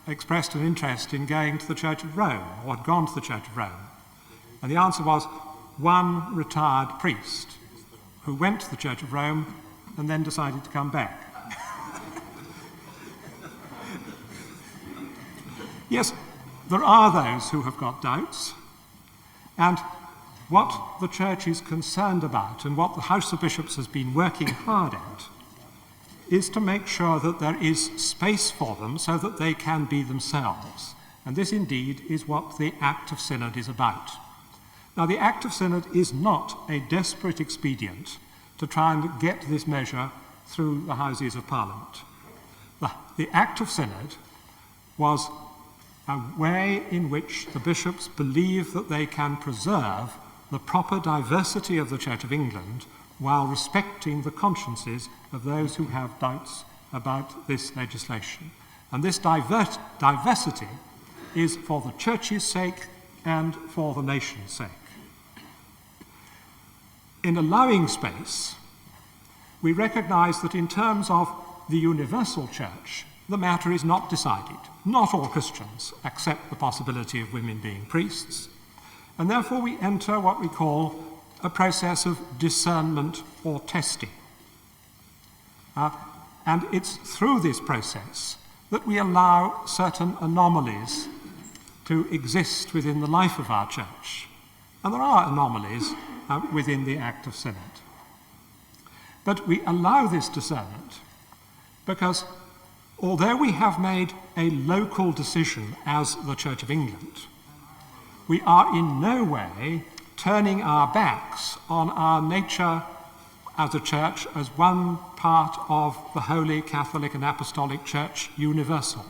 expressed an interest in going to the Church of Rome, or had gone to the Church of Rome. And the answer was one retired priest who went to the Church of Rome and then decided to come back. Yes, there are those who have got doubts, and what the Church is concerned about and what the House of Bishops has been working hard at is to make sure that there is space for them so that they can be themselves. And this indeed is what the Act of Synod is about. Now, the Act of Synod is not a desperate expedient to try and get this measure through the Houses of Parliament. The Act of Synod was a way in which the bishops believe that they can preserve the proper diversity of the Church of England while respecting the consciences of those who have doubts about this legislation. And this diversity is for the Church's sake and for the nation's sake. In allowing space, we recognise that in terms of the universal Church, the matter is not decided. Not all Christians accept the possibility of women being priests, and therefore we enter what we call a process of discernment or testing. And it's through this process that we allow certain anomalies to exist within the life of our Church. And there are anomalies within the Act of Synod. But we allow this discernment because although we have made a local decision as the Church of England, we are in no way turning our backs on our nature as a Church as one part of the Holy Catholic and Apostolic Church universal.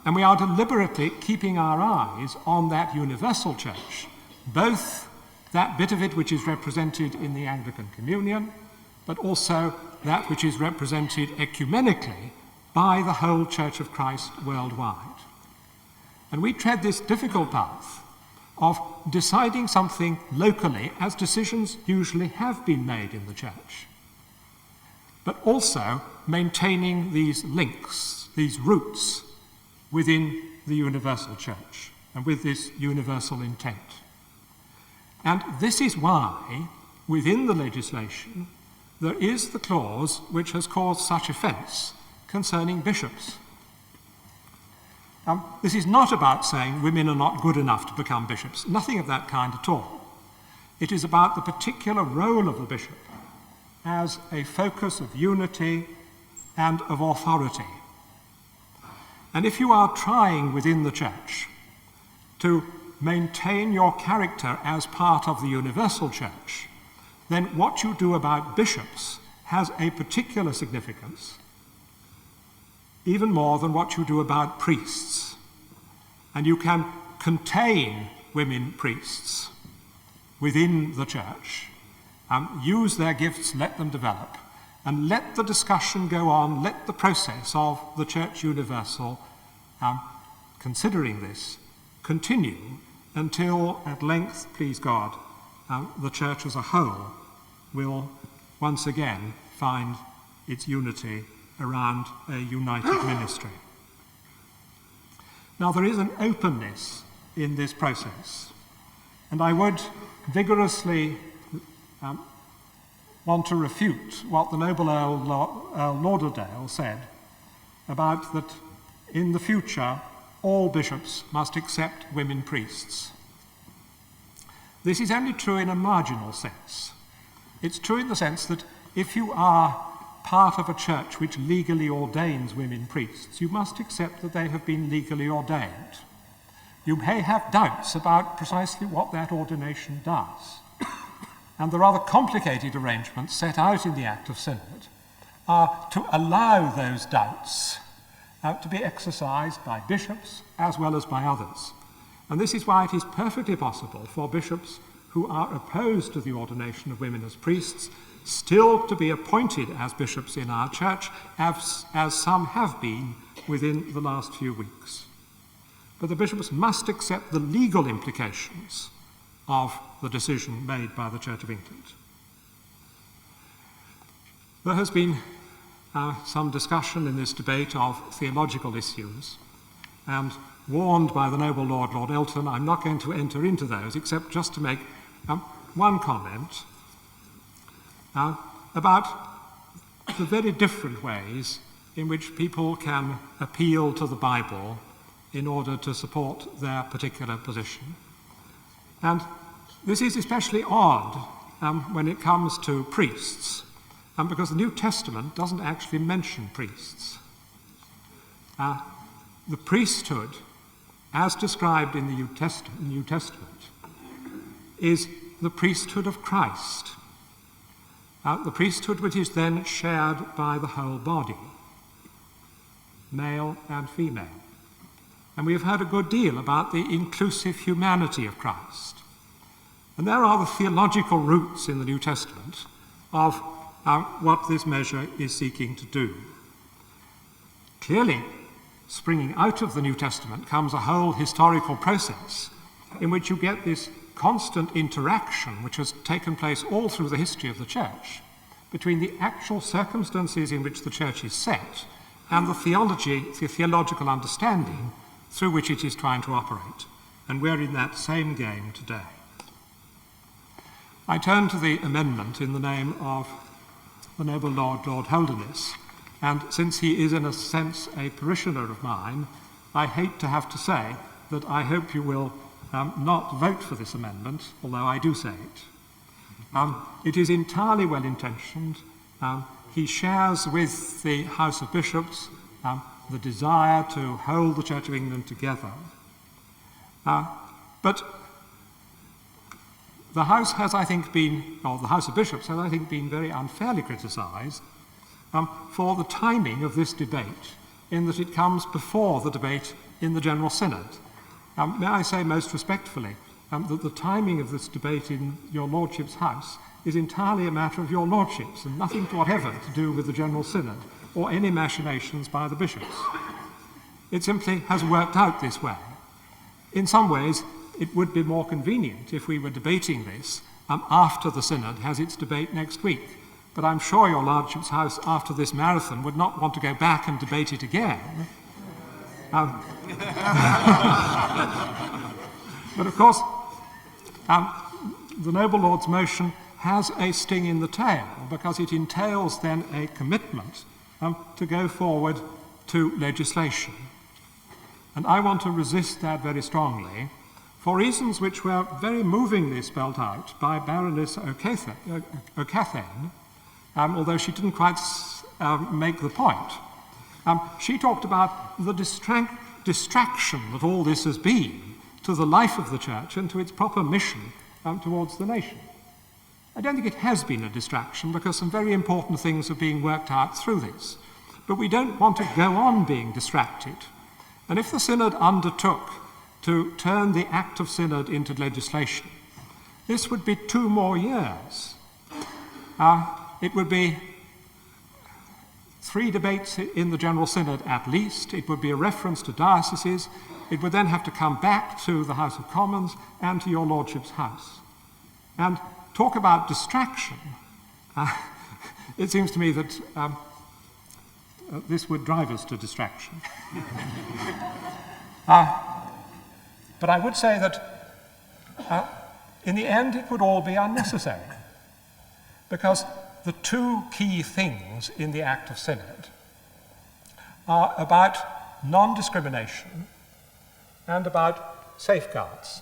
And we are deliberately keeping our eyes on that universal Church, both that bit of it which is represented in the Anglican Communion, but also that which is represented ecumenically by the whole Church of Christ worldwide. And we tread this difficult path of deciding something locally, as decisions usually have been made in the Church, but also maintaining these links, these roots within the universal Church and with this universal intent. And this is why, within the legislation, there is the clause which has caused such offence concerning bishops. This is not about saying women are not good enough to become bishops, nothing of that kind at all. It is about the particular role of the bishop as a focus of unity and of authority. And if you are trying within the Church to maintain your character as part of the universal Church, then what you do about bishops has a particular significance, even more than what you do about priests. And you can contain women priests within the Church, use their gifts, let them develop, and let the discussion go on, let the process of the Church universal, considering this, continue until at length, please God, the Church as a whole will once again find its unity around a united ministry. Now, there is an openness in this process, And I would vigorously want to refute what the noble Earl Lauderdale said about that in the future all bishops must accept women priests. This is only true in a marginal sense. It's true in the sense that if you are part of a church which legally ordains women priests, you must accept that they have been legally ordained. You may have doubts about precisely what that ordination does. And the rather complicated arrangements set out in the Act of Synod are to allow those doubts to be exercised by bishops as well as by others. And this is why it is perfectly possible for bishops who are opposed to the ordination of women as priests still to be appointed as bishops in our church, as some have been within the last few weeks. But the bishops must accept the legal implications of the decision made by the Church of England. There has been some discussion in this debate of theological issues, and warned by the noble Lord Elton, I'm not going to enter into those except just to make one comment about the very different ways in which people can appeal to the Bible in order to support their particular position. And this is especially odd when it comes to priests, because the New Testament doesn't actually mention priests. The priesthood, as described in the New Testament, is the priesthood of Christ, the priesthood which is then shared by the whole body, male and female. And we have heard a good deal about the inclusive humanity of Christ. And there are the theological roots in the New Testament of what this measure is seeking to do. Clearly, springing out of the New Testament comes a whole historical process in which you get this constant interaction which has taken place all through the history of the Church between the actual circumstances in which the Church is set and the theological understanding through which it is trying to operate. And we're in that same game today. I turn to the amendment in the name of the noble Lord Holderness, and since he is in a sense a parishioner of mine, I hate to have to say that I hope you will not vote for this amendment, although I do say it. It is entirely well-intentioned. He shares with the House of Bishops the desire to hold the Church of England together. But the House has, I think, the House of Bishops has, I think, been very unfairly criticised for the timing of this debate, in that it comes before the debate in the General Synod. May I say most respectfully that the timing of this debate in your Lordship's House is entirely a matter of your Lordships and nothing whatever to do with the General Synod or any machinations by the bishops. It simply has worked out this way. In some ways, it would be more convenient if we were debating this after the Synod has its debate next week. But I'm sure your Lordship's House, after this marathon, would not want to go back and debate it again. But of course, the noble Lord's motion has a sting in the tail, because it entails then a commitment to go forward to legislation. And I want to resist that very strongly, for reasons which were very movingly spelt out by Baroness O'Cathain, although she didn't quite make the point. She talked about the distraction that all this has been to the life of the Church and to its proper mission towards the nation. I don't think it has been a distraction, because some very important things are being worked out through this. But we don't want to go on being distracted. And if the Synod undertook to turn the Act of Synod into legislation, this would be 2 more years. It would be 3 debates in the General Synod at least. It would be a reference to dioceses. It would then have to come back to the House of Commons and to your Lordship's House. And talk about distraction. It seems to me that this would drive us to distraction. But I would say that in the end it would all be unnecessary, because the two key things in the Act of Synod are about non-discrimination and about safeguards.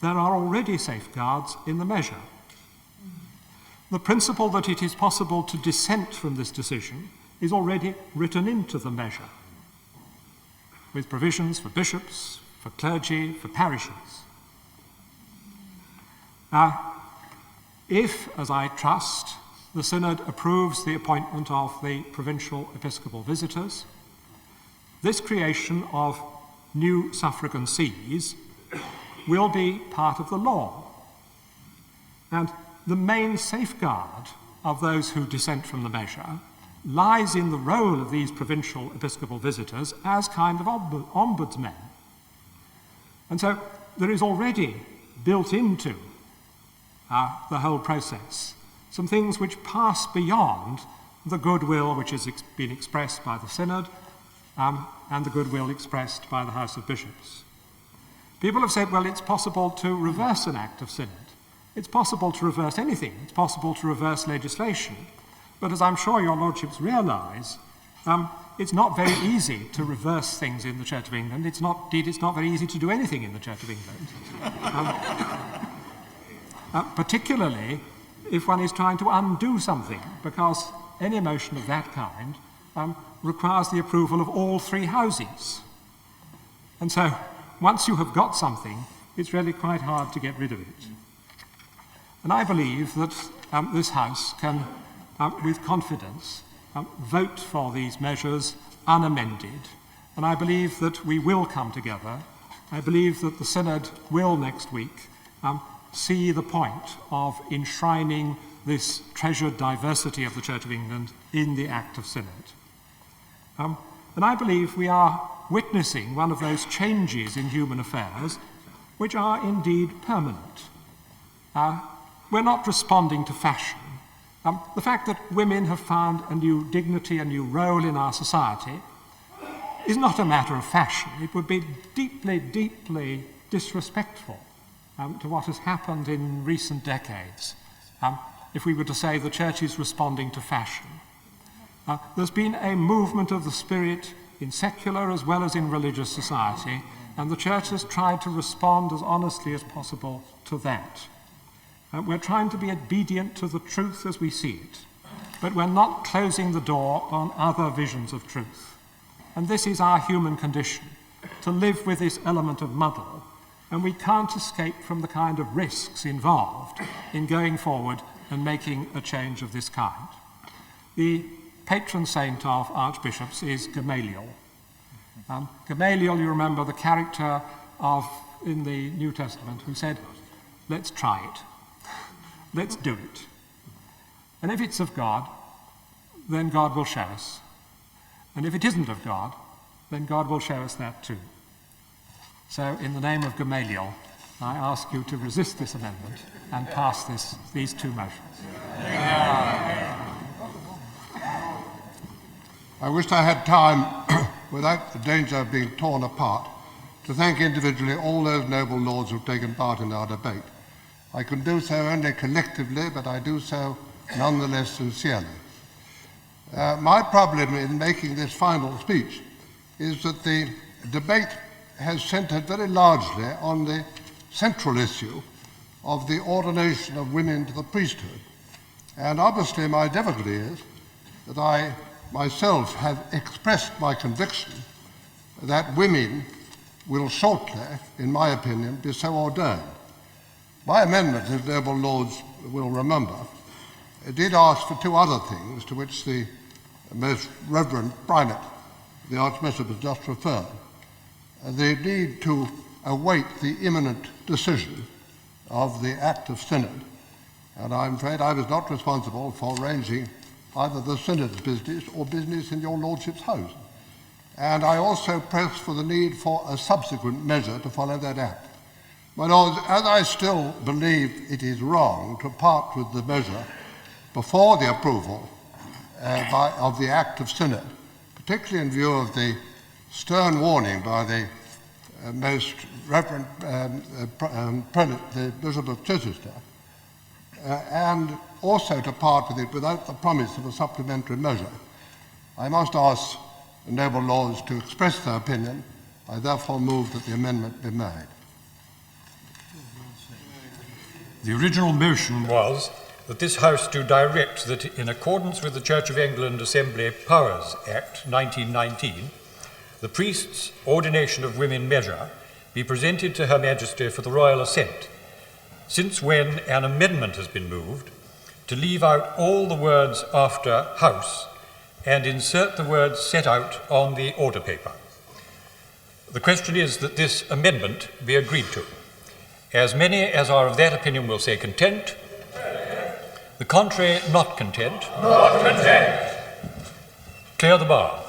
There are already safeguards in the measure. The principle that it is possible to dissent from this decision is already written into the measure, with provisions for bishops, for clergy, for parishes. If, as I trust, the Synod approves the appointment of the provincial episcopal visitors, this creation of new suffragan sees will be part of the law. And the main safeguard of those who dissent from the measure lies in the role of these provincial episcopal visitors as kind of ombudsmen. And so there is already built into the whole process some things which pass beyond the goodwill which has been expressed by the Synod and the goodwill expressed by the House of Bishops. People have said, well, it's possible to reverse an Act of Synod. It's possible to reverse anything. It's possible to reverse legislation. But as I'm sure your lordships realise, it's not very easy to reverse things in the Church of England. It's not very easy to do anything in the Church of England. Particularly if one is trying to undo something, because any motion of that kind requires the approval of all three houses. And so once you have got something, it's really quite hard to get rid of it. And I believe that this House can, with confidence, vote for these measures unamended. And I believe that we will come together. I believe that the Synod will next week see the point of enshrining this treasured diversity of the Church of England in the Act of Synod. And I believe we are witnessing one of those changes in human affairs which are indeed permanent. We're not responding to fashion. The fact that women have found a new dignity, a new role in our society is not a matter of fashion. It would be deeply, deeply disrespectful to what has happened in recent decades if we were to say the Church is responding to fashion. There's been a movement of the Spirit in secular as well as in religious society, and the Church has tried to respond as honestly as possible to that. We're trying to be obedient to the truth as we see it, but we're not closing the door on other visions of truth. And this is our human condition, to live with this element of muddle, and we can't escape from the kind of risks involved in going forward and making a change of this kind. The patron saint of archbishops is Gamaliel. Gamaliel, you remember, the character in the New Testament who said, let's try it. Let's do it. And if it's of God, then God will show us. And if it isn't of God, then God will show us that too. So in the name of Gamaliel, I ask you to resist this amendment and pass these two motions. I wished I had time, without the danger of being torn apart, to thank individually all those noble lords who have taken part in our debate. I can do so only collectively, but I do so nonetheless sincerely. My problem in making this final speech is that the debate has centred very largely on the central issue of the ordination of women to the priesthood. And obviously my difficulty is that I myself have expressed my conviction that women will shortly, in my opinion, be so ordained. My amendment, as noble lords will remember, did ask for two other things to which the most Reverend Primate, the Archbishop, has just referred. The need to await the imminent decision of the Act of Synod, and I'm afraid I was not responsible for arranging either the Synod's business or business in your Lordship's house. And I also pressed for the need for a subsequent measure to follow that Act. My Lords, as I still believe it is wrong to part with the measure before the approval of the Act of Synod, particularly in view of the stern warning by the Most Reverend Prelate, the Bishop of Chichester, and also to part with it without the promise of a supplementary measure. I must ask the noble lords to express their opinion. I therefore move that the amendment be made. The original motion was that this House do direct that, in accordance with the Church of England Assembly Powers Act 1919, the priests-ordination-of-women-measure be presented to Her Majesty for the royal assent, since when an amendment has been moved to leave out all the words after House and insert the words set out on the order paper. The question is that this amendment be agreed to. As many as are of that opinion will say content. The contrary, not content. Not content. Clear the bar.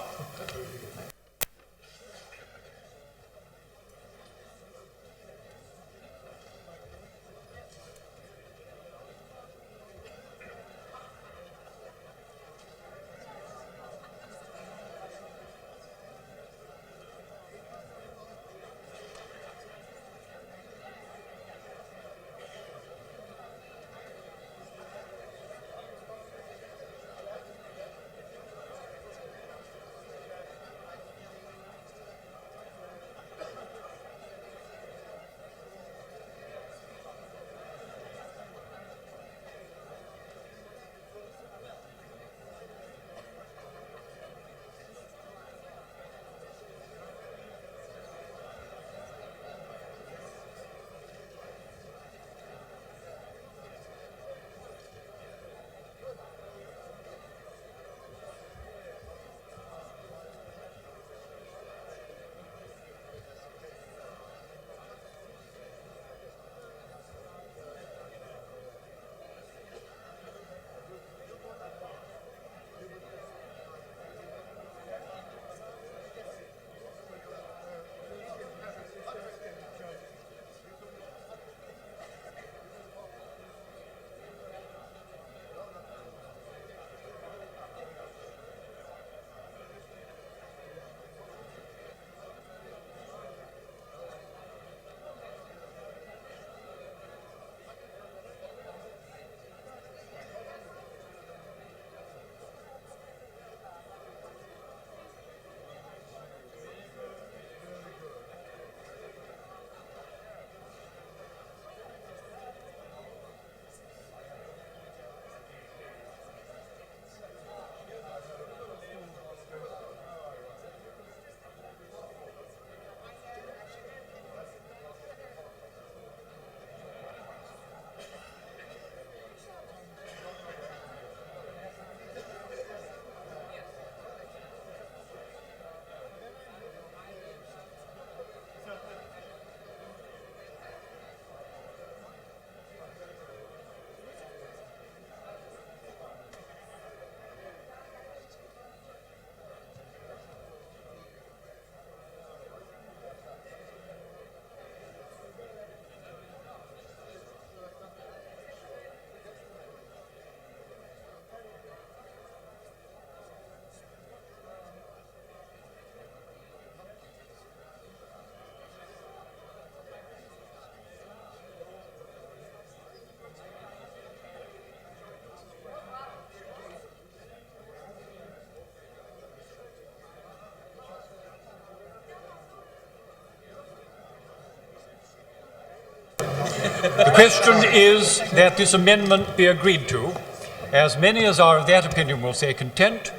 The question is that this amendment be agreed to. As many as are of that opinion will say content.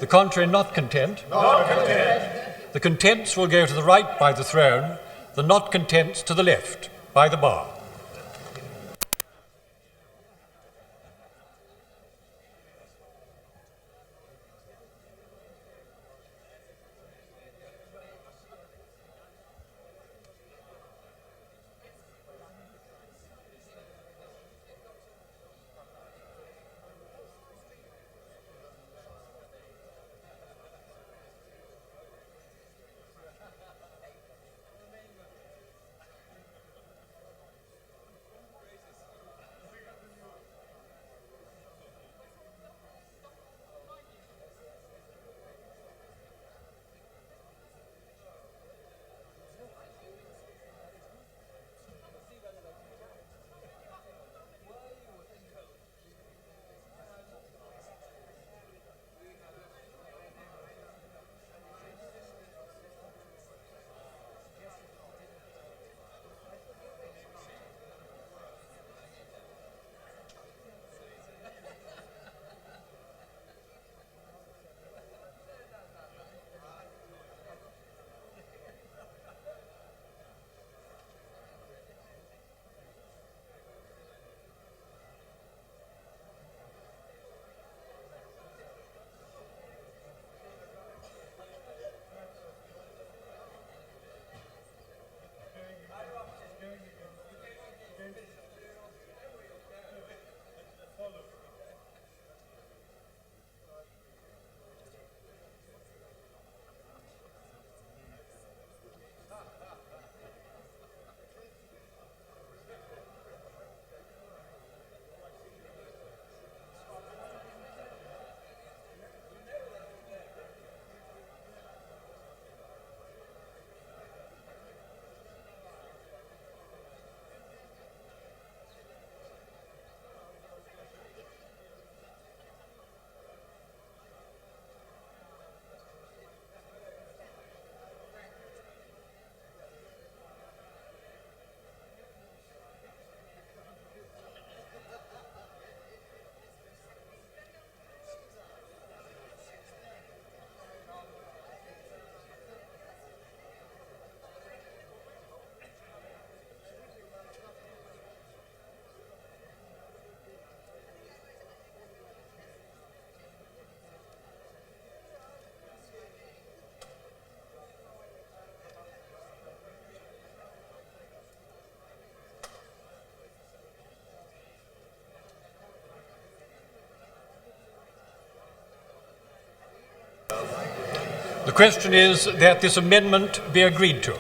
The contrary, not content. Not content. The contents will go to the right by the throne, the not contents to the left by the bar. question is that this amendment be agreed to.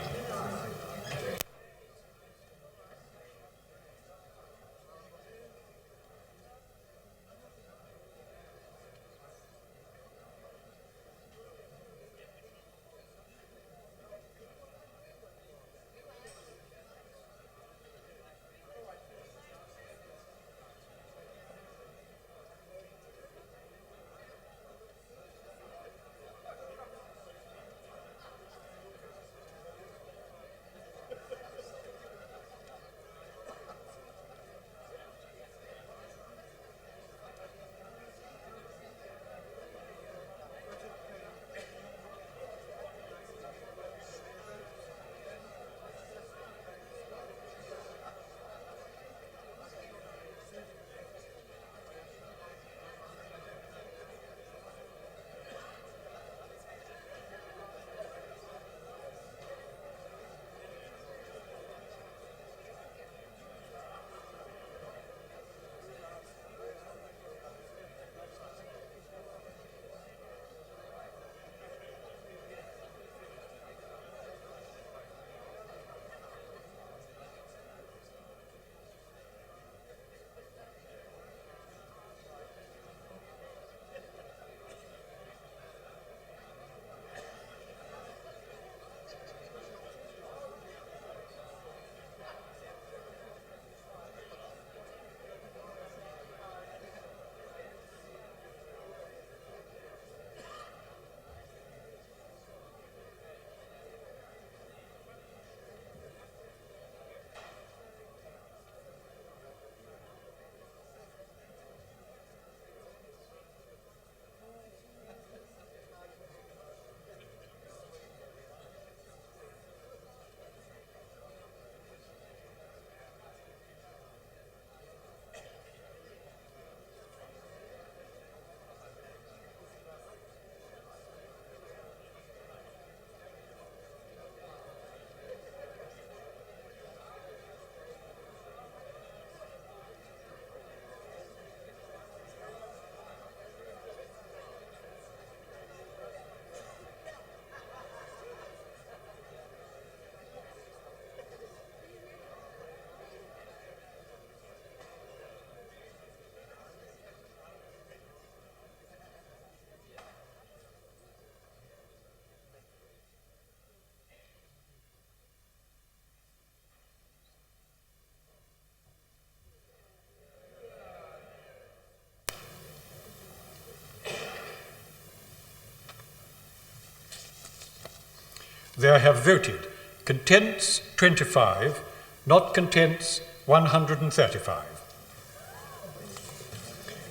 There have voted contents 25, not contents 135.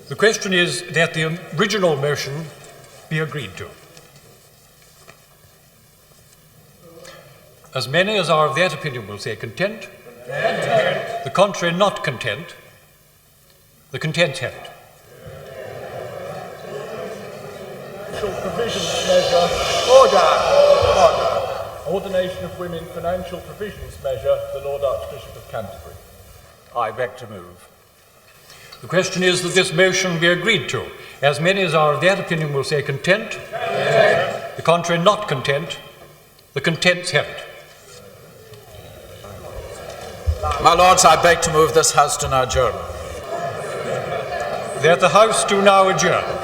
The question is that the original motion be agreed to. As many as are of that opinion will say content. Content. The contrary not content. The contents have it. Provisions measure. Order. Ordination of Women Financial Provisions Measure, the Lord Archbishop of Canterbury. I beg to move. The question is that this motion be agreed to. As many as are of that opinion will say content. Content. The contrary not content. The contents have it. My Lords, I beg to move this House to now adjourn. That the House do now adjourn.